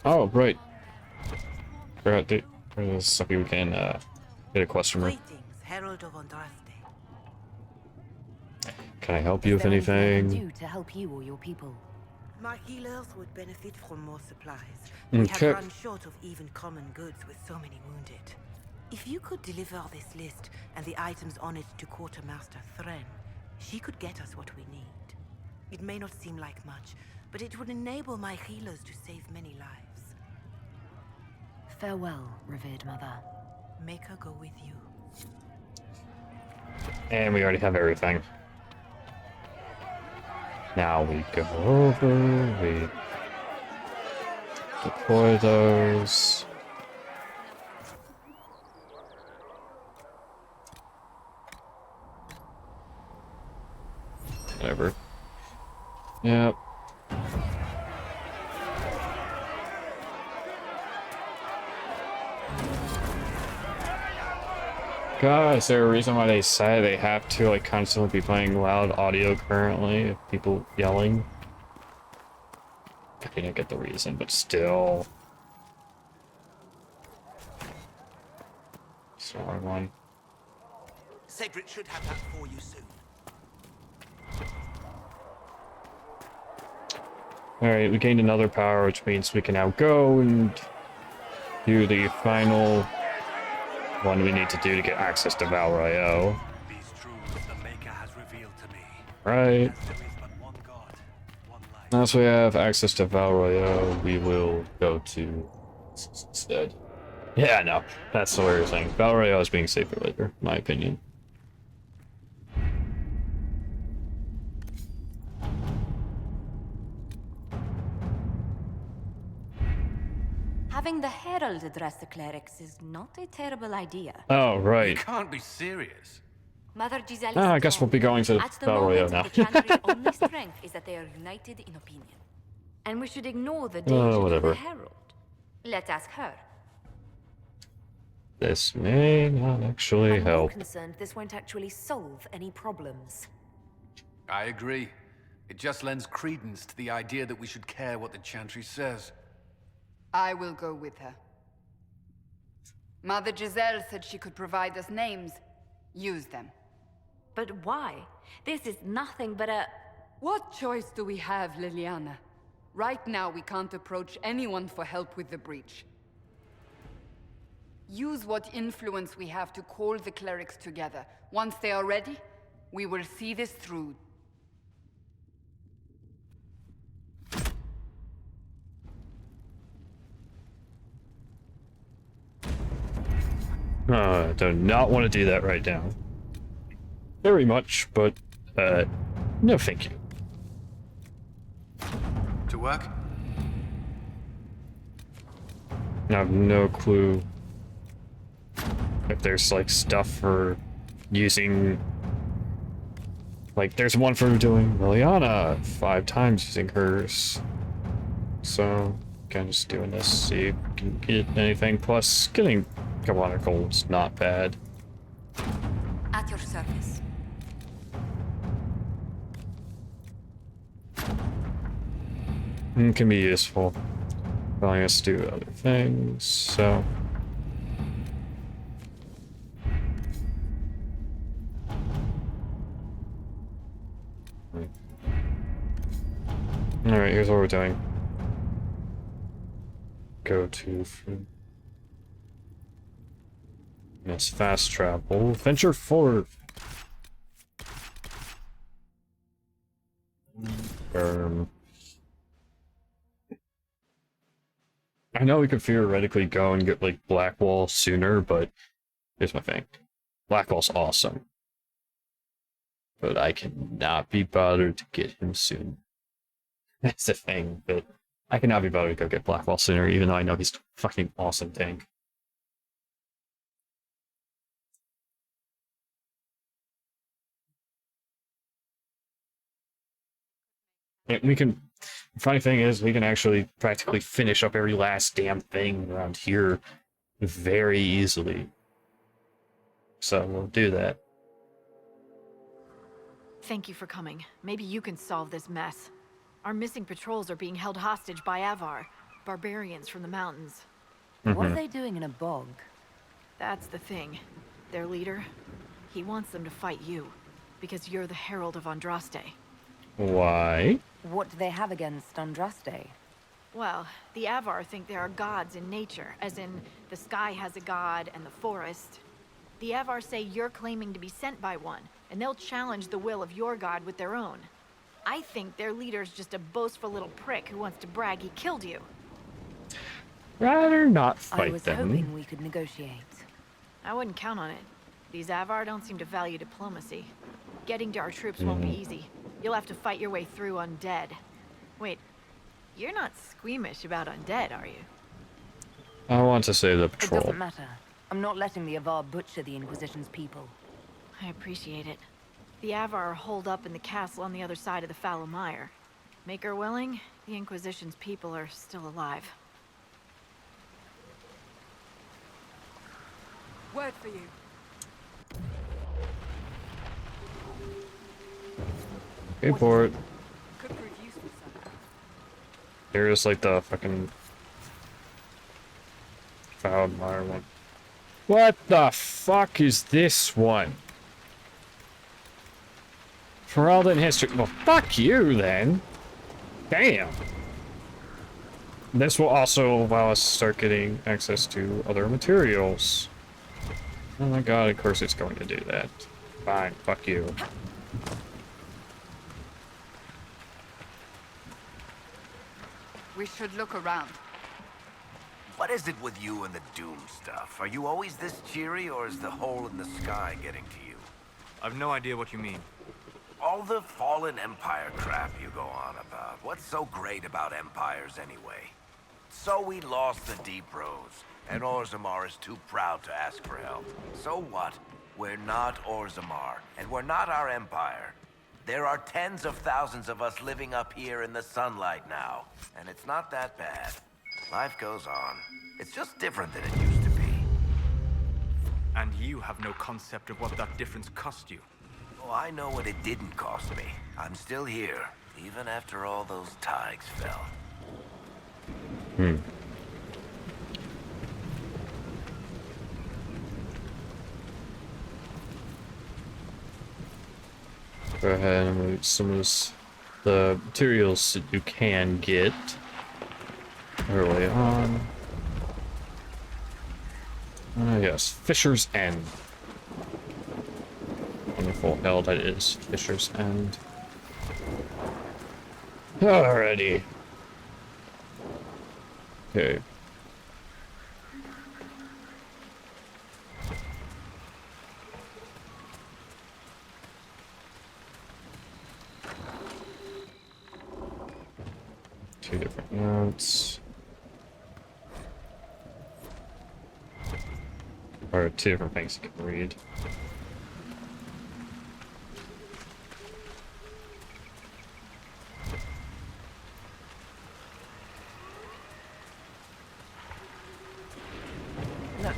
[SPEAKER 1] Oh, right. Forgot there's something we can Get a customer.
[SPEAKER 5] Greetings, Herald of Andraste.
[SPEAKER 1] Can I help you with
[SPEAKER 22] Is there anything I can
[SPEAKER 1] anything?
[SPEAKER 22] do to help you or your people?
[SPEAKER 5] My healers would benefit from more supplies.
[SPEAKER 1] Okay.
[SPEAKER 5] We have run short of even common goods with so many wounded. If you could deliver this list and the items on it to Quartermaster Thren, she could get us what we need. It may not seem like much, but it would enable my healers to save many lives.
[SPEAKER 22] Farewell, revered mother.
[SPEAKER 5] Make her go with you.
[SPEAKER 1] And we already have everything. Now we go over, we deploy those. Whatever. Yep. God, is there a reason why they say they have to like constantly be playing loud audio currently of people yelling? I didn't get the reason, but still. Sorry, one.
[SPEAKER 18] Cedric should have that for you soon.
[SPEAKER 1] Alright, we gained another power, which means we can now go and do the final one we need to do to get access to Val Royeaux.
[SPEAKER 4] These truths the Maker has revealed to me.
[SPEAKER 1] Right.
[SPEAKER 4] As there is but one God, one life.
[SPEAKER 1] Once we have access to Val Royeaux, we will go to instead. Yeah, no, that's the weird thing. Val Royeaux is being safer later, in my opinion.
[SPEAKER 2] Having the Herald address the clerics is not a terrible idea.
[SPEAKER 1] Oh, right.
[SPEAKER 21] You can't be serious.
[SPEAKER 2] Mother Giselle
[SPEAKER 1] Ah, I guess we'll be going to
[SPEAKER 2] At the
[SPEAKER 1] Val Royeaux
[SPEAKER 2] moment,
[SPEAKER 1] now.
[SPEAKER 2] the Chantry's only strength is that they are united in opinion. And we should ignore the danger to
[SPEAKER 1] whatever.
[SPEAKER 2] the Herald. Let's ask her.
[SPEAKER 1] This may not actually
[SPEAKER 22] I'm more
[SPEAKER 1] help.
[SPEAKER 22] concerned this won't actually solve any problems.
[SPEAKER 20] I agree. It just lends credence to the idea that we should care what the Chantry says.
[SPEAKER 9] I will go with her. Mother Giselle said she could provide us names. Use them.
[SPEAKER 2] But why? This is nothing but a...
[SPEAKER 9] What choice do we have, Liliana? Right now, we can't approach anyone for help with the breach. Use what influence we have to call the clerics together. Once they are ready, we will see this through.
[SPEAKER 1] I do not want to do that right now. Very much, but, no thank you.
[SPEAKER 20] To work?
[SPEAKER 1] I have no clue if there's, like, stuff for using... Like, there's one for doing Liliana 5 times using hers. So, kind of just doing this, see if we can get anything. Plus, getting a couple hundred gold's not bad.
[SPEAKER 2] At your service.
[SPEAKER 1] It can be useful. Allowing us to do other things, so... Alright, here's what we're doing. Go to... Yes, fast travel. Venture forward! I know we could theoretically go and get, like, Blackwall sooner, but here's my thing. Blackwall's awesome. But I cannot be bothered to get him soon. That's the thing, but I cannot be bothered to go get Blackwall sooner, even though I know he's a fucking awesome tank. And we can... The funny thing is, we can actually practically finish up every last damn thing around here very easily. So we'll do that.
[SPEAKER 10] Thank you for coming. Maybe you can solve this mess. Our missing patrols are being held hostage by Avar, barbarians from the mountains.
[SPEAKER 22] What are they doing in a bog?
[SPEAKER 10] That's the thing.
[SPEAKER 8] their leader, he wants them to fight you, because you're the Herald of Andraste.
[SPEAKER 1] Why?
[SPEAKER 22] What do they have against Andraste?
[SPEAKER 8] Well, the Avar think there are gods in nature, as in the sky has a god and the forest. The Avar say you're claiming to be sent by one, and they'll challenge the will of your god with their own. I think their leader's just a boastful little prick who wants to brag he killed you.
[SPEAKER 1] Rather not fight
[SPEAKER 22] I was
[SPEAKER 1] them.
[SPEAKER 22] hoping we could negotiate.
[SPEAKER 8] I wouldn't count on it. These Avar don't seem to value diplomacy. Getting to our troops won't be easy. You'll have to fight your way through undead. Wait, you're not squeamish about undead, are you?
[SPEAKER 1] I want to say the
[SPEAKER 22] It
[SPEAKER 1] patrol.
[SPEAKER 22] doesn't matter. I'm not letting the Avar butcher the Inquisition's people.
[SPEAKER 8] I appreciate it. The Avar are holed up in the castle on the other side of the fallow mire. Make her willing, the Inquisition's people are still alive.
[SPEAKER 7] Word for you.
[SPEAKER 1] Hey, port.
[SPEAKER 7] Could prove useful somehow.
[SPEAKER 1] Here's like the fucking foul mire one. What the fuck is this one? Ferelden history. Well, fuck you then. Damn. This will also allow us to start getting access to other materials. Oh my god, of course it's going to do that. Fine, fuck you.
[SPEAKER 9] We should look around.
[SPEAKER 6] What is it with you and the Doom stuff? Are you always this cheery, or is the hole in the sky getting to you?
[SPEAKER 4] I've no idea what you mean.
[SPEAKER 6] All the fallen empire crap you go on about. What's so great about empires anyway? So we lost the Deep Roads, and Orzammar is too proud to ask for help. So what? We're not Orzammar, and we're not our empire. There are tens of thousands of us living up here in the sunlight now, and it's not that bad. Life goes on. It's just different than it used to be.
[SPEAKER 4] And you have no concept of what that difference cost you.
[SPEAKER 6] Oh, I know what it didn't cost me. I'm still here, even after all those tigers fell.
[SPEAKER 1] Go ahead and loot some of the materials that you can get early on. Yes, Fisher's End. Wonderful hell that is Fisher's End. Alrighty. Okay. Two different notes. Or two different things you can read.
[SPEAKER 22] Look,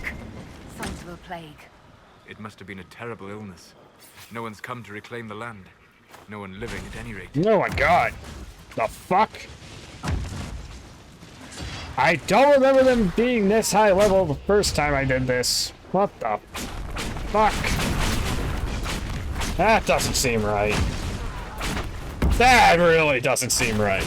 [SPEAKER 22] signs of a plague.
[SPEAKER 4] It must have been a terrible illness. No one's come to reclaim the land. No one living at any rate.
[SPEAKER 1] Oh my god! The fuck? I don't remember them being this high level the first time I did this. What the fuck? That doesn't seem right. That really doesn't seem right.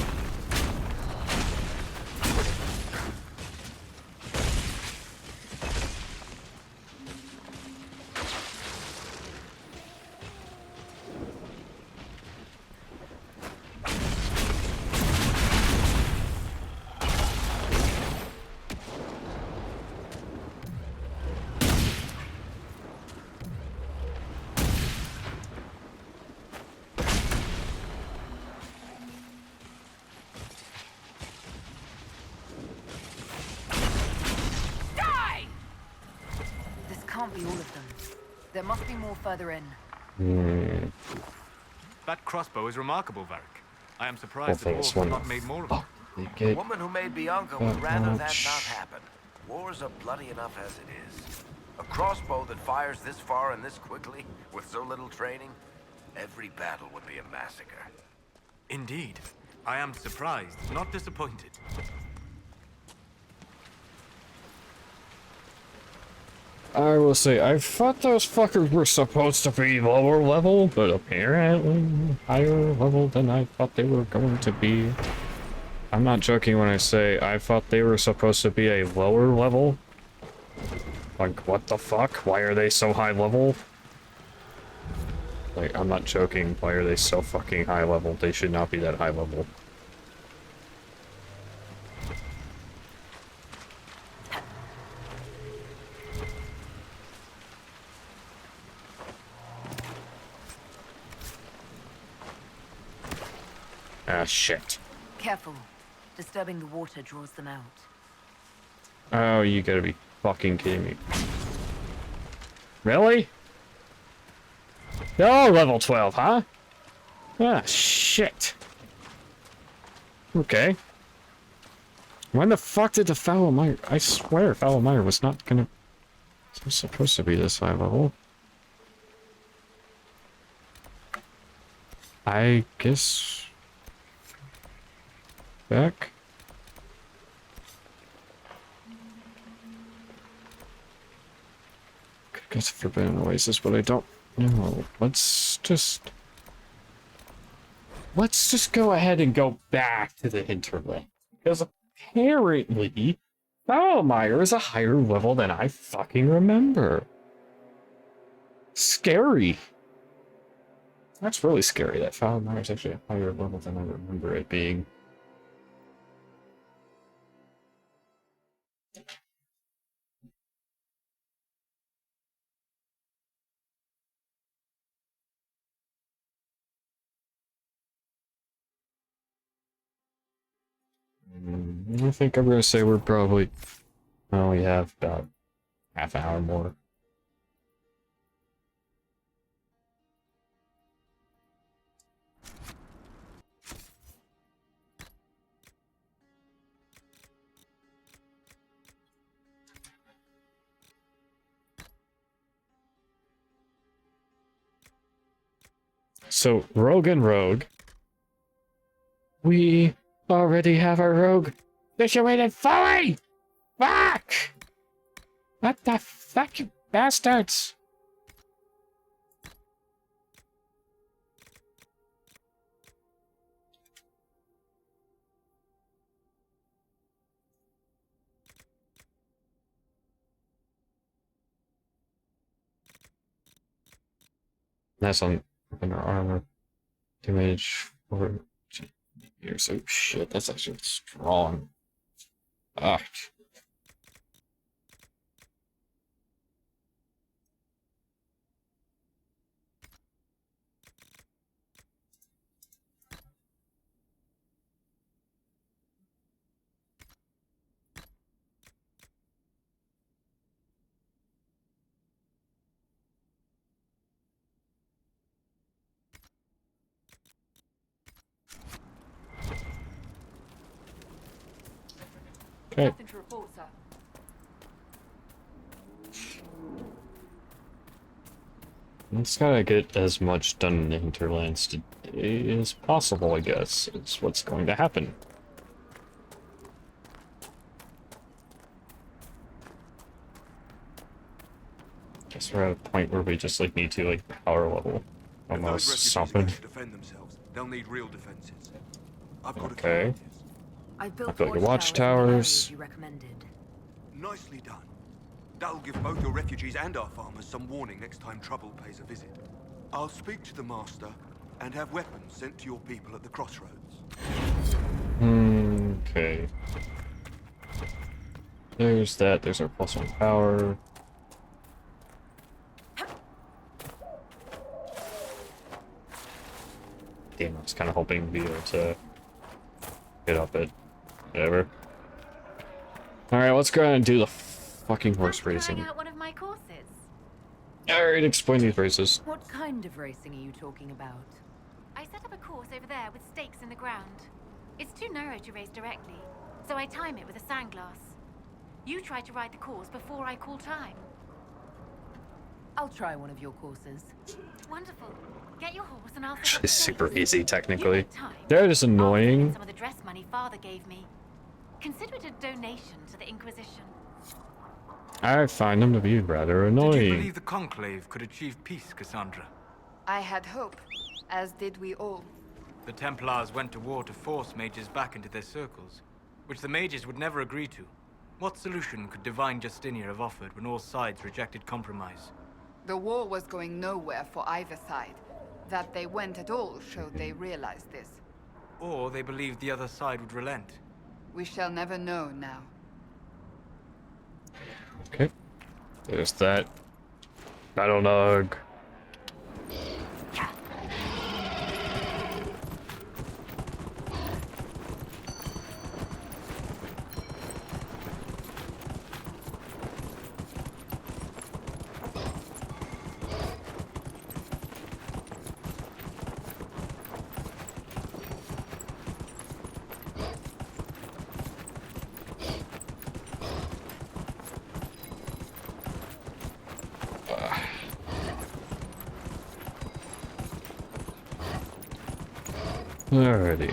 [SPEAKER 22] Can't be all of them. There must be more further in.
[SPEAKER 4] That crossbow is remarkable, Varric. I am surprised
[SPEAKER 1] Hopefully
[SPEAKER 4] that
[SPEAKER 1] this
[SPEAKER 4] Wolf
[SPEAKER 1] one-
[SPEAKER 4] has not made more of it.
[SPEAKER 6] The woman who made Bianca would rather that
[SPEAKER 1] much.
[SPEAKER 6] not happen. Wars are bloody enough as it is. A crossbow that fires this far and this quickly, with so little training, every battle would be a massacre.
[SPEAKER 4] Indeed. I am surprised, not disappointed.
[SPEAKER 1] I will say, I thought those fuckers were supposed to be lower level, but apparently higher level than I thought they were going to be. I'm not joking when I say I thought they were supposed to be a lower level. Like, what the fuck? Why are they so high level? Like, I'm not joking. Why are they so fucking high level? They should not be that high level. Ah, shit.
[SPEAKER 22] Careful. Disturbing the water draws them out.
[SPEAKER 1] Oh, you gotta be fucking kidding me. Really? Oh, level 12, huh? Ah, shit. Okay. When the fuck did the Foul Mire... I swear Foul Mire was not gonna... It was supposed to be this high level. I guess... Back? Could get Forbidden Oasis, but I don't know. Let's just go ahead and go back to the hinterland. Because apparently, Foulmire is a higher level than I fucking remember. Scary. That's really scary that Foulmire is actually a higher level than I remember it being. I think I'm gonna say we're probably only have about half an hour more. So, Rogue and Rogue. We already have our Rogue situated fully! Fuck! What the fuck, you bastards? That's on our armor. Damage for years. Oh shit, that's actually strong. Ah. Okay.
[SPEAKER 8] Nothing to report, sir.
[SPEAKER 1] Let's gotta get as much done in the hinterlands as possible, I guess. It's what's going to happen. Guess we're at a point where we just like need to like power level almost something.
[SPEAKER 13] Defend themselves. They'll need real defenses. I've got
[SPEAKER 1] Okay.
[SPEAKER 22] I've built
[SPEAKER 1] watchtowers.
[SPEAKER 22] you recommended.
[SPEAKER 13] Nicely done. That'll give both your refugees and our farmers some warning next time trouble pays a visit. I'll speak to the master and have weapons sent to your people at the crossroads.
[SPEAKER 1] Okay. There's that. There's our +1 power. Damn, I was kind of hoping to be able to get up it. Whatever. Alright, let's go ahead and do the fucking horse racing.
[SPEAKER 8] Trying out one of my courses.
[SPEAKER 1] Alright, explain these races.
[SPEAKER 22] What kind of racing are you talking about?
[SPEAKER 8] I set up a course over there with stakes in the ground. It's too narrow to race directly, so I time it with a sandglass. You try to ride the course before I call time.
[SPEAKER 22] I'll try one of your courses.
[SPEAKER 8] Wonderful. Get your horse and I'll set up
[SPEAKER 1] Actually,
[SPEAKER 8] the
[SPEAKER 1] super
[SPEAKER 8] stakes.
[SPEAKER 1] easy, technically.
[SPEAKER 8] You need time.
[SPEAKER 1] That is
[SPEAKER 8] I'll
[SPEAKER 1] annoying.
[SPEAKER 8] spend some of the dress money Father gave me. Consider it a donation to the Inquisition.
[SPEAKER 1] I find them to be rather
[SPEAKER 12] Did you
[SPEAKER 1] annoying.
[SPEAKER 12] believe the Conclave could achieve peace, Cassandra?
[SPEAKER 9] I had hope, as did we all.
[SPEAKER 12] The Templars went to war to force mages back into their circles, which the mages would never agree to. What solution could Divine Justinia have offered when all sides rejected compromise?
[SPEAKER 9] The war was going nowhere for either side. That they went at all showed they realized this.
[SPEAKER 12] Or they believed the other side would relent.
[SPEAKER 9] We shall never know now.
[SPEAKER 1] Okay. There's that. Battle Nog. Alrighty.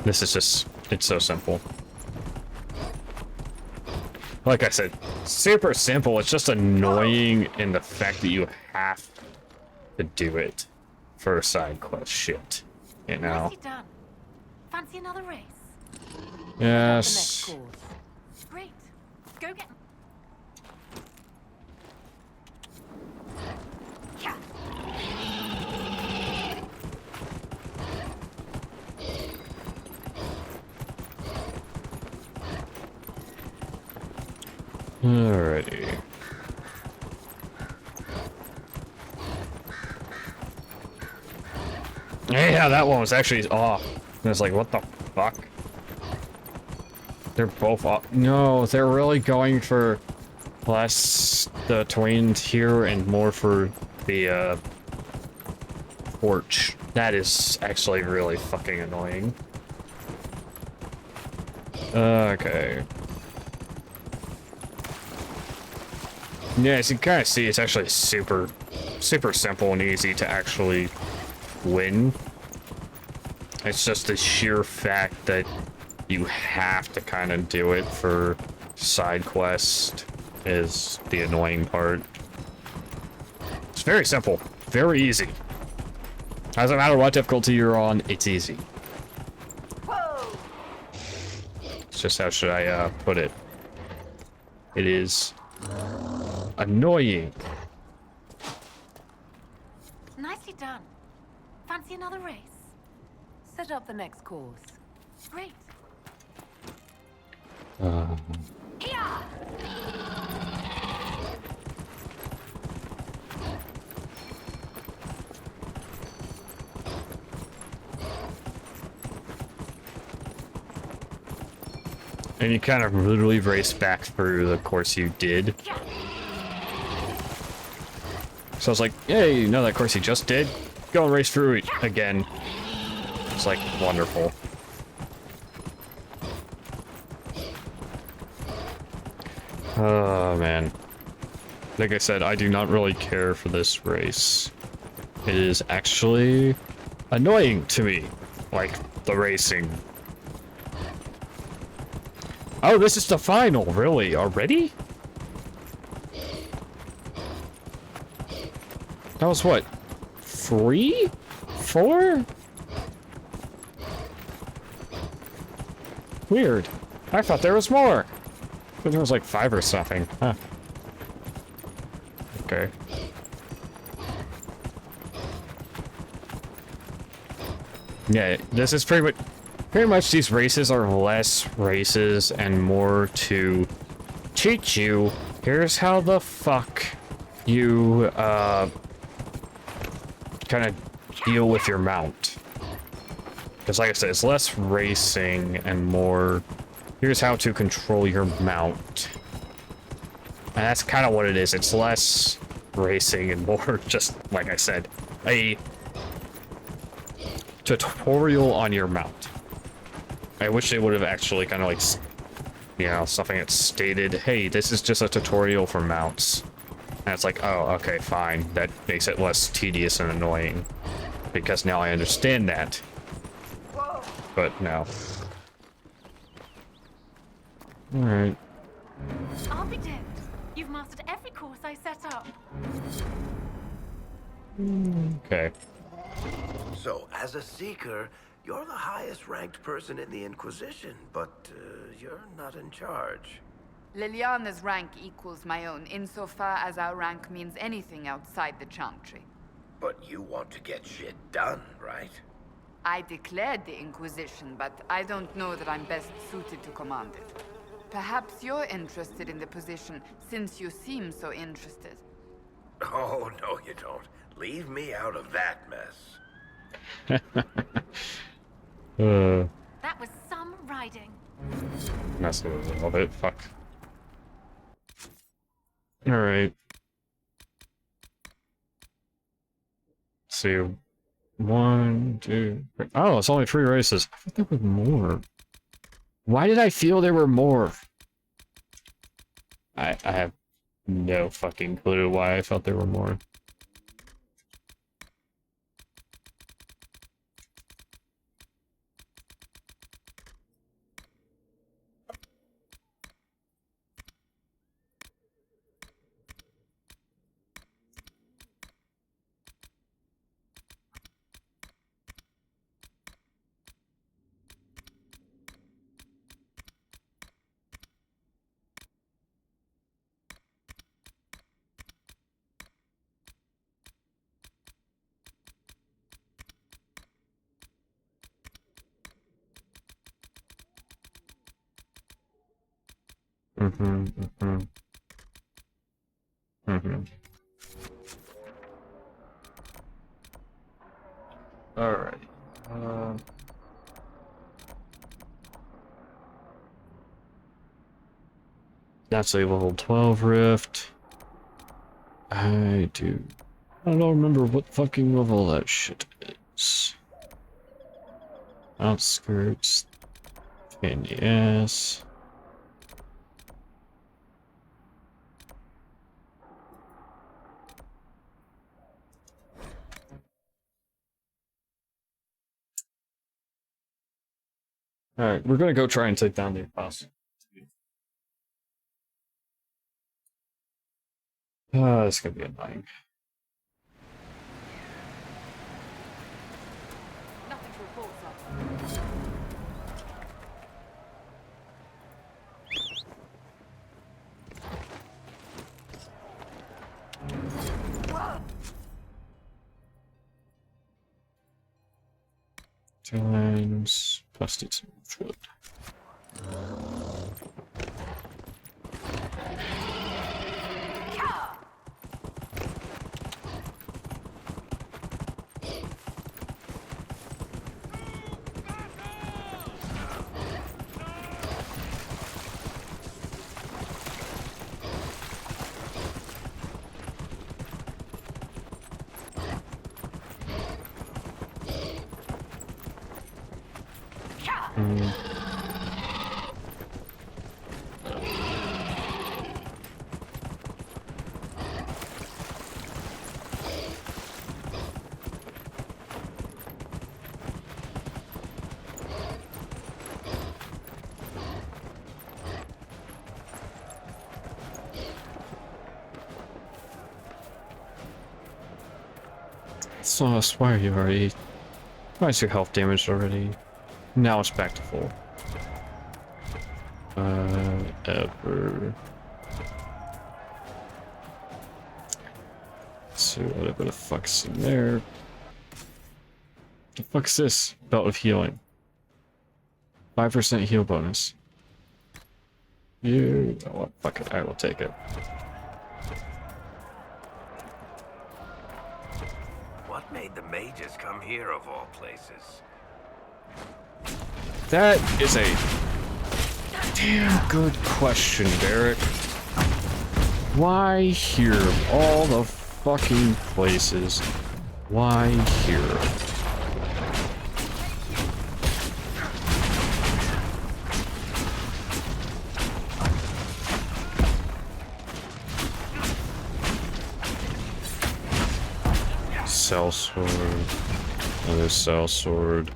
[SPEAKER 1] This is just, it's so simple. Like I said, super simple. It's just annoying in the fact that you have to do it for side quest shit, you know?
[SPEAKER 8] Nicely done. Fancy another race?
[SPEAKER 1] Yes.
[SPEAKER 8] Great. Go get...
[SPEAKER 1] Alrighty. Yeah, that one was actually off. And it's like, what the fuck? They're both off. No, they're really going for less the twins here and more for the porch. That is actually really fucking annoying. Okay. Yeah, as you can kind of see, it's actually super simple and easy to actually win. It's just the sheer fact that you have to kind of do it for side quest is the annoying part. It's very simple, very easy. Doesn't matter what difficulty you're on, it's easy. It's just how should I put it? It is annoying.
[SPEAKER 8] Nicely done. Fancy another race?
[SPEAKER 22] Set up the next course.
[SPEAKER 8] Great.
[SPEAKER 1] And you kind of literally race back through the course you did. So I was like, hey, you know that course you just did? Go and race through it again. It's like wonderful. Oh man. Like I said, I do not really care for this race. It is actually annoying to me, like the racing. Oh, this is the final, really? Already? That was what? 3? 4? Weird. I thought there was more. But there was like 5 or something. Huh. Okay. Yeah, this is pretty much these races are less races and more to teach you. Here's how the fuck you kind of deal with your mount. Because like I said, it's less racing and more here's how to control your mount. And that's kind of what it is. It's less racing and more just, like I said, a tutorial on your mount. I wish they would have actually kind of like, you know, something that stated, hey, this is just a tutorial for mounts. And it's like, oh, okay, fine. That makes it less tedious and annoying. Because now I understand that. But no. Alright.
[SPEAKER 8] I'll be damned. You've mastered every course I set up.
[SPEAKER 1] Okay.
[SPEAKER 6] So, as a Seeker, you're the highest ranked person in the Inquisition, but you're not in charge.
[SPEAKER 9] Liliana's rank equals my own, insofar as our rank means anything outside the Chantry.
[SPEAKER 6] But you want to get shit done, right?
[SPEAKER 9] I declared the Inquisition, but I don't know that I'm best suited to command it. Perhaps you're interested in the position, since you seem so interested.
[SPEAKER 6] Oh, no you don't. Leave me out of that mess.
[SPEAKER 8] That was some riding.
[SPEAKER 1] Messing with it all bit. Fuck. Alright. See. 1, 2, 3. Oh, it's only 3 races. I thought there were more. Why did I feel there were more? I have no fucking clue why I felt there were more. Alright. That's a level 12 rift. I don't remember what fucking level that shit is. Outskirts. In the ass. Alright, we're gonna go try and take down the boss. It's gonna be annoying.
[SPEAKER 9] Nothing to report, sir.
[SPEAKER 1] Times plus need some wood. So, why are you already? Why is your health damaged already? Now it's back to full. Ever. So whatever the fuck's in there. The fuck's this? Belt of healing. 5% heal bonus. You know what? Fuck it. I will take it.
[SPEAKER 6] What made the mages come here of all places?
[SPEAKER 1] That is a damn good question, Barrett. Why here of all the fucking places? Why here? Cell sword. Another cell sword.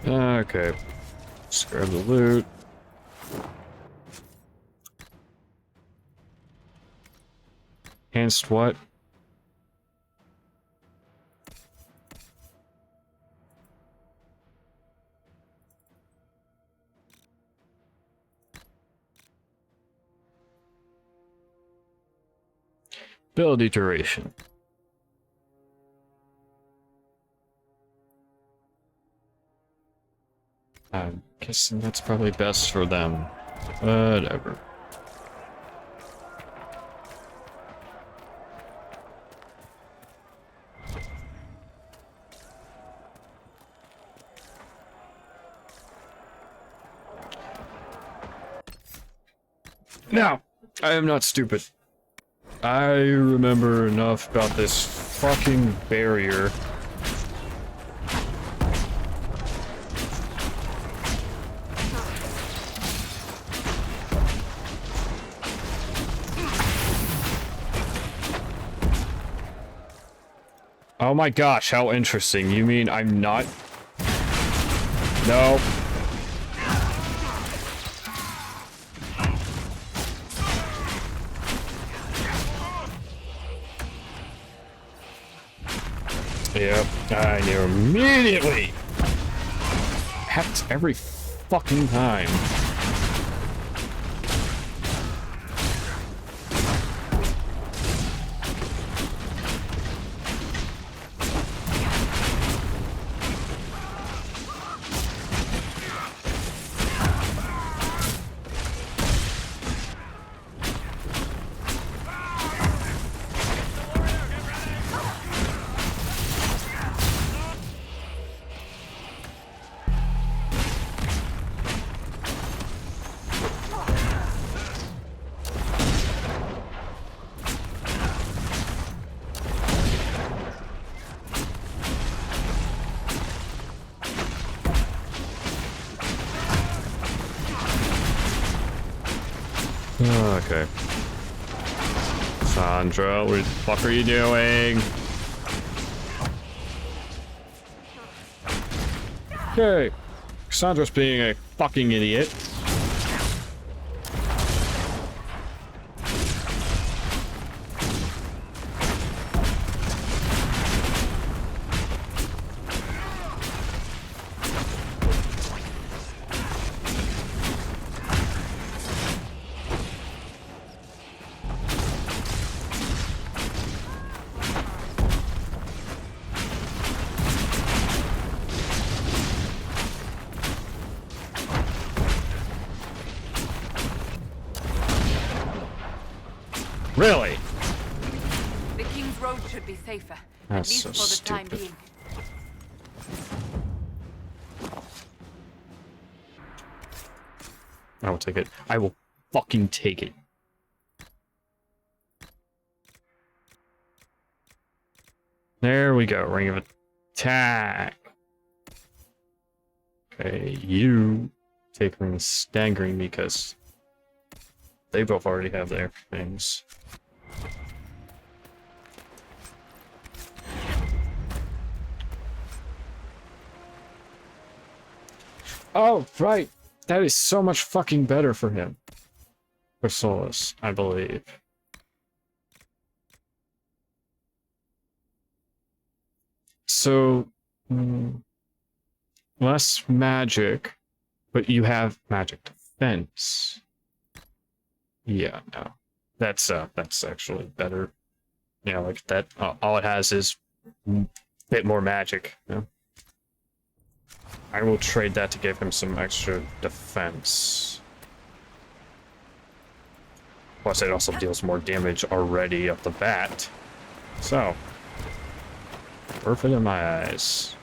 [SPEAKER 1] Okay. Let's grab the loot. Enhanced what? Ability duration. I'm guessing that's probably best for them. Whatever. Now, I am not stupid. I remember enough about this fucking barrier. Oh my gosh, how interesting. You mean I'm not? No. Yep, I knew immediately. Happens every fucking time. Okay. Sandra, what the fuck are you doing? Okay. Sandra's being a fucking idiot. Really?
[SPEAKER 3] The King's Road should be safer.
[SPEAKER 1] That's
[SPEAKER 3] at least
[SPEAKER 1] so
[SPEAKER 3] for the time
[SPEAKER 1] stupid.
[SPEAKER 3] being.
[SPEAKER 1] I will take it. I will fucking take it. There we go. Ring of attack. Okay, you take ring staggering because they both already have their things. Oh, right. That is so much fucking better for him. For Solus, I believe. So, less magic, but you have magic defense. Yeah, no. That's actually better. Yeah, like that, all it has is a bit more magic. Yeah. I will trade that to give him some extra defense. Plus, it also deals more damage already off the bat. So, perfect in my eyes.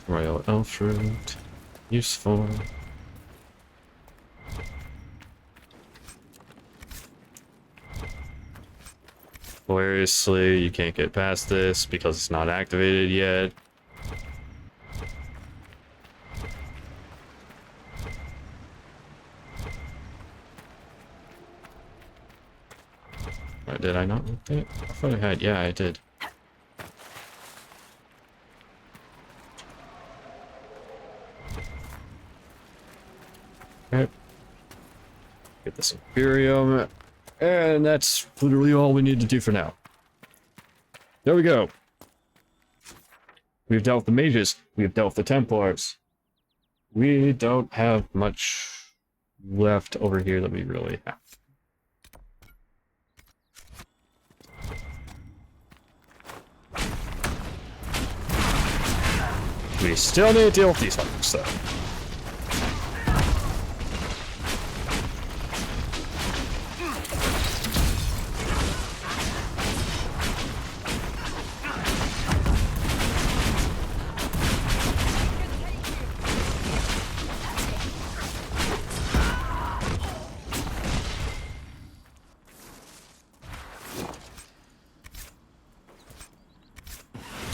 [SPEAKER 1] Royal Elf Fruit. Useful. Hilariously, you can't get past this because it's not activated yet. Did I not look it? I thought I had. Yeah, I did. Okay. Get this Imperium. And that's literally all we need to do for now. There we go. We've dealt with the mages. We've dealt with the Templars. We don't have much left over here that we really have. We still need to deal with these folks, though.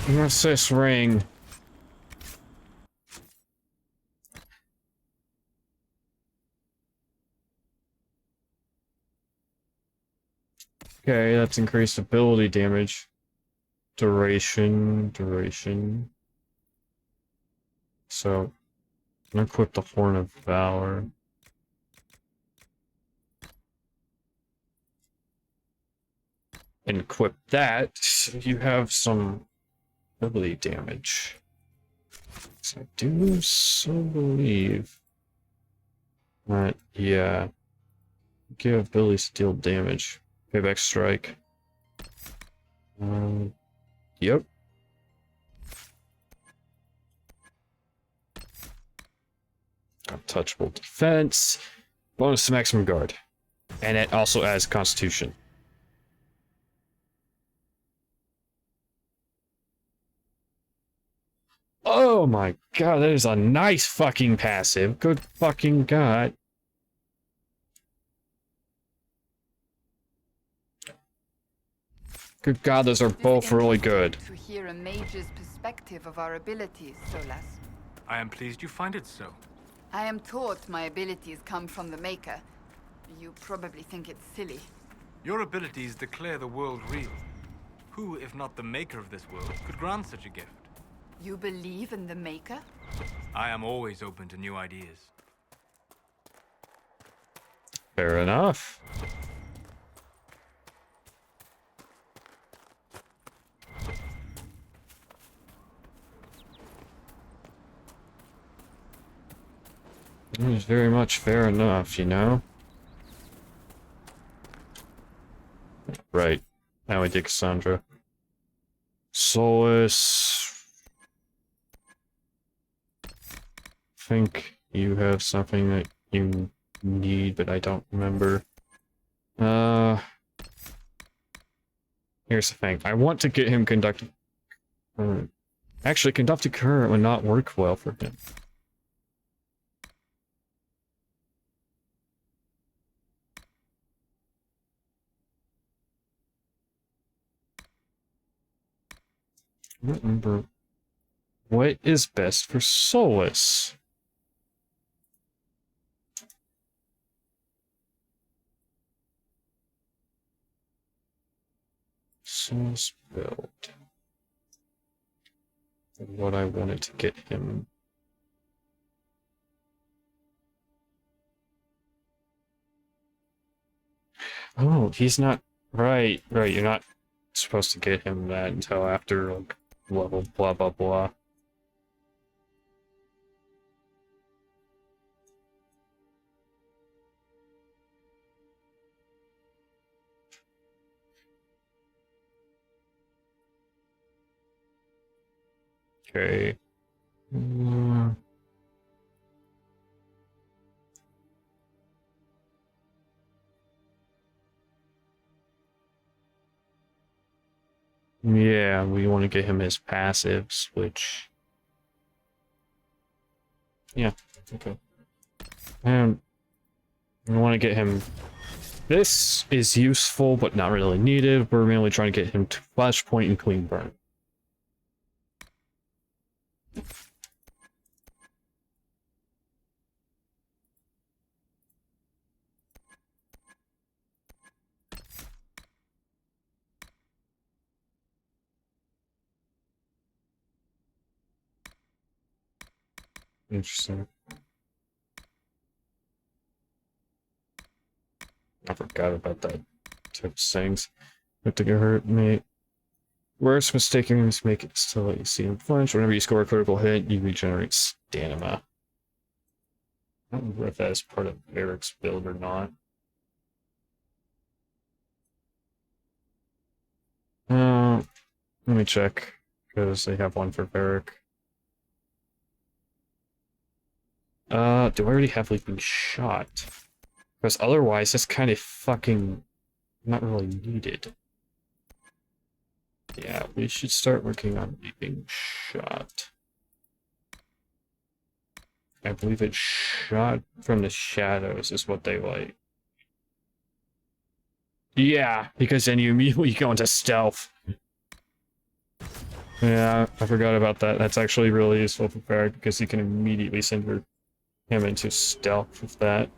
[SPEAKER 1] What's this ring? Okay, that's increased ability damage. Duration. So, I'm gonna equip the Horn of Valor. And equip that, so you have some ability damage. So I do so believe that, yeah. Give abilities to deal damage. Payback strike. Yep. Untouchable defense. Bonus to maximum guard. And it also adds constitution. Oh my god, that is a nice fucking passive. Good fucking god. Good god, those are both really good.
[SPEAKER 9] To hear a mage's perspective of our abilities, Solas.
[SPEAKER 12] I am pleased you find it so.
[SPEAKER 9] I am taught my abilities come from the Maker. You probably think it's silly.
[SPEAKER 12] Your abilities declare the world real. Who, if not the maker of this world, could grant such a gift?
[SPEAKER 9] You believe in the Maker?
[SPEAKER 12] I am always open to new ideas.
[SPEAKER 1] Fair enough. It was very much fair enough, you know? Right. Now we did Cassandra. Solus. I think you have something that you need, but I don't remember. Here's the thing. I want to get him conducted. Actually, conducted current would not work well for him. I don't remember what is best for Solus. Solus build. What I wanted to get him. Oh, he's not right. Right, you're not supposed to get him that until after like level blah blah blah. Okay. Yeah, we want to get him his passives, which... Yeah, okay. And we want to get him... This is useful, but not really needed. We're mainly trying to get him to Flashpoint and Clean Burn. Interesting. I forgot about that type of things. Have to get hurt, mate. Worst mistake you're going to make is to let you see him flinch. Whenever you score a critical hit, you regenerate stamina. I don't remember if that is part of Eric's build or not. Let me check, because they have one for Varric. Do I already have Leaping Shot? Because otherwise, it's kind of fucking not really needed. Yeah, we should start working on Leaping Shot. I believe it's Shot from the Shadows is what they like. Yeah, because then you immediately go into stealth. Yeah, I forgot about that. That's actually really useful for Varric because you can immediately send him into stealth with that.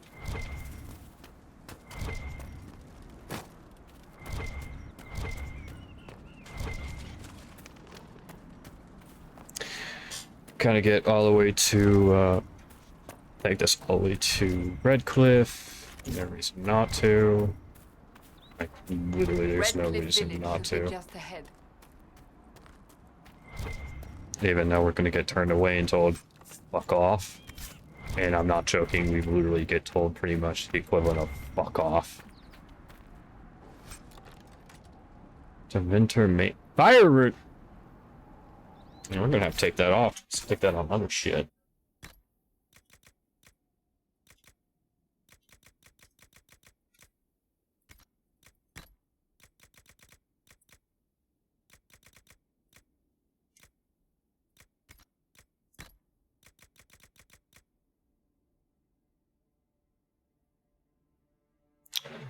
[SPEAKER 1] Kind of get all the way to, take this all the way to Redcliffe. No reason not to. Like, literally, there's no reason not to.
[SPEAKER 9] Just ahead.
[SPEAKER 1] Even though we're gonna get turned away and told, fuck off. And I'm not joking, we literally get told pretty much the equivalent of fuck off. To Winter Mate. Fire root! Yeah, we're gonna have to take that off. Stick that on other shit.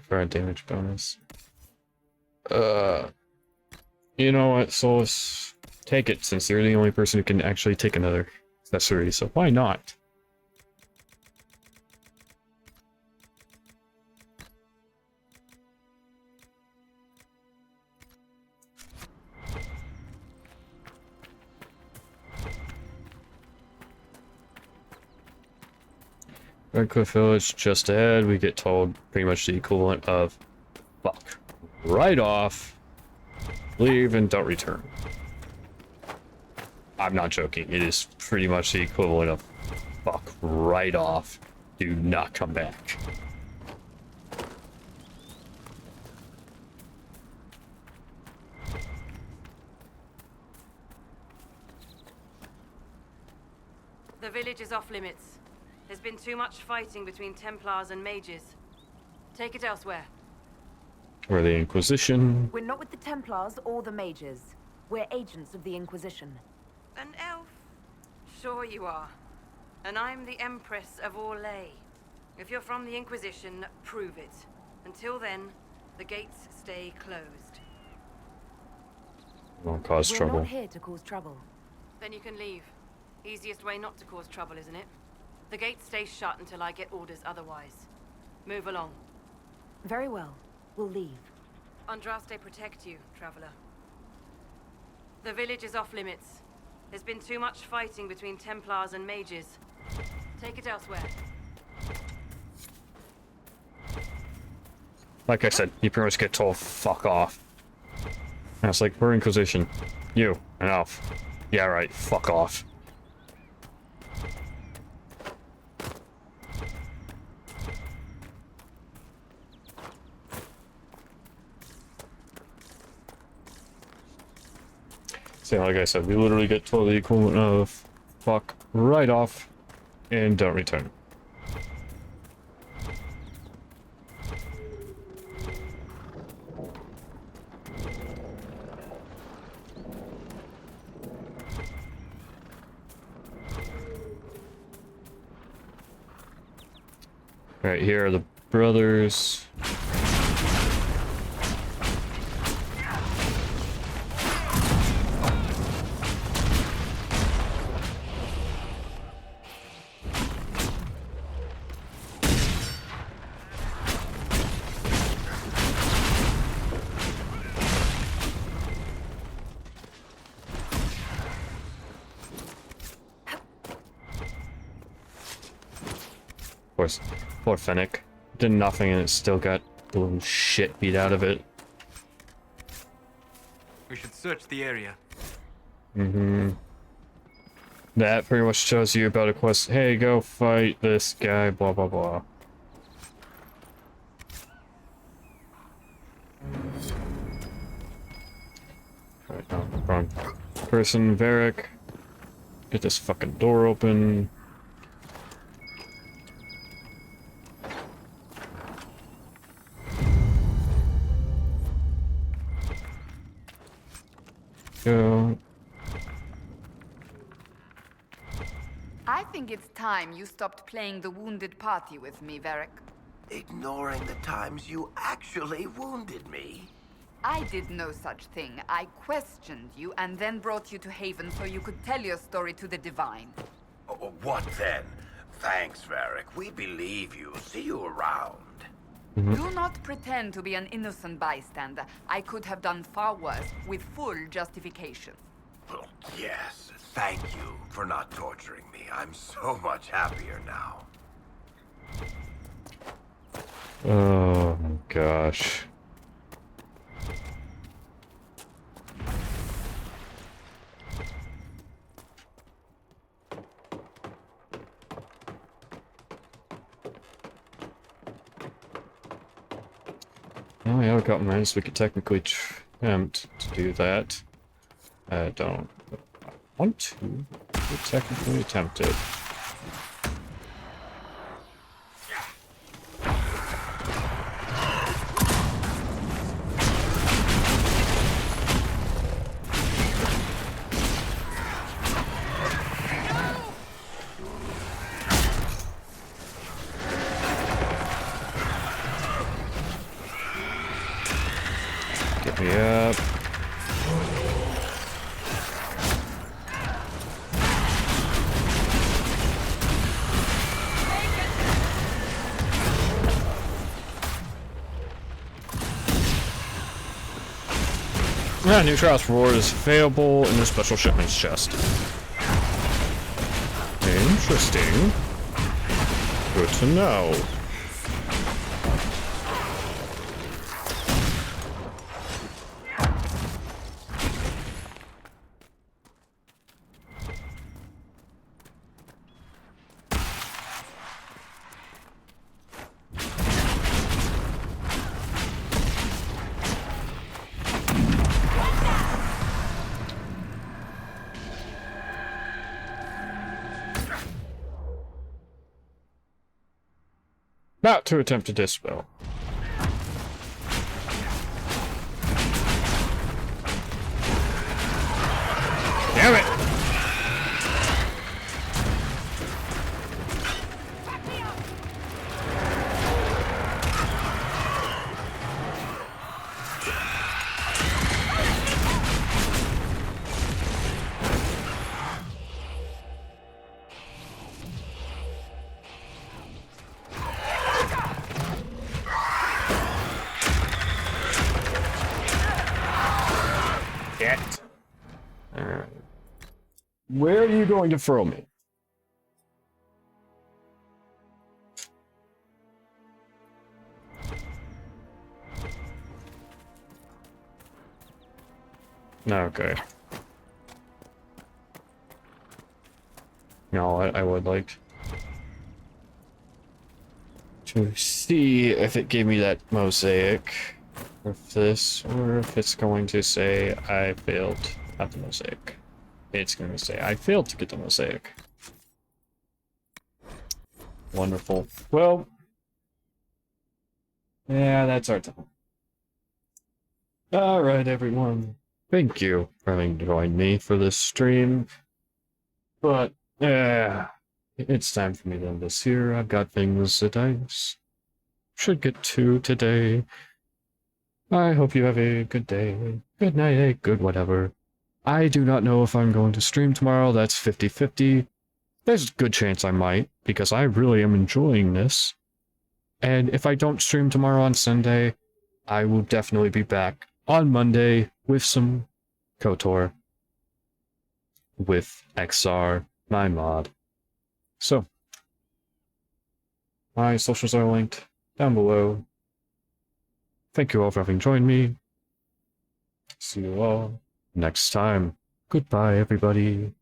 [SPEAKER 1] For a damage bonus. You know what, Solus? Take it, since you're the only person who can actually take another accessory, so why not? Redcliffe Village just ahead, we get told pretty much the equivalent of fuck right off, leave and don't return. I'm not joking, it is pretty much the equivalent of fuck right off, do not come back.
[SPEAKER 16] The village is off limits. There's been too much fighting between Templars and mages. Take it elsewhere.
[SPEAKER 1] Or the Inquisition.
[SPEAKER 22] We're not with the Templars or the mages. We're agents of the Inquisition.
[SPEAKER 16] An elf? Sure you are. And I'm the Empress of Orlais. If you're from the Inquisition, prove it. Until then, the gates stay closed.
[SPEAKER 1] Won't cause trouble.
[SPEAKER 22] We're not here to cause trouble.
[SPEAKER 16] Then you can leave. Easiest way not to cause trouble, isn't it? The gates stay shut until I get orders otherwise. Move along.
[SPEAKER 22] Very well. We'll leave.
[SPEAKER 16] Andraste protect you, traveler. The village is off limits. There's been too much fighting between Templars and mages. Take it elsewhere.
[SPEAKER 1] Like I said, you pretty much get told fuck off. And it's like, we're Inquisition. You, an elf. Yeah, right, fuck off. So like I said, we literally get told the equivalent of fuck right off and don't return. Alright, here are the brothers. course, poor Fennec. Did nothing and it still got a little shit beat out of it.
[SPEAKER 12] We should search the area.
[SPEAKER 1] Mm-hmm. That pretty much shows you about a quest. Hey, go fight this guy, blah blah blah. Alright, no, wrong person, Varric. Get this fucking door open. Go.
[SPEAKER 9] I think it's time you stopped playing the wounded party with me, Varric.
[SPEAKER 6] Ignoring the times you actually wounded me.
[SPEAKER 9] I did no such thing. I questioned you and then brought you to Haven so you could tell your story to the Divine.
[SPEAKER 6] Oh, what then? Thanks, Varric. We believe you. See you around.
[SPEAKER 9] Do not pretend to be an innocent bystander. I could have done far worse, with full justification.
[SPEAKER 6] Oh, yes. Thank you for not torturing me. I'm so much happier now.
[SPEAKER 1] Oh my gosh. Oh, we have a couple minutes. We could technically attempt to do that. I don't want to. We technically attempt it. Get me up. Yeah, new trials reward is available in the special shipments chest. Interesting. Good to know. About to attempt to dispel. Damn it! Get. Alright. Where are you going to throw me? Okay. No, I would like to see if it gave me that mosaic. If this, or if it's going to say I failed at the mosaic. It's going to say I failed to get the mosaic. Wonderful. Well, yeah, that's our time. Alright, everyone. Thank you for having joined me for this stream. But, it's time for me to end this here. I've got things that I should get to today. I hope you have a good day, good night, good whatever. I do not know if I'm going to stream tomorrow. That's 50-50. There's a good chance I might, because I really am enjoying this. And if I don't stream tomorrow on Sunday, I will definitely be back on Monday with some KOTOR. With XR, my mod. So, My socials are linked down below. Thank you all for having joined me. See you all next time. Goodbye, everybody.